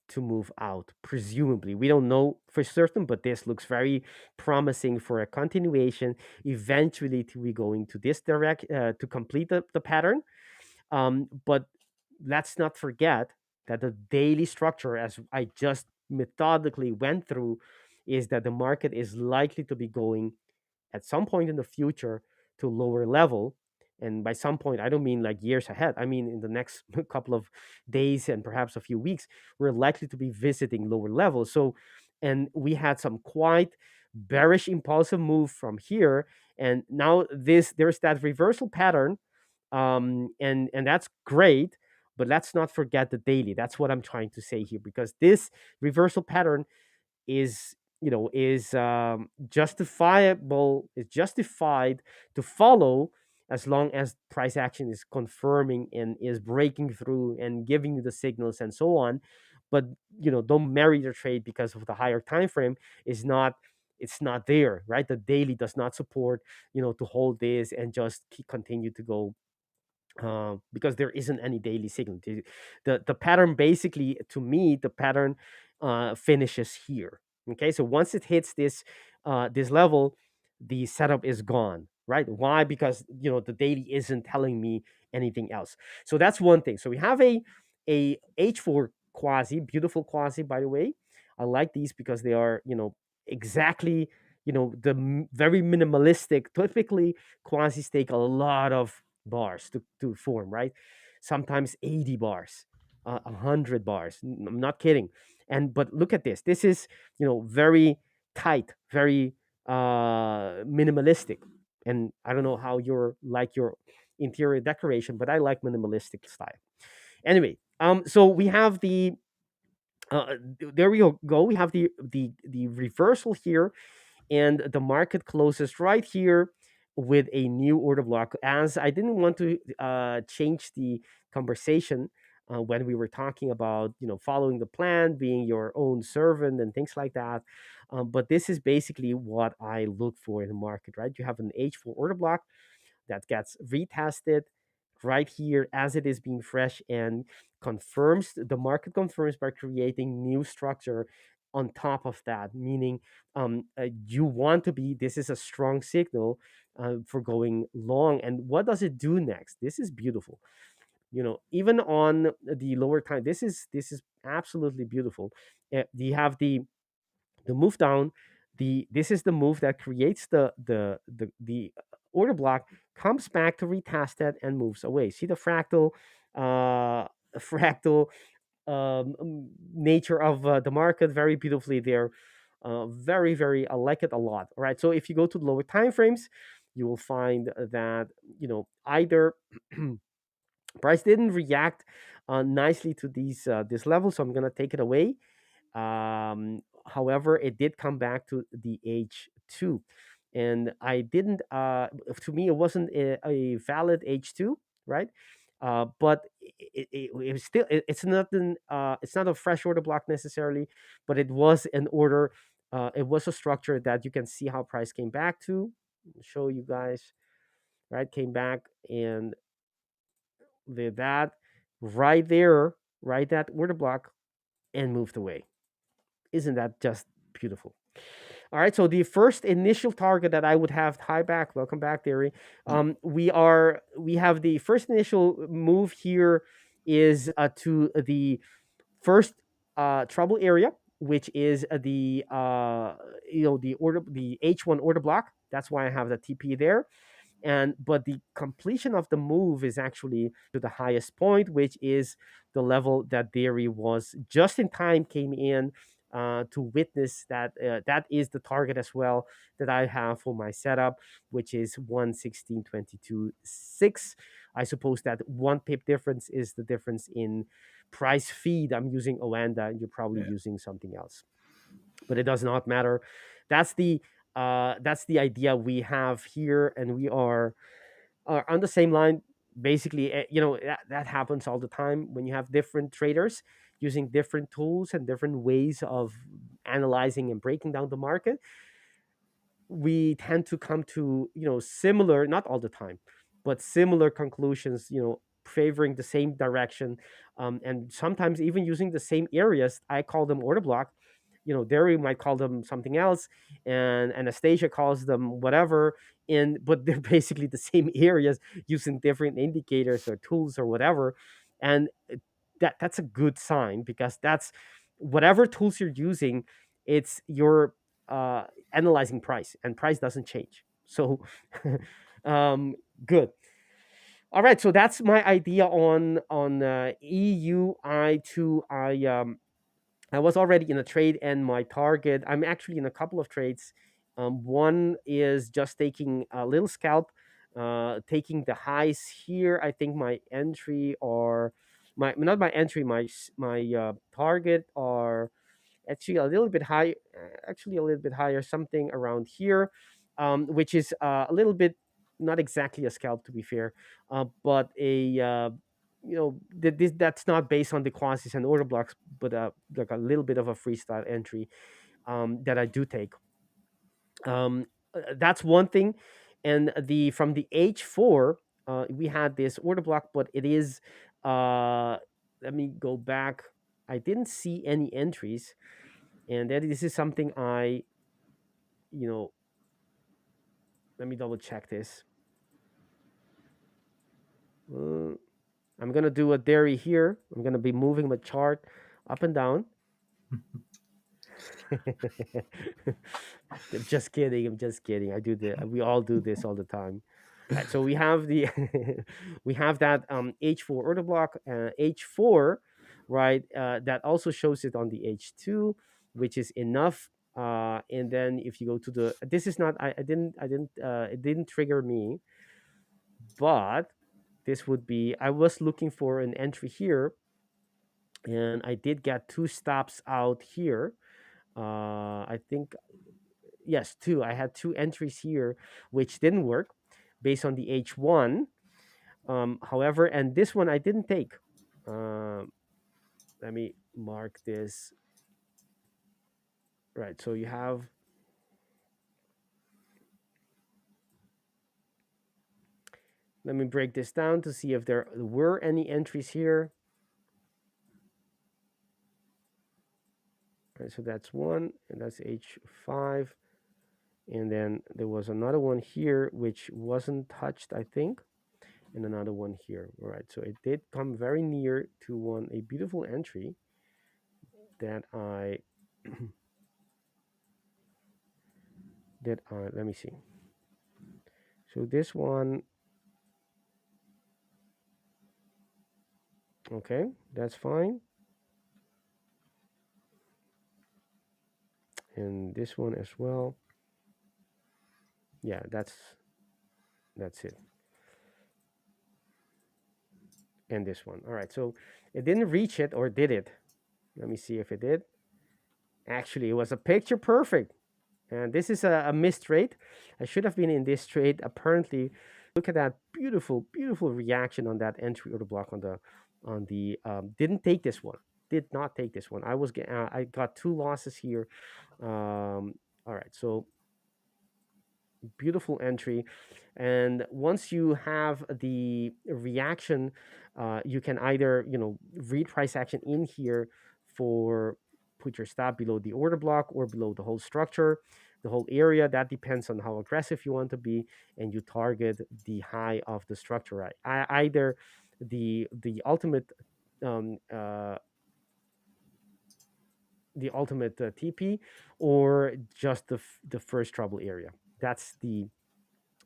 to move out. Presumably, we don't know for certain, but this looks very promising for a continuation. Eventually, to be going to this to complete the pattern. But let's not forget that the daily structure, as I just methodically went through, is that the market is likely to be going at some point in the future to lower level. And by some point, I don't mean like years ahead. I mean in the next couple of days and perhaps a few weeks, we're likely to be visiting lower levels. So, and we had some quite bearish impulsive move from here, and now there's that reversal pattern, and that's great. But let's not forget the daily. That's what I'm trying to say here, because this reversal pattern is justifiable, is justified to follow, as long as price action is confirming and is breaking through and giving you the signals and so on. But don't marry the trade because of the higher time frame. It's not there, right? The daily does not support to hold this and just continue to go, because there isn't any daily signal. The pattern, basically, to me, the pattern finishes here. Okay, so once it hits this level, the setup is gone, right? Why? Because the daily isn't telling me anything else. So that's one thing. So we have a H4 quasi, beautiful quasi, by the way. I like these because they are exactly very minimalistic. Typically, quasis take a lot of bars to form, right? Sometimes 80 bars, 100 bars. I'm not kidding. But look at this. This is very tight, very minimalistic. And I don't know how your interior decoration, but I like minimalistic style. Anyway, so we have there we go. We have the reversal here, and the market closes right here with a new order block. As I didn't want to change the conversation when we were talking about following the plan, being your own servant and things like that. But this is basically what I look for in the market, right? You have an H4 order block that gets retested right here as it is being fresh, and the market confirms by creating new structure on top of that, meaning you want to be, this is a strong signal for going long. And what does it do next? This is beautiful. Even on the lower time, this is absolutely beautiful. You have the move down. This is the move that creates the order block, comes back to retest it and moves away. See the fractal nature of the market, very beautifully there. Very, very, I like it a lot. All right, so if you go to the lower time frames, you will find that either price didn't react nicely to this level, so I'm gonna take it away. However, it did come back to the H2, and I didn't. To me, it wasn't a valid H2, right? But it was still. It's not it's not a fresh order block necessarily, but it was an order. It was a structure that you can see how price came back to. I'll show you guys, right? Came back and did that right there, right? That order block, and moved away. Isn't that just beautiful? All right, so the first initial target that I would have, hi back, welcome back, Deri. We have the first initial move here is to the first trouble area, which is the the H1 order block. That's why I have the TP there. But the completion of the move is actually to the highest point, which is the level that Deri was just in time came in to witness that. That is the target as well that I have for my setup, which is 116.22.6. I suppose that 1 pip difference is the difference in price feed. I'm using Oanda, and you're probably using something else, but it does not matter. That's the idea we have here, and we are on the same line. Basically, that happens all the time when you have different traders using different tools and different ways of analyzing and breaking down the market. We tend to come to similar, not all the time, but similar conclusions, favoring the same direction, and sometimes even using the same areas. I call them order block. Deri might call them something else, and Anastasiia calls them whatever. But they're basically the same areas using different indicators or tools or whatever, and that's a good sign, because that's whatever tools you're using. It's your analyzing price, and price doesn't change. So, good. All right, so that's my idea on EUI2. I was already in a trade, and my target, I'm actually in a couple of trades. One is just taking a little scalp, taking the highs here. I think my entry, or my not my entry, my target are actually a little bit high, actually a little bit higher, something around here, which is a little bit, not exactly a scalp, to be fair, but that's not based on the quantities and order blocks, but like a little bit of a freestyle entry that I do take. That's one thing. And from the H4, we had this order block, but it is, let me go back. I didn't see any entries, and that this is something I, let me double check this. I'm gonna do a Deri here. I'm gonna be moving my chart up and down. I'm just kidding. We all do this all the time. Right, so we have the we have that H4 order block, H4, right? That also shows it on the H2, which is enough. And then if you go to the, this is not, it didn't trigger me, but this would be, I was looking for an entry here, and I did get 2 stops out here. I think, yes, 2. I had 2 entries here, which didn't work based on the H1. However, and this one I didn't take. Let me mark this. Right, so you have, let me break this down to see if there were any entries here. Right, so that's 1, and that's H5. And then there was another one here, which wasn't touched, I think. And another one here. All right, so it did come very near to a beautiful entry that I let me see. So this one, okay, that's fine. And this one as well. Yeah, that's it. And this one. All right, so it didn't reach it, or did it? Let me see if it did. Actually, it was a picture perfect. And this is a missed trade. I should have been in this trade. Apparently, look at that beautiful, beautiful reaction on that entry order block on the didn't take this one. Did not take this one. I got 2 losses here. All right, so beautiful entry. And once you have the reaction, you can either read price action in here for put your stop below the order block or below the whole structure, the whole area. That depends on how aggressive you want to be, and you target the high of the structure, right? Either the ultimate um, uh, TP, or just the first trouble area. That's the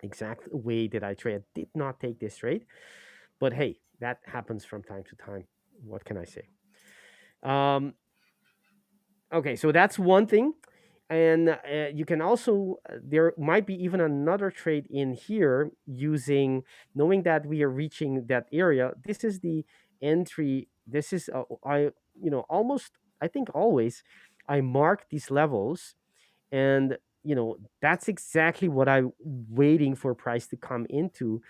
exact way that I trade. Did not take this trade, but hey, that happens from time to time. What can I say? Okay, so that's one thing. And you can also, there might be even another trade in here using, knowing that we are reaching that area. This is the entry. This is, almost, I think always, I mark these levels, and, that's exactly what I'm waiting for price to come into.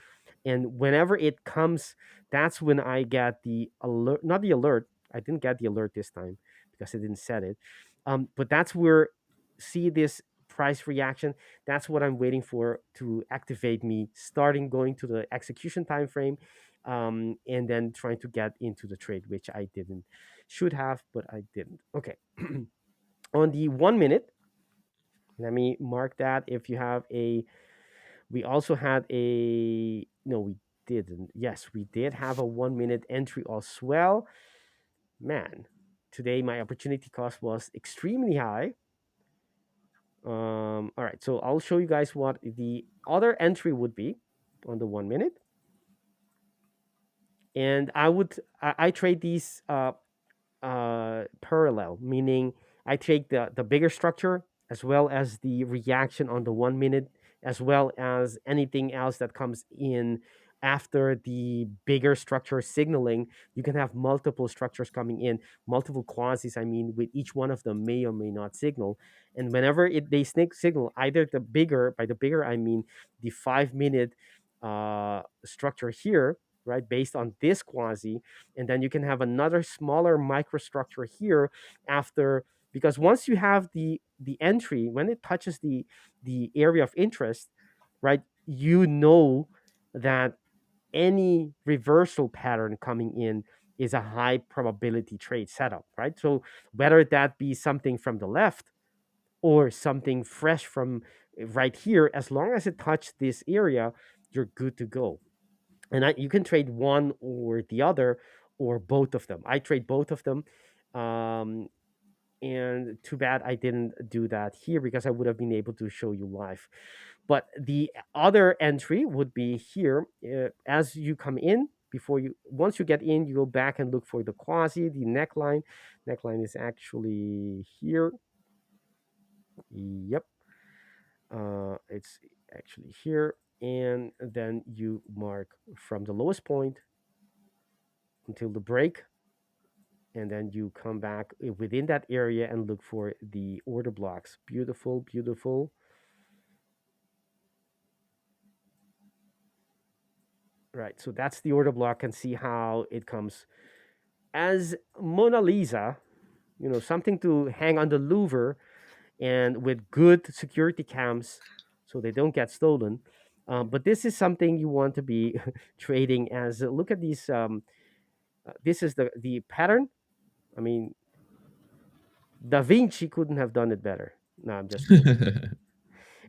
And whenever it comes, that's when I get the alert, not the alert. I didn't get the alert this time because I didn't set it. But that's where, see this price reaction. That's what I'm waiting for to activate me, starting going to the execution time frame, and then trying to get into the trade, which I didn't, should have, but I didn't. Okay. On the 1 minute, let me mark that. If you have a, we also had a, no, we didn't. Yes, we did have a 1 minute entry as well. Man, today my opportunity cost was extremely high. All right, so I'll show you guys what the other entry would be on the 1 minute. And I trade these parallel, meaning I take the bigger structure as well as the reaction on the 1 minute, as well as anything else that comes in after the bigger structure signaling. You can have multiple structures coming in, multiple quasis, I mean, with each one of them may or may not signal. And whenever they signal, either the bigger, by the bigger I mean the 5 minute structure here, right, based on this quasi, and then you can have another smaller microstructure here after, because once you have the entry, when it touches the area of interest, right, you know that any reversal pattern coming in is a high probability trade setup, right? So whether that be something from the left or something fresh from right here, as long as it touched this area, you're good to go. And you can trade one or the other or both of them. I trade both of them. And too bad I didn't do that here because I would have been able to show you live. But the other entry would be here. As you come in, once you get in, you go back and look for the quasi, the neckline. Neckline is actually here. Yep. It's actually here. And then you mark from the lowest point until the break, and then you come back within that area and look for the order blocks. Beautiful, beautiful. Right, so that's the order block, and see how it comes as Mona Lisa, something to hang on the louver, and with good security cams so they don't get stolen. But this is something you want to be trading as. Look at these. This is the pattern. I mean, Da Vinci couldn't have done it better. No, I'm just kidding.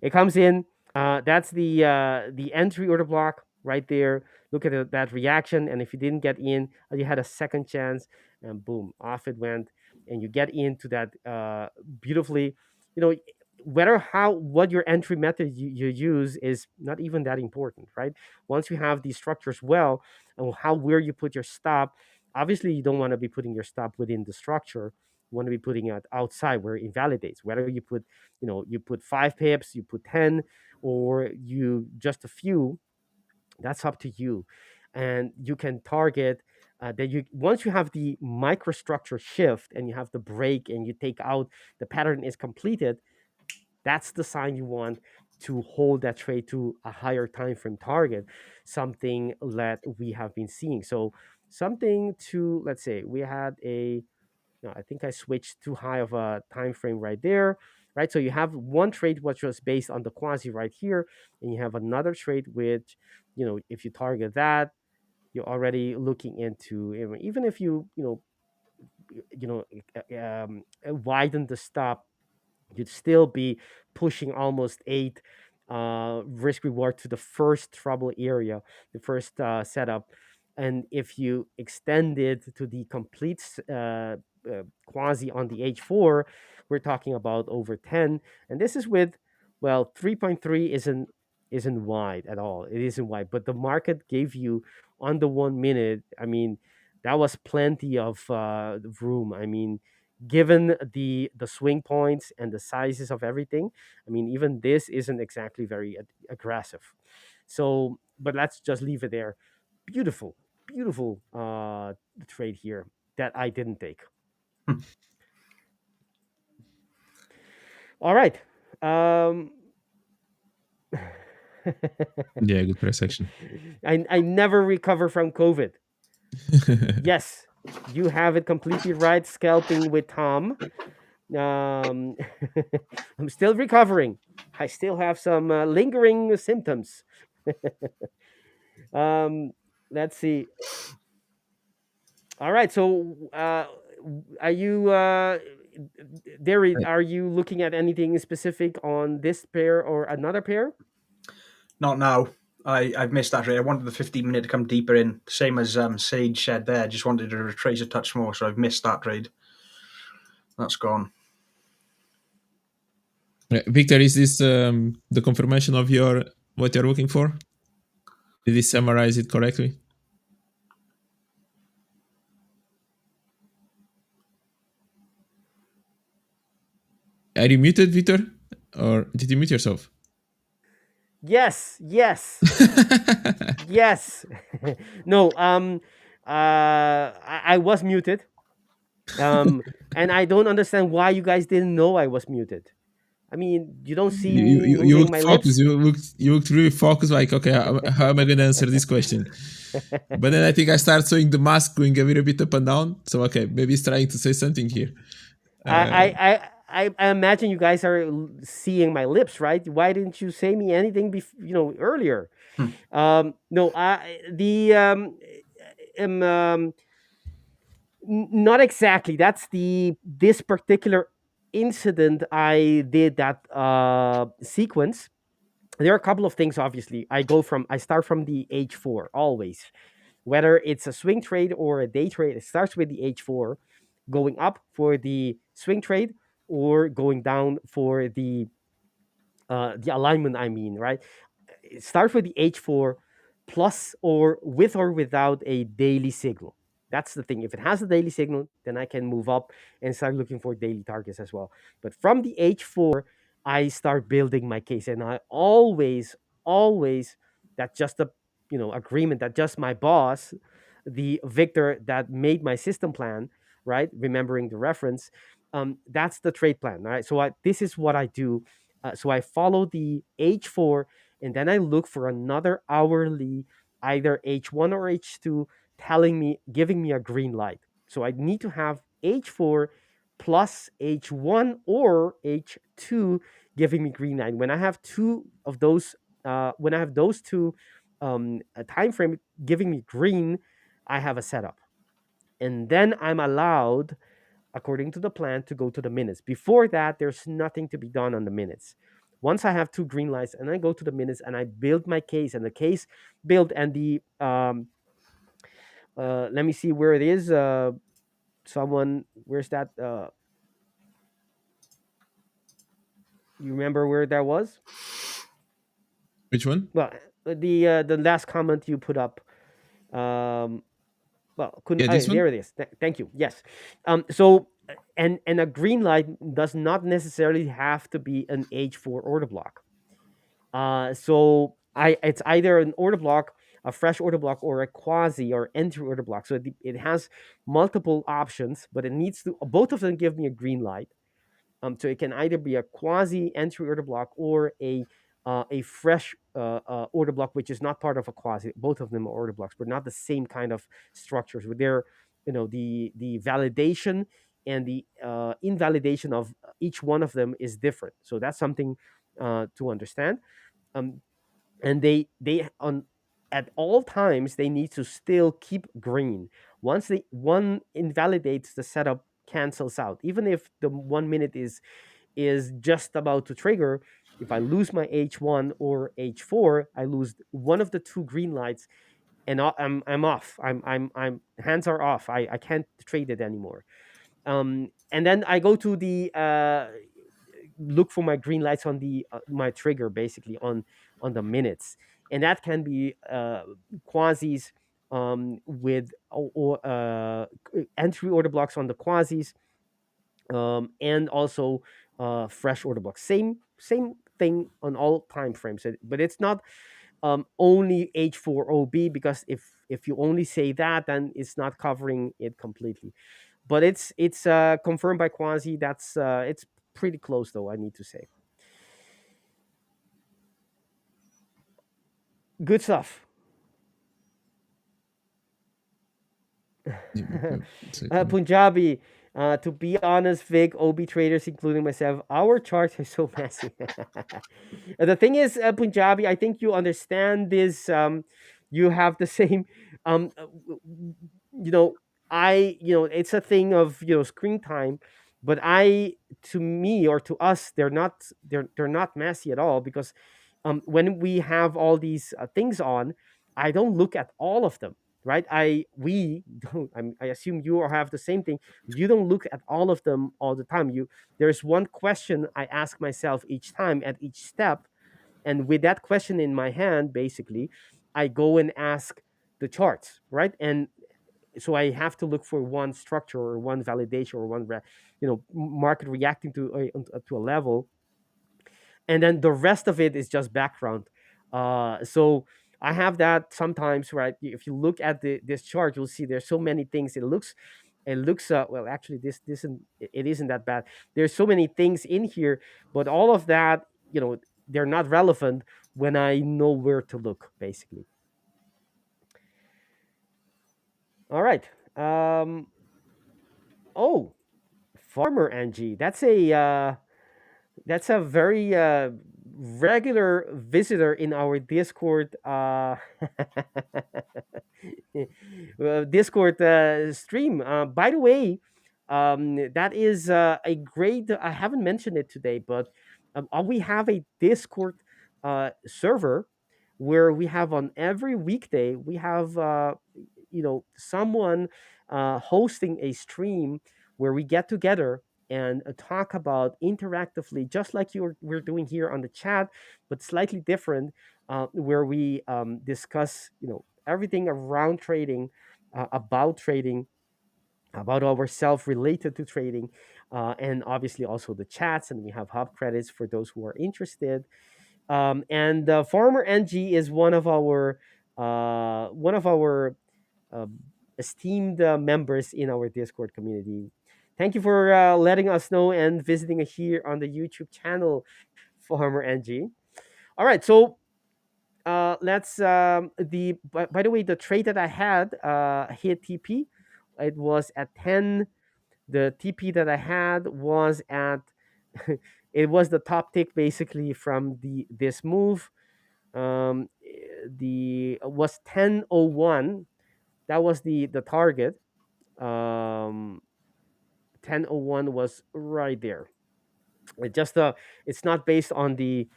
It comes in. That's the entry order block right there. Look at that reaction, and if you didn't get in, you had a second chance, and boom, off it went, and you get into that beautifully. What your entry method you use is not even that important, right? Once you have these structures well, and where you put your stop, obviously you don't want to be putting your stop within the structure. You want to be putting it outside where it invalidates. Whether you put, you put 5 pips, you put 10, or you just a few, that's up to you. And you can target that you, once you have the microstructure shift and you have the break and you take out, the pattern is completed, that's the sign you want to hold that trade to a higher time frame target, something that we have been seeing. So something to, let's say we had a, no, I think I switched too high of a time frame right there, right? So you have one trade which was based on the quasi right here, and you have another trade which, if you target that, you're already looking into, even if you widen the stop, you'd still be pushing almost 8 risk reward to the first trouble area, the first setup. And if you extend it to the complete quasi on the H4, we're talking about over 10. And this is with, well, 3.3 isn't wide at all. It isn't wide, but the market gave you on the 1 minute. I mean, that was plenty of room. I mean, given the swing points and the sizes of everything, I mean, even this isn't exactly very aggressive. So, but let's just leave it there. Beautiful, beautiful trade here that I didn't take. All right. Yeah, good price action. I never recover from COVID. Yes, you have it completely right. Scalping with Tom. I'm still recovering. I still have some lingering symptoms. Let's see. All right. So, are you, Deri? Are you looking at anything specific on this pair or another pair? Not now. I've missed that trade. I wanted the 15-minute to come deeper in, same as Sage said there. Just wanted to retrace a touch more, so I've missed that trade. That's gone. Victor, is this the confirmation of what you're looking for? Did he summarize it correctly? Are you muted, Victor? Or did you mute yourself? Yes. Yes. No, I was muted. And I don't understand why you guys didn't know I was muted. I mean, you don't see me moving looked my focused. lips. You looked really focused, like, okay, how am I going to answer this question? But then I think I started seeing the mask going a little bit up and down. So, okay, maybe he's trying to say something here. I imagine you guys are seeing my lips, right? Why didn't you say me anything earlier? No, not exactly. That's this particular incident I did that sequence. There are a couple of things. Obviously, I start from the H4 always, whether it's a swing trade or a day trade. It starts with the H4, going up for the swing trade or going down for the alignment. I mean, right? It starts with the H4 plus or with or without a daily signal. That's the thing. If it has a daily signal, then I can move up and start looking for daily targets as well. But from the H4, I start building my case, and I always, that's just a agreement that just my boss, the Victor that made my system plan, right? Remembering the reference, that's the trade plan, right? So this is what I do. So I follow the H4, and then I look for another hourly, either H1 or H2, giving me a green light. So I need to have H4 plus H1 or H2 giving me green light. When I have two of those, when I have those two a time frame giving me green, I have a setup. And then I'm allowed, according to the plan, to go to the minutes. Before that, there's nothing to be done on the minutes. Once I have two green lights, and I go to the minutes and I build my case, and the case build and the let me see where it is. Where's that? You remember where that was? Which one? Well, the last comment you put up. Well, there it is. Thank you. Yes. So and a green light does not necessarily have to be an H4 order block. So it's either an order block, a fresh order block, or a quasi or entry order block. So it has multiple options, but it needs to both of them give me a green light. So it can either be a quasi entry order block or a fresh order block, which is not part of a quasi. Both of them are order blocks, but not the same kind of structures. With their, the validation and the invalidation of each one of them is different. So that's something to understand. And they on at all times they need to still keep green. Once the one invalidates, the setup cancels out. Even if the 1 minute is just about to trigger, if I lose my H1 or H4, I lose one of the two green lights, and I'm off. I'm hands are off. I can't trade it anymore. And then I go to the look for my green lights on the my trigger, basically on the minutes, and that can be quasis with or entry order blocks on the quasis, and also fresh order blocks. Same thing on all time frames, but it's not only H4OB, because if you only say that, then it's not covering it completely. But it's confirmed by quasi. That's it's pretty close, though, I need to say. Good stuff. Punjabi, to be honest, Vic, OB traders, including myself, our charts are so messy. The thing is, Punjabi, I think you understand this. You have the same, you know, it's a thing of screen time, but to me or to us, they're not messy at all, because when we have all these things on, I don't look at all of them, right? We don't. I assume you have the same thing. You don't look at all of them all the time. There's one question I ask myself each time at each step, and with that question in my hand, basically, I go and ask the charts, right? And so I have to look for one structure or one validation or one market reacting to a level, and then the rest of it is just background. So I have that sometimes, right? If you look at this chart, you'll see there's so many things. It looks well, actually it isn't that bad. There's so many things in here, but all of that, they're not relevant when I know where to look, basically. All right. Oh, Farmer NG. That's a very regular visitor in our Discord Discord stream. By the way, that is a great. I haven't mentioned it today, but we have a Discord server where we have on every weekday we have someone hosting a stream where we get together and talk about interactively, just like we're doing here on the chat, but slightly different, where we discuss everything around trading, about trading, about ourselves related to trading, and obviously also the chats, and we have hub credits for those who are interested. And Farmer NG is one of our uh, esteemed members in our Discord community. Thank you for letting us know and visiting here on the YouTube channel, Farmer NG. All right, so let's by the way, the trade that I had hit TP. It was at 10. The TP that I had was at it was the top tick, basically, from this move. The was 10.01. That was the target. 10.01 was right there. It's not based on the.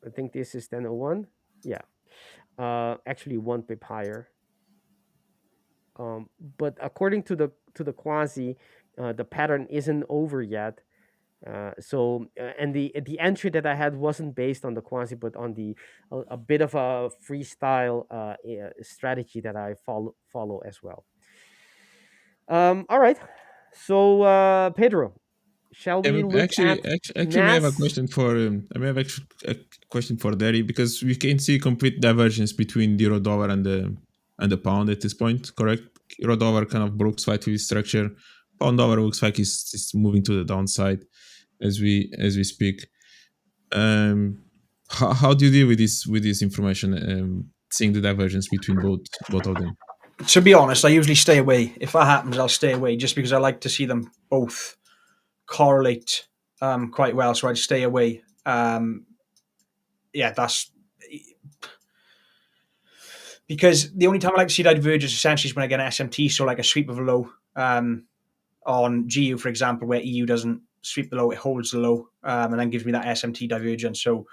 I think this is 10.01. Yeah. Actually, 1 pip higher. But according to the quasi, the pattern isn't over yet. And the entry that I had wasn't based on the quasi, but on a bit of a freestyle strategy that I follow as well. All right, so Pedro, shall we look actually, at may have a question for a question for Deri, because we can see complete divergence between the euro dollar and the pound at this point. Correct? Euro dollar kind of broke slightly structure. Pound dollar looks like it's moving to the downside as we speak. How do you deal with this information? Seeing the divergence between both of them. To be honest, I usually stay away. If that happens, I'll stay away, just because I like to see them both correlate quite well. So I'd stay away. Yeah, that's because the only time I like to see divergence essentially is when I get an SMT, so like a sweep of a low on GU, for example, where EU doesn't sweep the low, it holds the low, and then gives me that SMT divergence. So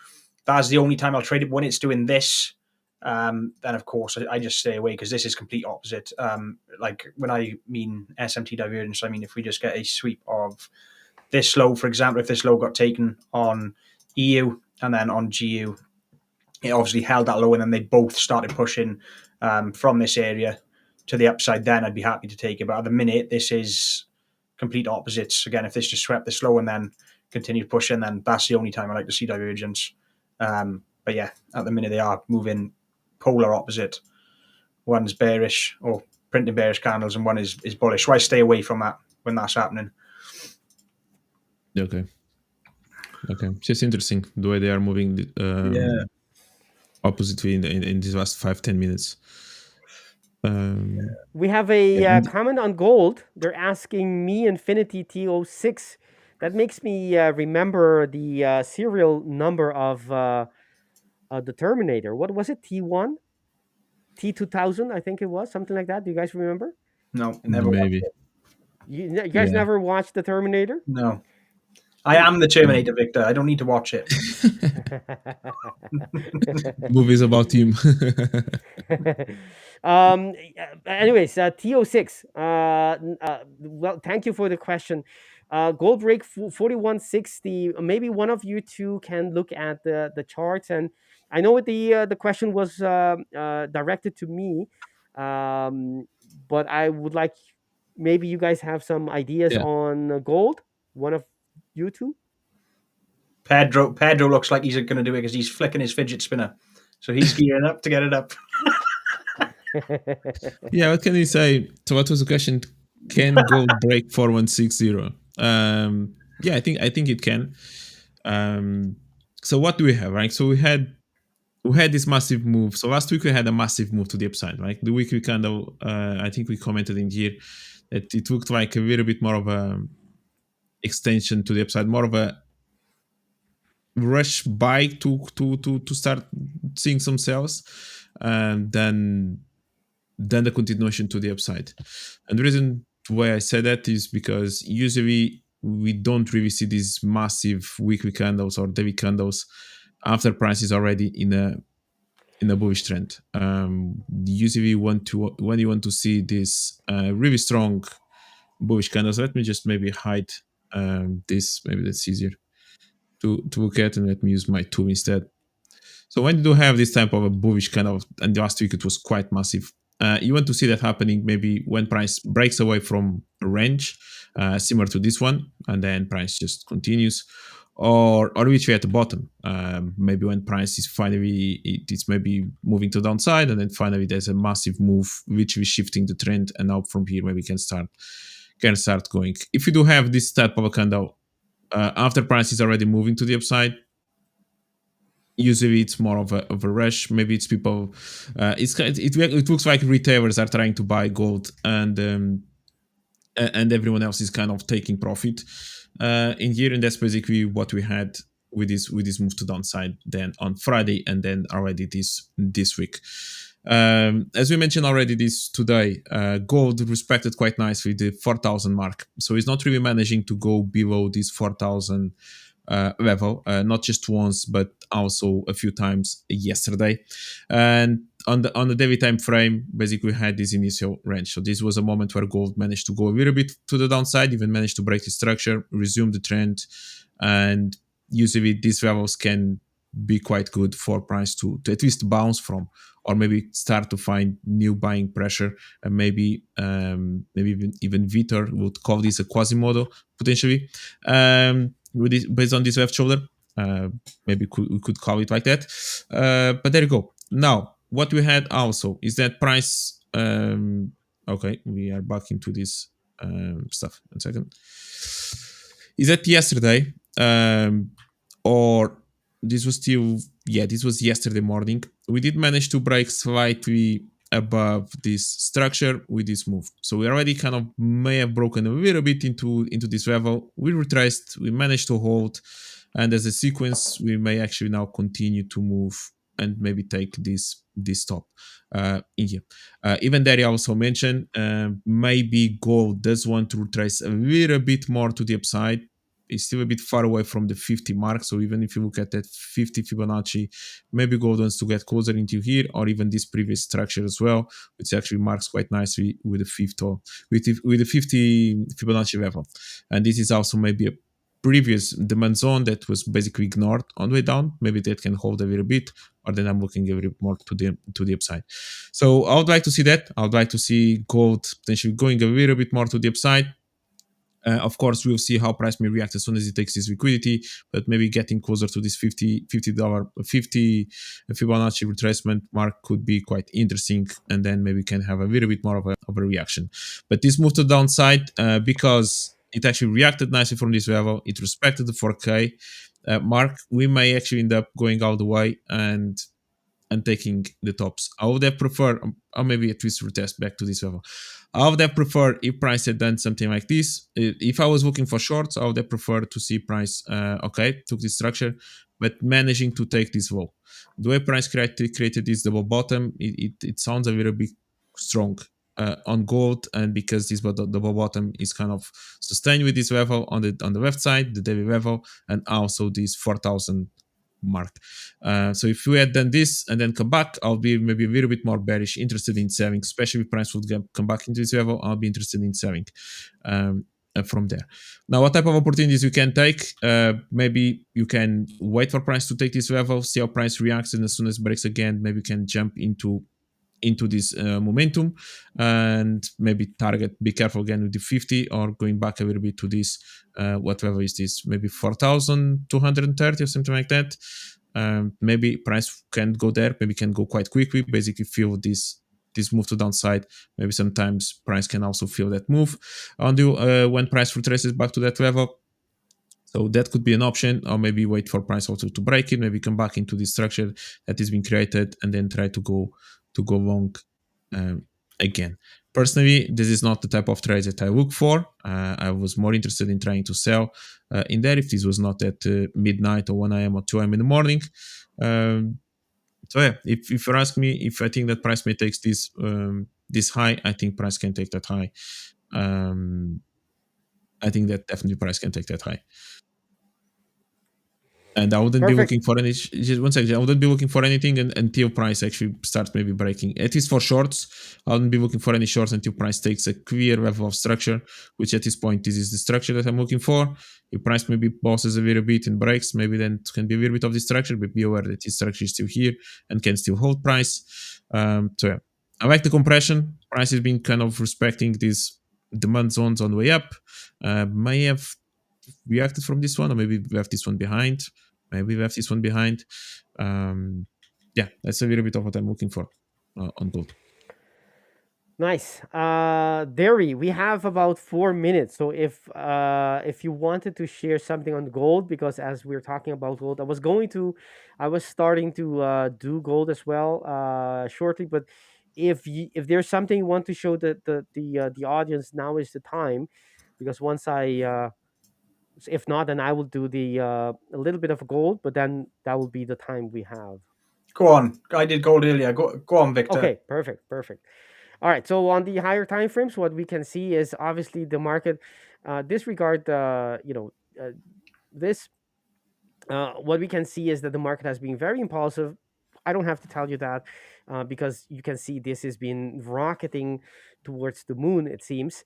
that's the only time I'll trade it. When it's doing this, then of course I just stay away, because this is complete opposite. Like when I mean SMT divergence, I mean if we just get a sweep of this low, for example, if this low got taken on EU and then on GU, it obviously held that low, and then they both started pushing from this area to the upside, then I'd be happy to take it. But at the minute, this is complete opposites. Again, if this just swept this low and then continued pushing, then that's the only time I like to see divergence. But yeah, at the minute they are moving polar opposite. One's bearish or printing bearish candles, and one is bullish. So I stay away from that when that's happening. Okay. It's just interesting the way they are moving oppositely in these last 5-10 minutes. We have a comment on gold. They're asking me Infinity T06. That makes me remember the serial number of the Terminator. What was it? T1? T2000, I think it was. Something like that. Do you guys remember? No, never. Maybe. You guys never watched the Terminator? No. I am the Terminator, Victor. I don't need to watch it. Movies about him. Anyways, T06. Well, thank you for the question. Gold break 4160. Maybe one of you two can look at the charts. And I know the question was directed to me, but I would like, maybe you guys have some ideas on gold. One of you two. Pedro looks like he's going to do it because he's flicking his fidget spinner, so he's gearing up to get it up. Yeah, what can you say? So, what was the question? Can gold break 4160? Yeah, I think it can. So, what do we have, right? So we had this massive move. So last week we had a massive move to the upside, right? The weekly candle. I think we commented in here that it looked like a little bit more of a extension to the upside, more of a rush buy to start seeing some sales, and then the continuation to the upside. And the reason why I say that is because usually we don't really see these massive weekly candles or daily candles after price is already in a bullish trend. Usually when you want to see this really strong bullish candles, let me just maybe hide this, maybe that's easier to look at, and let me use my tool instead. So when you do have this type of a bullish kind of, and last week it was quite massive, you want to see that happening maybe when price breaks away from a range similar to this one, and then price just continues, or literally at the bottom, maybe when price is finally, it's maybe moving to the downside, and then finally there's a massive move literally shifting the trend, and now from here maybe can start going. If you do have this type of a candle after price is already moving to the upside, usually it's more of a rush. Maybe it's people. It looks like retailers are trying to buy gold, and everyone else is kind of taking profit in here, and that's basically what we had with this move to downside then on Friday, and then already this week. As we mentioned already today, gold respected quite nicely the 4,000 mark, so it's not really managing to go below this 4,000 level, not just once but also a few times yesterday. And on the daily time frame, basically we had this initial range. So this was a moment where gold managed to go a little bit to the downside, even managed to break the structure, resume the trend, and usually these levels can be quite good for price to at least bounce from, or maybe start to find new buying pressure, and maybe even Vitor would call this a Quasimodo potentially. With this, based on this left shoulder, maybe we could call it like that. But there you go. Now, what we had also is that price. Okay, we are back into this stuff. 1 second. Is that yesterday, or this was still? Yeah, this was yesterday morning. We did manage to break slightly above this structure with this move. So we already kind of may have broken a little bit into this level. We retraced, we managed to hold, and as a sequence, we may actually now continue to move and maybe take this stop in here. Even Deri also mentioned maybe gold does want to retrace a little bit more to the upside. It's still a bit far away from the 50 mark. So even if you look at that 50 Fibonacci, maybe gold wants to get closer into here, or even this previous structure as well, which actually marks quite nicely with the 50 Fibonacci level. And this is also maybe a previous demand zone that was basically ignored on the way down. Maybe that can hold a little bit, or then I'm looking a little more to the upside. So I would like to see that. I would like to see gold potentially going a little bit more to the upside. Of course, we'll see how price may react as soon as it takes this liquidity, but maybe getting closer to this $50 Fibonacci retracement mark could be quite interesting, and then maybe can have a little bit more of a reaction. But this move to the downside, because it actually reacted nicely from this level, it respected the 4K mark, we may actually end up going all the way and taking the tops. I would have preferred, or maybe at least retest back to this level. I would have preferred if price had done something like this. If I was looking for shorts, I would have preferred to see price, took this structure, but managing to take this low. The way price created this double bottom, it sounds a little bit strong on gold, and because this double bottom is kind of sustained with this level on the left side, the daily level, and also this 4,000 mark. So if we had done this and then come back, I'll be maybe a little bit more bearish, interested in selling, especially if price would come back into this level. I'll be interested in selling from there. Now, what type of opportunities you can take? Maybe you can wait for price to take this level, see how price reacts, and as soon as it breaks again, maybe you can jump into this momentum and maybe target, be careful again with the 50, or going back a little bit to this, what level is this? Maybe 4,230 or something like that. Maybe price can go there, maybe can go quite quickly, basically feel this move to downside. Maybe sometimes price can also feel that move when price retraces back to that level. So that could be an option, or maybe wait for price also to break it, maybe come back into this structure that has been created and then try to go long again. Personally, this is not the type of trade that I look for. I was more interested in trying to sell in there if this was not at midnight or 1 a.m. or 2 a.m. in the morning. So yeah, if you ask me if I think that price may take this high, I think price can take that high. I think that definitely price can take that high. And I wouldn't be looking for any. Just 1 second. I wouldn't be looking for anything until price actually starts maybe breaking. At least for shorts, I wouldn't be looking for any shorts until price takes a clear level of structure. Which at this point, this is the structure that I'm looking for. If price maybe bosses a little bit and breaks, maybe then it can be a little bit of the structure. But be aware that this structure is still here and can still hold price. So yeah, I like the compression. Price has been kind of respecting these demand zones on the way up. May have reacted from this one, or maybe we have this one behind. Yeah, that's a little bit of what I'm looking for on gold. Nice. Deri, we have about 4 minutes. So if you wanted to share something on gold, because as we're talking about gold, I was starting to do gold as well shortly. But if there's something you want to show the audience, now is the time, because once if not, then I will do a little bit of gold, but then that will be the time we have. Go on. I did gold earlier. Go on, Victor. Okay, perfect. All right. So on the higher time frames, what we can see is obviously the market disregard. What we can see is that the market has been very impulsive. I don't have to tell you that because you can see this has been rocketing towards the moon, it seems.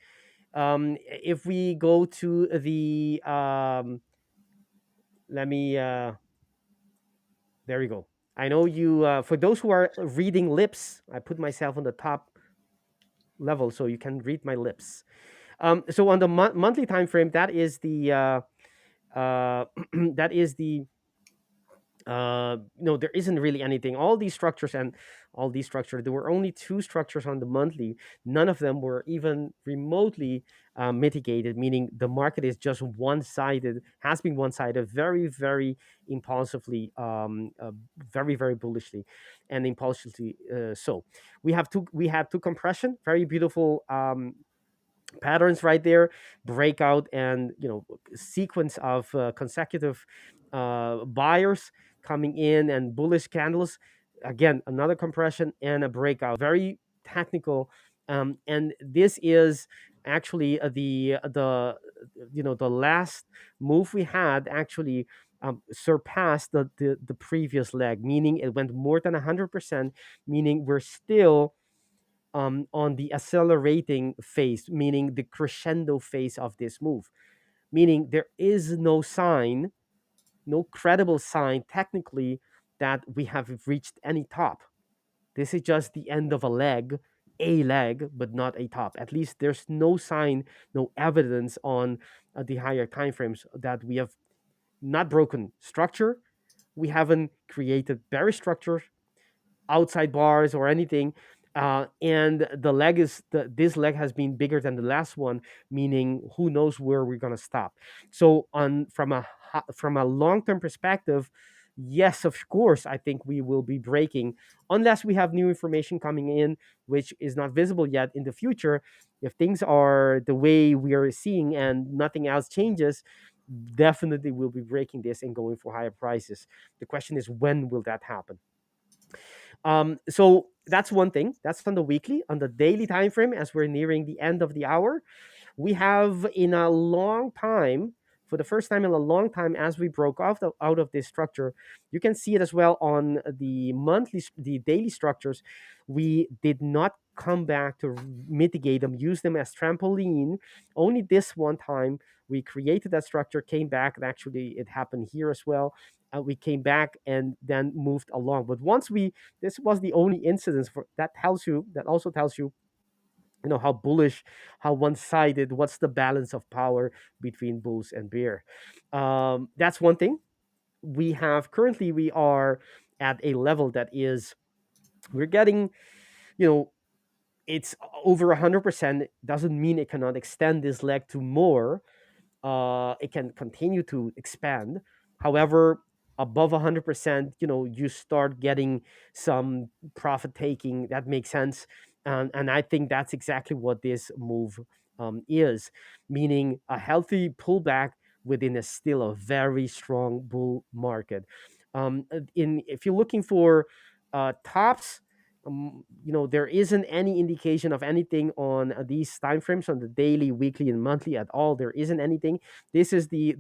If we go to the there we go. I know you for those who are reading lips, I put myself on the top level so you can read my lips. So on the monthly time frame, that is the no, there isn't really anything. All these structures, there were only 2 structures on the monthly. None of them were even remotely mitigated, meaning the market is just one-sided, has been one-sided, very, very impulsively, very, very bullishly, and impulsively so. We had two compression, very beautiful patterns right there, breakout, and sequence of consecutive buyers coming in and bullish candles, again, another compression and a breakout, very technical. And this is actually the last move we had actually surpassed the previous leg, meaning it went more than 100%, meaning we're still on the accelerating phase, meaning the crescendo phase of this move, meaning there is no sign, no credible sign technically that we have reached any top. This is just the end of a leg, but not a top. At least there's no sign, no evidence on the higher time frames that we have not broken structure. We haven't created bearish structure, outside bars or anything. And this leg has been bigger than the last one, meaning who knows where we're gonna stop. So from a long term perspective, yes, of course, I think we will be breaking unless we have new information coming in, which is not visible yet in the future. If things are the way we are seeing and nothing else changes, definitely we'll be breaking this and going for higher prices. The question is, when will that happen? So that's one thing. That's on the weekly. On the daily time frame, as we're nearing the end of the hour, we have in a long time, for the first time in a long time, as we broke out of this structure, you can see it as well on the daily structures. We did not come back to mitigate them, use them as trampoline. Only this one time we created that structure, came back, and actually it happened here as well. We came back and then moved along. But this was the only incidence that also tells you, how bullish, how one-sided, what's the balance of power between bulls and bear. That's one thing. We are at a level that is, we're getting, it's over 100%. Doesn't mean it cannot extend this leg to more. It can continue to expand. However, above 100%, you start getting some profit taking. That makes sense. And I think that's exactly what this move is, meaning a healthy pullback within still a very strong bull market. If you're looking for tops, there isn't any indication of anything on these time frames on the daily, weekly, and monthly at all. There isn't anything. This is the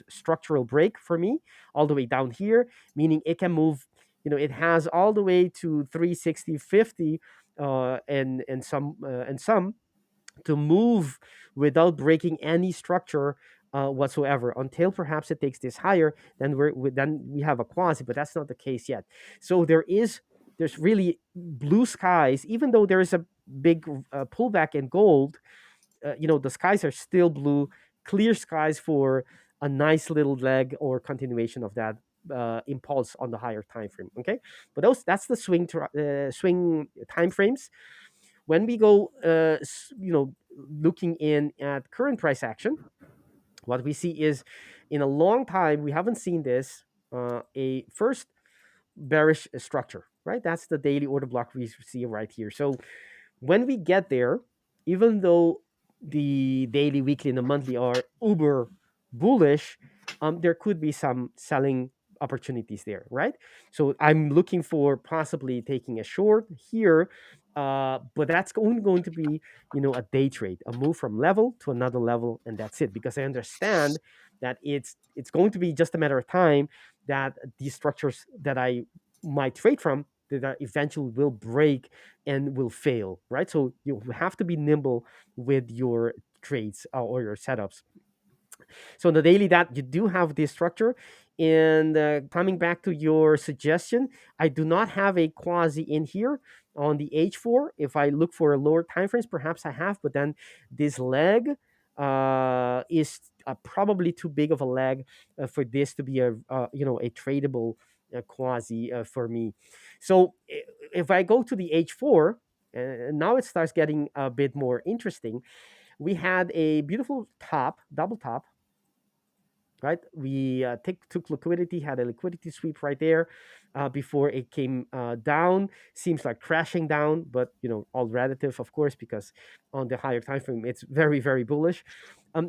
structural break for me, all the way down here, meaning it can move. It has all the way to 360.50, and some to move without breaking any structure whatsoever, until perhaps it takes this higher. Then we have a quasi, but that's not the case yet. So there's really blue skies, even though there is a big pullback in gold. The skies are still blue, clear skies for a nice little leg or continuation of that impulse on the higher time frame. Okay, but that's the swing time frames. When we go, looking in at current price action, what we see is, in a long time, we haven't seen this, a first bearish structure, right? That's the daily order block we see right here. So when we get there, even though the daily, weekly, and the monthly are uber bullish, there could be some selling opportunities there, right? So I'm looking for possibly taking a short here, but that's only going to be, a day trade, a move from level to another level, and that's it. Because I understand that it's going to be just a matter of time that these structures that I might trade from, that eventually will break and will fail, right? So you have to be nimble with your trades or your setups. So in the daily, that you do have this structure. And coming back to your suggestion, I do not have a quasi in here on the H4. If I look for lower time frames, perhaps I have, but then this leg is probably too big of a leg for this to be a tradable quasi for me. So if I go to the H4, now it starts getting a bit more interesting. We had a beautiful double top, right? We took liquidity, had a liquidity sweep right there before it came down. Seems like crashing down, but all relative, of course, because on the higher time frame, it's very, very bullish.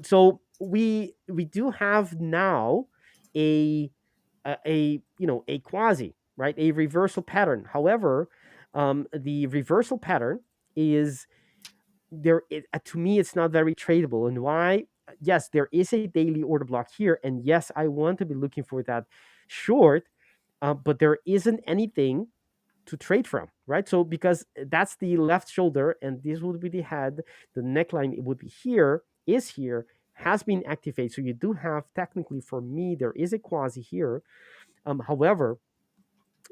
So we do have now a a quasi, right, a reversal pattern. However, the reversal pattern is there. To me, it's not very tradable. And why? Yes, there is a daily order block here, and yes, I want to be looking for that short, but there isn't anything to trade from, right? So because that's the left shoulder, and this would be the head, the neckline, it would be here, is here, has been activated. So you do have, technically for me, there is a quasi here. However,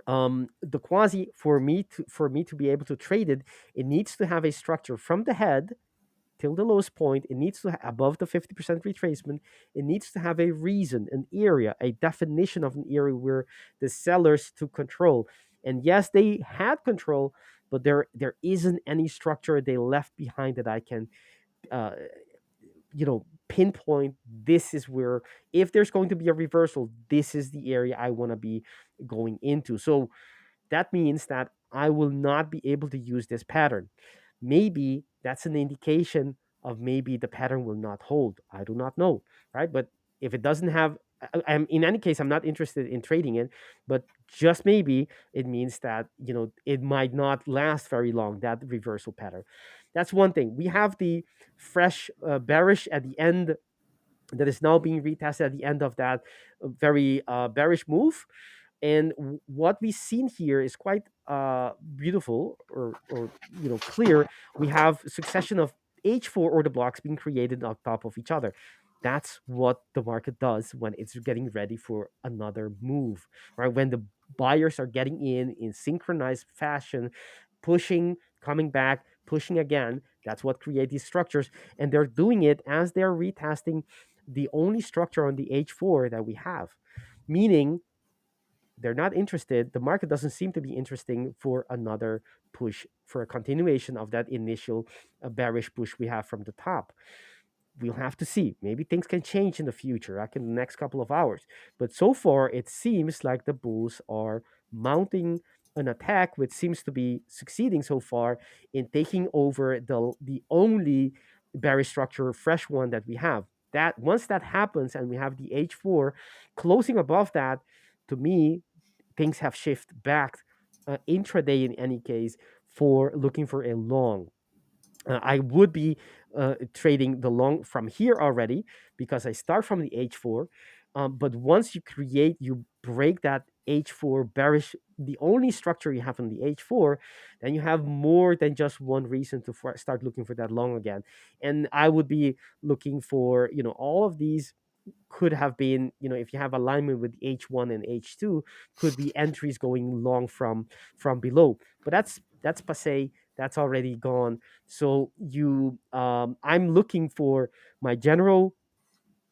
the quasi, for me to be able to trade it, it needs to have a structure from the head till the lowest point. It needs to above the 50% retracement. It needs to have a reason, an area, a definition of an area where the sellers took control. And yes, they had control, but there isn't any structure they left behind that I can pinpoint. This is where, if there's going to be a reversal, this is the area I want to be going into. So that means that I will not be able to use this pattern. Maybe that's an indication of maybe the pattern will not hold. I do not know, right? But if it doesn't have, in any case, I'm not interested in trading it, but just maybe it means that, it might not last very long, that reversal pattern. That's one thing. We have the fresh bearish at the end that is now being retested at the end of that very bearish move. And what we've seen here is quite beautiful, or clear. We have a succession of H4 order blocks being created on top of each other. That's what the market does when it's getting ready for another move, right? When the buyers are getting in synchronized fashion, pushing, coming back, pushing again. That's what creates these structures. And they're doing it as they're retesting the only structure on the H4 that we have, meaning they're not interested. The market doesn't seem to be interesting for another push, for a continuation of that initial bearish push we have from the top. We'll have to see. Maybe things can change in the future, like in the next couple of hours. But so far, it seems like the bulls are mounting an attack, which seems to be succeeding so far in taking over the only bearish structure, fresh one that we have. That once that happens and we have the H4 closing above that, to me, things have shifted back intraday in any case for looking for a long. I would be trading the long from here already because I start from the H4. But once you break that H4 bearish, the only structure you have on the H4, then you have more than just one reason to start looking for that long again. And I would be looking for, all of these could have been, if you have alignment with H1 and H2, could be entries going long from below. But that's passé. That's already gone. So I'm looking for my general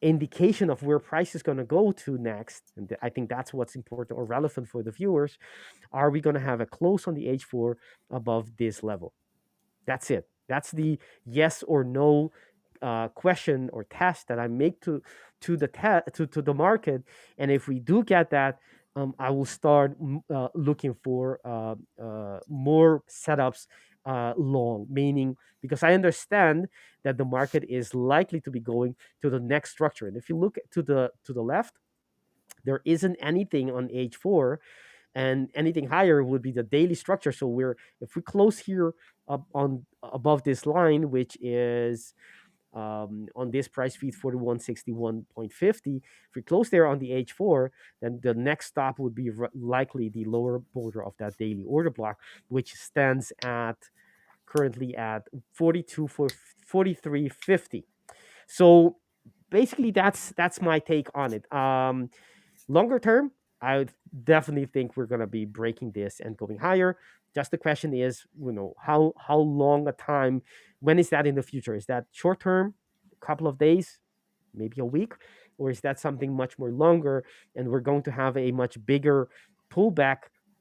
indication of where price is going to go to next. And I think that's what's important or relevant for the viewers. Are we going to have a close on the H4 above this level? That's it. That's the yes or no question or test that I make to the market. And if we do get that, I will start looking for more setups long, meaning because I understand that the market is likely to be going to the next structure. And if you look to the left, there isn't anything on H4, and anything higher would be the daily structure. So if we close here up on above this line, which is on this price feed 4161.50, if we close there on the H4, then the next stop would be likely the lower border of that daily order block, which stands currently at 43.50. So basically that's my take on it. Longer term, I would definitely think we're going to be breaking this and going higher. Just the question is, how long a time, when is that in the future? Is that short term, a couple of days, maybe a week? Or is that something much more longer and we're going to have a much bigger pullback?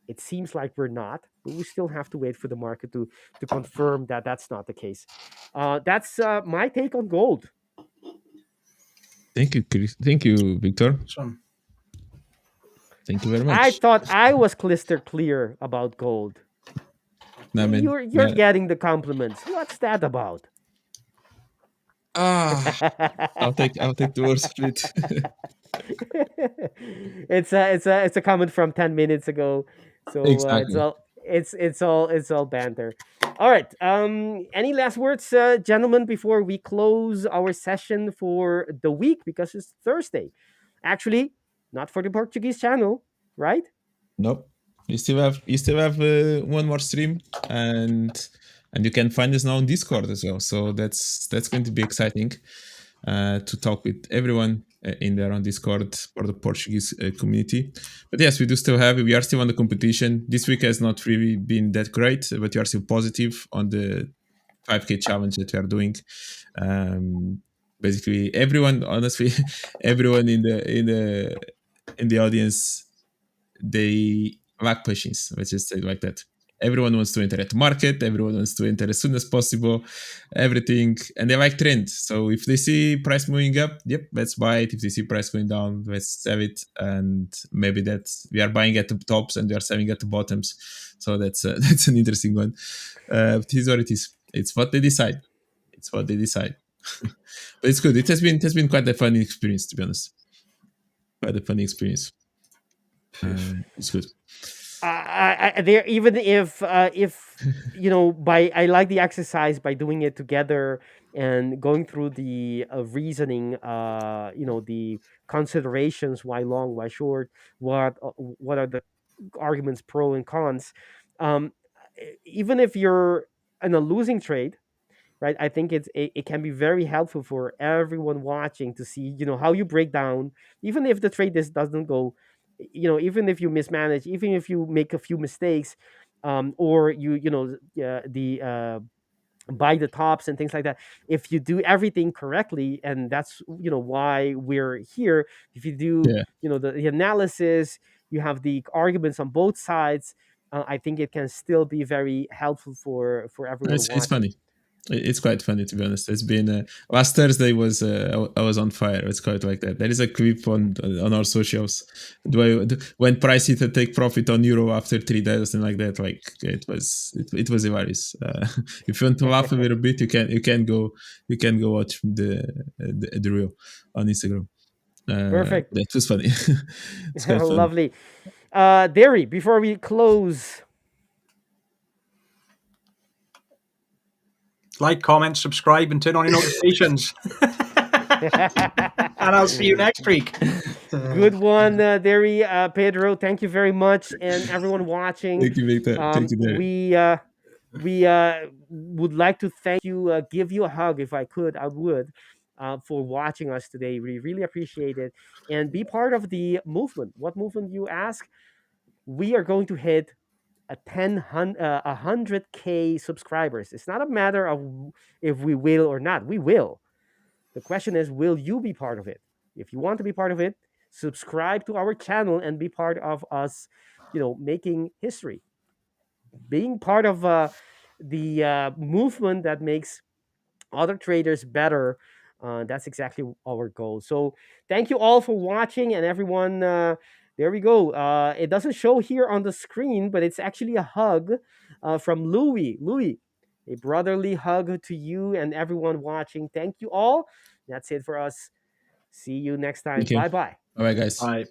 It seems like we're not, but we still have to wait for the market to confirm that that's not the case. That's my take on gold. Thank you, Chris. Thank you, Victor. Thank you very much. I thought I was crystal clear about gold. No, man. You're getting the compliments. What's that about? I'll take the worst split. it's a comment from 10 minutes ago. So Exactly. it's all banter. All right. Any last words, gentlemen, before we close our session for the week, because it's Thursday. Actually, not for the Portuguese channel, right? Nope. You still have one more stream, and you can find us now on Discord as well. So that's going to be exciting to talk with everyone in there on Discord for the Portuguese community. But yes, we are still on the competition. This week has not really been that great, but we are still positive on the 5K challenge that we are doing. Basically, everyone, honestly, everyone in the audience, they lack patience. Let's just say it like that. Everyone wants to enter at the market. Everyone wants to enter as soon as possible. Everything, and they like trend. So if they see price moving up, yep, let's buy it. If they see price going down, let's sell it. And maybe that we are buying at the tops and we are selling at the bottoms. So that's that's an interesting one. It is what it is. It's what they decide. It's what they decide. But it's good. It has been quite a funny experience, to be honest. Quite a funny experience. It's good. There, even if by I like the exercise by doing it together and going through the reasoning, the considerations, why long, why short, what are the arguments pro and cons. Even if you're in a losing trade, right? I think it can be very helpful for everyone watching to see, how you break down, even if the trade doesn't go, even if you mismanage, even if you make a few mistakes, or the buy the tops and things like that. If you do everything correctly, and that's why we're here. If you do, Yeah. the analysis, you have the arguments on both sides. I think it can still be very helpful for everyone It's watching. funny. It's quite funny, to be honest. It's been last Thursday was I was on fire. It's quite like that. There is a clip on our socials when price hit a take profit on euro after 3 days and like that. Like it was hilarious. If you want to laugh a little bit, you can go watch the reel on Instagram. Perfect. That was funny. It's quite funny. Lovely. Deri, before we close. Like, comment, subscribe, and turn on your notifications. And I'll see you next week. Good one, Deri. Pedro, thank you very much. And everyone watching. Thank you, Victor. Thank you, Deri. We would like to thank you, give you a hug if I could. I would. For watching us today. We really appreciate it. And be part of the movement. What movement, you ask? We are going to hit 100K subscribers. It's not a matter of if we will or not. We will. The question is, will you be part of it? If you want to be part of it, subscribe to our channel and be part of us, making history. Being part of the movement that makes other traders better. That's exactly our goal. So thank you all for watching, and everyone. There we go. It doesn't show here on the screen, but it's actually a hug from Louis. Louis, a brotherly hug to you and everyone watching. Thank you all. That's it for us. See you next time. Bye-bye. All right, guys. Bye.